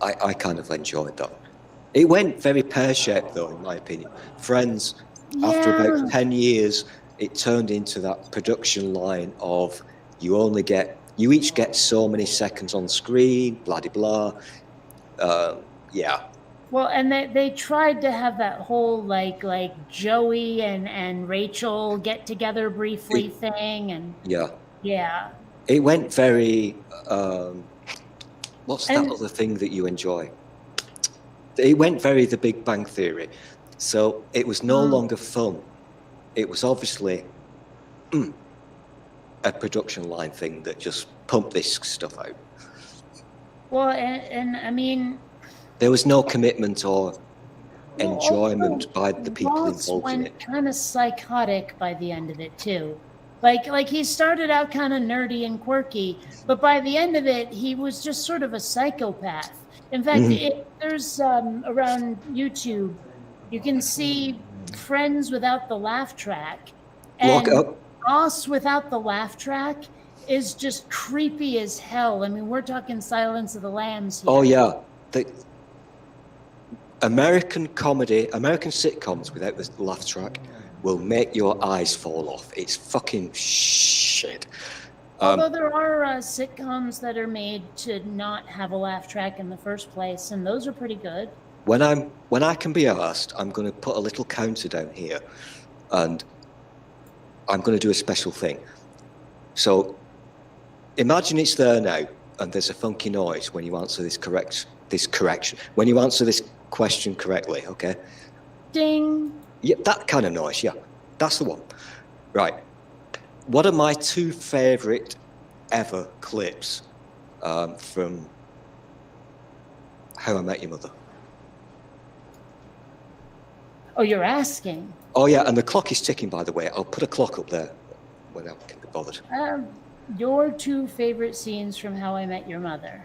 I kind of enjoyed that. It went very pear-shaped, though, in my opinion. Friends, after about 10 years, it turned into that production line of you each get so many seconds on screen, blah-de-blah. Yeah. Well, and they tried to have that whole like Joey and Rachel get together briefly thing, and yeah. It went very. What's that other thing that you enjoy? It went very The Big Bang Theory, so it was no longer fun. It was obviously a production line thing that just pumped this stuff out. Well, and I mean, there was no commitment or enjoyment by the people Ross involved in it. went kind of psychotic by the end of it too. Like he started out kind of nerdy and quirky, but by the end of it, he was just sort of a psychopath. In fact, there's around YouTube, you can see Friends without the laugh track, Look and up. Ross without the laugh track is just creepy as hell. I mean, we're talking Silence of the Lambs here. Oh yeah, the American comedy, American sitcoms without the laugh track will make your eyes fall off. It's fucking shit. Although there are sitcoms that are made to not have a laugh track in the first place, and those are pretty good. When I can be asked, I'm going to put a little counter down here, and I'm going to do a special thing. So imagine it's there now, and there's a funky noise when you answer this correction. When you answer this question correctly, okay? Ding. Yeah, that kind of noise. Yeah, that's the one. Right. What are my two favourite ever clips from How I Met Your Mother? Oh, you're asking. Oh yeah, and the clock is ticking, by the way. I'll put a clock up there when I can be bothered. Your two favorite scenes from How I Met Your Mother.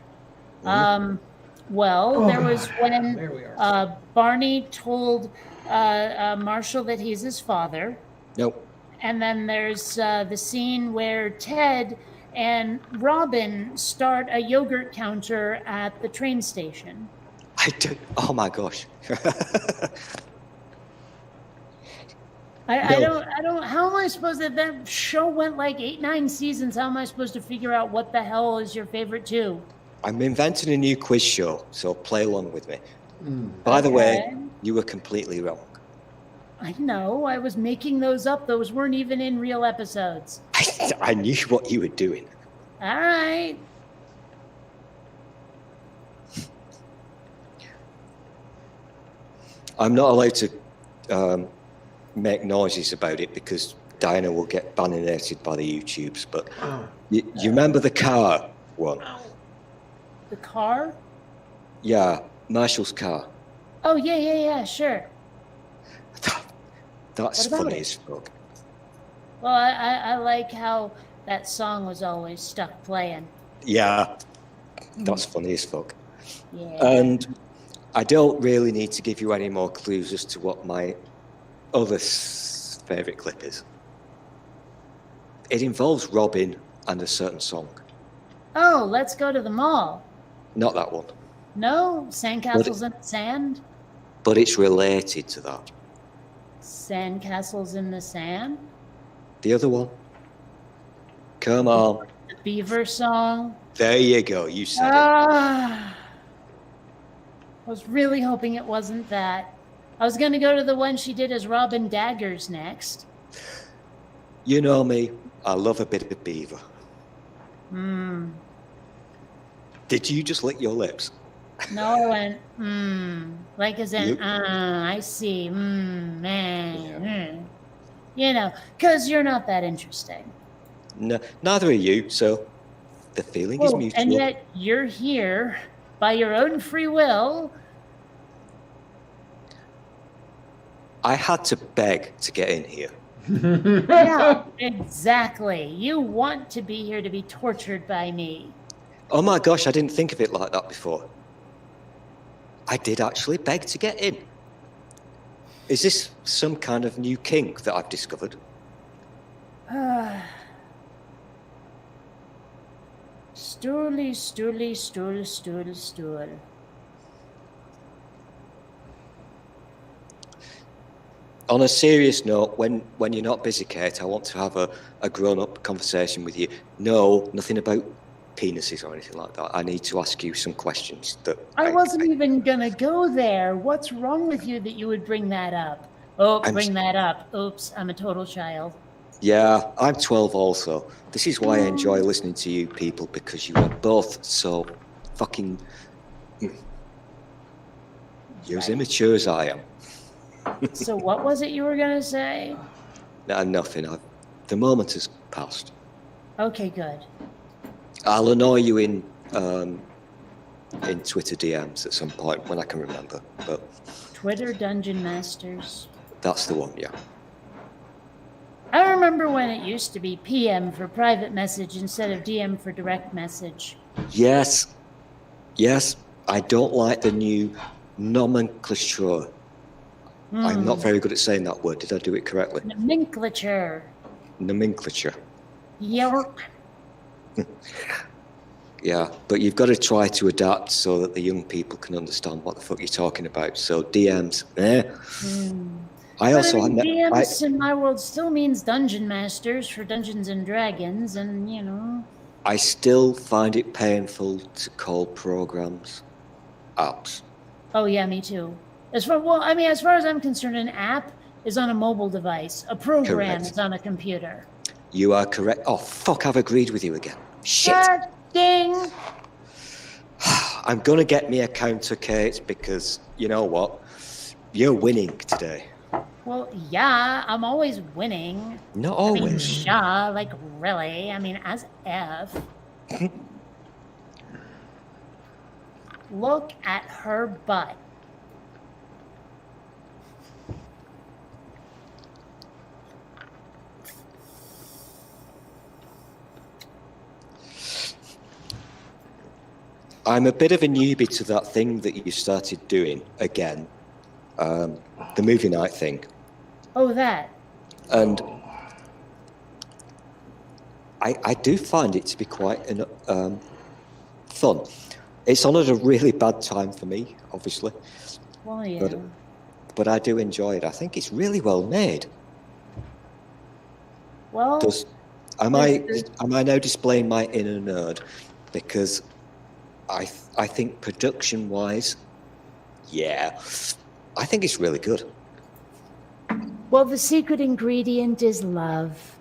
Well, there was when Barney told Marshall that he's his father. Nope. And then there's the scene where Ted and Robin start a yogurt counter at the train station. Oh my gosh. I don't, how am I supposed to, that show went like 8-9 seasons. How am I supposed to figure out what the hell is your favorite two? I'm inventing a new quiz show, so play along with me. By the way, you were completely wrong. I know, I was making those up. Those weren't even in real episodes. I knew what you were doing. All right. I'm not allowed to make noises about it because Diana will get baninated by the YouTubes, but you remember the car one? The car? Yeah, Marshall's car. Oh, yeah, sure. That's What about funny it? as fuck. Well, I like how that song was always stuck playing. Yeah, that's funny as fuck. Yeah. And I don't really need to give you any more clues as to what my other favourite clip is. It involves Robin and a certain song. Oh, let's go to the mall. Not that one, No, sandcastles in the sand. but it's related to that. Sandcastles in the sand. The other one. Come on. The Beaver song. There you go. You said it. I was really hoping it wasn't that. I was going to go to the one she did as Robin Daggers next. You know me. I love a bit of Beaver. Did you just lick your lips? No, I went, like as in, Yep. I see, man. You know, because you're not that interesting. No, neither are you, so the feeling is Oh, mutual. and yet you're here by your own free will. I had to beg to get in here. Yeah, exactly. You want to be here to be tortured by me. Oh my gosh, I didn't think of it like that before. I did actually beg to get in. Is this some kind of new kink that I've discovered? Stooly, stooly, stool, stool, stool. On a serious note, when you're not busy, Kate, I want to have a grown-up conversation with you. No, nothing about penises or anything like that. I need to ask you some questions that I wasn't even gonna go there. What's wrong with you that you would bring that up? Oh, bring that up. Oops, I'm a total child. Yeah, I'm 12 also. This is why I enjoy listening to you people, because you are both so fucking... You're as immature as I am. So what was it you were gonna say? Nah, nothing. The moment has passed. Okay, good. I'll annoy you in Twitter DMs at some point when I can remember. But Twitter Dungeon Masters. that's the one, yeah. I remember when it used to be PM for private message instead of DM for direct message. Yes. Yes. I don't like the new nomenclature. I'm not very good at saying that word. Did I do it correctly? Nomenclature. Nomenclature. York. Yeah, but you've got to try to adapt so that the young people can understand what the fuck you're talking about. So DMs, I also DMs in my world still means dungeon masters for Dungeons and Dragons, and you know. I still find it painful to call programs apps. Oh yeah, me too. As far as I'm concerned, an app is on a mobile device. A program Correct. is on a computer. You are correct. Oh fuck! I've agreed with you again. Shit. Ding. I'm gonna get me a counter, Kate, because you know what? You're winning today. Well, yeah, I'm always winning. Not I mean, always. yeah, like really. I mean, as F. Look at her butt. I'm a bit of a newbie to that thing that you started doing again, the movie night thing. Oh, that. And I do find it to be quite fun. It's on at a really bad time for me, obviously, Well, yeah. but I do enjoy it. I think it's really well made. Well, Am I now displaying my inner nerd? Because I think production-wise, yeah, I think it's really good. well, the secret ingredient is love.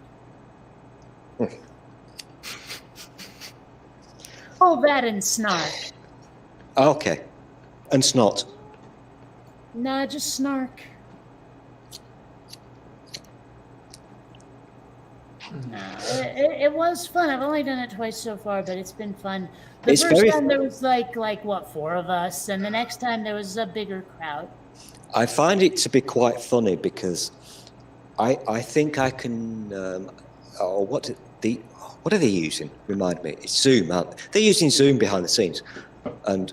Oh, that and snark. Okay, and snot. Nah, just snark. Nah, it was fun. I've only done it twice so far, but it's been fun. The It's first very time fun. there was like what, 4 of us, and the next time there was a bigger crowd. I find it to be quite funny because I think I can. What are they using? Remind me. It's Zoom, aren't they? They're using Zoom behind the scenes, and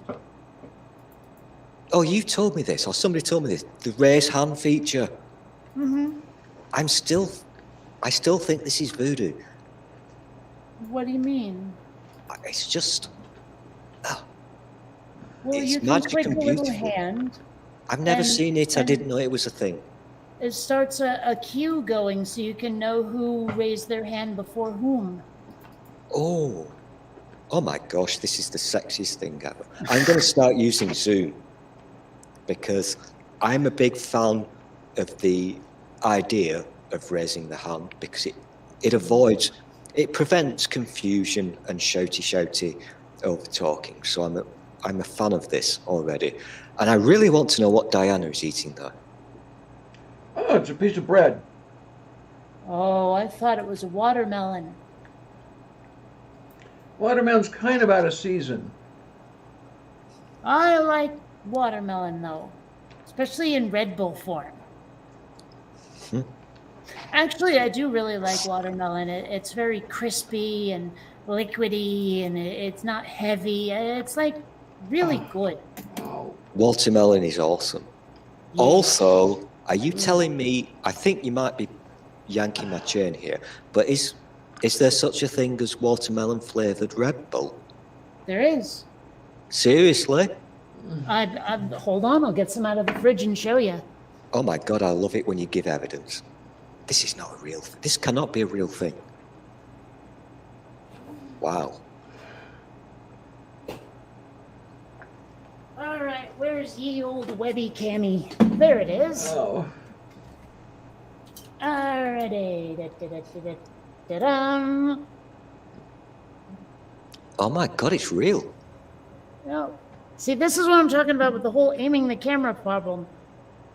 you told me this, or somebody told me this. The raise hand feature. Mm-hmm. I still think this is voodoo. What do you mean? It's just. Well, It's you can magic click and a little beautiful. hand. I've never And- seen it. I and- didn't know it was a thing. It starts a queue going so you can know who raised their hand before whom. Oh my gosh, this is the sexiest thing ever. I'm going to start using Zoom because I'm a big fan of the idea of raising the hand because it prevents confusion and shouty over talking. So I'm a fan of this already. And I really want to know what Diana is eating there. Oh, it's a piece of bread. Oh, I thought it was a watermelon. Watermelon's kind of out of season. I like watermelon though, especially in Red Bull form. Actually, I do really like watermelon. It's very crispy and liquidy, and it's not heavy. It's like really good. Watermelon is awesome. Yeah. Also, are you telling me, I think you might be yanking my chain here, but is there such a thing as watermelon flavoured Red Bull? There is. Seriously? I hold on. I'll get some out of the fridge and show you. Oh my God, I love it when you give evidence. This is not a real thing. This cannot be a real thing. Wow. All right, where's ye old webby cami? There it is. Oh. Alrighty. Da-da-da-da-da-dum. Oh my God, it's real. No. See, this is what I'm talking about with the whole aiming the camera problem.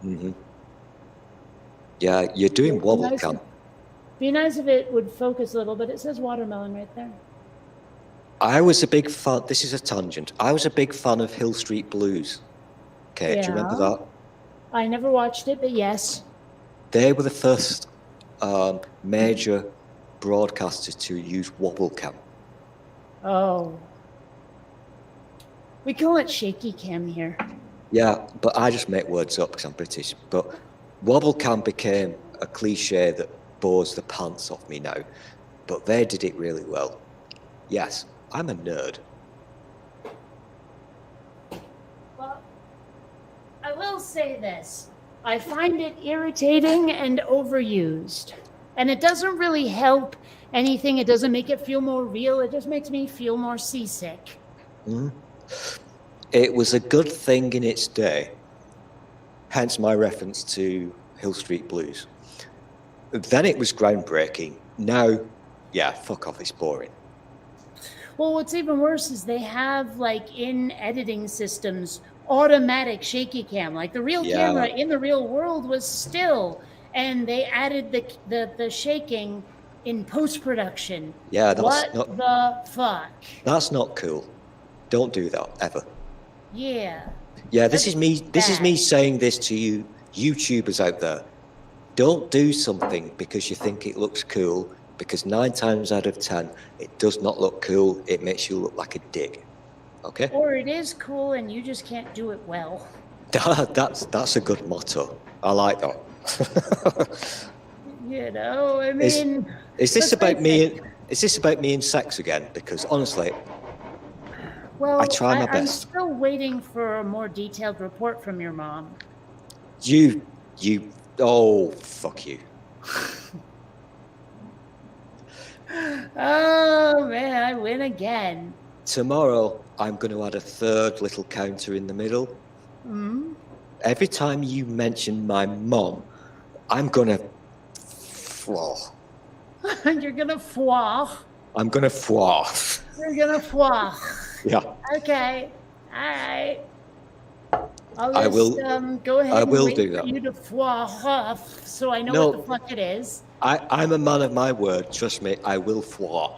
Hmm. Yeah, you're doing wobble Nice. cam. Be nice if it would focus a little, but it says watermelon right there. I was a big fan, this is a tangent. I was a big fan of Hill Street Blues. Okay, do you remember Yeah. that? I never watched it, but yes. They were the first major broadcasters to use WobbleCam. Oh. We call it shaky cam here. Yeah, but I just make words up because I'm British. But WobbleCam became a cliche that bores the pants off me now. But they did it really well. Yes, I'm a nerd. Well, I will say this. I find it irritating and overused. And it doesn't really help anything. It doesn't make it feel more real. It just makes me feel more seasick. Mm. It was a good thing in its day. Hence my reference to Hill Street Blues. Then it was groundbreaking. Now, yeah, fuck off, it's boring. Well, what's even worse is they have, like, in editing systems, automatic shaky cam. Like, the real Yeah. camera in the real world was still, and they added the shaking in post-production. Yeah, What the fuck? that's not cool. Don't do that ever. Yeah. Yeah, this is me bad. saying this to you YouTubers out there. Don't do something because you think it looks cool, because 9 times out of 10 it does not look cool. It makes you look like a dick. Okay? Or it is cool and you just can't do it well. That's a good motto. I like that. You know, I mean, Is this let's about face me? it. Is this about me and sex again? Because honestly, Well, I try my I'm best. still waiting for a more detailed report from your mom. you, oh fuck you. Oh man, I win again. Tomorrow I'm going to add a third little counter in the middle. Hmm? Every time you mention my mom, I'm gonna. You're gonna foie. I'm gonna foie. You're gonna foie. Yeah, Okay. All right. I'll I just will- go ahead I and will wait do for that. you to foie off so I know No. what the fuck it is. I'm a man of my word. Trust me, I will foie.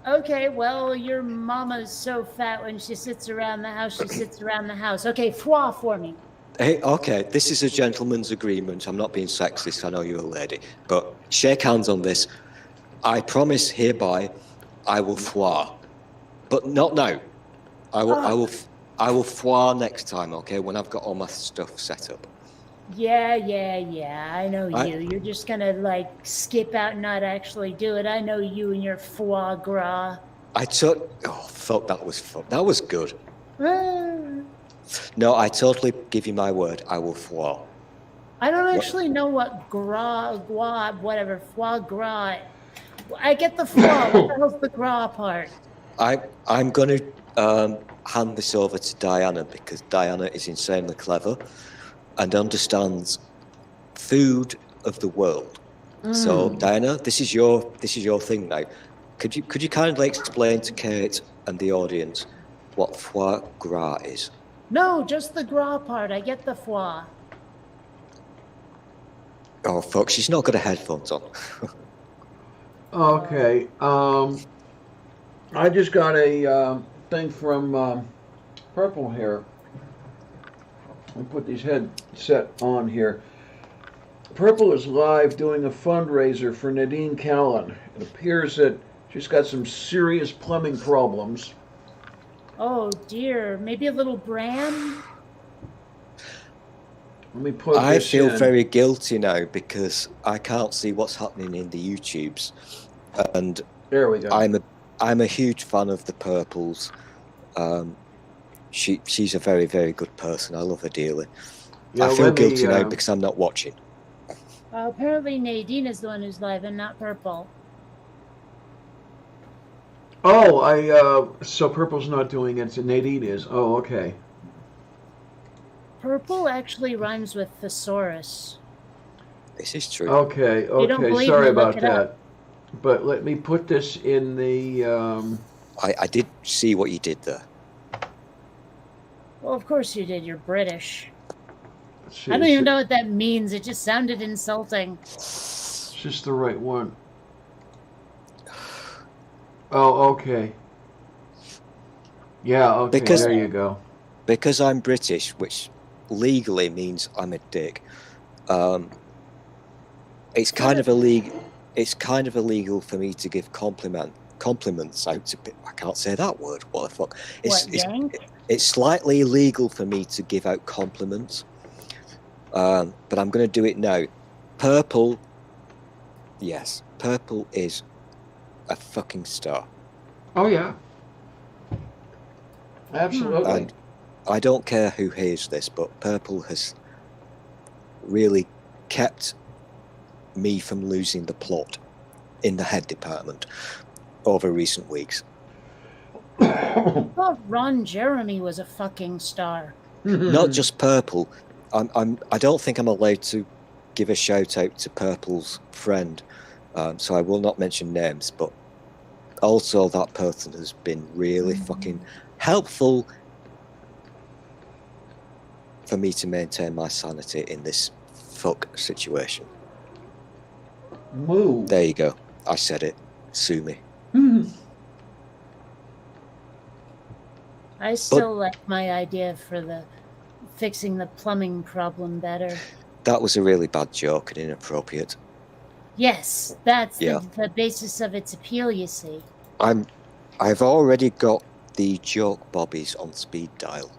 Okay, well, your mama's so fat when she sits around the house, she sits around the house. Okay, foie for me. Hey, okay, this is a gentleman's agreement. I'm not being sexist. I know you're a lady, but shake hands on this. I promise hereby, I will foie, but not now. I will foie next time. Okay, when I've got all my stuff set up. Yeah, I know I- you. You're just gonna, like, skip out and not actually do it. I know you and your foie gras. I took. Oh fuck, that was fun. That was good. Ah. No, I totally give you my word. I will foie. I don't actually know what whatever, foie gras. I get the foie. What the hell's the gras part? I'm going to hand this over to Diana because Diana is insanely clever and understands food of the world. So Diana, this is your thing now. Could you kindly explain to Kate and the audience what foie gras is? No, just the gras part. I get the foie. Oh fuck, she's not got her headphones on. Okay. I just got a thing from Purple here. Let me put these headset on here. Purple is live doing a fundraiser for Nadine Callan. It appears that she's got some serious plumbing problems. Oh dear, maybe a little bran? Let me put I this feel in. very guilty now because I can't see what's happening in the YouTubes, and There we go. I'm a huge fan of the Purples. She's a very, very good person. I love her dearly. Yeah, I feel let me, guilty now because I'm not watching. Apparently Nadine is the one who's live and not Purple. Oh, so Purple's not doing it, so Nadine is. Oh, okay. Purple actually rhymes with thesaurus. This is true. Okay, You don't okay, believe sorry me, look about it that. up. But let me put this in the, I did see what you did there. Well, of course you did. You're British. let's see, I don't is even it- know what that means. It just sounded insulting. It's just the right one. Oh, okay. Yeah, okay, Because- there you go. Because I'm British, which legally means I'm a dick. It's kind of illegal. It's kind of illegal for me to give compliments out to people. I can't say that word. What the fuck? It's slightly illegal for me to give out compliments. But I'm going to do it now. Purple. Yes, Purple is a fucking star. Oh yeah. Absolutely. And I don't care who hears this, but Purple has really kept me from losing the plot in the head department over recent weeks. I thought Ron Jeremy was a fucking star. Not just Purple. I don't think I'm allowed to give a shout out to Purple's friend, so I will not mention names, but also that person has been really fucking helpful for me to maintain my sanity in this fuck situation. Moo. There you go. I said it. Sue me. I still like my idea for the fixing the plumbing problem better. That was a really bad joke and inappropriate. Yes, that's Yeah. the basis of its appeal, you see. I've already got the joke bobbies on speed dial.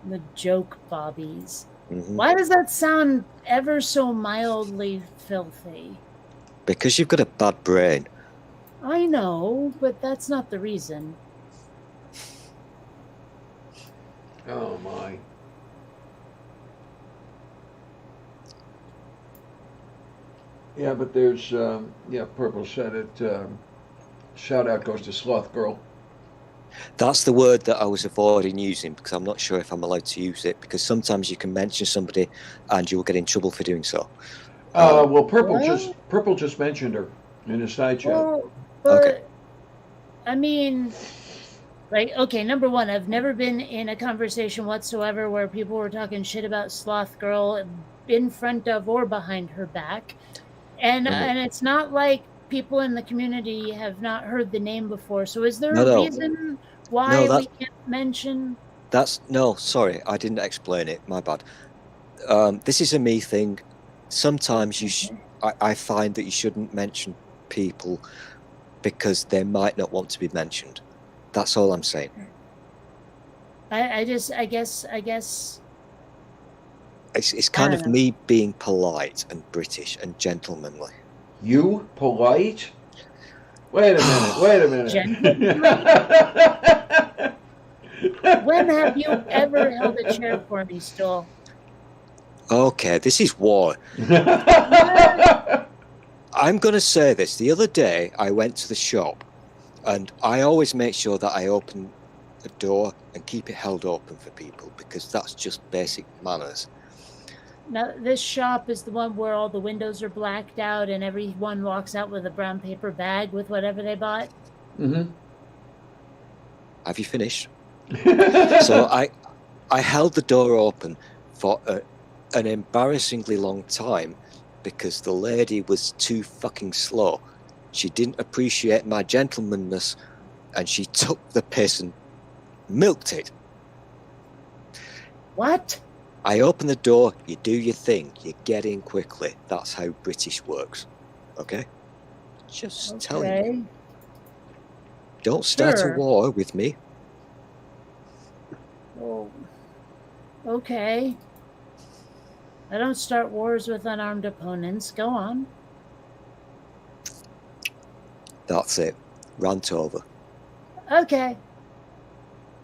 The joke bobbies. Mhm. Why does that sound ever so mildly filthy? Because you've got a bad brain. I know, but that's not the reason. Oh my. Yeah, but there's Purple said it. Shout out goes to Sloth Girl. That's the word that I was avoiding using because I'm not sure if I'm allowed to use it, because sometimes you can mention somebody and you'll get in trouble for doing so. Well, Purple What? just mentioned her in his side chat. Well, but, Okay. I mean, like, okay, number one, I've never been in a conversation whatsoever where people were talking shit about Sloth Girl in front of or behind her back. And and it's not like people in the community have not heard the name before. So is there a No. reason why No, we can't mention? Sorry, I didn't explain it. My bad. This is a me thing. Sometimes I find that you shouldn't mention people because they might not want to be mentioned. That's all I'm saying. I guess It's kind of me being polite and British and gentlemanly. You polite? Wait a minute. when have you ever held a chair for me, Stoll? Okay, this is war. I'm going to say this. The other day, I went to the shop, and I always make sure that I open the door and keep it held open for people, because that's just basic manners. Now, this shop is the one where all the windows are blacked out and everyone walks out with a brown paper bag with whatever they bought. Mm-hmm. Have you finished? So I held the door open for an embarrassingly long time because the lady was too fucking slow. She didn't appreciate my gentlemanness, and she took the piss and milked it. What? I open the door, you do your thing, you get in quickly. That's how British works. Okay? Just telling you. Okay. Don't start Sure. a war with me. Well, okay. I don't start wars with unarmed opponents. Go on. That's it. Rant over. Okay.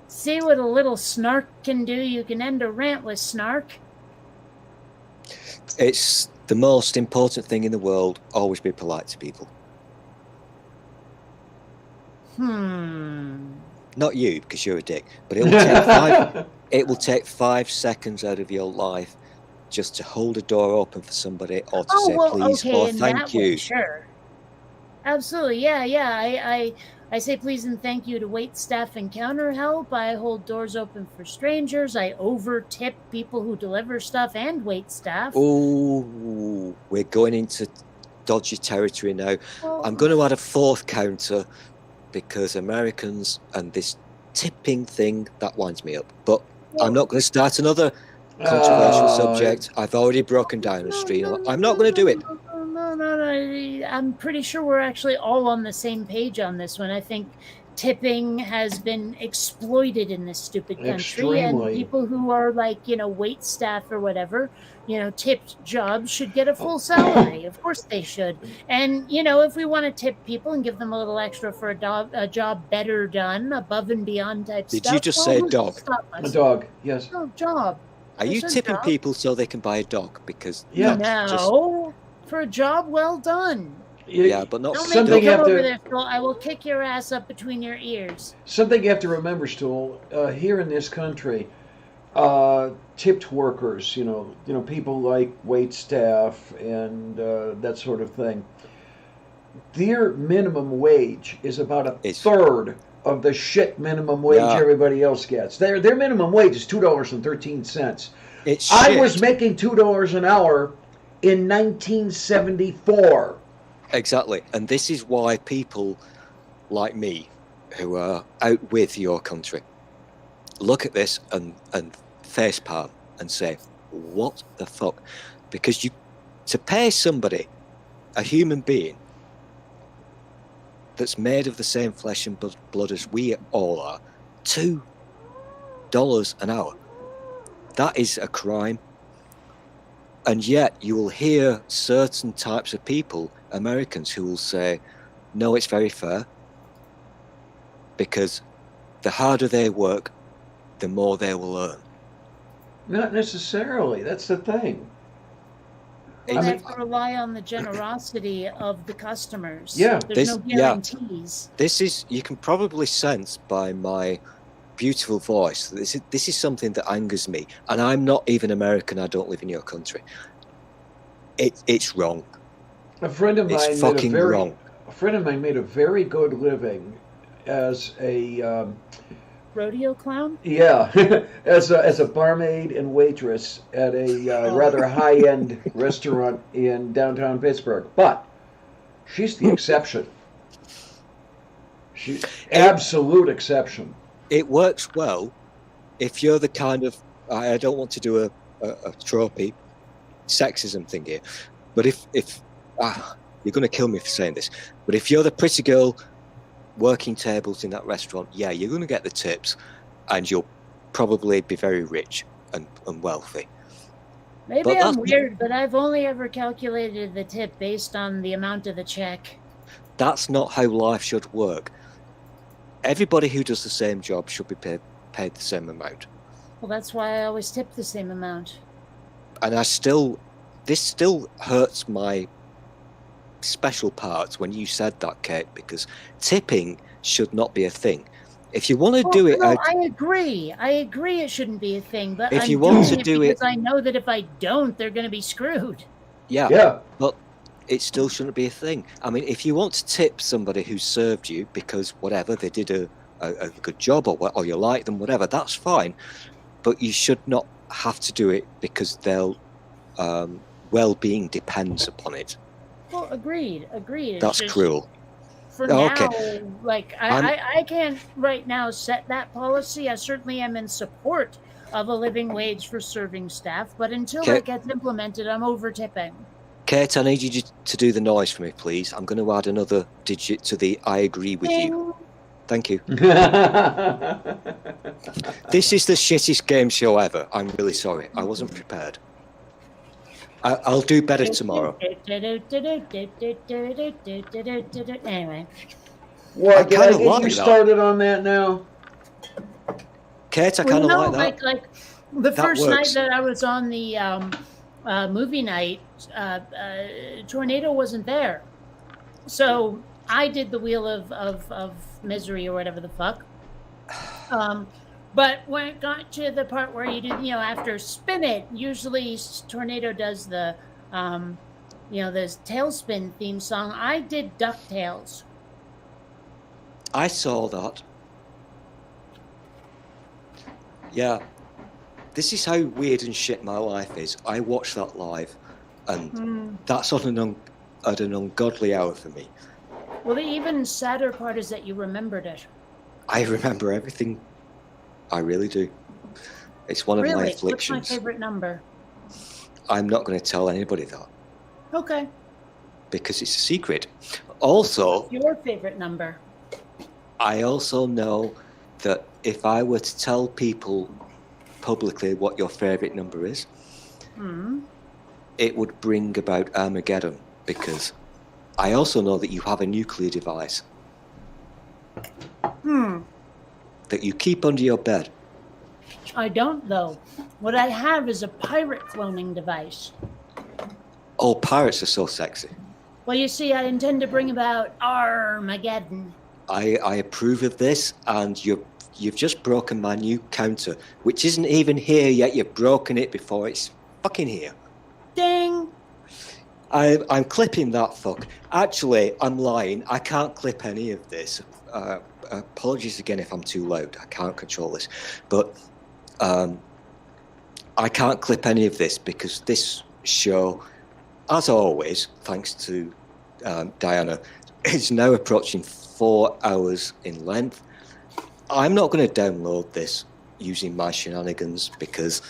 See what a little snark can do? You can end a rant with snark. It's the most important thing in the world. Always be polite to people. Not you, because you're a dick. But it will take 5 seconds out of your life just to hold a door open for somebody, or to say please okay, or in thank that you. way, sure. Absolutely, yeah. I say please and thank you to wait staff and counter help. I hold doors open for strangers. I over tip people who deliver stuff and wait staff. Oh, we're going into dodgy territory now. Well, I'm going to add a 4th counter because Americans and this tipping thing, that winds me up. But I'm not going to start another Controversial Oh, subject. I've already broken down a stream. I'm not going to do it. No. I'm pretty sure we're actually all on the same page on this one. I think tipping has been exploited in this stupid country, Extremely. and people who are like, wait staff or whatever, tipped jobs should get a full salary. Of course they should. And, if we want to tip people and give them a little extra for a job better done, above and beyond type Did stuff. you just say who's dog? to stop A us? dog, yes. No, job. Are you Said tipping job. people so they can buy a dog? Because Yeah. that's No, for a job well done. yeah, but not Don't make Something me you come have to- over there, Phil. I will kick your ass up between your ears. Something you have to remember, Stool, here in this country, tipped workers, people like wait staff and that sort of thing, their minimum wage is about a It's- third of the shit minimum wage Yeah. everybody else gets. Their minimum wage is $2.13. It's I shit. was making $2 an hour in 1974. Exactly. And this is why people like me, who are out with your country, look at this and facepalm and say, what the fuck? Because to pay somebody, a human being, that's made of the same flesh and blood as we all are, $2 an hour. That is a crime. And yet you will hear certain types of people, Americans, who will say, no, it's very fair. Because the harder they work, the more they will earn. Not necessarily. That's the thing. Well, I they mean- have to rely on the generosity of the customers. Yeah. There's no Yeah. guarantees. This is, you can probably sense by my beautiful voice, this is something that angers me. And I'm not even American, I don't live in your country. It's wrong. A friend of It's mine fucking wrong. A friend of mine made a very good living as a Rodeo clown? as a barmaid and waitress at a rather high-end restaurant in downtown Pittsburgh. But she's the exception. She's absolute exception. It works well if you're the kind of, I don't want to do a tropey sexism thing here, but if you're going to kill me for saying this, but if you're the pretty girl working tables in that restaurant, yeah, you're going to get the tips and you'll probably be very rich and wealthy. Maybe But I'm that's- weird, but I've only ever calculated the tip based on the amount of the check. That's not how life should work. Everybody who does the same job should be paid the same amount. Well, that's why I always tip the same amount. And this still hurts my special parts when you said that, Kate, because tipping should not be a thing. If you want to do it, No, I agree. I agree it shouldn't be a thing, but If I'm you want doing to do it- because I know that if I don't, they're going to be screwed. Yeah. but it still shouldn't be a thing. I mean, if you want to tip somebody who served you because whatever, they did a good job or you like them, whatever, that's fine. But you should not have to do it because their well-being depends upon it. Well, agreed. It's That's just, cruel. For Oh, now, okay. like I'm- I can't right now set that policy. I certainly am in support of a living wage for serving staff, but until Okay. that gets implemented, I'm over tipping. Kate, I need you to do the noise for me, please. I'm going to add another digit to the I agree with you. Thank you. This is the shittest game show ever. I'm really sorry. I wasn't prepared. I'll do better tomorrow. Anyway, What? I Can I kinda get like you that. started on that now? Kate, I well, kind of no, like that. like the That first night works. that I was on the movie night, Tornado wasn't there, so I did the wheel of misery or whatever the fuck. But when it got to the part where you do, after spin it, usually Tornado does the, the Tailspin theme song. I did DuckTales. I saw that. Yeah. This is how weird and shit my life is. I watched that live, and that's on at an ungodly hour for me. Well, the even sadder part is that you remembered it. I remember everything. I really do. It's one of my Really? What's my afflictions. favorite number? I'm not going to tell anybody that Okay. because it's a secret. Also, Your favorite number? I also know that if I were to tell people publicly what your favorite number is, it would bring about Armageddon, because I also know that you have a nuclear device that you keep under your bed. I don't, though. What I have is a pirate cloning device. Oh, pirates are so sexy. Well, you see, I intend to bring about Armageddon. I approve of this, and you've just broken my new counter, which isn't even here yet. You've broken it before it's fucking here. Ding! I'm clipping that fuck. Actually, I'm lying. I can't clip any of this. Apologies again if I'm too loud. I can't control this. But I can't clip any of this because this show, as always, thanks to Diana, is now approaching 4 hours in length. I'm not going to download this using my shenanigans because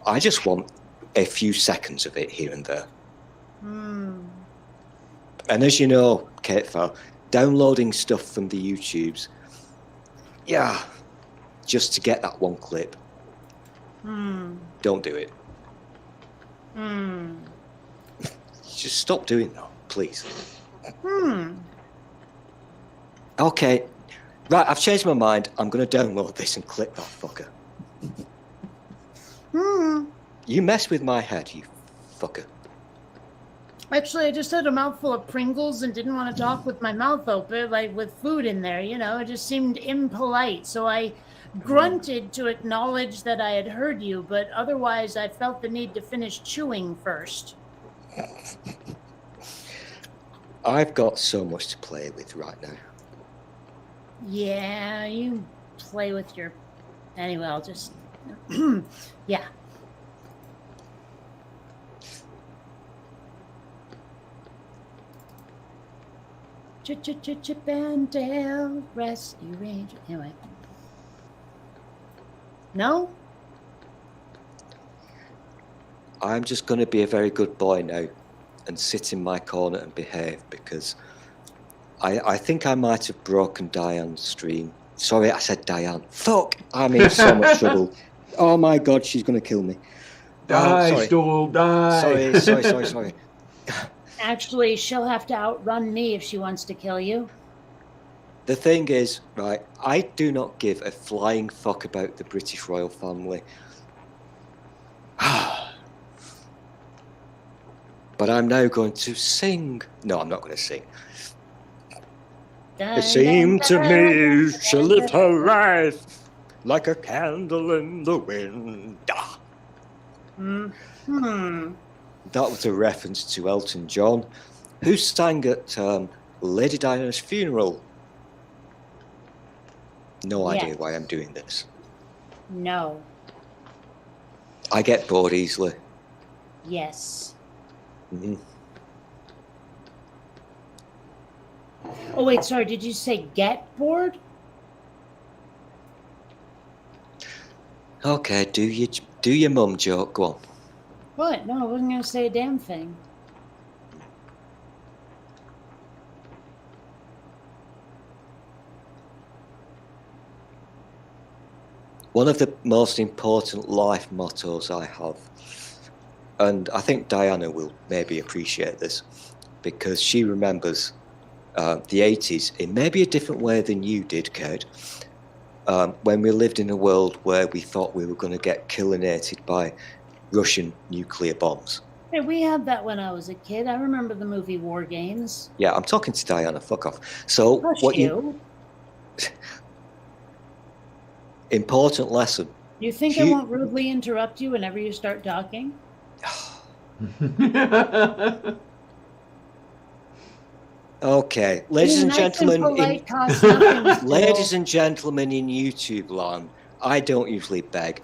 I just want a few seconds of it here and there. And as you know, Kate Farr, downloading stuff from the YouTubes, yeah, just to get that one clip. Don't do it. Just stop doing that, please. Okay, right, I've changed my mind. I'm going to download this and clip that fucker. You mess with my head, you fucker. Actually, I just had a mouthful of Pringles and didn't want to talk with my mouth open, like with food in there, you know? It just seemed impolite. So I grunted to acknowledge that I had heard you, but otherwise I felt the need to finish chewing first. I've got so much to play with right now. Yeah, you play with your... Anyway, I'll just... yeah. Chip and Dale Rescue Ranger. Anyway. No? I'm just going to be a very good boy now and sit in my corner and behave because I think I might have broken Diane's stream. Sorry, I said Diane. Fuck! I'm in so much trouble. Oh my god, she's going to kill me. Die, sorry. Stool, die. Sorry. Actually, she'll have to outrun me if she wants to kill you. The thing is, right, I do not give a flying fuck about the British royal family. But I'm now going to sing. No, I'm not going to sing. It seemed to me she lived her life like a candle in the wind. That was a reference to Elton John, who sang at Lady Diana's funeral. No idea why I'm doing this. No. I get bored easily. Yes. Mm-hmm. Oh, wait, sorry. Did you say get bored? Okay, do your mum joke, go on. What? No, I wasn't going to say a damn thing. One of the most important life mottos I have, and I think Diana will maybe appreciate this, because she remembers the 80s in maybe a different way than you did, Kate, when we lived in a world where we thought we were going to get killinated by Russian nuclear bombs. Hey, we had that when I was a kid. I remember the movie War Games. Yeah, I'm talking to Diana, fuck off. So, Hush what you. Important lesson. You think I won't rudely interrupt you whenever you start talking? Okay, ladies and gentlemen, ladies and gentlemen in YouTube land, I don't usually beg.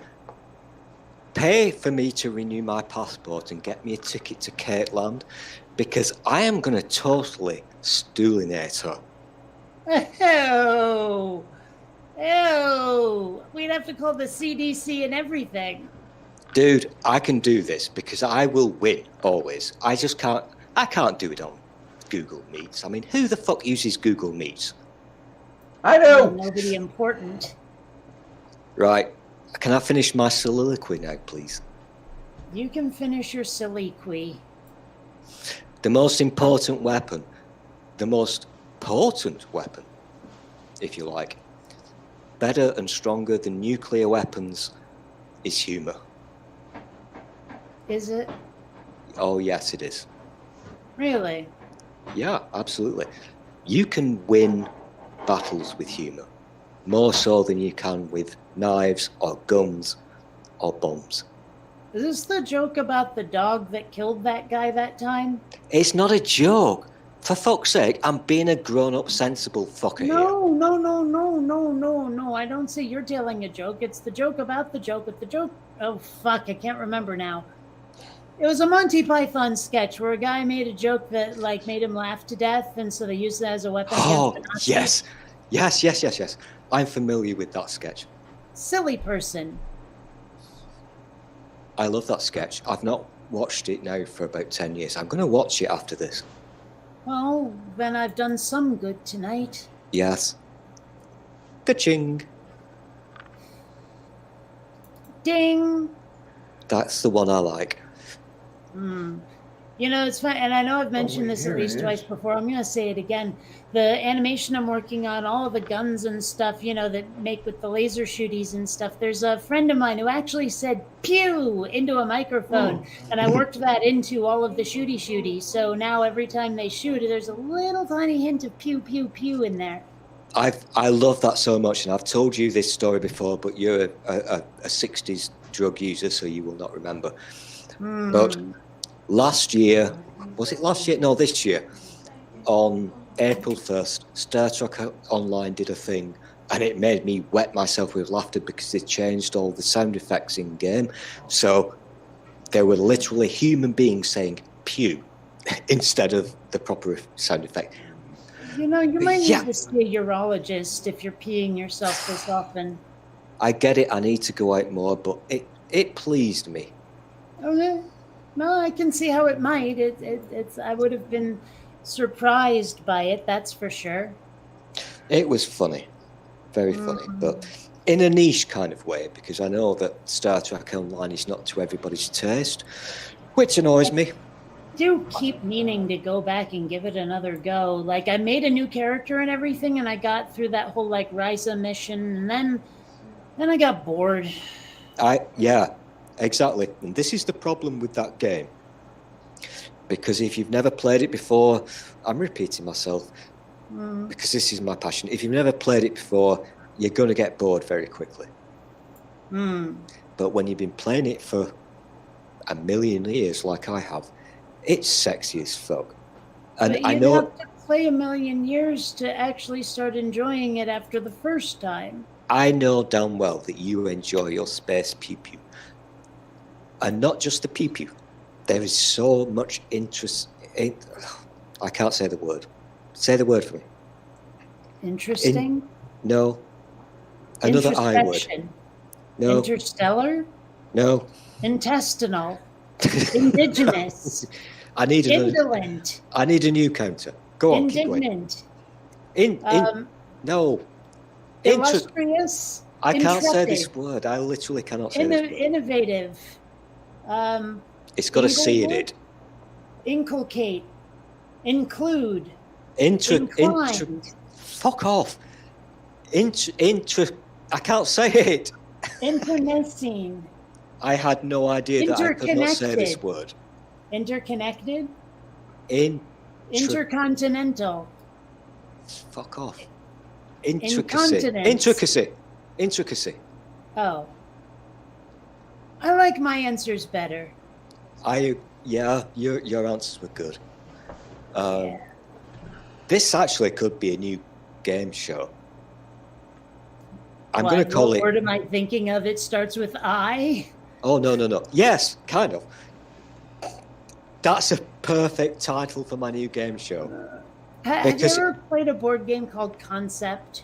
Pay for me to renew my passport and get me a ticket to Cateland, because I am going to totally stoolinate her. Oh, Ew. We'd have to call the CDC and everything. Dude, I can do this because I will win always. I just can't. I can't do it on Google Meets. I mean, who the fuck uses Google Meets? I Well, know. nobody important. Right. Can I finish my soliloquy now, please? You can finish your soliloquy. The most important weapon, the most potent weapon, if you like, better and stronger than nuclear weapons, is humor. Is it? Oh, yes, it is. Really? Yeah, absolutely. You can win battles with humor, more so than you can with knives or guns or bombs. Is this the joke about the dog that killed that guy that time? It's not a joke. For fuck's sake, I'm being a grown-up, sensible fucker here. No. I don't say you're telling a joke. It's the joke about the joke with the joke. Oh, fuck. I can't remember now. It was a Monty Python sketch where a guy made a joke that, like, made him laugh to death, and so they used it as a weapon Oh, against the Nazis. yes. I'm familiar with that sketch. Silly person. I love that sketch. I've not watched it now for about 10 years. I'm going to watch it after this. Well, then I've done some good tonight. Yes. Ka-ching. Ding! That's the one I like. You know, it's fun, and I know I've mentioned wait, this here at it least is. twice before. I'm going to say it again. The animation I'm working on, all of the guns and stuff, you know, that make with the laser shooties and stuff. There's a friend of mine who actually said "pew" into a microphone, and I worked that into all of the shooty. So now every time they shoot, there's a little tiny hint of pew, pew, pew in there. I love that so much, and I've told you this story before, but you're a 60s drug user, so you will not remember. But last year, was it last year? No, this year, on April 1st, Star Trek Online did a thing, and it made me wet myself with laughter because they changed all the sound effects in game. So there were literally human beings saying pew instead of the proper sound effect. You know, you might need Yeah. to see a urologist if you're peeing yourself this often. I get it, I need to go out more, but it pleased me. Okay. No, I can see how it might. It's. I would have been surprised by it. That's for sure. It was funny, very funny, but in a niche kind of way, because I know that Star Trek Online is not to everybody's taste, which annoys me. Do keep meaning to go back and give it another go. Like, I made a new character and everything, and I got through that whole like Risa mission, and then I got bored. Yeah, exactly. And this is the problem with that game. Because if you've never played it before, I'm repeating myself, because this is my passion. If you've never played it before, you're going to get bored very quickly. But when you've been playing it for a million years, like I have, it's sexy as fuck. And But I you'd know have to play a million years to actually start enjoying it after the first time. I know damn well that you enjoy your space pew pew. And not just the pew pew. There is so much interest in, I can't say the word. Say the word for me. Interesting. No. Another I word. Introspection. No. Interstellar. No. Intestinal. Indigenous. I need another, Indolent. I need a new counter. Go on, keep going. Indignant. No. Illustrious. I can't say intrepid, this word. I literally cannot say this word. Innovative. It's got a C in Inglewood? it. Inculcate. Include. Inclined. Fuck off. I can't say it. Internecine. I had no idea that I could not say this Interconnected. word. Interconnected. In Intercontinental. fuck off. Intricacy. Incontinence. Intricacy. Oh. I like my answers better. Yeah, your answers were good. Yeah. This actually could be a new game show. I'm Why, going to call what it. word am I thinking of? It starts with I. Oh no. Yes, kind of. That's a perfect title for my new game show. Have you Because- ever played a board game called Concept?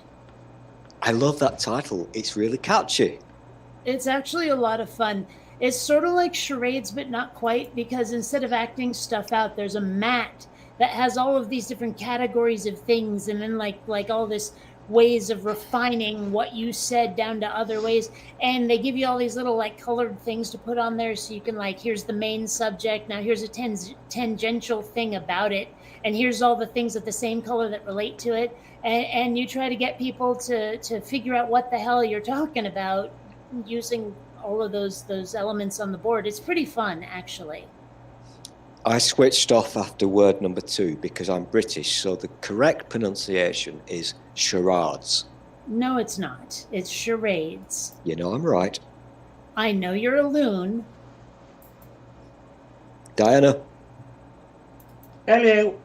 I love that title. It's really catchy. It's actually a lot of fun. It's sort of like charades, but not quite, because instead of acting stuff out, there's a mat that has all of these different categories of things, and then like all this ways of refining what you said down to other ways. And they give you all these little like colored things to put on there, so you can like, here's the main subject, now here's a tangential thing about it, and here's all the things of the same color that relate to it. And you try to get people to figure out what the hell you're talking about using all of those elements on the board. It's pretty fun, actually. I switched off after word number 2 because I'm British, so the correct pronunciation is charades. No, it's not. It's charades. You know I'm right. I know you're a loon. Diana, Hello.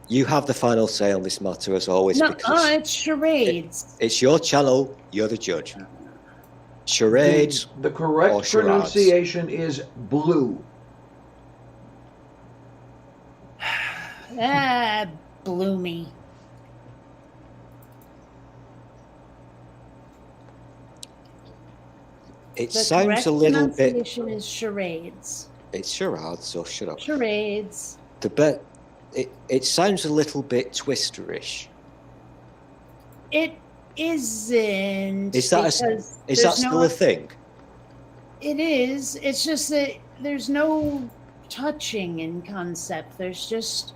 you have the final say on this matter as always. No, because it's charades. it's your channel, you're the judge. Charades. The correct or charades? pronunciation is blue. Ah, bloomy. It The sounds correct a little bit. pronunciation is charades. It's charades, so shut up. Charades. It sounds a little bit twisterish. It isn't. Is that because is that there's still a thing? It is. It's just that there's no touching in concept. There's just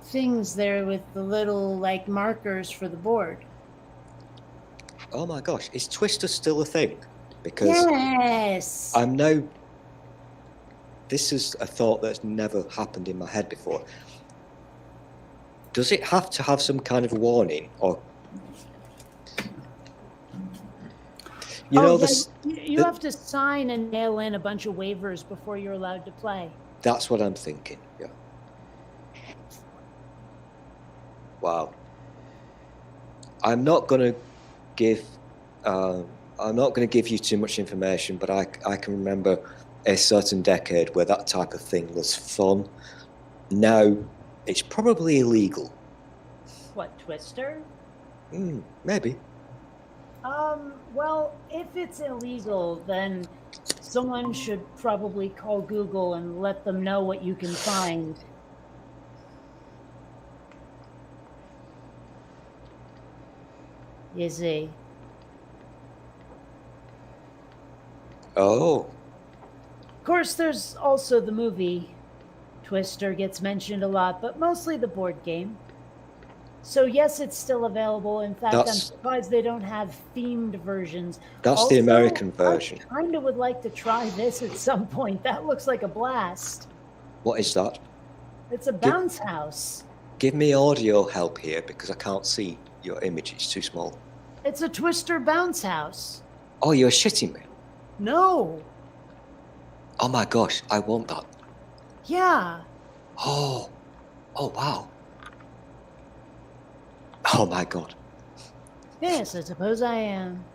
things there with the little like markers for the board. Oh my gosh, is Twister still a thing? Because Yes. I'm now. This is a thought that's never happened in my head before. Does it have to have some kind of warning, or you know yeah, this? you have to sign and mail in a bunch of waivers before you're allowed to play. That's what I'm thinking. Yeah. Wow. I'm not going to give. I'm not going to give you too much information, but I can remember a certain decade where that type of thing was fun. Now, it's probably illegal. What, Twister? Maybe. Well, if it's illegal, then someone should probably call Google and let them know what you can find. You see? Oh. Of course, there's also the movie. Twister gets mentioned a lot, but mostly the board game. So yes, it's still available. In fact, I'm surprised they don't have themed versions. That's Also, the American version. I kind of would like to try this at some point. That looks like a blast. What is that? It's a bounce house. Give me audio help here because I can't see your image. It's too small. It's a Twister bounce house. Oh, you're shitting me. No. Oh my gosh, I want that. Yeah. Oh wow. Oh my god. Yes, I suppose I am.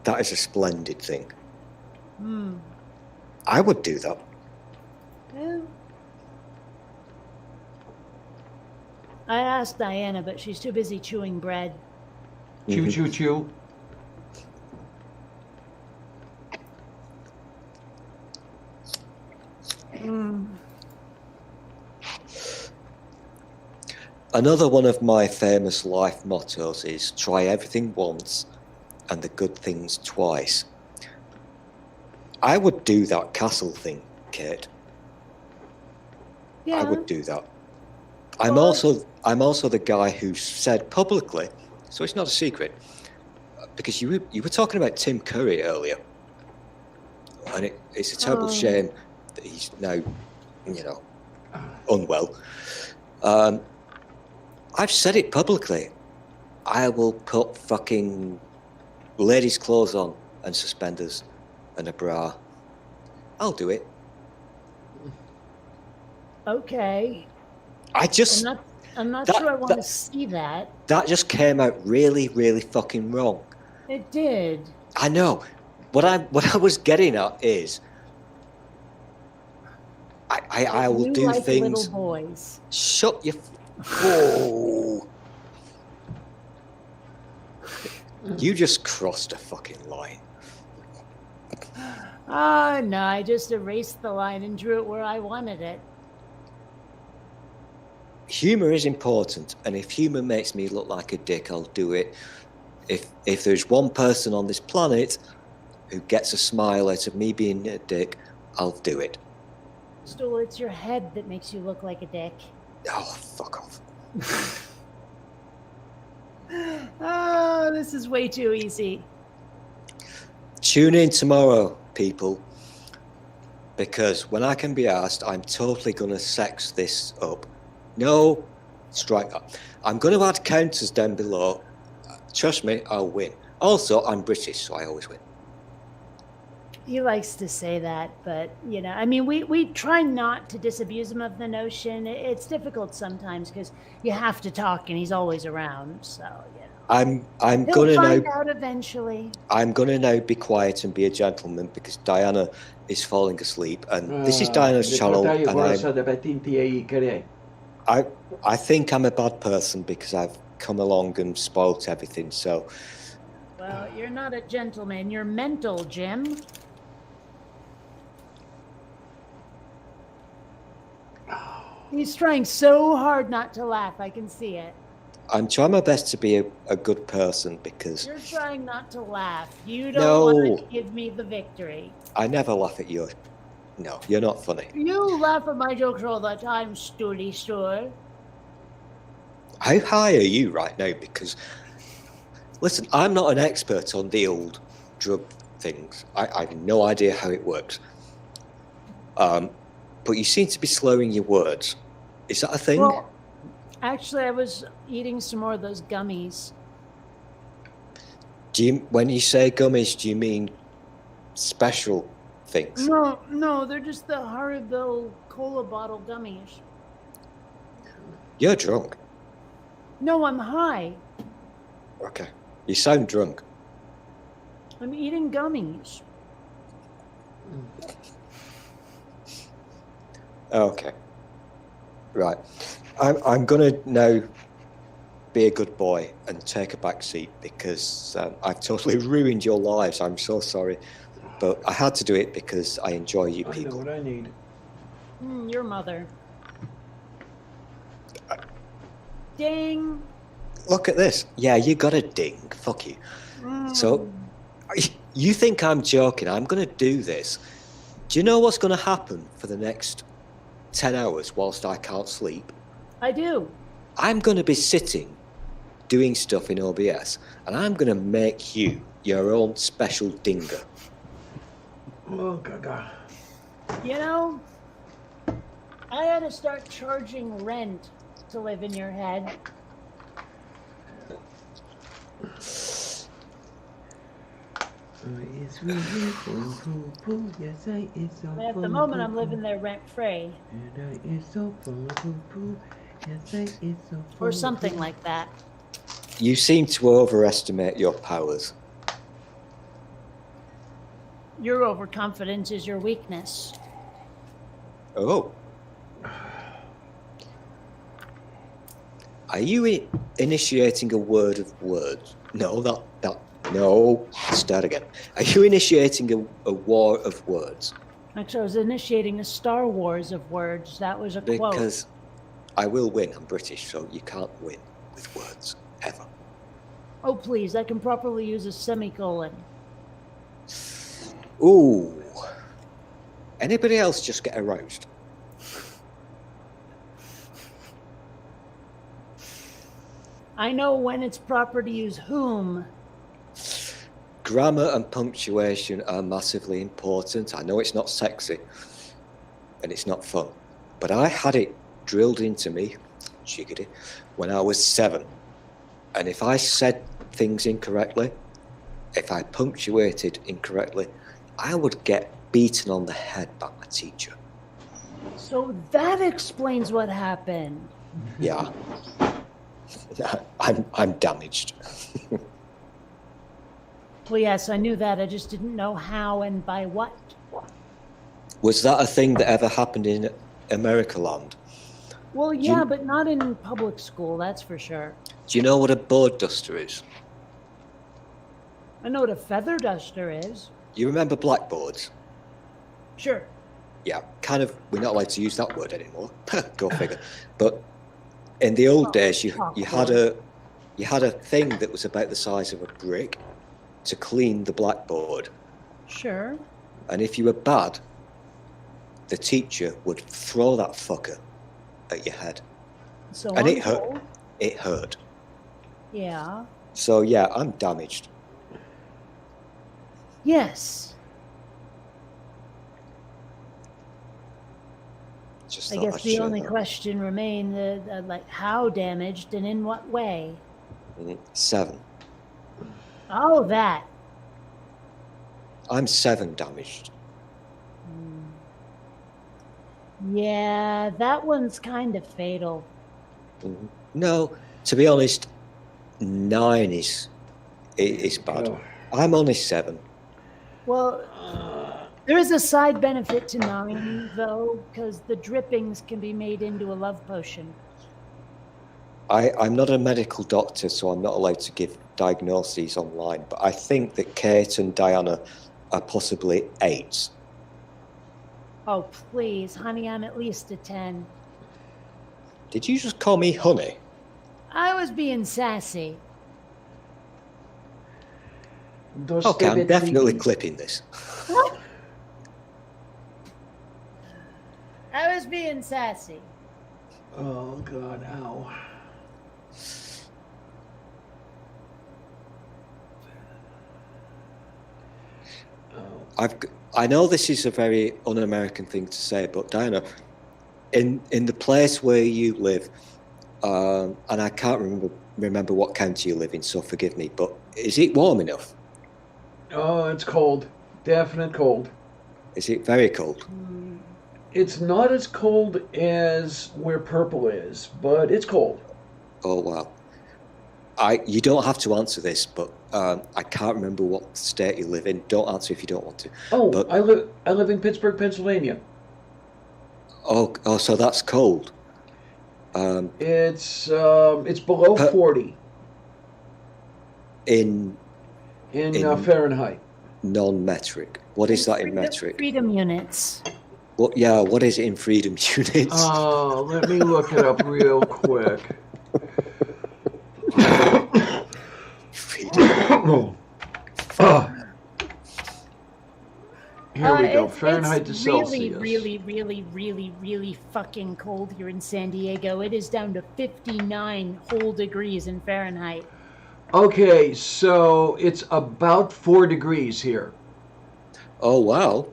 That is a splendid thing. Hmm. I would do that. Yeah. I asked Diana, but she's too busy chewing bread. Choo choo choo. Another one of my famous life mottos is try everything once and the good things twice. I would do that castle thing, Kate. Yeah. I would do that. I'm also the guy who said publicly, so it's not a secret, because you were talking about Tim Curry earlier, and it's a terrible shame that he's now, unwell. I've said it publicly. I will put fucking ladies' clothes on and suspenders and a bra. I'll do it. Okay. I'm not that- sure I want that- to see that. That just came out really, really fucking wrong. It did. I know. What I was getting at is, I will You do like things. little boys. Shut your. Oh. You just crossed a fucking line. Oh, no, I just erased the line and drew it where I wanted it. Humor is important, and if humor makes me look like a dick, I'll do it. If there's one person on this planet who gets a smile out of me being a dick, I'll do it. Stool, it's your head that makes you look like a dick. Oh, fuck off. Oh, this is way too easy. Tune in tomorrow, people, because when I can be asked, I'm totally gonna sex this up. No, strike that. I'm gonna add counters down below. Trust me, I'll win. Also, I'm British, so I always win. He likes to say that, but, you know, I mean, we try not to disabuse him of the notion. It's difficult sometimes because you have to talk and he's always around, so, you know. I'm He'll gonna find now. out eventually. I'm gonna now be quiet and be a gentleman because Diana is falling asleep, and this is Diana's channel, and I think I'm a bad person because I've come along and spoilt everything. So Well, you're not a gentleman. You're mental, Jim. He's trying so hard not to laugh. I can see it. I'm trying my best to be a good person because You're trying not to laugh. You don't want No. to give me the victory. I never laugh at you. No, you're not funny. You laugh at my jokes all the time, Stoolie Store. How high are you right now? Because listen, I'm not an expert on the old drug things. I have no idea how it works. But you seem to be slurring your words. Is that a thing? Well, actually, I was eating some more of those gummies. When you say gummies, do you mean special things? No, they're just the Haribo cola bottle gummies. You're drunk. No, I'm high. Okay. You sound drunk. I'm eating gummies. Okay. Right. I'm gonna now be a good boy and take a back seat because I've totally ruined your lives. I'm so sorry, but I had to do it because I enjoy you I know people. what I need. Your mother. Ding. Look at this. Yeah, you got a ding. Fuck you. So, you think I'm joking? I'm gonna do this. Do you know what's gonna happen for the next 10 hours whilst I can't sleep? I do. I'm going to be sitting doing stuff in OBS, and I'm going to make you your own special dinger. Oh, gaga. You know, I had to start charging rent to live in your head. And at the moment, I'm living there rent free. Or something like that. You seem to overestimate your powers. Your overconfidence is your weakness. Oh. Are you initiating a word of words? No, no. Start again. Are you initiating a war of words? Actually, I was initiating a Star Wars of words. That was a quote. Because I will win. I'm British, so you can't win with words, ever. Oh, please, I can properly use a semicolon. Ooh. Anybody else just get aroused? I know when it's proper to use whom. Grammar and punctuation are massively important. I know it's not sexy and it's not fun, but I had it drilled into me, jiggity, when I was 7. And if I said things incorrectly, if I punctuated incorrectly, I would get beaten on the head by my teacher. So that explains what happened. Yeah. I'm damaged. Well, yes, I knew that. I just didn't know how and by what. Was that a thing that ever happened in America land? Well, yeah, but not in public school, that's for sure. Do you know what a board duster is? I know what a feather duster is. You remember blackboards? Sure. Yeah, kind of. We're not allowed to use that word anymore. Go figure. But in the old days, you had a thing that was about the size of a brick to clean the blackboard. Sure. And if you were bad, the teacher would throw that fucker at your head. So And I'm it hurt. told. It hurt. Yeah. So yeah, I'm damaged. Yes. Just I thought guess I'd the share only that. question remains, like, how damaged and in what way? 7. Oh, that. I'm 7 damaged. Yeah, that one's kind of fatal. No, to be honest, 9 is bad. Oh. I'm only 7. Well, there is a side benefit to 9, though, because the drippings can be made into a love potion. I'm not a medical doctor, so I'm not allowed to give diagnoses online, but I think that Kate and Diana are possibly 8. Oh, please, honey, I'm at least a 10. Did you just call me honey? I was being sassy. Okay, I'm definitely clipping this. I was being sassy. Oh God, ow. I know this is a very un-American thing to say, but Diana, in the place where you live, and I can't remember what county you live in, so forgive me, but is it warm enough? Oh, it's cold. Definite cold. Is it very cold? It's not as cold as where purple is, but it's cold. Oh wow. You don't have to answer this, but I can't remember what state you live in. Don't answer if you don't want to. Oh, But- I live in Pittsburgh, Pennsylvania. Oh, so that's cold. It's below 40 In in in- Fahrenheit. non-metric. What is that in metric? Freedom units. What? Yeah, what is it in freedom units? Oh, let me look it up real quick. Freedom. Here we go. It's Fahrenheit to Celsius. really fucking cold here in San Diego. It is down to 59 whole degrees in Fahrenheit. Okay, so it's about 4 degrees here. Oh wow,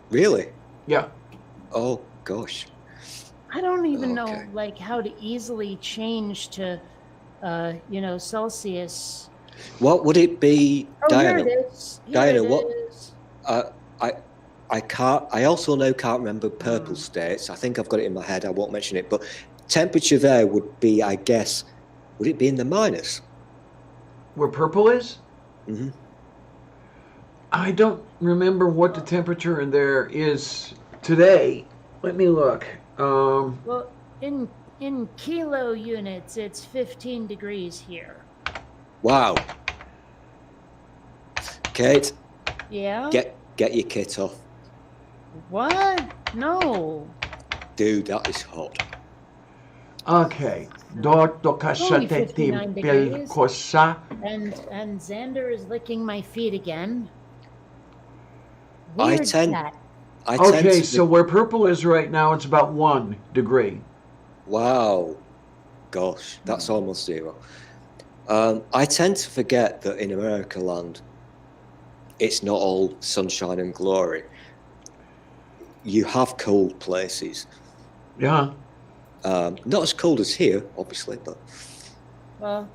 really? Yeah. Oh gosh. I don't even know Okay. like how to easily change to, Celsius. What would it be, Oh, Diana? here it is. Here Diana, it what- is. I can't. I also now can't remember purple states. I think I've got it in my head. I won't mention it. But temperature there would be, I guess, would it be in the minus? Where purple is? Mhm. I don't remember what the temperature in there is today. Let me look. Well, in kilo units, it's 15 degrees here. Wow. Kate, Yeah? get your kit off, What? No. dude. That is hot. Okay. Dotto Only casciate 59 pel degrees. cosa. And Xander is licking my feet again. I Weird tend- cat. I tend Okay, to so where purple is right now, it's about 1 degree. Wow. Gosh, that's almost 0. I tend to forget that in America land, it's not all sunshine and glory. You have cold places. Yeah. Not as cold as here, obviously, but Well,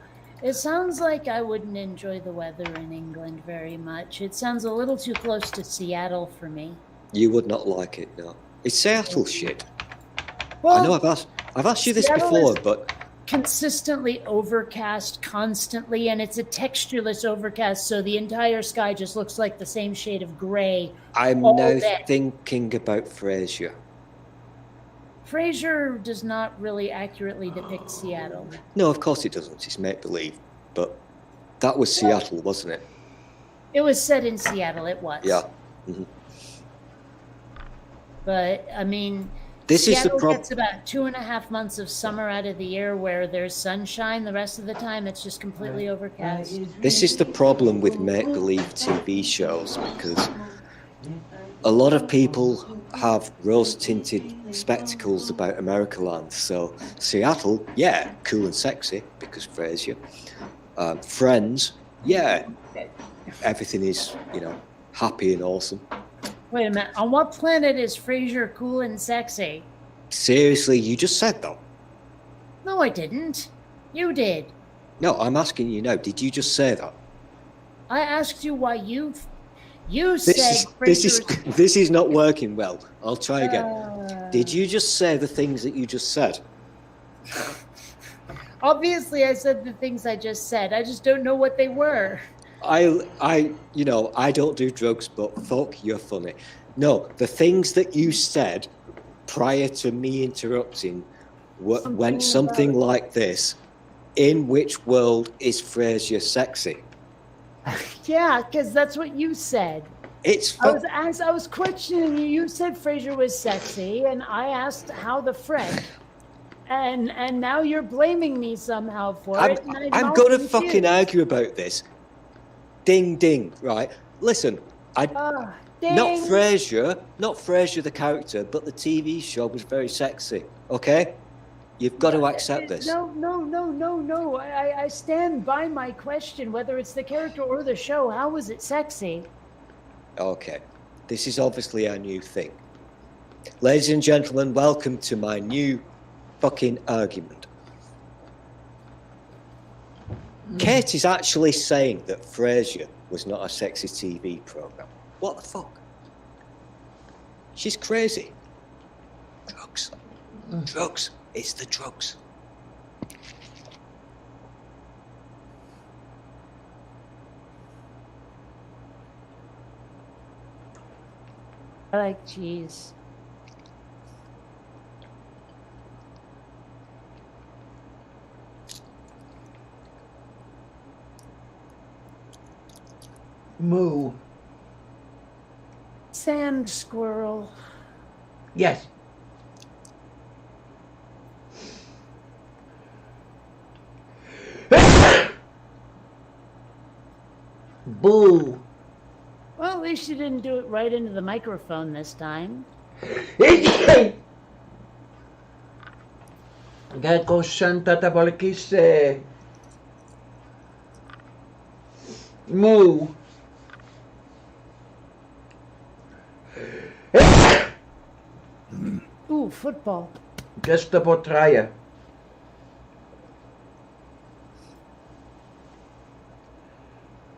it sounds like I wouldn't enjoy the weather in England very much. It sounds a little too close to Seattle for me. you would not like it, no. It's Seattle shit. Well, I know I've asked you this Seattle before, is- but consistently overcast constantly, and it's a textureless overcast, so the entire sky just looks like the same shade of gray. I'm all now day. thinking about Frasier. Frasier does not really accurately depict Seattle. No, of course it doesn't. It's make believe, but that was Seattle, wasn't it? It was set in Seattle. It was. Yeah. But I mean, This is the Seattle problem. gets about 2.5 months of summer out of the year where there's sunshine. The rest of the time, it's just completely overcast. This is the problem with make-believe TV shows, because a lot of people have rose-tinted spectacles about Americaland. So Seattle, yeah, cool and sexy because Frasier. Friends, yeah, everything is, happy and awesome. Wait a minute. On what planet is Frasier cool and sexy? Seriously, you just said that. No, I didn't. You did. No, I'm asking you now. Did you just say that? I asked you why you This said is Frasier's. this is not working well. I'll try again. Did you just say the things that you just said? Obviously, I said the things I just said. I just don't know what they were. I don't do drugs, but fuck, you're funny. No, the things that you said prior to me interrupting went something like this. In which world is Frasier sexy? Yeah, because that's what you said. It's I was questioning you. You said Frasier was sexy, and I asked how the friend. And now you're blaming me somehow for it. and I'm all gonna confused. fucking argue about this. Ding ding, right? Listen, Ding. not Frasier the character, but the TV show was very sexy. Okay, you've got to accept this. No. I stand by my question. Whether it's the character or the show, how was it sexy? Okay, this is obviously our new thing. Ladies and gentlemen, welcome to my new fucking argument. Kate is actually saying that Frasier was not a sexy TV program. What the fuck? She's crazy. Drugs. Drugs. It's the drugs. I like cheese. Moo. Sand squirrel. Yes. Boo. Well, at least you didn't do it right into the microphone this time. Gago Santa Tabalakise. Moo. Ooh, football. Gestapo Traja.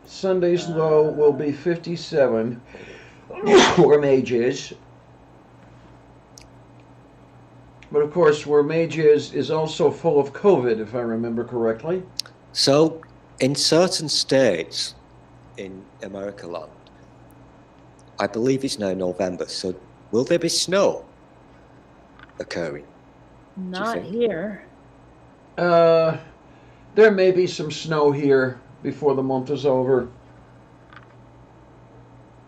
Sunday's low will be 57 where Mage is. But of course, where Mage is also full of COVID, if I remember correctly. So, in certain states in Americaland, I believe it's now November, so will there be snow occurring? Not think? here. There may be some snow here before the month is over.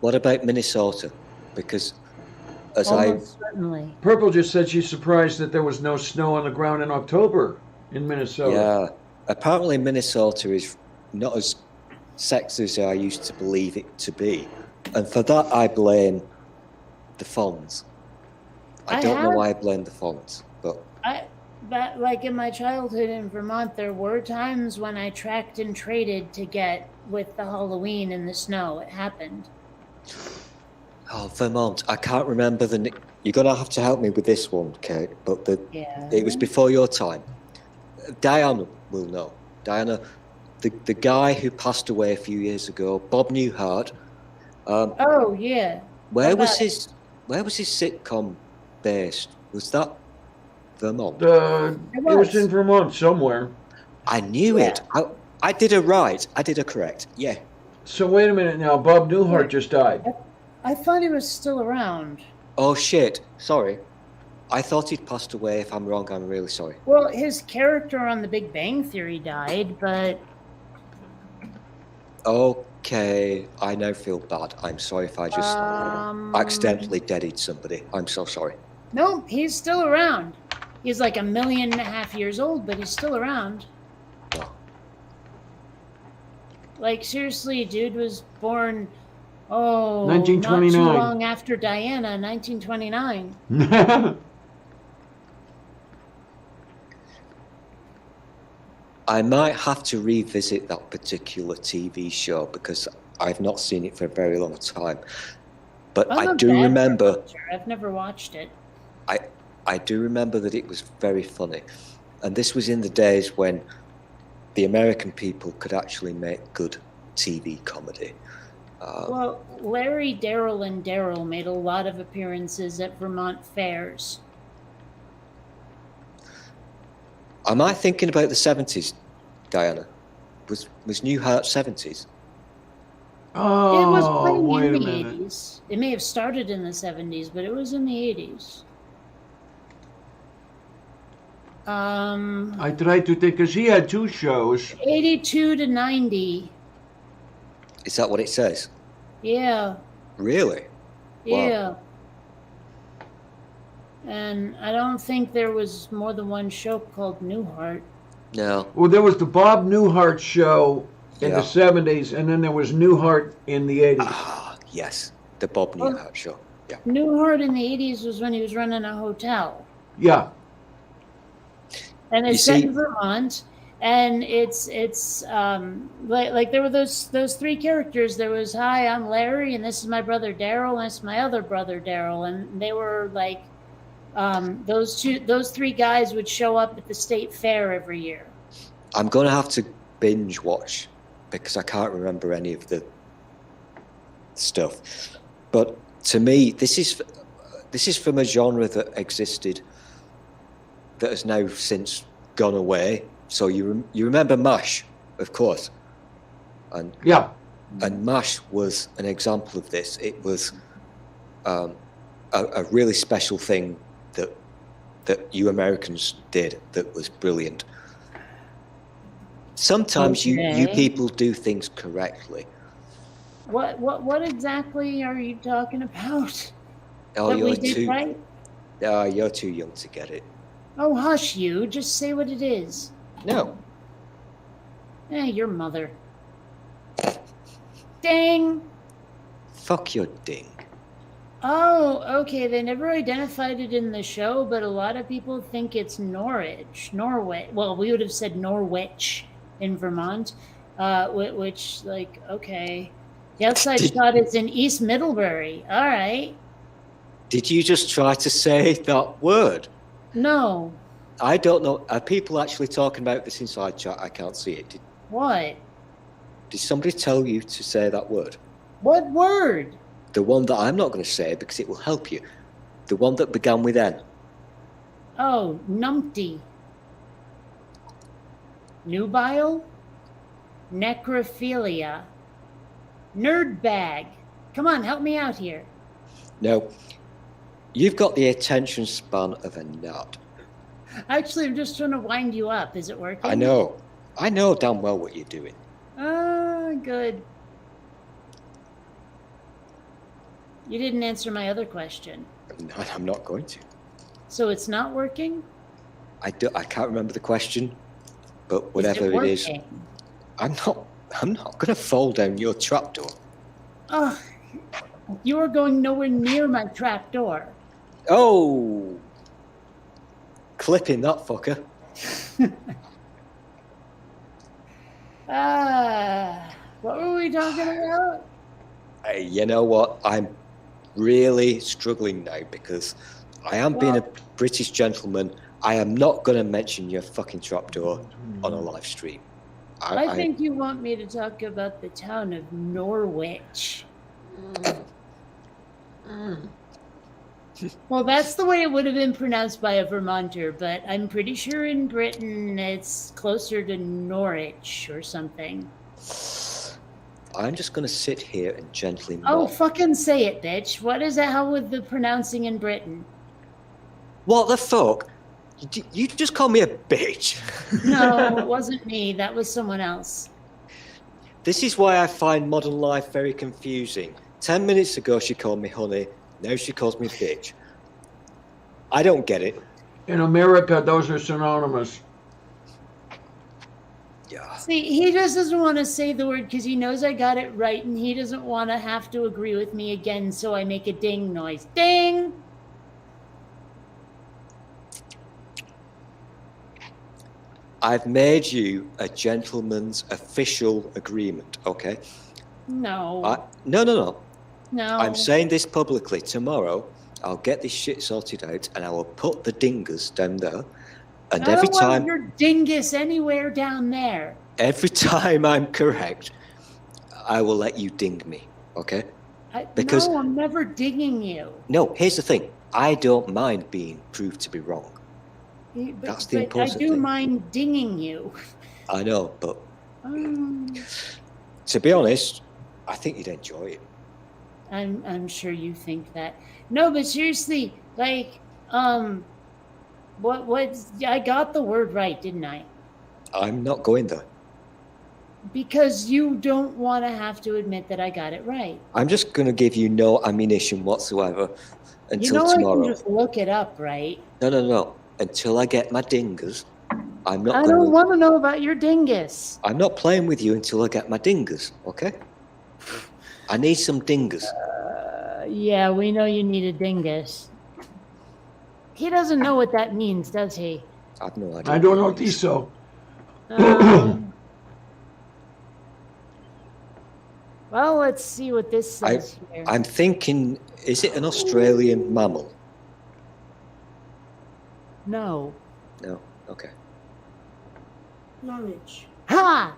What about Minnesota? Because as Almost certainly. Purple just said she's surprised that there was no snow on the ground in October in Minnesota. yeah, apparently Minnesota is not as sexy as I used to believe it to be. And for that, I blame the fonts. I don't know why I blame the fonts, but But like in my childhood in Vermont, there were times when I tracked and traded to get with the Halloween in the snow. It happened. oh, Vermont, I can't remember the. You're gonna have to help me with this one, Kate. But Yeah. it was before your time. Diana will know. Diana, the guy who passed away a few years ago, Bob Newhart. Oh yeah. Where was about his sitcom based? Was that Vermont? It was in Vermont somewhere. I knew it. I did it right. I did it correct. Yeah. So wait a minute now. Bob Newhart just died. I thought he was still around. Oh shit. Sorry. I thought he'd passed away. If I'm wrong, I'm really sorry. Well, his character on The Big Bang Theory died, but Oh, Okay, I now feel bad. I'm sorry if I just accidentally deaded somebody. I'm so sorry. No, he's still around. He's like 1.5 million years old, but he's still around. Oh. Like, seriously, dude was born, not 1929. too long after Diana, 1929. I might have to revisit that particular TV show because I've not seen it for a very long time. But I'm I a do bad remember. watcher. I've never watched it. I do remember that it was very funny, and this was in the days when the American people could actually make good TV comedy. Well, Larry, Daryl, and Daryl made a lot of appearances at Vermont fairs. Am I thinking about the 70s, Diana? Was Newhart 70s? Oh, It was playing wait in a the minute. 80s. It may have started in the 70s, but it was in the 80s. I tried to think, because he had 2 shows. 82 to 90. Is that what it says? Yeah, Really? yeah. And I don't think there was more than one show called Newhart. No. Well, there was the Bob Newhart show in Yeah. the 70s, and then there was Newhart in the 80s. Ah, yes. The Bob Well- Newhart show. Yeah. Newhart in the 80s was when he was running a hotel. Yeah. And You it's set see- in Vermont, and it's like there were those 3 characters. There was, hi, I'm Larry, and this is my brother Daryl, and this is my other brother Daryl, and they were like those 3 guys would show up at the state fair every year. I'm going to have to binge watch because I can't remember any of the stuff. But to me, this is from a genre that existed that has now since gone away. So you remember MASH, of course, and MASH was an example of this. It was a really special thing that you Americans did that was brilliant. Sometimes you Okay. people do things correctly. What exactly are you talking about? Oh, that we you're did too right? you're too young to get it. Oh, hush you! Just say what it is. No. Your mother. Dang. Fuck your ding. Oh, okay. They never identified it in the show, but a lot of people think it's Norwich. Well, we would have said Norwich in Vermont, which, like, okay. The outside shot is in East Middlebury. All right. Did you just try to say that word? No. I don't know. Are people actually talking about this inside chat? I can't see it. What? Did somebody tell you to say that word? What word? The one that I'm not going to say because it will help you. The one that began with N. Oh, numpty. Nubile? Necrophilia. Nerdbag. Come on, help me out here. No. You've got the attention span of a gnat. Actually, I'm just trying to wind you up. Is it working? I know. I know damn well what you're doing. Ah, good. You didn't answer my other question. No, I'm not going to. So it's not working? I can't remember the question, but whatever Is it is, working? I'm not going to fall down your trapdoor. Oh, you are going nowhere near my trap door. Oh, clipping that fucker. What were we talking about? You know what? I'm really struggling now because I am being a British gentleman. I am not going to mention your fucking trapdoor on a live stream. I think you want me to talk about the town of Norwich. Well, that's the way it would have been pronounced by a Vermonter, but I'm pretty sure in Britain it's closer to Norwich or something. I'm just going to sit here and gently Oh, mock. fucking say it, bitch. What is the hell with the pronouncing in Britain? What the fuck? You just called me a bitch. No, it wasn't me. That was someone else. This is why I find modern life very confusing. 10 minutes ago she called me honey, now she calls me bitch. I don't get it. In America, those are synonymous. Yeah. See, he just doesn't want to say the word because he knows I got it right, and he doesn't want to have to agree with me again, so I make a ding noise. Ding! I've made you a gentleman's official agreement, okay? No. No. No. I'm saying this publicly. Tomorrow, I'll get this shit sorted out and I will put the dingus down there. And I every don't want time, your dingus anywhere down there. every time I'm correct, I will let you ding me, okay? Because- No, I'm never dinging you. No, here's the thing. I don't mind being proved to be wrong. But, That's the but important I do thing. mind dinging you. I know, but Um, to be honest, I think you'd enjoy it. I'm sure you think that. No, but seriously, like, what? I got the word right, didn't I? I'm not going there. Because you don't want to have to admit that I got it right. I'm just going to give you no ammunition whatsoever until You know tomorrow. I can just look it up, right? No. Until I get my dingus, I'm not I going don't want to know about your dingus. I'm not playing with you until I get my dingus, okay? I need some dingus. Yeah, we know you need a dingus. He doesn't know what that means, does he? I've no idea. I don't think so. Well, let's see what this says here. I'm thinking, is it an Australian mammal? No. No. Okay. Norwich. Ha!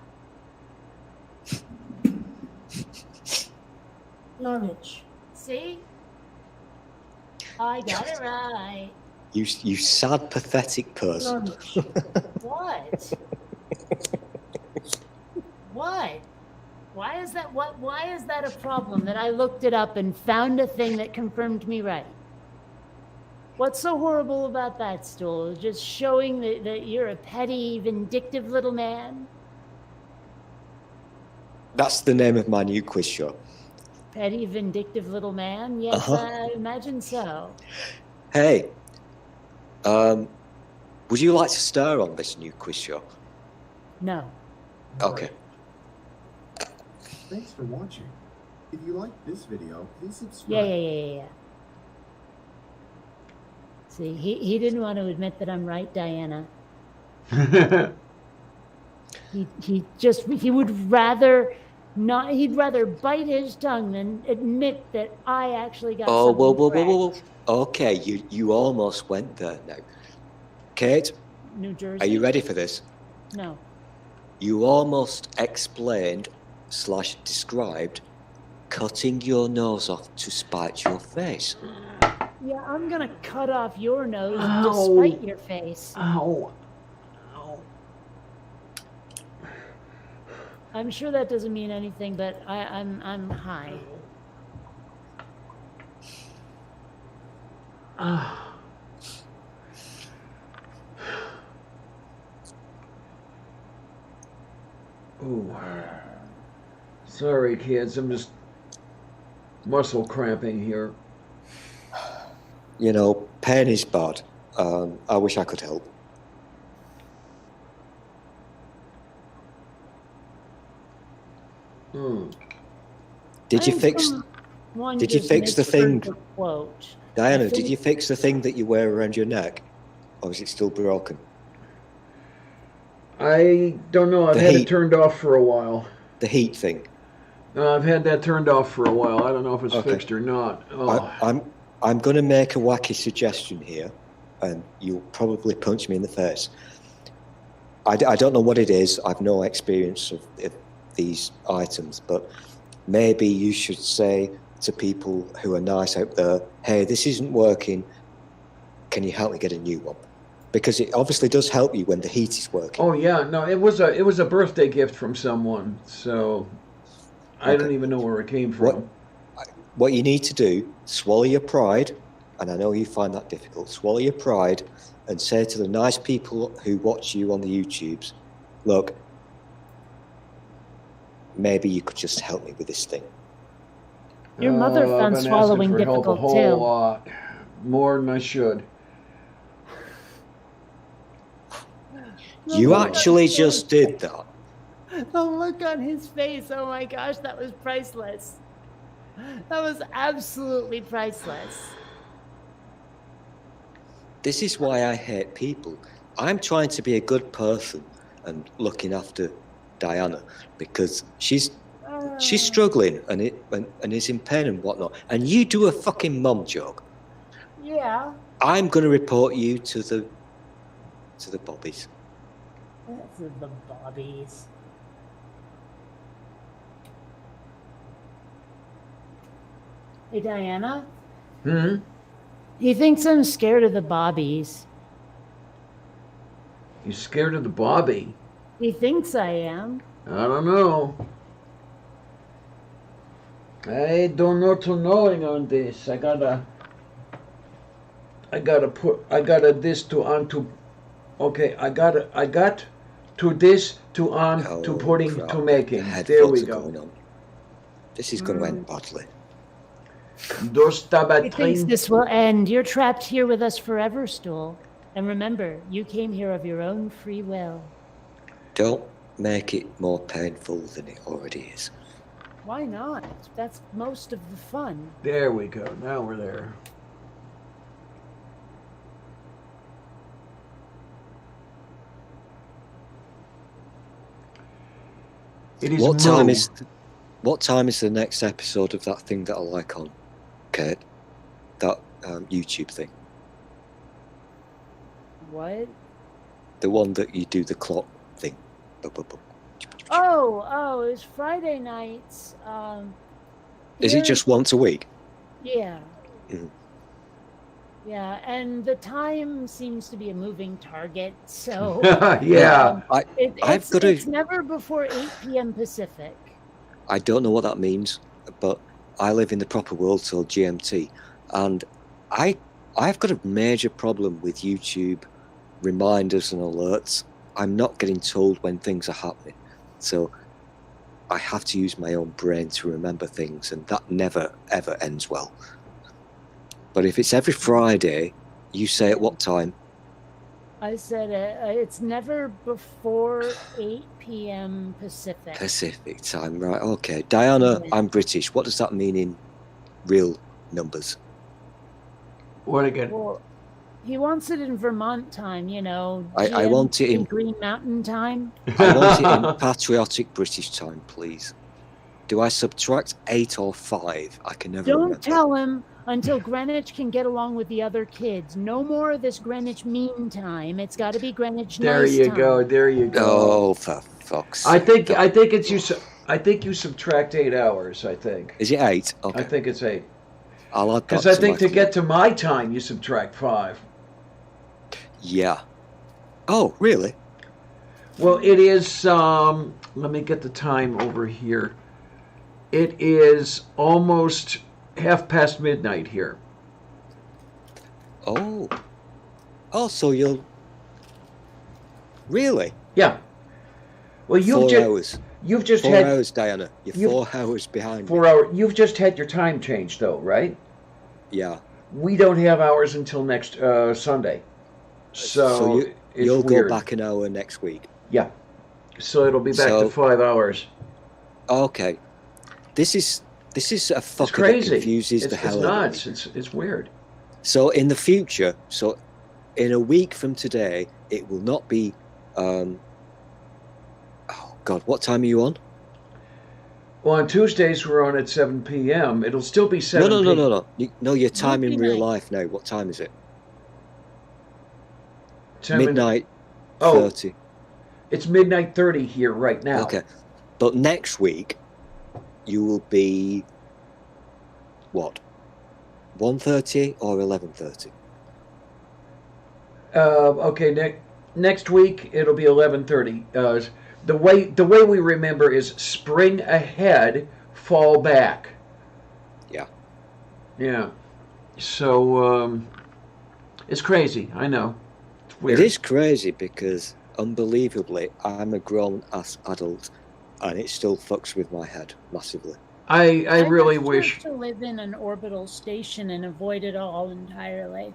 Norwich. See? I got it right. You sad, pathetic person. Norwich. What? What? Why is that? Why is that a problem? That I looked it up and found a thing that confirmed me right. What's so horrible about that, Stool? Just showing that you're a petty, vindictive little man? That's the name of my new quiz show. Petty, vindictive little man? Yes, Uh-huh. I imagine so. Hey, would you like to star on this new quiz show? No. Okay. Thanks for watching. If you liked this video, please subscribe. Yeah. See, he didn't want to admit that I'm right, Diana. He would rather not. He'd rather bite his tongue than admit that I actually got. Oh, something whoa. correct. Okay, you almost went there now. Kate, New Jersey. are you ready for this? No. You almost explained / described cutting your nose off to spite your face. Yeah, I'm gonna cut off your nose Ow. despite your face. Ow. I'm sure that doesn't mean anything, but I'm high. Ooh. Sorry, kids. I'm just muscle cramping here. You know, pain is bad. I wish I could help. Did you fix, Someone did you just fix the thing- misheard the quote. Diana, I did think- you fix the thing that you wear around your neck? Or is it still broken? I don't know. I've The had heat. it turned off for a while. The heat thing. I've had that turned off for a while. I don't know if it's Okay. fixed or not. Oh. I'm going to make a wacky suggestion here, and you'll probably punch me in the face. I don't know what it is. I've no experience of these items, but maybe you should say to people who are nice out there, hey, this isn't working. Can you help me get a new one? Because it obviously does help you when the heat is working. Oh yeah, no, it was a birthday gift from someone, so I don't Okay. even know where it came from. What you need to do, swallow your pride, and I know you find that difficult, swallow your pride and say to the nice people who watch you on the YouTubes, look, maybe you could just help me with this thing. Your mother I've found been swallowing asking for help a difficult whole too. lot. More than I should. You actually just did that. The look on his face, oh my gosh, that was priceless. That was absolutely priceless. This is why I hate people. I'm trying to be a good person and looking after Diana because she's struggling and is in pain and whatnot. And you do a fucking mum joke. Yeah. I'm going to report you to the bobbies. That's the bobbies. Hey, Diana? Hmm? He thinks I'm scared of the bobbies. You scared of the Bobby? He thinks I am. I don't know. I don't know to knowing on this. I gotta this to on to. Okay, I got to this to on to putting crap. to making. The There we headphones are go. going on. This is going to end badly. Dos He thinks tabatrin. this will end. You're trapped here with us forever, Stool. And remember, you came here of your own free will. Don't make it more painful than it already is. Why not? That's most of the fun. There we go. Now we're there. It is What time Mo. what time is the next episode of that thing that I like on, Kate? That YouTube thing. What? The one that you do the clock thing. Oh, it was Friday nights. Is it here- just once a week? Yeah. Mhm. Yeah, and the time seems to be a moving target, so Yeah. I've gotta- it's never before 8 p.m. Pacific. I don't know what that means, but I live in the proper world till GMT, and I've got a major problem with YouTube reminders and alerts. I'm not getting told when things are happening, so I have to use my own brain to remember things, and that never ever ends well. But if it's every Friday, you say at what time? I said it's never before 8 p.m. Pacific. Pacific time, right? Okay, Diana, Yeah. I'm British. What does that mean in real numbers? What again? Well, he wants it in Vermont time, you know. I want it in- Green Mountain time. I want it in patriotic British time, please. Do I subtract 8 or 5? I can never remember. Don't tell him until Greenwich can get along with the other kids. No more of this Greenwich mean time. It's got to be Greenwich There nice you time. go. There you go. Oh, for fuck's I sake. think it's you. I think you subtract 8 hours. I think. Is it 8? Okay. I think it's 8. I'll add that Because I to think my to get to my time, you subtract 5. Yeah. Oh, really? Well, it is. Let me get the time over here. It is almost midnight here. Oh. Oh, so you'll... Really? Yeah. Well, 4 hours. you've just 4 had hours, Diana. You're you- 4 hours behind me. 4 hours. You've just had your time changed, though, right? Yeah. We don't have hours until next Sunday, so it's You'll weird. go back an hour next week. Yeah. So it'll be back So- to 5 hours. Okay. This is a It's fucker that crazy. confuses It's the hell out of nuts. me. It's weird. So in the future, so in a week from today, it will not be. Oh God, what time are you on? Well, on Tuesdays we're on at 7 p.m. It'll still be 7 No. p.m. No, your time in real Midnight. life now. What time is it? 10 Midnight Oh, 30. it's midnight 30 here right now. Okay, but next week you will be what? 1:30 or 11:30? Okay. Next week it'll be 11:30. The way we remember is spring ahead, fall back. Yeah. Yeah. So it's crazy. I know. It's weird. It is crazy because unbelievably, I'm a grown-ass adult and it still fucks with my head massively. I really prefer wish. to live in an orbital station and avoid it all entirely.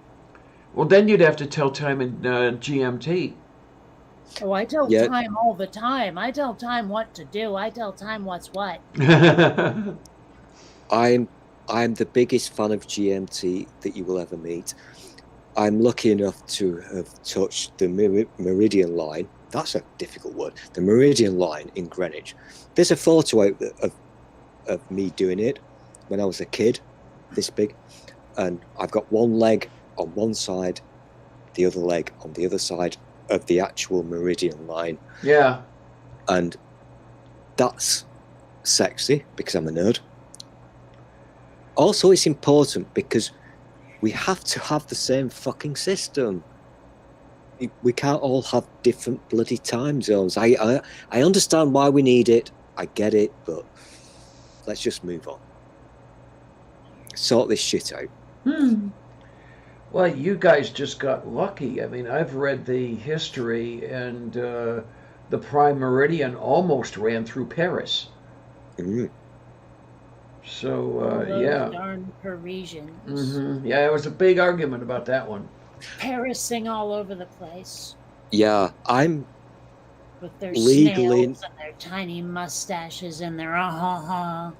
Well, then you'd have to tell time in GMT. Oh, I tell Yeah. time all the time. I tell time what to do. I tell time what's what. I'm the biggest fan of GMT that you will ever meet. I'm lucky enough to have touched the Meridian Line. That's a difficult word. The Meridian Line in Greenwich. There's a photo out of me doing it when I was a kid, this big, and I've got one leg on one side, the other leg on the other side of the actual Meridian Line. Yeah. And that's sexy because I'm a nerd. Also, it's important because we have to have the same fucking system. We can't all have different bloody time zones. I understand why we need it. I get it, but let's just move on. Sort this shit out. Well, you guys just got lucky. I mean, I've read the history, and the Prime Meridian almost ran through Paris. Mm. So, Those yeah. darn Parisians. Yeah, there was a big argument about that one. Parasing all over the place Yeah, I'm with their Legally- snails and their tiny mustaches and their ah-ha-ha.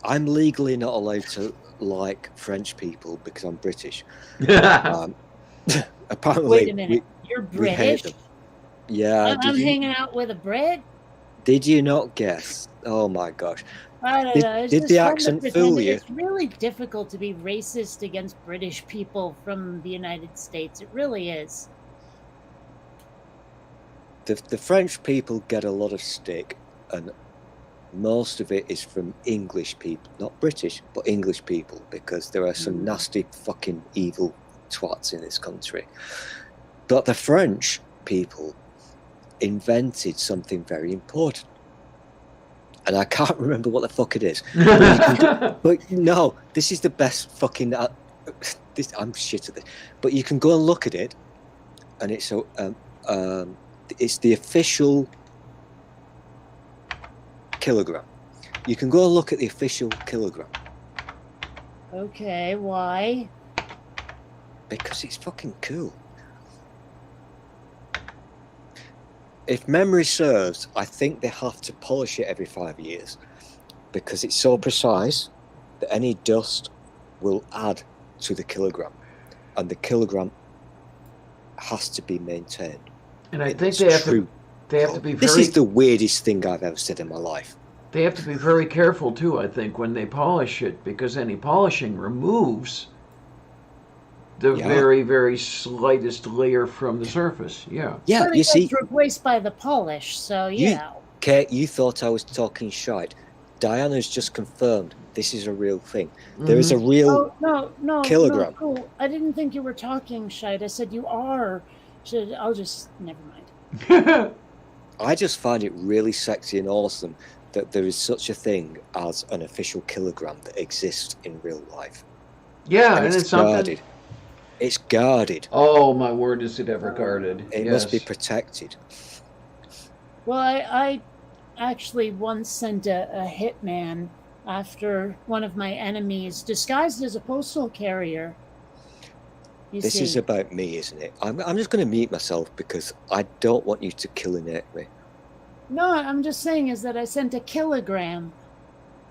I'm legally not allowed to like French people because I'm British. Apparently, Wait a minute. You're we hate British? them. Yeah, I'm hanging out with a Brit? did you not guess? Oh my gosh. I don't Did- know. It's did just the fun to accent pretend fool that you? It's really difficult to be racist against British people from the United States. It really is. The French people get a lot of stick, and most of it is from English people, not British, but English people, because there are some nasty fucking evil twats in this country. But the French people invented something very important, and I can't remember what the fuck it is. But no, this is the best fucking. I'm shit at this, but you can go and look at it, and it's the official kilogram. You can go and look at the official kilogram Okay, why? because it's fucking cool. If memory serves, I think they have to polish it every 5 years because it's so precise that any dust will add to the kilogram, and the kilogram has to be maintained. And I think It's they have true. to be This very is the weirdest thing I've ever said in my life. they have to be very careful too, I think, when they polish it, because any polishing removes the Yeah. very, very slightest layer from the surface. Yeah. Yeah, But it you see, gets replaced by the polish, so yeah. Kate, you thought I was talking shite. Diana's just confirmed this is a real thing. There is a real. Oh, no, kilogram. No, I didn't think you were talking shite. I said you are. I'll just never mind. I just find it really sexy and awesome that there is such a thing as an official kilogram that exists in real life. Yeah, And and it's it's something. guarded. It's guarded. Oh my word, is it ever guarded? It Yes. must be protected. Well, I actually once sent a hitman after one of my enemies disguised as a postal carrier. You This see. is about me, isn't it? I'm just going to mute myself because I don't want you to killinate me. No, I'm just saying is that I sent a kilogram.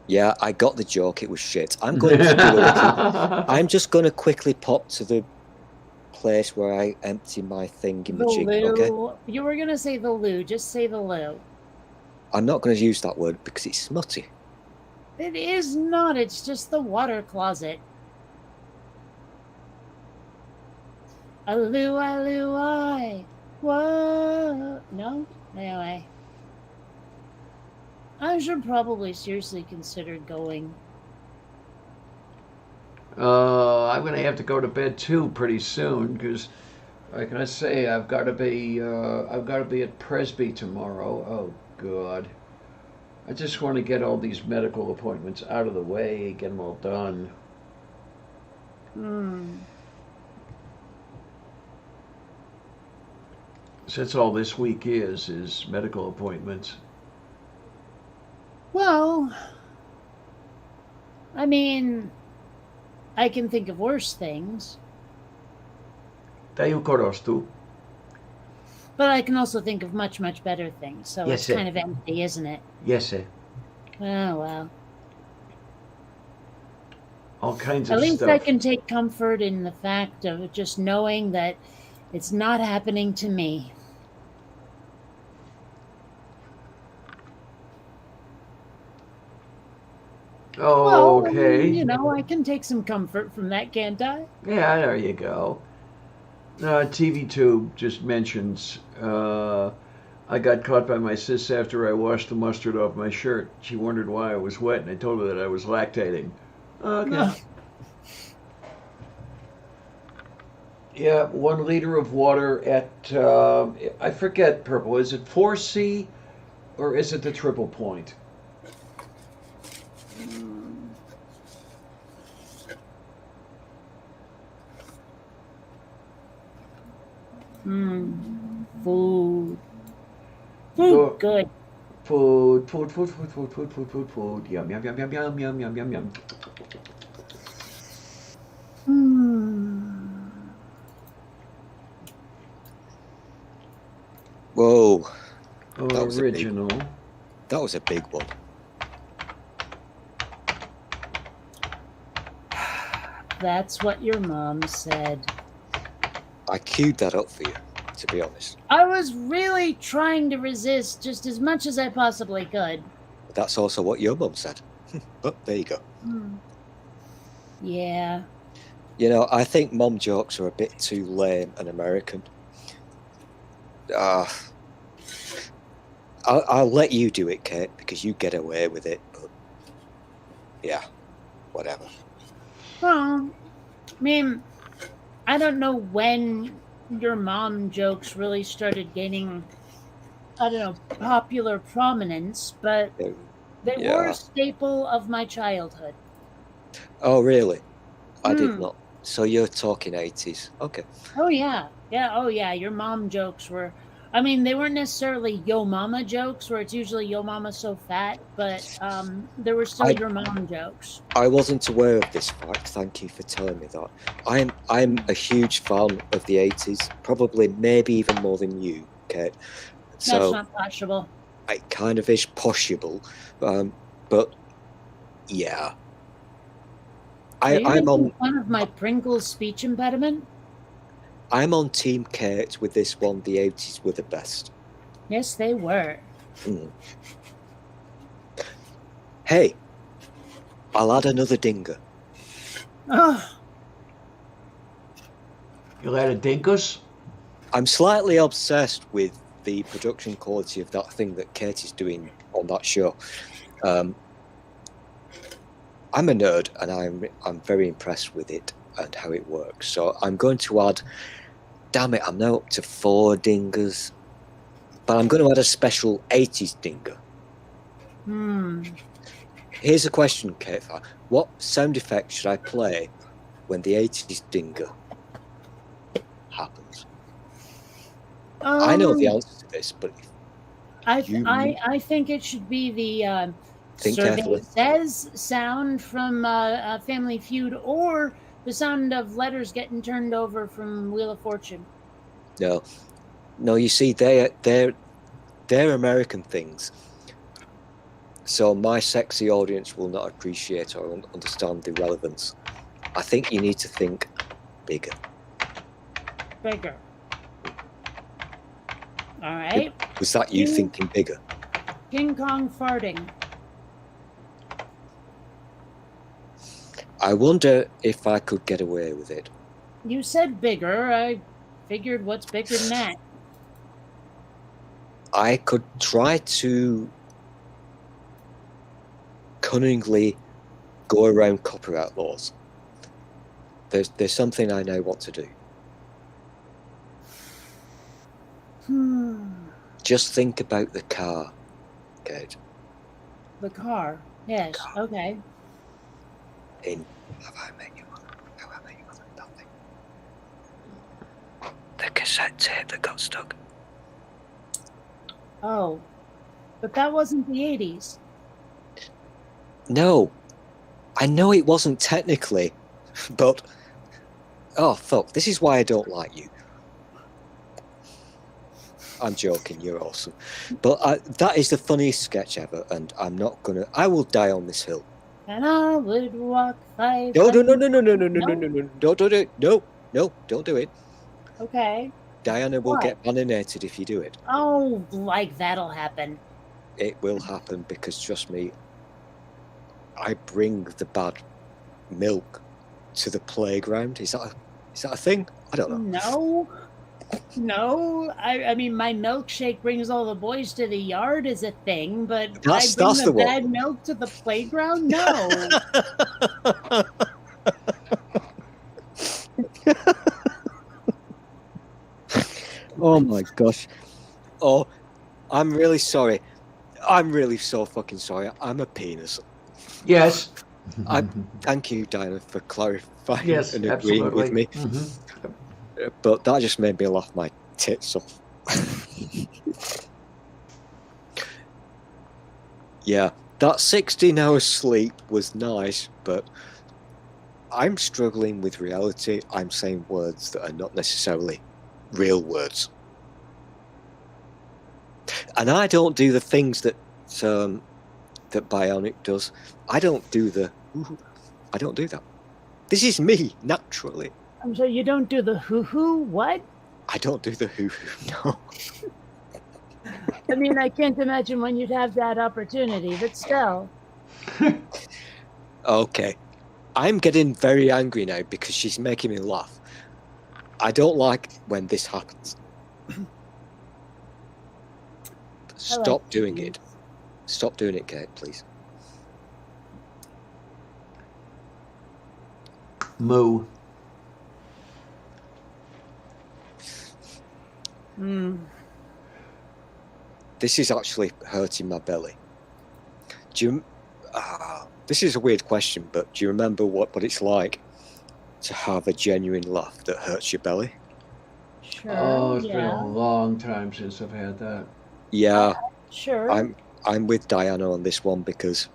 Yeah, I got the joke. It was shit. I'm going to do a little. I'm just going to quickly pop to the place where I empty my thing in The my jig. loo. Okay. You were gonna say the loo. Just say the loo. I'm not going to use that word because it's smutty. It is not. It's just the water closet. A loo, I. What? No? Anyway. I should probably seriously consider going. I'm gonna have to go to bed too pretty soon because, like I say, I've got to be at Presby tomorrow. Oh God, I just want to get all these medical appointments out of the way, get them all done. So that's all this week is medical appointments. Well, I mean, I can think of worse things, Täytyy korostua. but I can also think of much, much better things. So Yes, it's sir. kind of empty, isn't it? Yes, sir. Oh, well. All kinds At of least stuff. I can take comfort in the fact of just knowing that it's not happening to me. Well, Okay. you know, I can take some comfort from that, can't I? Yeah, there you go. TV Tube just mentions I got caught by my sis after I washed the mustard off my shirt. She wondered why I was wet, and I told her that I was lactating. Okay. Ugh. Yeah, 1 liter of water at, I forget, Purple, is it 4C or is it the triple point? Food. Go- Good. Food. Yum, yum, yum, yum, yum, yum, yum, yum, yum. Whoa, That was a big- Original. that was a big one. That's what your mom said. I queued that up for you, to be honest. I was really trying to resist just as much as I possibly could. But that's also what your mum said. But there you go. Yeah. You know, I think mom jokes are a bit too lame and American. I'll let you do it, Kate, because you get away with it. But yeah, whatever. Well, I mean, I don't know when your mom jokes really started gaining, I don't know, popular prominence, but Uh, they were Yeah. a staple of my childhood. Oh, really? I did Hmm. not. So you're talking 80s. Okay. Oh, yeah. Yeah, oh, yeah. Your mom jokes were, I mean, they weren't necessarily yo mama jokes where it's usually yo mama so fat, but there were still I- your mom jokes. I wasn't aware of this fact. Thank you for telling me that. I'm a huge fan of the 80s, probably maybe even more than you, Kate. That's So not possible. it kind of is possible, but yeah. Are you I'm making on fun of my Pringles speech impediment? I'm on Team Kate with this one. The 80s were the best. Yes, they were. Hey, I'll add another dinger. Oh, You let a dinkus? I'm slightly obsessed with the production quality of that thing that Kate is doing on that show. I'm a nerd, and I'm very impressed with it and how it works. So I'm going to add. Damn it! I'm now up to 4 dingers, but I'm going to add a special 80s dinger. Here's a question, Kate. What sound effect should I play when the 80s dinger happens? I know the answer to this, but you- I think it should be the Think Survey carefully. Says sound from Family Feud, or the sound of letters getting turned over from Wheel of Fortune. no. You see, they're American things, so my sexy audience will not appreciate or understand the relevance. I think you need to think bigger. Bigger. All right. Was that you Mm. thinking bigger? King Kong farting. I wonder if I could get away with it. You said bigger. I figured what's bigger than that? I could try to cunningly go around copyright laws. There's something I now want to do. Just think about the car, Kate. The car. Yes. Car. Okay. In Have I Met Your Mother? Have I Met Your Mother? That thing. The cassette tape that got stuck. Oh, but that wasn't the 80s. No, I know it wasn't technically, but oh fuck, this is why I don't like you. I'm joking, you're awesome. But that is the funniest sketch ever, and I'm not gonna. I will die on this hill. And I would walk 5. No, no, no, no, no, no, no, no, no, no, no, don't do it. No, no, don't do it. Okay. Diana will What? get bananated if you do it. Oh, like that'll happen. It will happen because trust me, I bring the bad milk to the playground. Is that a thing? I don't know. No. I mean, my milkshake brings all the boys to the yard is a thing, but That's I bring the the one. bad milk to the playground? No. Oh my gosh. Oh, I'm really sorry. I'm really so fucking sorry. I'm a penis. Yes. Thank you, Diana, for clarifying Yes, and agreeing absolutely. with me. Mhm. But that just made me laugh my tits off. Yeah, that 16 hours sleep was nice, but I'm struggling with reality. I'm saying words that are not necessarily real words. And I don't do the things that Bionic does. I don't do that. This is me, naturally. I'm sorry, you don't do the hoo-hoo? What? I don't do the hoo-hoo, no. I mean, I can't imagine when you'd have that opportunity, but still. Okay. I'm getting very angry now because she's making me laugh. I don't like when this happens. Stop doing it. Stop doing it, Kate, please. Moo. This is actually hurting my belly. Do you? This is a weird question, but do you remember what it's like to have a genuine laugh that hurts your belly? Sure. Oh, it's been yeah. a long time since I've had that. Yeah, Sure. I'm with Diana on this one because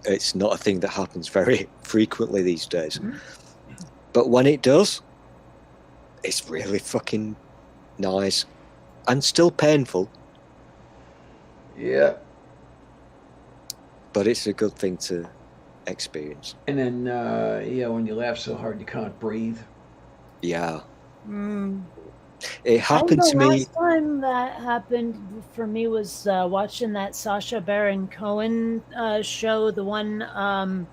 it's not a thing that happens very frequently these days. But when it does, it's really fucking nice and still painful, Yeah. but it's a good thing to experience. And then, when you laugh so hard you can't breathe. Yeah. It happened to The me. last time that happened for me was watching that Sacha Baron Cohen show, the one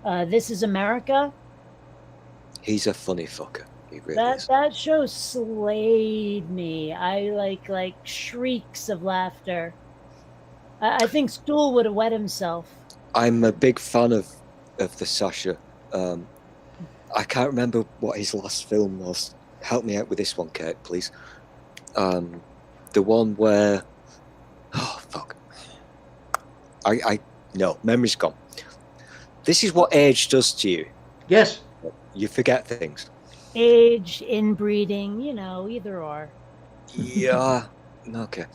This Is America. He's a funny fucker. He really is. That show slayed me. I like shrieks of laughter. I think Stool would have wet himself. I'm a big fan of the Sacha. I can't remember what his last film was. Help me out with this one, Kate, please. The one where... Oh, fuck. No, memory's gone. This is what age does to you. Yes. You forget things. Age, inbreeding, either or. Yeah. Okay.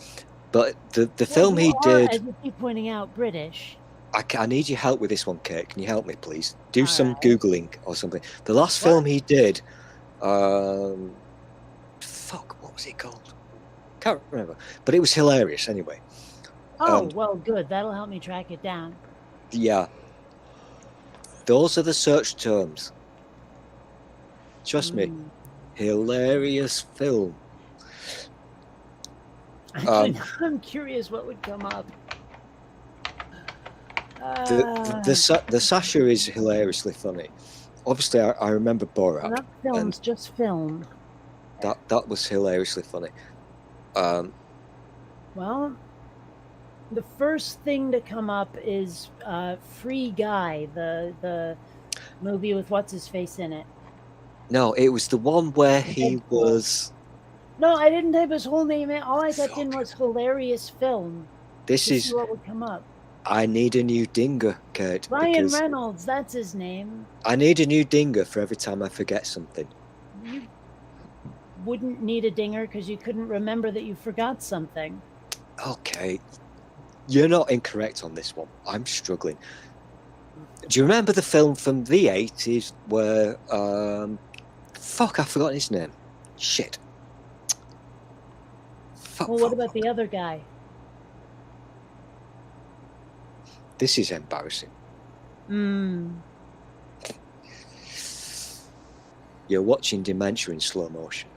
But the film he You are, did... as you keep pointing out, British. I need your help with this one, Kate. Can you help me, please? Do All some right. Googling or something. The last film he did... fuck, what was it called? Can't remember. But it was hilarious anyway. Oh, well, good. That'll help me track it down. Yeah. Those are the search terms. Trust me. Hilarious film. I'm curious what would come up. The Sacha is hilariously funny. Obviously, I remember Borat. Not films, just film. That was hilariously funny. Well, the first thing to come up is Free Guy, the movie with what's his face in it. No, it was the one where he was... No, I didn't type his whole name in. All I typed in was hilarious film. This To is... see what would come up. I need a new dinger, Kurt. Ryan because Reynolds, that's his name. I need a new dinger for every time I forget something. You wouldn't need a dinger because you couldn't remember that you forgot something. Okay. you're not incorrect on this one. I'm struggling. Do you remember the film from the 80s where fuck, I've forgotten his name. Shit. Fuck, Well, what fuck, about fuck. the other guy? This is embarrassing. Hmm. You're watching Dementia in slow motion.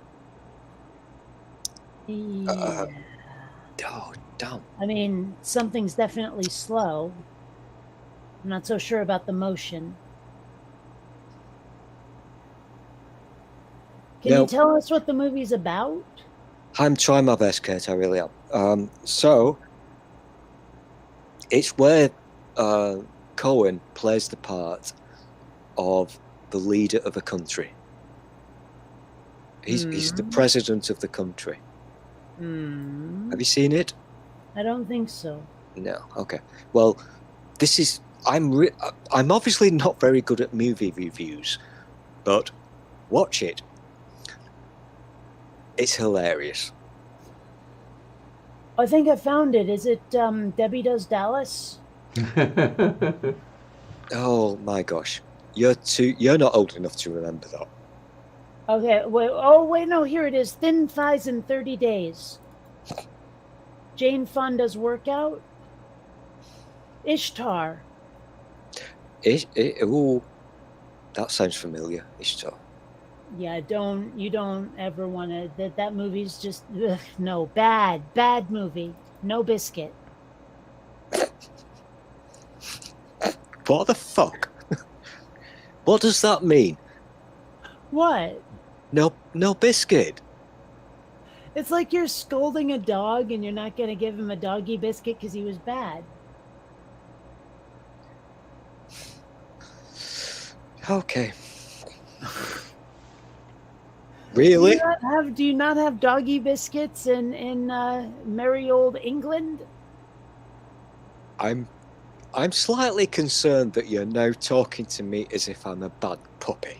Yeah. Oh, damn. I mean, something's definitely slow. I'm not so sure about the motion. Can No. you tell us what the movie's about? I'm trying my best, Kate. I really am. So, it's where Cohen plays the part of the leader of a country. He's the president of the country. Hmm. Have you seen it? I don't think so. No. Okay. Well, this is. I'm obviously not very good at movie reviews, but watch it. It's hilarious. I think I found it. Is it Debbie Does Dallas? Oh my gosh, you're not old enough to remember that. Okay, wait. Oh, wait, no, here it is. Thin Thighs in 30 Days. Jane Fonda's workout. Ishtar. Ooh, that sounds familiar. Ishtar. Yeah, you don't ever want to, that movie's just, ugh, no, bad movie. No biscuit. What the fuck? What does that mean? What? No biscuit. It's like you're scolding a dog and you're not going to give him a doggy biscuit because he was bad. Okay. Really? Do you not have doggy biscuits in merry old England? I'm slightly concerned that you're now talking to me as if I'm a bad puppy.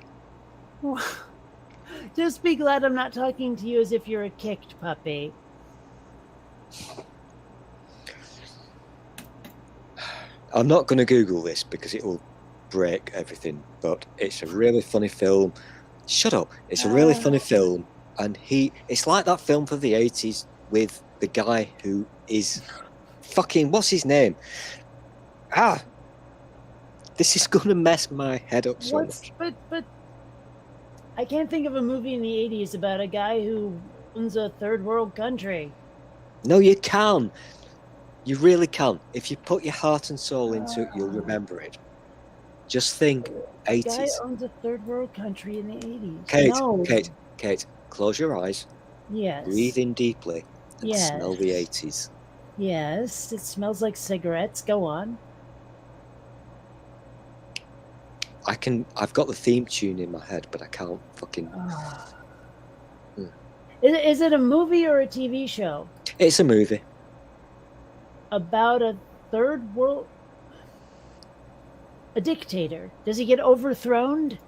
Just be glad I'm not talking to you as if you're a kicked puppy. I'm not going to Google this because it will break everything, but it's a really funny film. Shut up. It's a really funny film, and it's like that film from the 80s with the guy who is fucking, what's his name? This is going to mess my head up so much. But I can't think of a movie in the 80s about a guy who owns a third world country. No, you can. You really can. If you put your heart and soul into it, you'll remember it. Just think A 80s. guy owns a third world country in the 80s. Kate, close your eyes, Yes. breathe in deeply, and Yes. smell the 80s. Yes, it smells like cigarettes. Go on. I've got the theme tune in my head, but I can't fucking. Is it a movie or a TV show It's a movie. about a third world? A dictator. Does he get overthrown?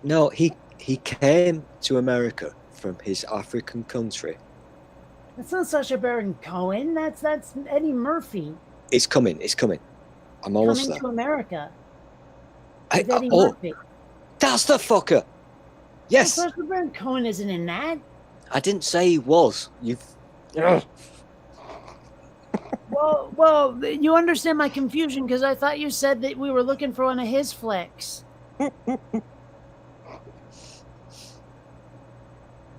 No, he came to America from his African country. That's not Sacha Baron Cohen. That's Eddie Murphy It's coming. I'm almost coming there. to America. I- With Eddie oh, Murphy. that's the fucker. Yes, Sacha Baron Cohen isn't in that. I didn't say he was. Ugh. Well, you understand my confusion because I thought you said that we were looking for one of his flicks.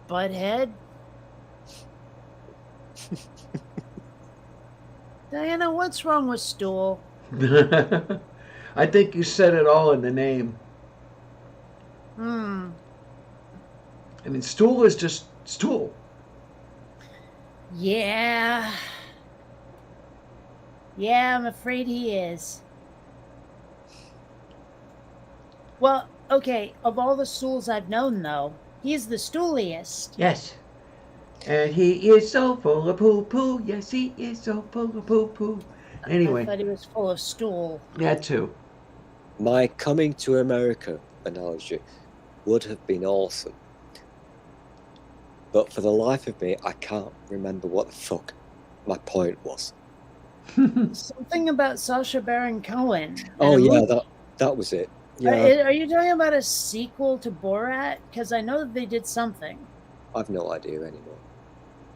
Butthead. Diana, what's wrong with Stool? I think you said it all in the name. Hmm. I mean, stool is just stool. Yeah. Yeah, I'm afraid he is. Well, okay, of all the stools I've known, though, he's the stooliest. Yes. And he is so full of poo-poo. Yes, he is so full of poo-poo. Anyway, I thought he was full of stool. that too. My coming to America analogy would have been awesome. But for the life of me, I can't remember what the fuck my point was. Something about Sacha Baron Cohen. and Oh a yeah, movie. that was it. Are, Yeah, are you talking about a sequel to Borat? Because I know that they did something. I've no idea anymore.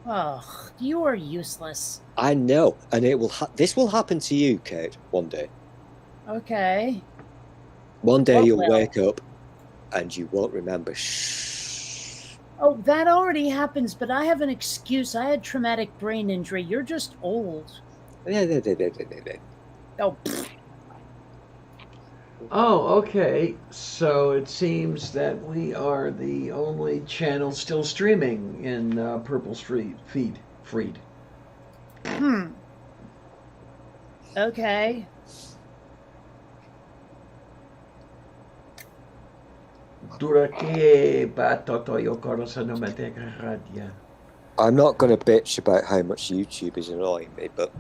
Oh, you are useless. I know, and it will. This will happen to you, Kate, one day. Okay. One day What you'll will? wake up, and you won't remember. Shh. Oh, that already happens, but I have an excuse. I had traumatic brain injury. You're just old. Oh, pfft. Oh, okay. So it seems that we are the only channel still streaming in Purple Street feed. Freed. Okay. Durake batoto yokoro sanomateka radia. I'm not going to bitch about how much YouTube is annoying me, but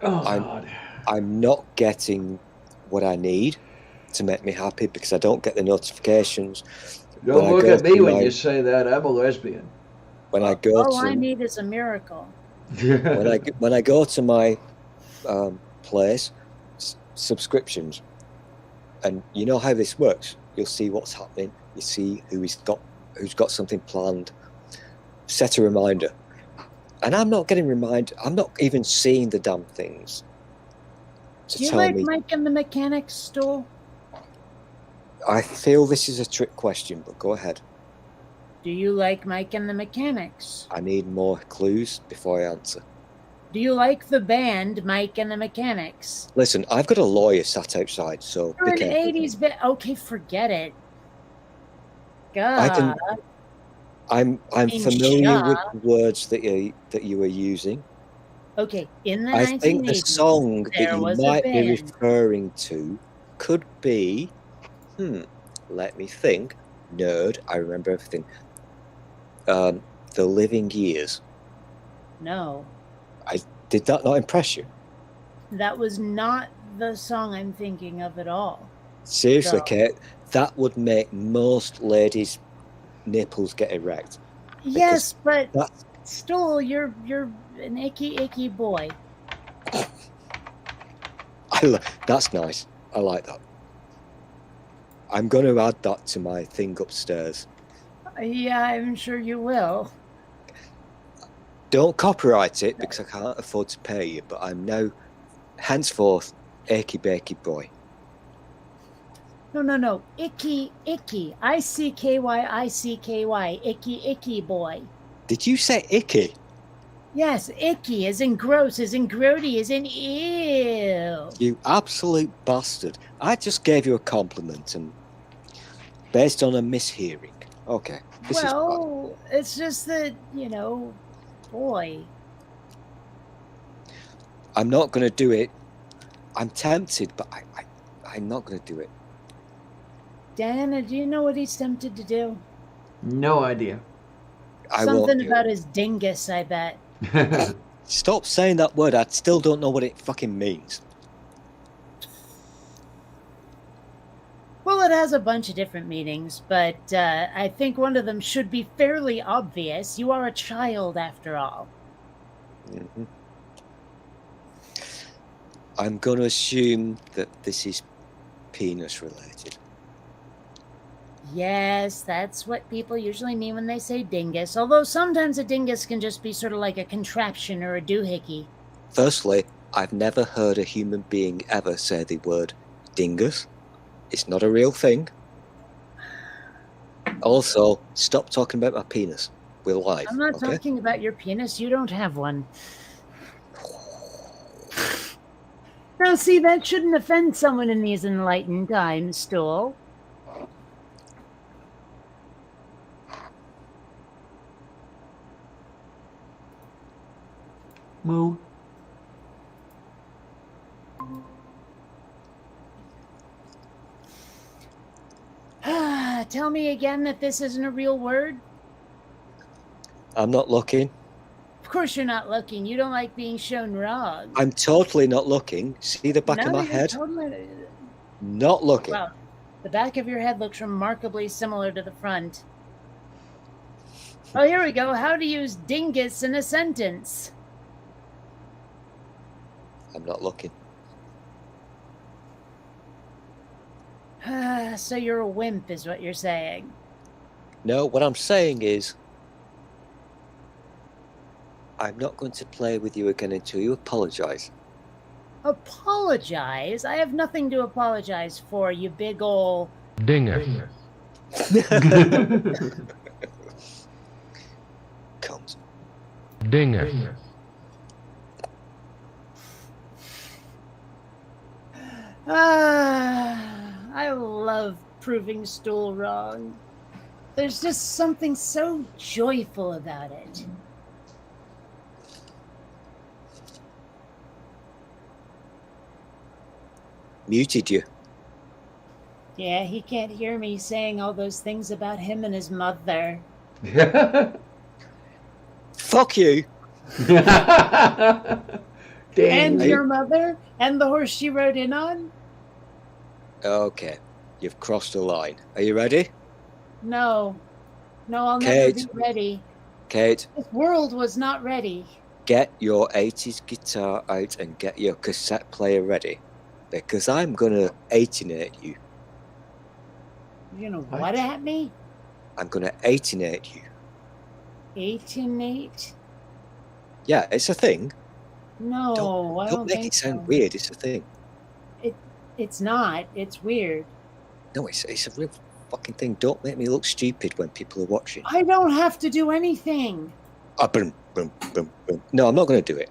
Oh I'm- God. I'm not getting what I need to make me happy because I don't get the notifications. Don't when I look go at me to when my- you say that. I'm a lesbian. When I go All to I need is a miracle. when I go to my place subscriptions, and you know how this works. You'll see what's happening. You see who's got something planned. Set a reminder, and I'm not getting reminded. I'm not even seeing the damn things to Do you tell like me. Mike and the Mechanics Stool? I feel this is a trick question, but go ahead. Do you like Mike and the Mechanics? I need more clues before I answer. Do you like the band Mike and the Mechanics? Listen, I've got a lawyer sat outside, so You're be an careful. 80s band. Okay, forget it. I God. can. I'm In familiar with Shaw. the words that you were using. Okay, in the I 1980s. think the song that there you was a might be band. referring to could be. Let me think. Nerd, I remember everything. The Living Years. No, Did that not impress you? that was not the song I'm thinking of at all. Seriously, No. Kate, that would make most ladies' nipples get erect. Yes, but That's still, you're an icky boy. that's nice. I like that. I'm going to add that to my thing upstairs. Yeah, I'm sure you will. Don't copyright it because I can't afford to pay you, but I'm now, henceforth, Achy Bakey Boy. No. Icky. ICKY, icky boy. Did you say icky? Yes, icky as in gross, as in grody, as in ew. You absolute bastard. I just gave you a compliment and based on a mishearing. Okay, this is bad. Well, it's just that, boy. I'm not going to do it. I'm tempted, but I'm not going to do it. Diana, do you know what he's tempted to do? No idea. I won't Something do about it. his dingus, I bet. Stop saying that word. I still don't know what it fucking means. Well, it has a bunch of different meanings, but I think one of them should be fairly obvious. You are a child, after all. Mhm. I'm going to assume that this is penis related. Yes, that's what people usually mean when they say dingus, although sometimes a dingus can just be sort of like a contraption or a doohickey. Firstly, I've never heard a human being ever say the word dingus. It's not a real thing. Also, stop talking about my penis. We're live, I'm not okay? talking about your penis. You don't have one. Now, see, that shouldn't offend someone in these enlightened times, Stool. Moo. Tell me again that this isn't a real word? I'm not looking. Of course you're not looking. You don't like being shown wrong. I'm totally not looking. See the back Now of my that you're head? totally- Not looking. Well, the back of your head looks remarkably similar to the front. Oh, here we go. How to use dingus in a sentence. I'm not looking. So you're a wimp, is what you're saying. No, what I'm saying is, I'm not going to play with you again until you apologize. Apologize? I have nothing to apologize for, you big ol'... Dingus. Cunt. Dingus. I love proving Stool wrong. There's just something so joyful about it. Muted you. Yeah, he can't hear me saying all those things about him and his mother. Fuck you. And Dang. your mother? And the horse she rode in on? Okay, you've crossed the line. Are you ready? No. No, I'll Kate. never be ready. Kate, This world was not ready. get your 80s guitar out and get your cassette player ready. Because I'm gonna 18-8 you. You know What? what at me? I'm gonna 18-8 you. 18-8? Yeah, it's a thing. No, I Don't don't make think it sound so. weird, it's a thing. It's not. It's weird. No, it's a real fucking thing. Don't make me look stupid when people are watching. I don't have to do anything. Ah, boom, boom, boom, boom. No, I'm not gonna do it.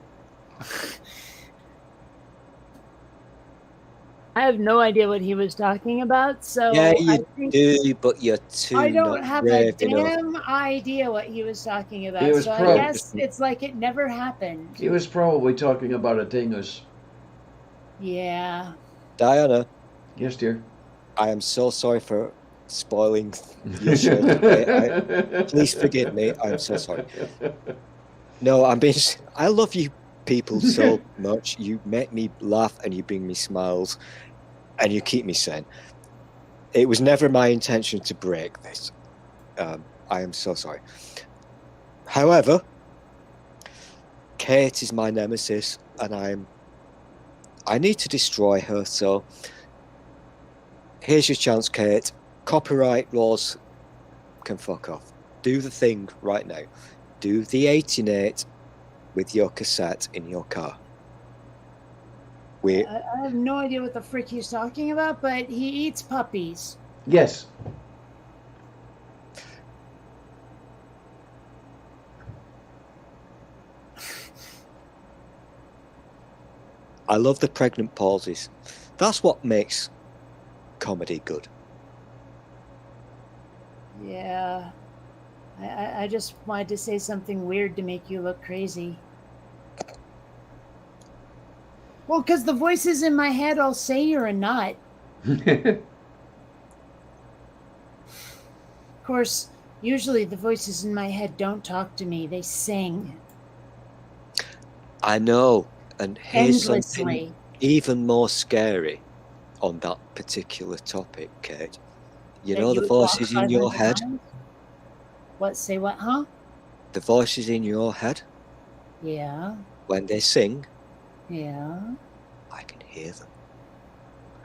I have no idea what he was talking about, so Yeah, I you think do, but you're too I don't not have a brave enough. damn idea what he was talking about. He was So I pro- guess it's like it never happened. He was probably talking about a dingus. Yeah. Diana, Yes, dear. I am so sorry for spoiling your show today. Please forgive me. I'm so sorry. No, I love you people so much. You make me laugh and you bring me smiles and you keep me sane. It was never my intention to break this. I am so sorry. However, Kate is my nemesis and I need to destroy her, so here's your chance, Kate. Copyright laws can fuck off. Do the thing right now. Do the 18-8 with your cassette in your car. I have no idea what the frick he's talking about, but he eats puppies. Yes. I love the pregnant pauses. That's what makes comedy good. Yeah. I just wanted to say something weird to make you look crazy. Well, because the voices in my head all say you're a nut. Of course, usually the voices in my head don't talk to me, they sing I know. And here's something endlessly. even more scary on that particular topic, Kate. You That know the would walk voices in your 500 head? miles? What, say what, huh? The voices in your head, Yeah, when they sing, yeah. I can hear them.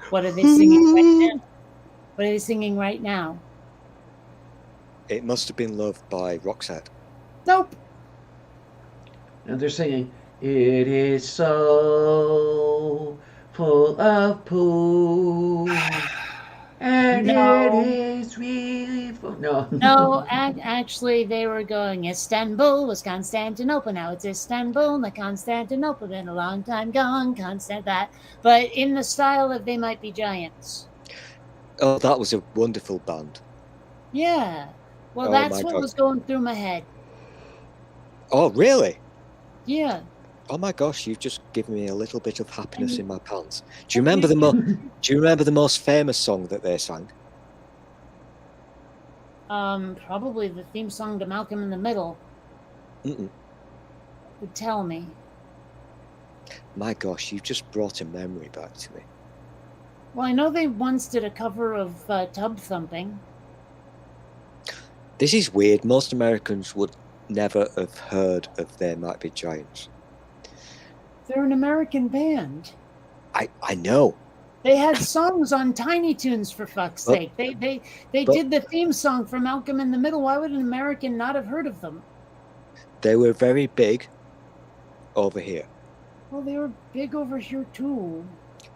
What are they singing right now? What are they singing right now? It must have been Loved by Roxette. Nope. And they're singing, "It is so full of poo, and No. it is really full." No. No, actually, they were going, Istanbul was Constantinople. Now it's Istanbul, not Constantinople. Been a long time gone, constant that. But in the style of They Might Be Giants. Oh, that was a wonderful band. Yeah. Well, Oh that's my what God. was going through my head. Oh, really? Yeah. Oh my gosh, you've just given me a little bit of happiness in my pants. Do you remember the most famous song that they sang? Probably the theme song to Malcolm in the Middle Mm-mm. would tell me. My gosh, you've just brought a memory back to me. Well, I know they once did a cover of Tub Thumping. This is weird. Most Americans would never have heard of There Might Be Giants. They're an American band. I know. They had songs on Tiny Toons, for fuck's But- sake. They but- did the theme song for Malcolm in the Middle. Why would an American not have heard of them? They were very big over here. Well, they were big over here too.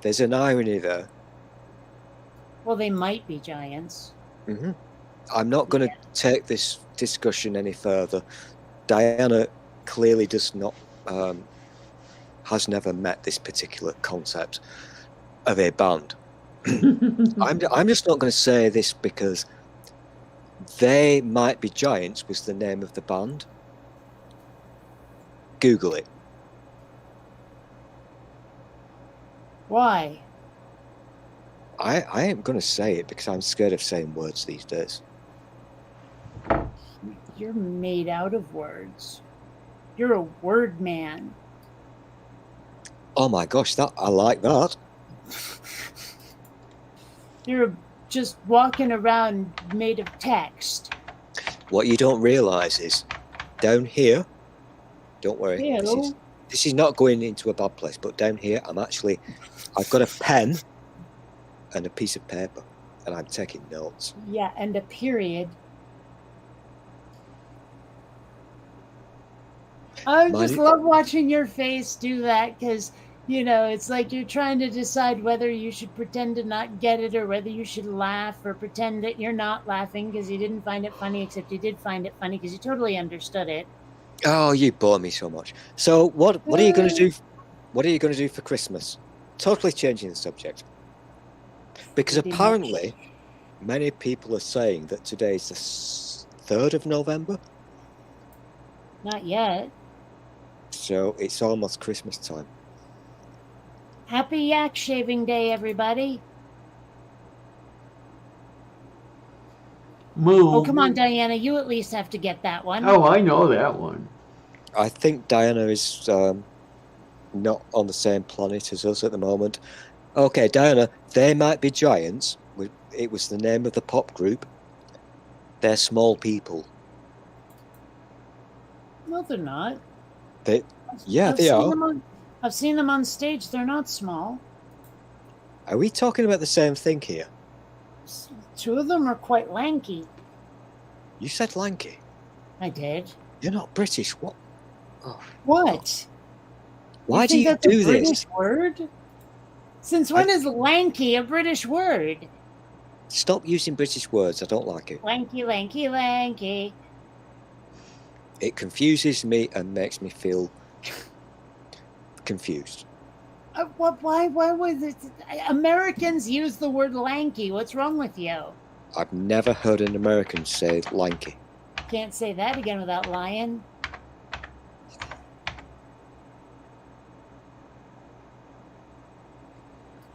There's an irony there. Well, they might be giants. Hmm I'm not going to take this discussion any further. Diana clearly does not, has never met this particular concept of a band. I'm just not going to say this because They Might Be Giants was the name of the band. Google it. Why? I ain't going to say it because I'm scared of saying words these days. You're made out of words. You're a word man. Oh my gosh, that I like that. You're just walking around made of text. What you don't realise is, down here, don't worry, Ew. this is not going into a bad place, but down here I've got a pen and a piece of paper, and I'm taking notes. Yeah, and a period. I just love watching your face do that because, you know, it's like you're trying to decide whether you should pretend to not get it or whether you should laugh or pretend that you're not laughing because you didn't find it funny, except you did find it funny because you totally understood it. Oh, you bore me so much. So what are you going to do? What are you going to do for Christmas? Totally changing the subject. Because apparently, many people are saying that today is the 3rd of November. Not yet. So it's almost Christmas time. Happy Yak Shaving Day, everybody. Moo. Oh, come on, Diana. You at least have to get that one. Oh, I know that one. I think Diana is not on the same planet as us at the moment. Okay, Diana, They Might Be Giants. It was the name of the pop group. They're small people. No, they're not. They I've are. seen them on, I've seen them on stage. They're not small. Are we talking about the same thing here? Two of them are quite lanky. You said lanky. I did. You're not British. What? What? Why do think you that's a do British this? word? Since when is lanky a British word? Stop using British words. I don't like it. Lanky, lanky, lanky. It confuses me and makes me feel confused. Why was it? Americans use the word lanky. What's wrong with you? I've never heard an American say lanky. Can't say that again without lying.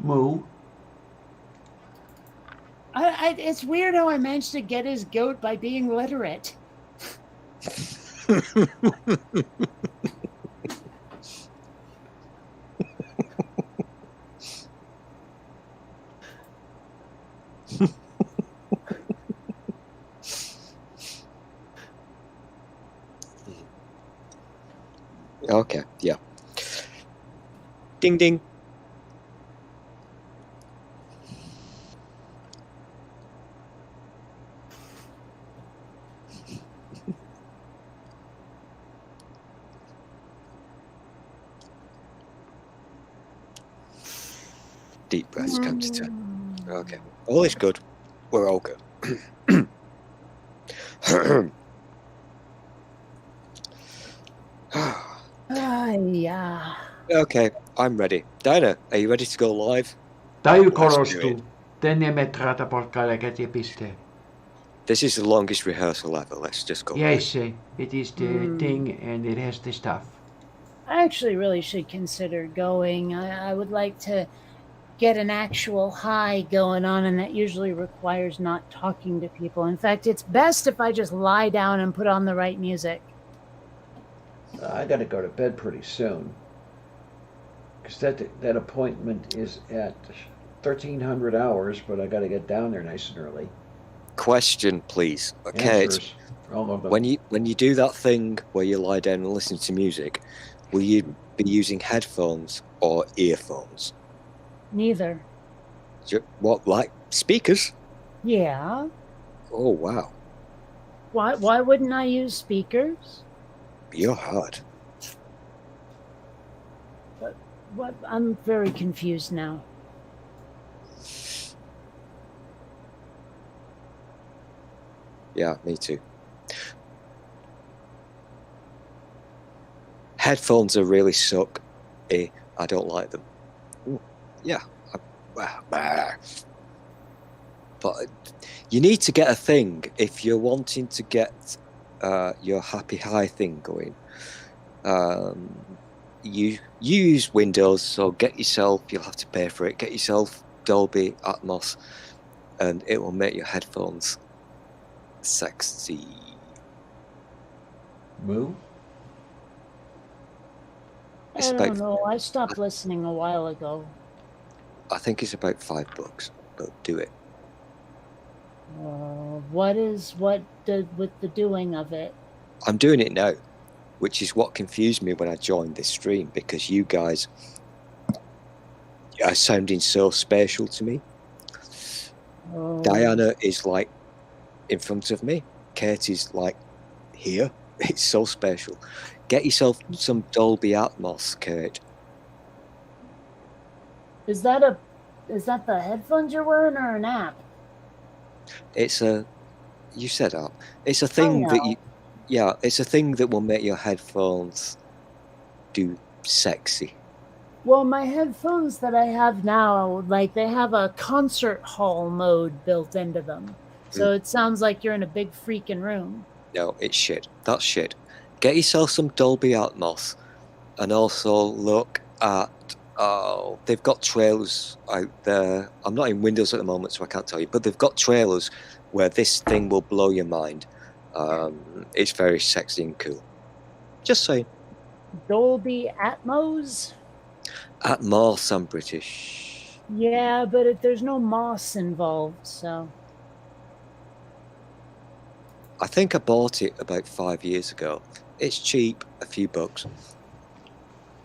Moo. It's weird how I managed to get his goat by being literate. Okay, yeah. Ding ding. Deep breaths, count to 10. Okay. All is good. We're all good. Yeah. Okay, I'm ready. Dinah, are you ready to go live? Taju Let's do korostu. Tänne me trata porkale käti piste. This is the longest rehearsal ever. Let's just go. Yes, it is the thing and it has the stuff. I actually really should consider going. I would like to get an actual high going on, and that usually requires not talking to people. In fact, it's best if I just lie down and put on the right music. I got to go to bed pretty soon. Because that appointment is at 1300 hours, but I got to get down there nice and early. Question, please. Okay, it's, Answers. All of them. when you do that thing where you lie down and listen to music, Will you be using headphones or earphones? Neither. What, like speakers? Yeah. Oh, wow. Why wouldn't I use speakers? You're hard. What? I'm very confused now. Yeah, me too. Headphones are really suck. I don't like them. Ooh, yeah. But you need to get a thing if you're wanting to get your happy high thing going. You use Windows, so get yourself, you'll have to pay for it, get yourself Dolby Atmos, and it will make your headphones sexy. Moo? It's I don't about, know. I stopped listening a while ago. I think it's about $5, but do it. What with the doing of it? I'm doing it now, which is what confused me when I joined this stream, because you guys are sounding so special to me. Oh, Diana is like in front of me. Kate is like here. It's so special. Get yourself some Dolby Atmos, Kate. is that the headphones you're wearing or an app? It's a, you said app. It's a thing that you, yeah, it's a thing that will make your headphones do sexy. Well, my headphones that I have now, like they have a concert hall mode built into them. So it sounds like you're in a big freaking room. No, it's shit. That's shit. Get yourself some Dolby Atmos, and also look at, they've got trailers out there. I'm not in Windows at the moment, so I can't tell you, but they've got trailers where this thing will blow your mind. It's very sexy and cool. Just saying. Dolby Atmos? Atmos, I'm British. Yeah, but there's no moss involved, so. I think I bought it about 5 years ago. It's cheap, a few bucks,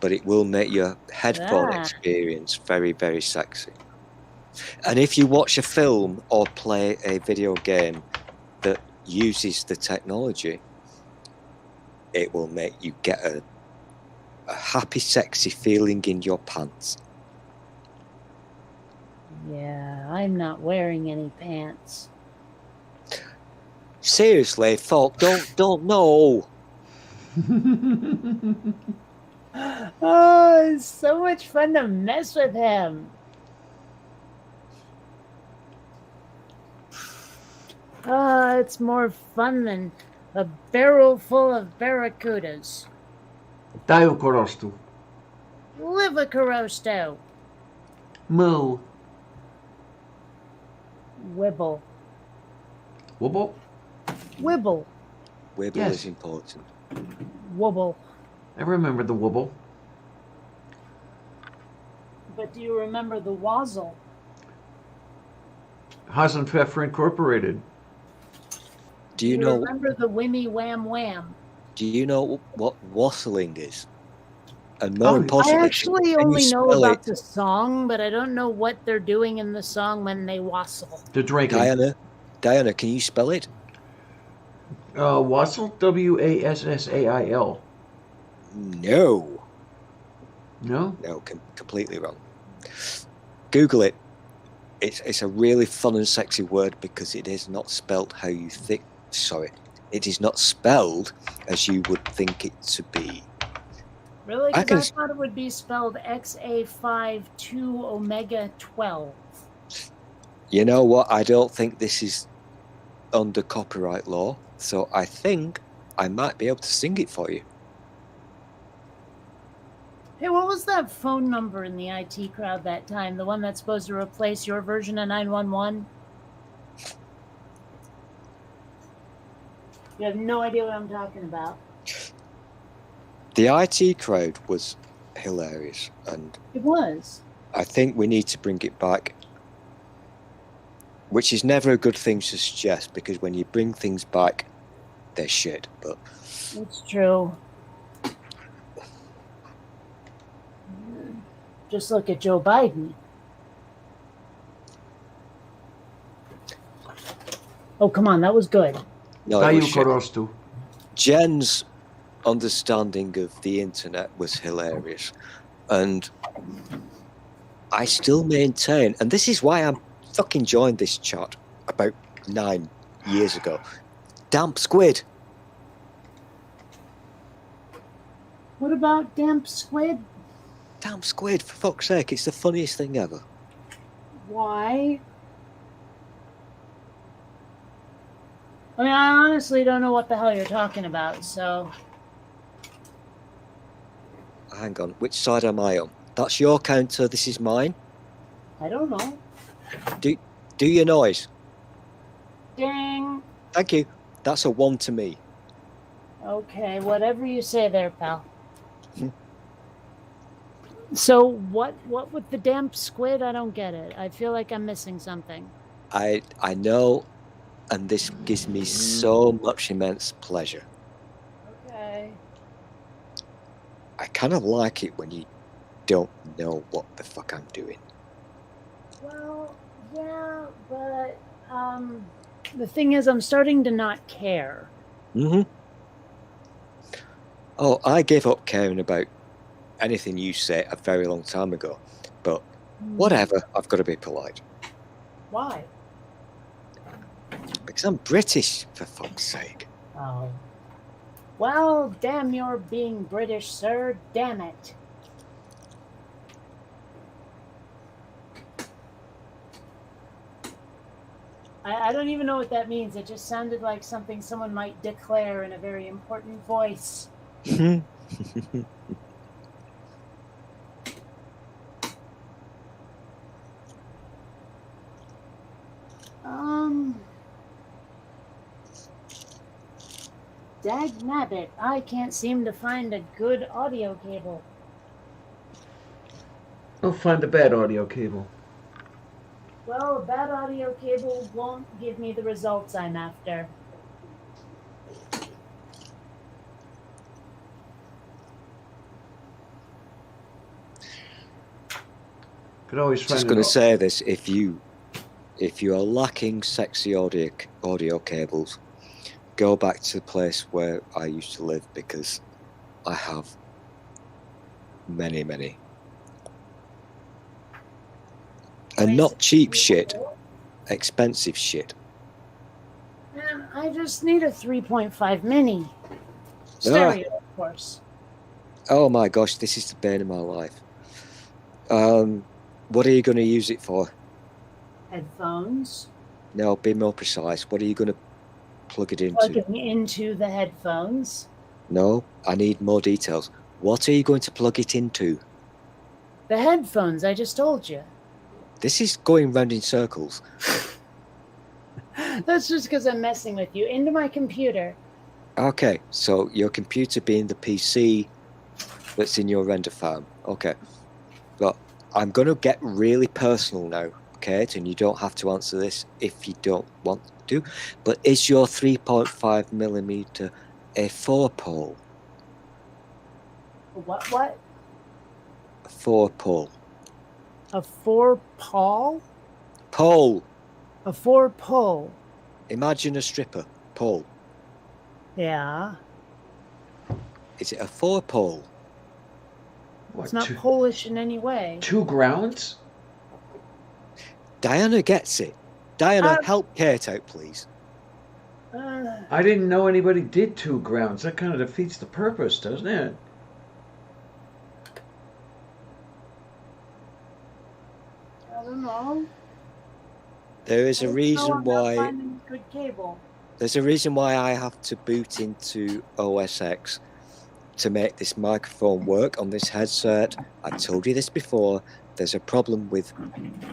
but it will make your headphone experience very, very sexy. And if you watch a film or play a video game that uses the technology, it will make you get a happy, sexy feeling in your pants. Yeah, I'm not wearing any pants. Seriously, folk, don't know. Oh, it's so much fun to mess with him. It's more fun than a barrel full of barracudas. Tayo Korostu. Livacarosto. Moo. Wibble. Wobble? Wibble. Wibble Yes. is important. Wobble. I remember the wobble. But do you remember the wazzle? Haas and Pfeffer Incorporated. Do you know? Remember the wimmy wham wham? Do you know what wassailing is? And more Oh, importantly, I actually can you only know spell about it? the song, but I don't know what they're doing in the song when they wassle. The drinking. Diana, can you spell it? Wassail? W-A-S-S-A-I-L. No, No? completely wrong. Google it. It's a really fun and sexy word because it is not spelled how you think. Sorry, it is not spelled as you would think it to be. Really? I Because can- I thought it would be spelled XA52 Omega 12. You know what? I don't think this is under copyright law, so I think I might be able to sing it for you. Hey, what was that phone number in the IT crowd that time? The one that's supposed to replace your version of 911? You have no idea what I'm talking about. The IT crowd was hilarious, and It was. I think we need to bring it back, which is never a good thing to suggest because when you bring things back, they're shit. But It's true. Just look at Joe Biden. Oh, come on, that was good. No, How it you was shit. Korostu? Jen's understanding of the internet was hilarious, and I still maintain, and this is why I fucking joined this chat about 9 years ago. Damp squid. What about damp squid? Damn squid, for fuck's sake, it's the funniest thing ever. Why? I mean, I honestly don't know what the hell you're talking about, so... Hang on, which side am I on? That's your counter, this is mine. I don't know. Do your noise. Ding! Thank you. That's a 1 to me. Okay, whatever you say there, pal. So, what with the damp squid? I don't get it. I feel like I'm missing something. I know, and this gives me so much immense pleasure. Okay. I kind of like it when you don't know what the fuck I'm doing. Well, yeah, but, the thing is, I'm starting to not care. Mm-hmm. Oh, I gave up caring about anything you say a very long time ago. But whatever, I've got to be polite. Why? Because I'm British, for fuck's sake. Oh. Well, damn your being British, sir. Damn it. I don't even know what that means. It just sounded like something someone might declare in a very important voice. Dagnabbit, I can't seem to find a good audio cable. I'll find a bad audio cable. Well, a bad audio cable won't give me the results I'm after. Could always find Just going to say this: if you are lacking sexy audio cables, go back to the place where I used to live, because I have many, and not cheap shit, expensive shit. Man, I just need a 3.5 mini. Stereo, of course. Oh my gosh, this is the bane of my life. What are you going to use it for? Headphones. No, be more precise. What are you going to plug it into? Plugging into the headphones. No, I need more details. What are you going to plug it into? The headphones, I just told you. This is going round in circles. That's just because I'm messing with you. Into my computer. Okay, so your computer being the PC that's in your render farm. Okay. But I'm going to get really personal now, Kate, and you don't have to answer this if you don't want to. But is your 3.5mm a 4-pole? What? A 4-pole. A 4-pole? Pole. A 4-pole. Imagine a stripper. Pole. Yeah. Is it a 4-pole? What, It's not Polish in any way. 2 grounds? Diana gets it. Diana, help Kate out, please. I didn't know anybody did 2 grounds. That kind of defeats the purpose, doesn't it? I don't know. There is a reason why. Finding good cable. There's a reason why I have to boot into OS X to make this microphone work on this headset. I told you this before. There's a problem with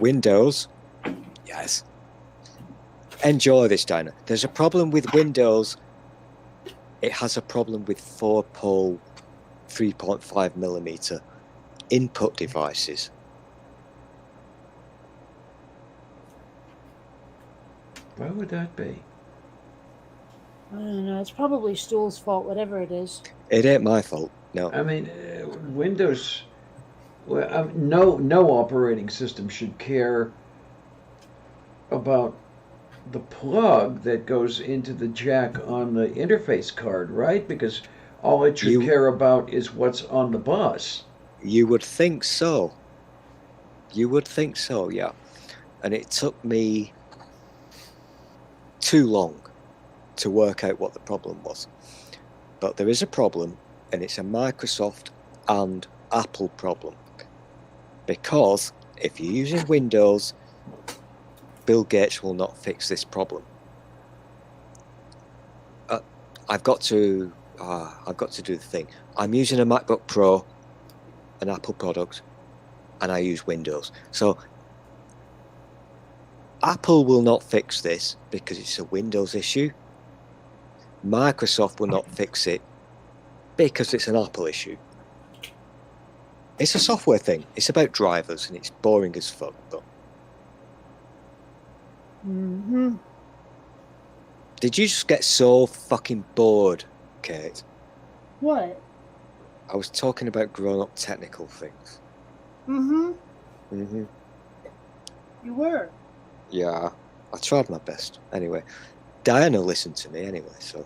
Windows. Yes. Enjoy this, Dinah. There's a problem with Windows. It has a problem with 4-pole 3.5mm input devices. Why would that be? I don't know. It's probably Stool's fault, whatever it is. It ain't my fault. No. I mean, Windows Well, no operating system should care about the plug that goes into the jack on the interface card, right? Because all it should care about is what's on the bus. You would think so. You would think so, yeah. And it took me too long to work out what the problem was. But there is a problem, and it's a Microsoft and Apple problem. Because if you're using Windows, Bill Gates will not fix this problem. I've got to do the thing. I'm using a MacBook Pro, an Apple product, and I use Windows. So Apple will not fix this because it's a Windows issue. Microsoft will not fix it because it's an Apple issue. It's a software thing. It's about drivers, and it's boring as fuck, but Mm-hmm. did you just get so fucking bored, Kate? What? I was talking about grown-up technical things. Mm-hmm. Mm-hmm. You were. Yeah, I tried my best. Anyway, Diana listened to me anyway, so...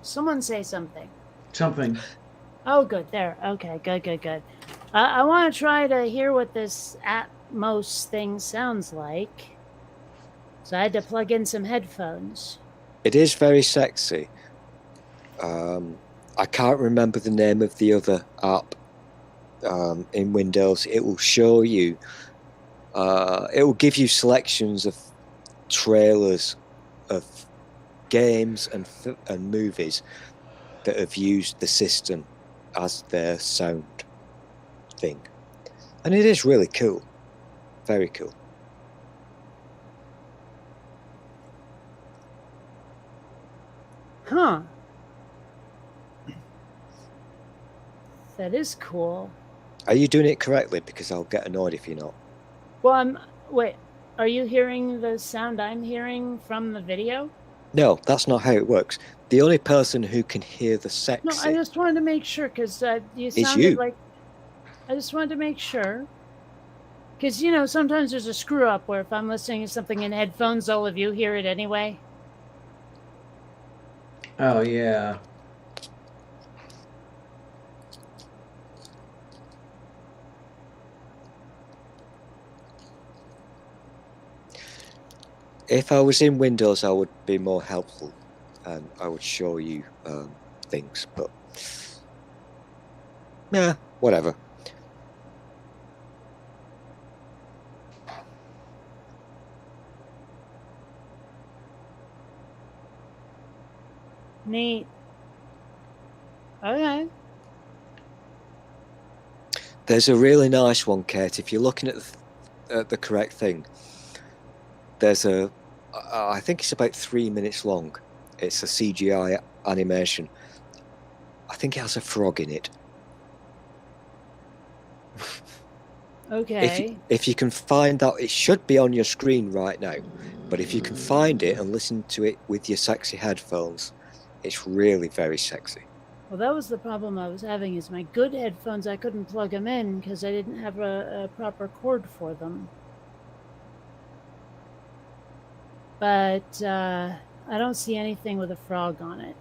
Someone say something. Something. Oh, good. There. Okay, good. I want to try to hear what this Atmos thing sounds like. So I had to plug in some headphones. It is very sexy. I can't remember the name of the other app in Windows. It will show you, it will give you selections of trailers of games and movies that have used the system as their sound thing. And it is really cool. Very cool. Huh. That is cool. Are you doing it correctly? Because I'll get annoyed if you're not. Well, wait. Are you hearing the sound I'm hearing from the video? No, that's not how it works. The only person who can hear the sexy... No, I just wanted to make sure, because you It's sounded you. like... I just wanted to make sure. Because, you know, sometimes there's a screw-up where if I'm listening to something in headphones, all of you hear it anyway. Oh, yeah. If I was in Windows, I would be more helpful and I would show you things, but yeah, whatever. Neat. Okay. There's a really nice one, Kate. If you're looking at the correct thing, there's I think it's about 3 minutes long. It's a CGI animation. I think it has a frog in it. Okay. If you can find that, it should be on your screen right now. But if you can find it and listen to it with your sexy headphones, it's really very sexy. Well, that was the problem I was having, is my good headphones, I couldn't plug them in because I didn't have a proper cord for them. But I don't see anything with a frog on it.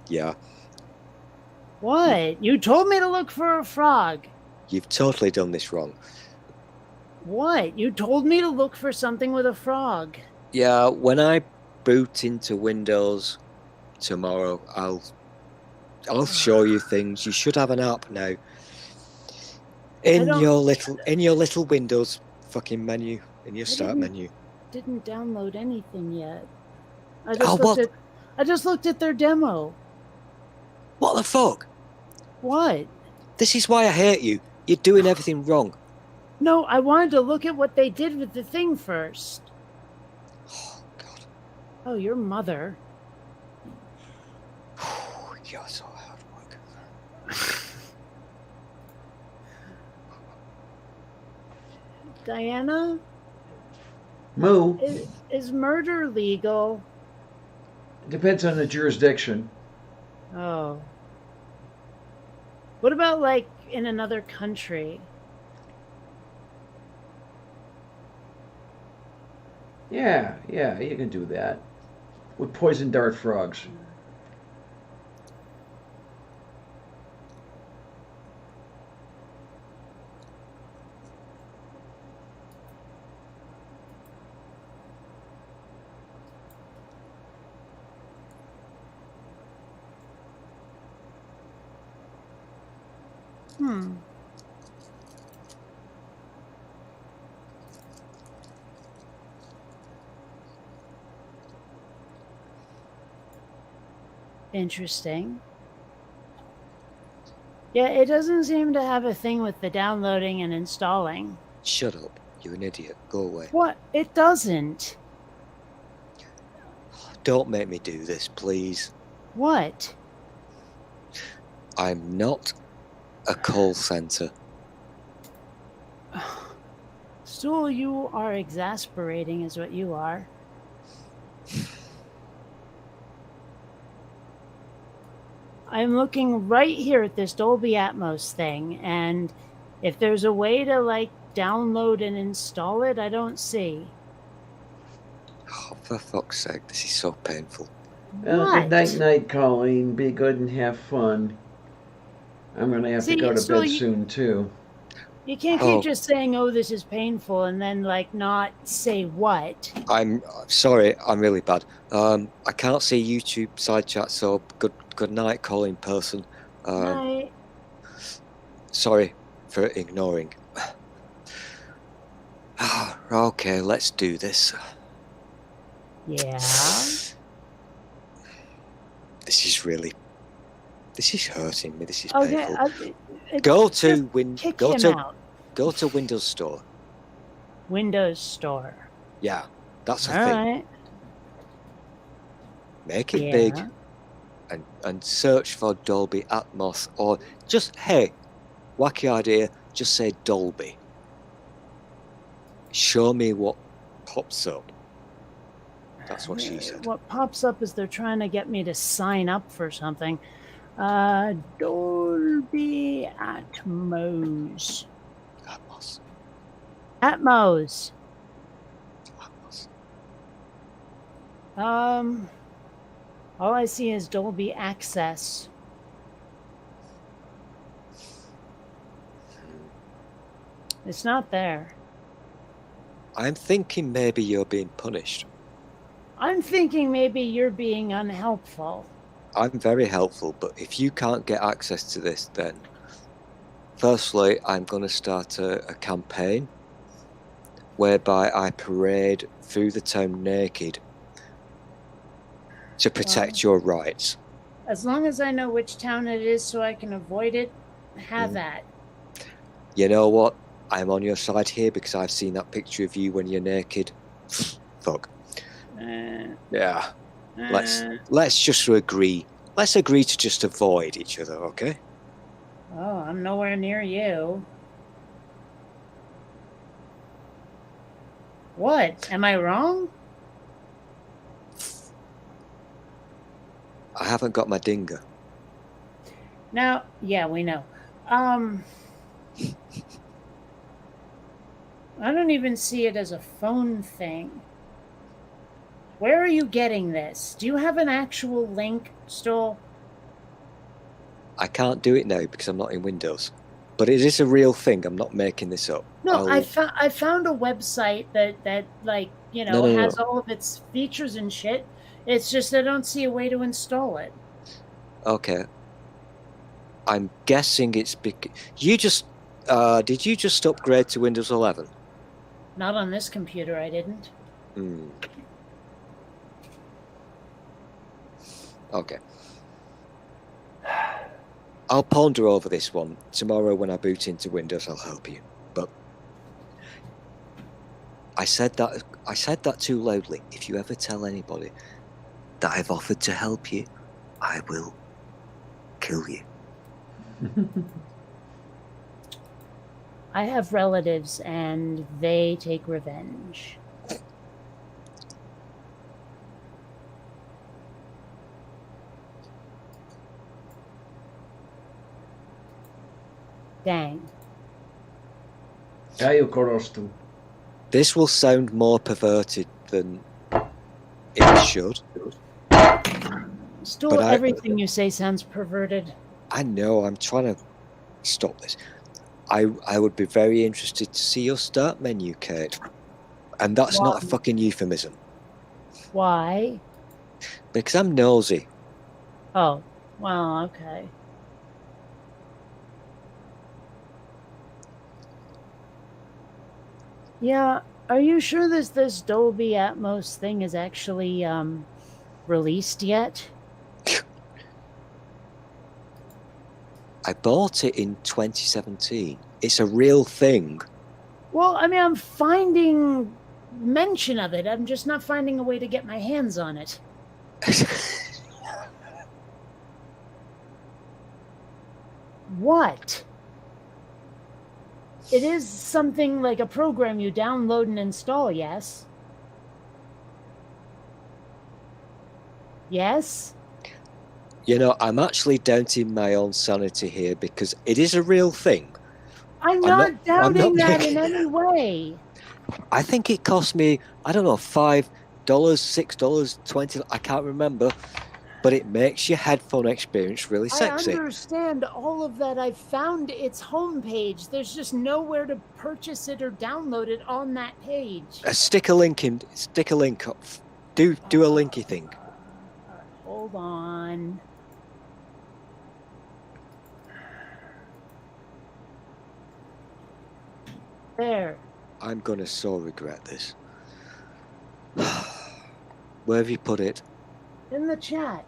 Yeah, What? You told me to look for a frog. you've totally done this wrong. What? You told me to look for something with a frog. Yeah, when I boot into Windows tomorrow, I'll show you things. You should have an app now in your little Windows fucking menu, in your start menu. Didn't download anything yet. I just looked at their demo. What the fuck? What? This is why I hate you. You're doing everything wrong. No, I wanted to look at what they did with the thing first. Oh God. Oh, your mother. You're so hard work. Diana? Moo. Is murder legal? Depends on the jurisdiction. Oh. What about like in another country? Yeah, you can do that. With poison dart frogs. Hmm. Interesting. Yeah, it doesn't seem to have a thing with the downloading and installing. Shut up. You're an idiot. Go away. What? It doesn't. Don't make me do this, please. What? I'm not a call center. Stool, you are exasperating, is what you are. I'm looking right here at this Dolby Atmos thing, and if there's a way to, like, download and install it, I don't see. Oh, for fuck's sake, this is so painful. What? Good night, Colleen. Be good and have fun. I'm going to have to go to bed soon, too. You can't keep just saying, oh, this is painful, and then, like, not say what. I'm sorry, I'm really bad. I can't see YouTube side chat, so good night, calling person. Night. Sorry for ignoring. Okay, let's do this. Yeah. This is hurting me. This is Okay. painful. Go to Windows Store. Windows Store. Yeah, that's a All thing. right. Make it big, and search for Dolby Atmos, or just wacky idea. Just say Dolby. Show me what pops up. That's what she said. What pops up is they're trying to get me to sign up for something. Dolby Atmos. Atmos. All I see is Dolby Access. It's not there. I'm thinking maybe you're being punished. I'm thinking maybe you're being unhelpful. I'm very helpful, but if you can't get access to this, then firstly, I'm going to start a campaign whereby I parade through the town naked to protect your rights. As long as I know which town it is so I can avoid it, have that. You know what? I'm on your side here because I've seen that picture of you when you're naked. Fuck. Yeah. Let's just agree. Let's agree to just avoid each other, okay? Oh, I'm nowhere near you. What? Am I wrong? I haven't got my dinger. Now, yeah, we know. I don't even see it as a phone thing. Where are you getting this? Do you have an actual link, Stoll? I can't do it now because I'm not in Windows. But it is a real thing. I'm not making this up. No, I found a website that like, you know, has all of its features and shit. It's just I don't see a way to install it. Okay. I'm guessing it's because you just did you just upgrade to Windows 11? Not on this computer, I didn't. Okay. I'll ponder over this one. Tomorrow when I boot into Windows, I'll help you. But I said that too loudly. If you ever tell anybody that I've offered to help you, I will kill you. I have relatives and they take revenge. Dang. Ai, eu gosto. This will sound more perverted than it should. Still, But I- everything you say sounds perverted. I know, I'm trying to stop this. I would be very interested to see your start menu, Kate. And that's not a fucking euphemism. Why? Because I'm nosy. Oh, well, okay. Yeah, are you sure this Dolby Atmos thing is actually released yet? I bought it in 2017. It's a real thing. Well, I mean, I'm finding mention of it. I'm just not finding a way to get my hands on it. What? It is something like a program you download and install, yes? Yes? You know, I'm actually doubting my own sanity here because it is a real thing. I'm not- not doubting I'm not that making- in any way. I think it cost me, I don't know, $5, $6, $20, I can't remember. But it makes your headphone experience really sexy. I understand all of that. I've found its homepage. There's just nowhere to purchase it or download it on that page. Stick a link in. Stick a link up. Do a linky thing. Hold on. There. I'm gonna so regret this. Where have you put it? In the chat.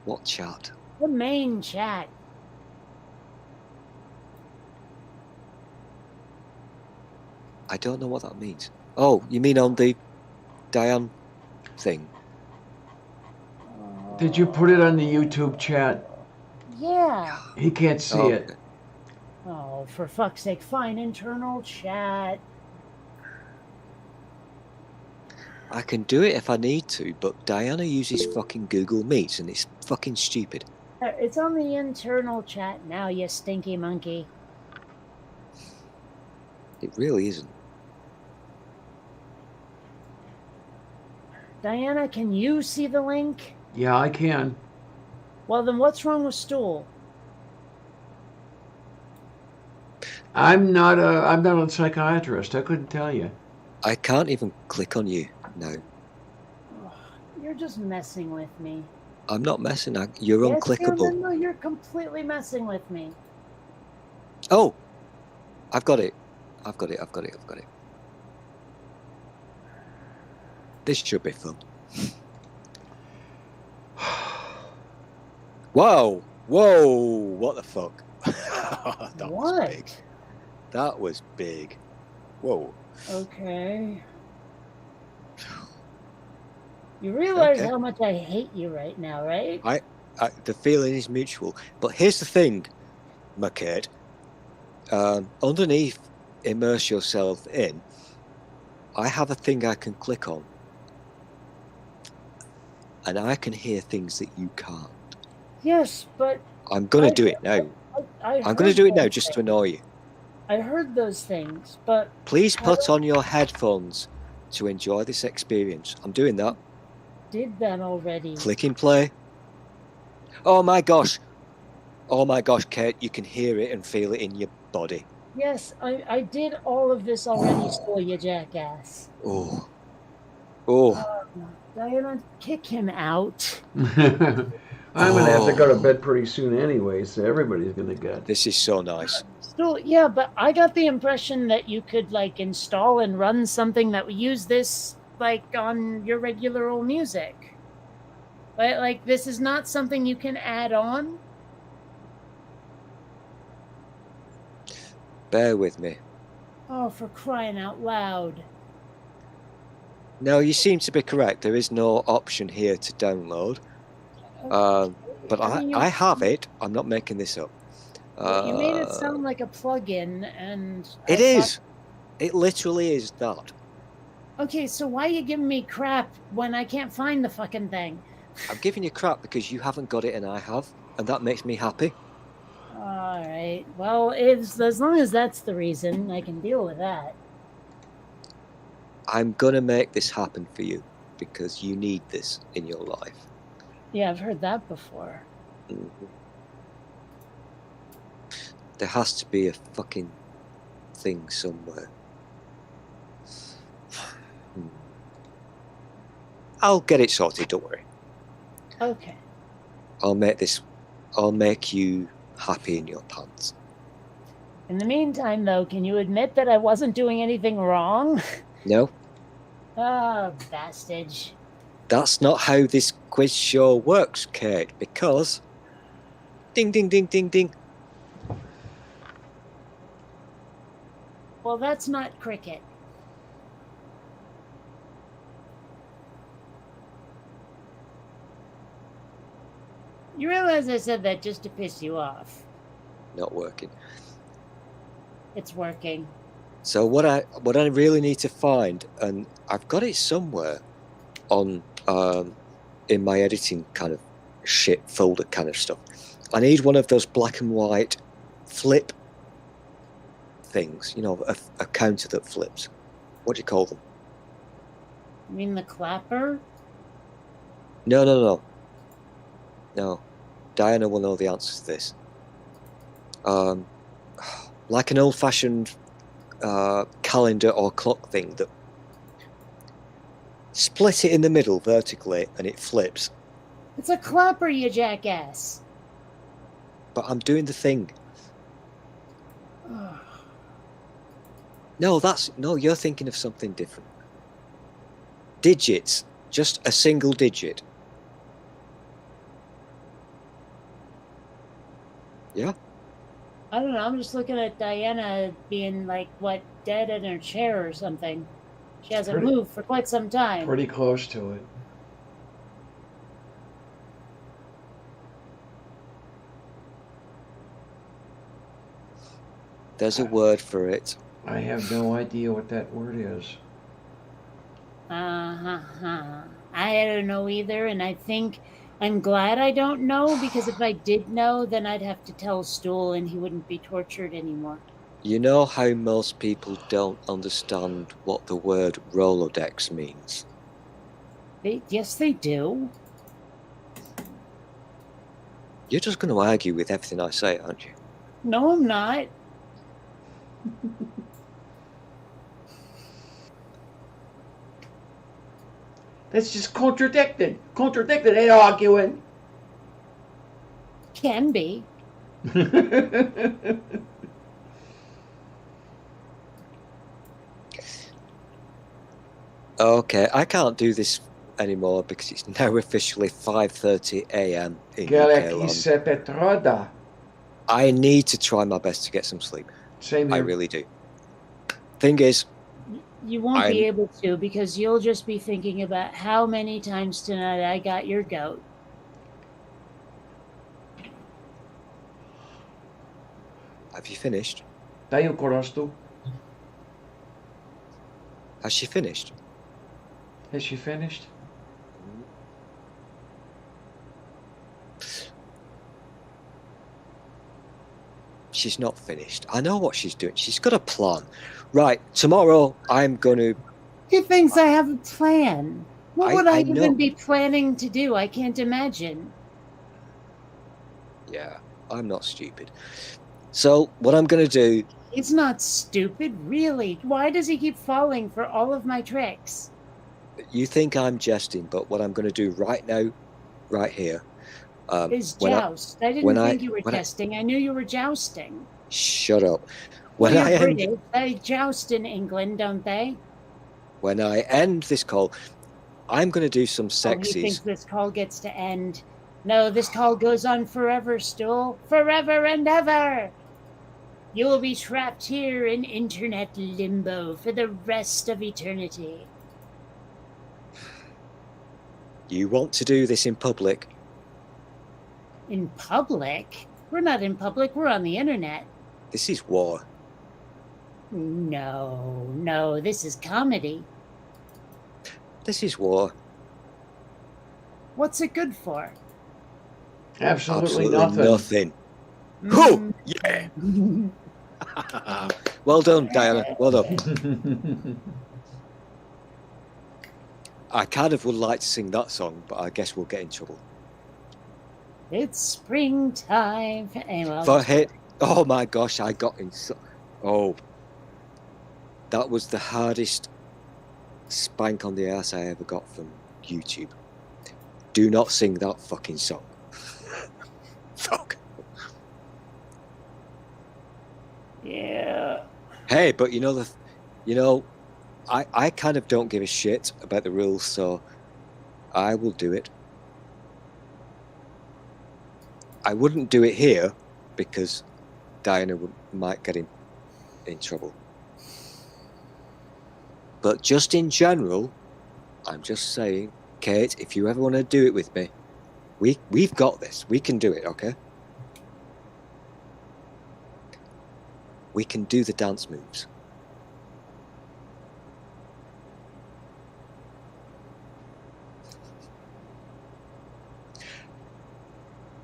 What chat? The main chat. I don't know what that means. Oh, you mean on the Diane thing? Did you put it on the YouTube chat? Yeah. He can't see Oh, it. Oh, for fuck's sake, fine internal chat. I can do it if I need to, but Diana uses fucking Google Meets and it's fucking stupid. It's on the internal chat now, you stinky monkey. It really isn't. Diana, can you see the link? Yeah, I can. Well, then what's wrong with Stool? I'm not a psychiatrist. I couldn't tell you. I can't even click on you now. You're just messing with me. I'm not messing. You're Yes, unclickable. no, you're completely messing with me. Oh, I've got it. I've got it. This should be fun. Whoa! What the fuck? That was What? big. That was big. Whoa. Okay. You realize Okay. how much I hate you right now, right? The feeling is mutual. But here's the thing, McKade. Underneath immerse yourself in, I have a thing I can click on. And I can hear things that you can't. Yes, but I'm going to do it now. I'm going to do it now just to annoy you. I heard those things, but Please put on your headphones to enjoy this experience. I'm doing that. did that already. Click and play. Oh my gosh, Kate, you can hear it and feel it in your body. Yes, I did all of this already, so you jackass. Oh. Diana, kick him out. I'm gonna have to go to bed pretty soon anyway, so everybody's gonna get. This is so nice. Still, yeah, but I got the impression that you could like install and run something that would use this like on your regular old music. But like this is not something you can add on. Bear with me. Oh, for crying out loud. No, you seem to be correct. There is no option here to download. But I have it. I'm not making this up. You made it sound like a plug-in, and It is. It literally is that. Okay, so why are you giving me crap when I can't find the fucking thing? I'm giving you crap because you haven't got it and I have, and that makes me happy. All right. right. Well, if as long as that's the reason, I can deal with that. I'm gonna make this happen for you because you need this in your life. Yeah, I've heard that before. Mhm. There has to be a fucking thing somewhere. Hmm. I'll get it sorted, don't worry. Okay. I'll make you happy in your pants. In the meantime, though, can you admit that I wasn't doing anything wrong? No, Oh, bastage. that's not how this quiz show works, Kate, because ding ding ding ding ding. Well, that's not cricket. You realize I said that just to piss you off. Not working. It's working. So what I really need to find, and I've got it somewhere on in my editing kind of shit folder kind of stuff. I need one of those black and white flip things, you know, a counter that flips. What do you call them? You mean the clapper? No. Diana will know the answer to this. Like an old-fashioned calendar or clock thing that split it in the middle vertically and it flips. It's a clapper, you jackass. But I'm doing the thing. No, you're thinking of something different. Digits, just a single digit. Yeah? I don't know. I'm just looking at Diana being like, what, dead in her chair or something. She hasn't Pretty- moved for quite some time. Pretty close to it. There's a word for it. I have no idea what that word is. I don't know either, and I think I'm glad I don't know, because if I did know, then I'd have to tell Stool and he wouldn't be tortured anymore. You know how most people don't understand what the word Rolodex means? Yes, they do. You're just going to argue with everything I say, aren't you? No, I'm not. That's just contradicted. Contradicted, ain't arguing. Can be. Okay, I can't do this anymore because it's now officially 5:30 a.m. in Galek UK land. Petroda. I need to try my best to get some sleep. Same I here. really do. Thing is, You won't be I'm- able to, because you'll just be thinking about how many times tonight I got your goat. have you finished? Tayo Korostu. Has she finished? Has she finished? She's not finished. I know what she's doing. She's got a plan. Right, tomorrow I'm going to... He thinks I have a plan. What would I know. even be planning to do? I can't imagine. Yeah, I'm not stupid. So, what I'm going to do... He's not stupid, really. Why does he keep falling for all of my tricks? You think I'm jesting, but what I'm going to do right now, right here... Is when I- joust. I didn't when I- think you were when I- testing. I knew you were jousting. Shut up. When You're I end... British. They joust in England, don't they? When I end this call, I'm going to do some Oh, he thinks sexies. this call gets to end. No, this call goes on forever, Stool. Forever and ever! You will be trapped here in internet limbo for the rest of eternity. You want to do this in public? In public? We're not in public, we're on the internet. This is war. No, this is comedy. This is war. What's it good for? Absolutely, Absolutely nothing. nothing. Who? Yeah. Well done, Diana. Well done. I kind of would like to sing that song, but I guess we'll get in trouble. It's springtime. Anyway, I'll For just- hit. Oh my gosh, I got in. Oh, that was the hardest spank on the ass I ever got from YouTube. Do not sing that fucking song. Fuck. Yeah. Hey, but you know, I kind of don't give a shit about the rules, so I will do it. I wouldn't do it here because Diana might get in trouble. But just in general, I'm just saying, Kate, if you ever want to do it with me, we've got this. We can do it, okay? We can do the dance moves.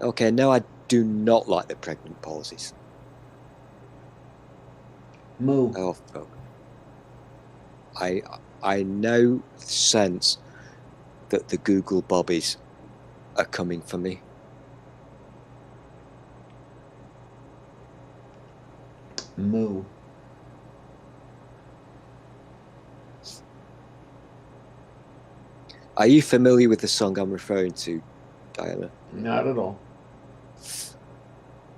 Okay, no, I do not like the pregnant pauses. Moo. Oh, fuck. I now sense that the Google Bobbies are coming for me. Moo. Are you familiar with the song I'm referring to, Diana? Not at all.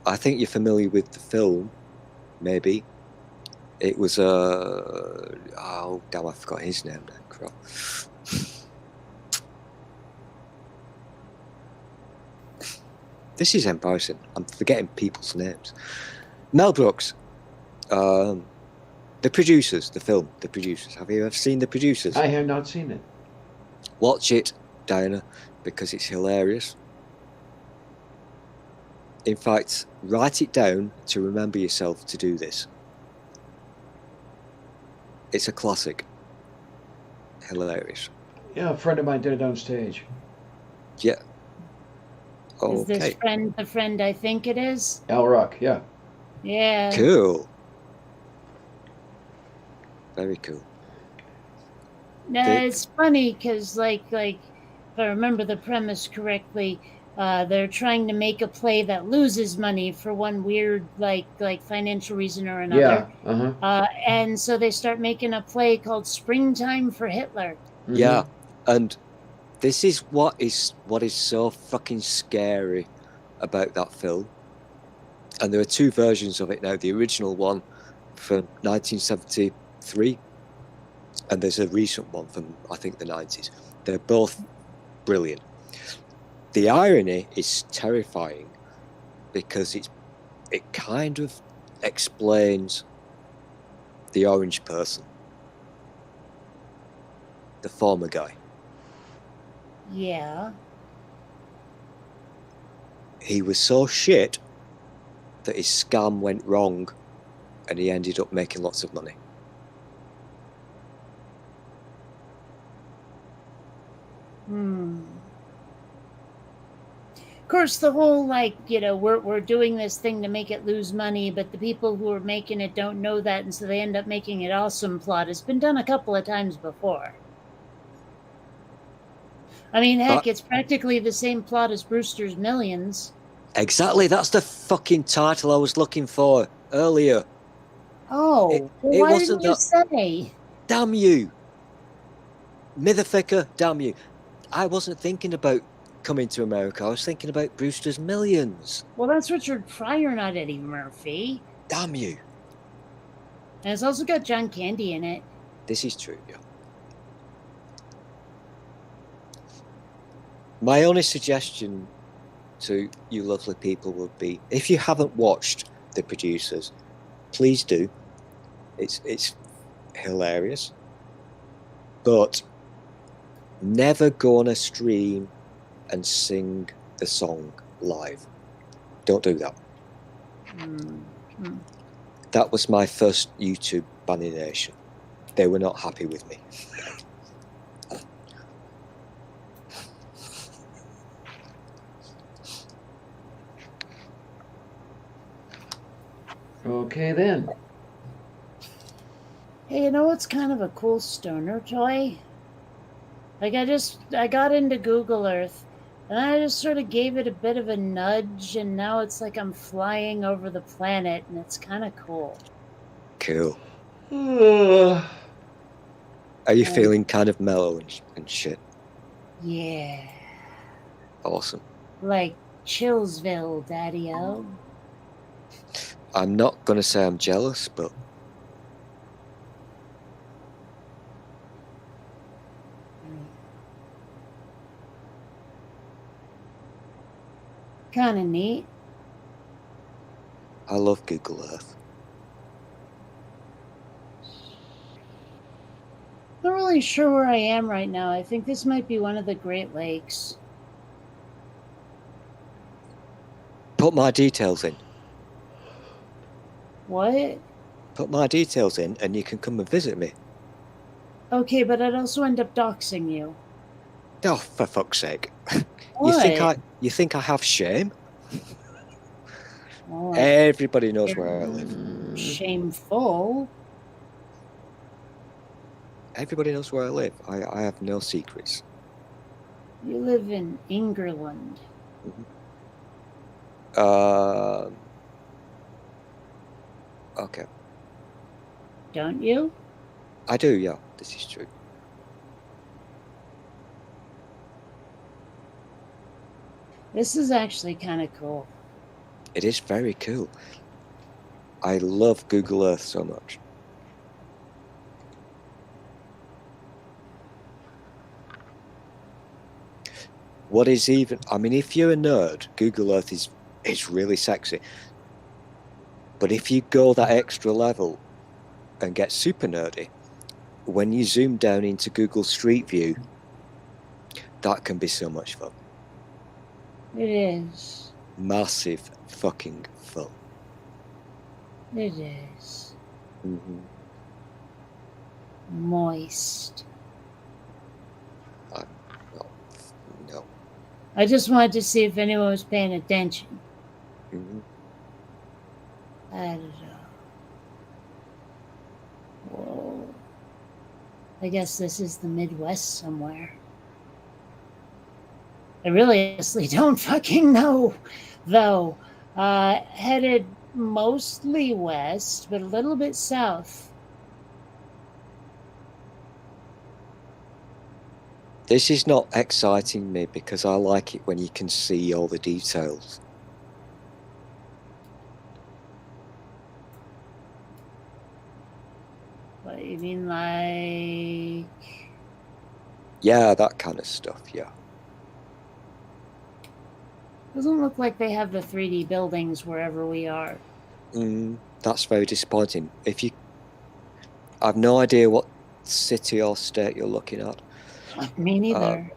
I think you're familiar with the film, maybe. It was oh damn, I forgot his name now. Crap. This is embarrassing. I'm forgetting people's names. Mel Brooks. The Producers, the film, The Producers. Have you ever seen The Producers? I have not seen it. Watch it, Diana, because it's hilarious. In fact, write it down to remember yourself to do this. It's a classic. Hilarious. Yeah, a friend of mine did it on stage. Yeah. Is this Okay. friend the friend I think it is? Al Rock, yeah. Yeah. Cool. Very cool. No, They- it's funny because, like, if I remember the premise correctly, they're trying to make a play that loses money for one weird, like financial reason or another. Yeah. Uh-huh. And so they start making a play called Springtime for Hitler. Mhm. Yeah, and this is what is so fucking scary about that film. And there are two versions of it now. The original one from 1973, and there's a recent one from, I think, the 90s. They're both brilliant. The irony is terrifying because it kind of explains the orange person, the former guy. Yeah. He was so shit that his scam went wrong and he ended up making lots of money. Of course, the whole, like, we're doing this thing to make it lose money, but the people who are making it don't know that, and so they end up making it awesome plot. It's been done a couple of times before. I mean, heck, it's practically the same plot as Brewster's Millions. Exactly, that's the fucking title I was looking for earlier. Oh, It why wasn't didn't you that- say? Damn you! Motherfucker, damn you. I wasn't thinking about Coming to America, I was thinking about Brewster's Millions. Well, that's Richard Pryor, not Eddie Murphy. Damn you. And it's also got John Candy in it. This is true, yeah. My only suggestion to you lovely people would be, if you haven't watched The Producers, please do. It's hilarious. But never go on a stream and sing the song live. Don't do that. That was my first YouTube bannination. They were not happy with me. Okay then. Hey, you know what's kind of a cool stoner toy? Like, I got into Google Earth, and I just sort of gave it a bit of a nudge, and now it's like I'm flying over the planet, and it's kind of cool. Cool. Ugh. Are you feeling kind of mellow and shit? Yeah. Awesome. Like Chillsville, Daddy-O. I'm not going to say I'm jealous, but Kind of neat. I love Google Earth. Not really sure where I am right now. I think this might be one of the Great Lakes. Put my details in. What? Put my details in and you can come and visit me. Okay, but I'd also end up doxing you. Oh, for fuck's sake. What? You think I have shame? Well, Everybody knows where I live. shameful. Everybody knows where I live. I have no secrets. You live in England. Okay. Don't you? I do, yeah. This is true. This is actually kind of cool. It is very cool. I love Google Earth so much. What is even... I mean, if you're a nerd, Google Earth is really sexy. But if you go that extra level and get super nerdy, when you zoom down into Google Street View, that can be so much fun. It is. Massive fucking fun. It is. Mm-hmm. Moist. No. I just wanted to see if anyone was paying attention. Mm-hmm. I don't know. Whoa. I guess this is the Midwest somewhere. I really honestly don't fucking know, though. Headed mostly west, but a little bit south. This is not exciting me because I like it when you can see all the details. What you mean, like? Yeah, that kind of stuff, yeah. Doesn't look like they have the 3D buildings wherever we are. That's very disappointing. I've no idea what city or state you're looking at. Me neither.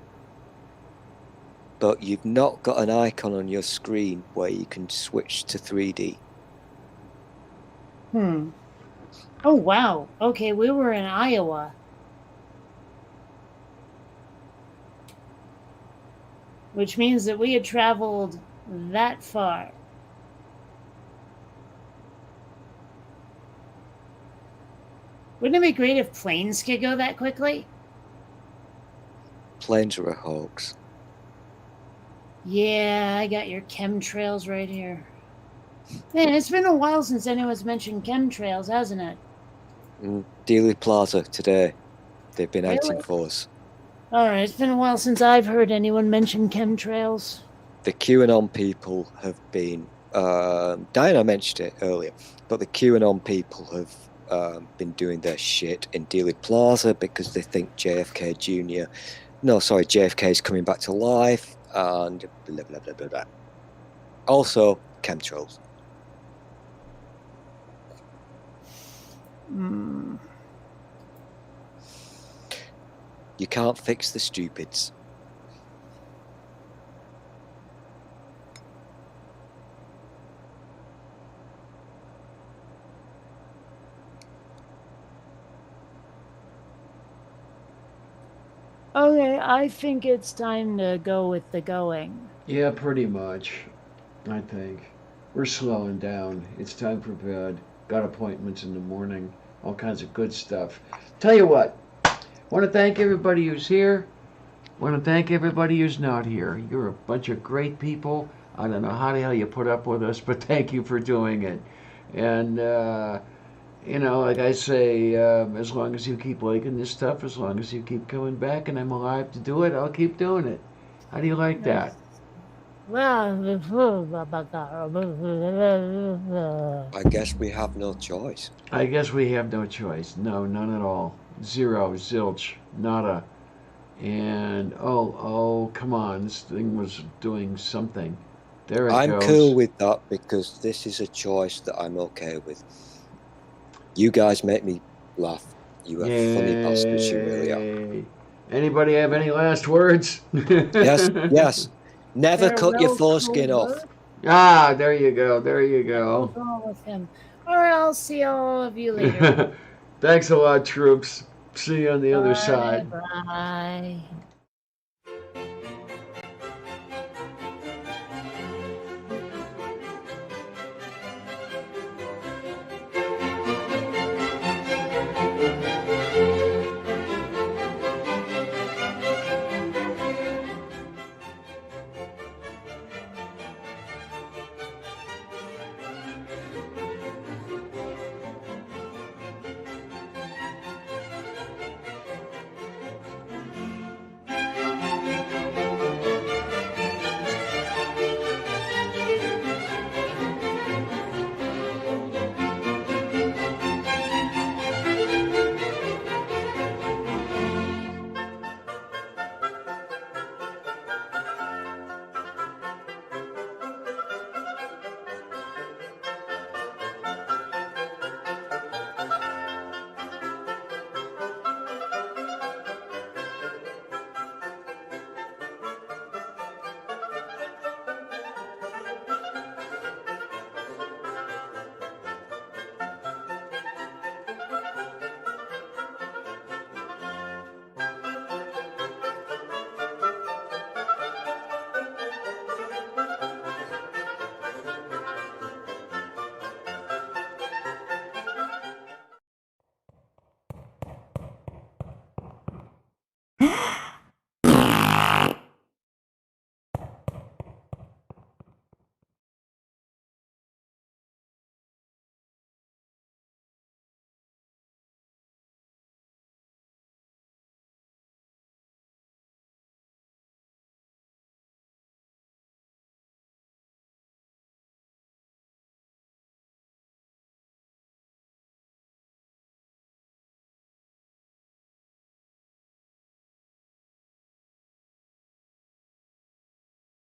But you've not got an icon on your screen where you can switch to 3D. Oh, wow. Okay, we were in Iowa. Which means that we had traveled that far. Wouldn't it be great if planes could go that quickly? Planes are a hoax. Yeah, I got your chemtrails right here. Man, it's been a while since anyone's mentioned chemtrails, hasn't it? Dealey Plaza today. They've been Really? outing for us. Alright, it's been a while since I've heard anyone mention chemtrails. The QAnon people have been... Diana mentioned it earlier, but the QAnon people have been doing their shit in Dealey Plaza because they think JFK is coming back to life, and blah, blah, blah, blah, blah. Also, chemtrails. You can't fix the stupids. Okay, I think it's time to go with the going. Yeah, pretty much. I think. we're slowing down. It's time for bed. Got appointments in the morning. All kinds of good stuff. Tell you what, want to thank everybody who's here. Want to thank everybody who's not here. You're a bunch of great people. I don't know how the hell you put up with us, but thank you for doing it. And, you know, like I say, as long as you keep liking this stuff, as long as you keep coming back and I'm alive to do it, I'll keep doing it. How do you like that? I guess we have no choice. I guess we have no choice. No, none at all. Zero, zilch, nada. And, oh, come on. This thing was doing something. There it I'm goes. cool with that because this is a choice that I'm okay with. You guys make me laugh. You are funny bastards, you really are. Yay. Anybody have any last words? Yes, yes. Never cut your foreskin off. Ah, there you go. There you go. Go with him. All right, I'll see all of you later. Thanks a lot, troops. See you on the other side. Bye.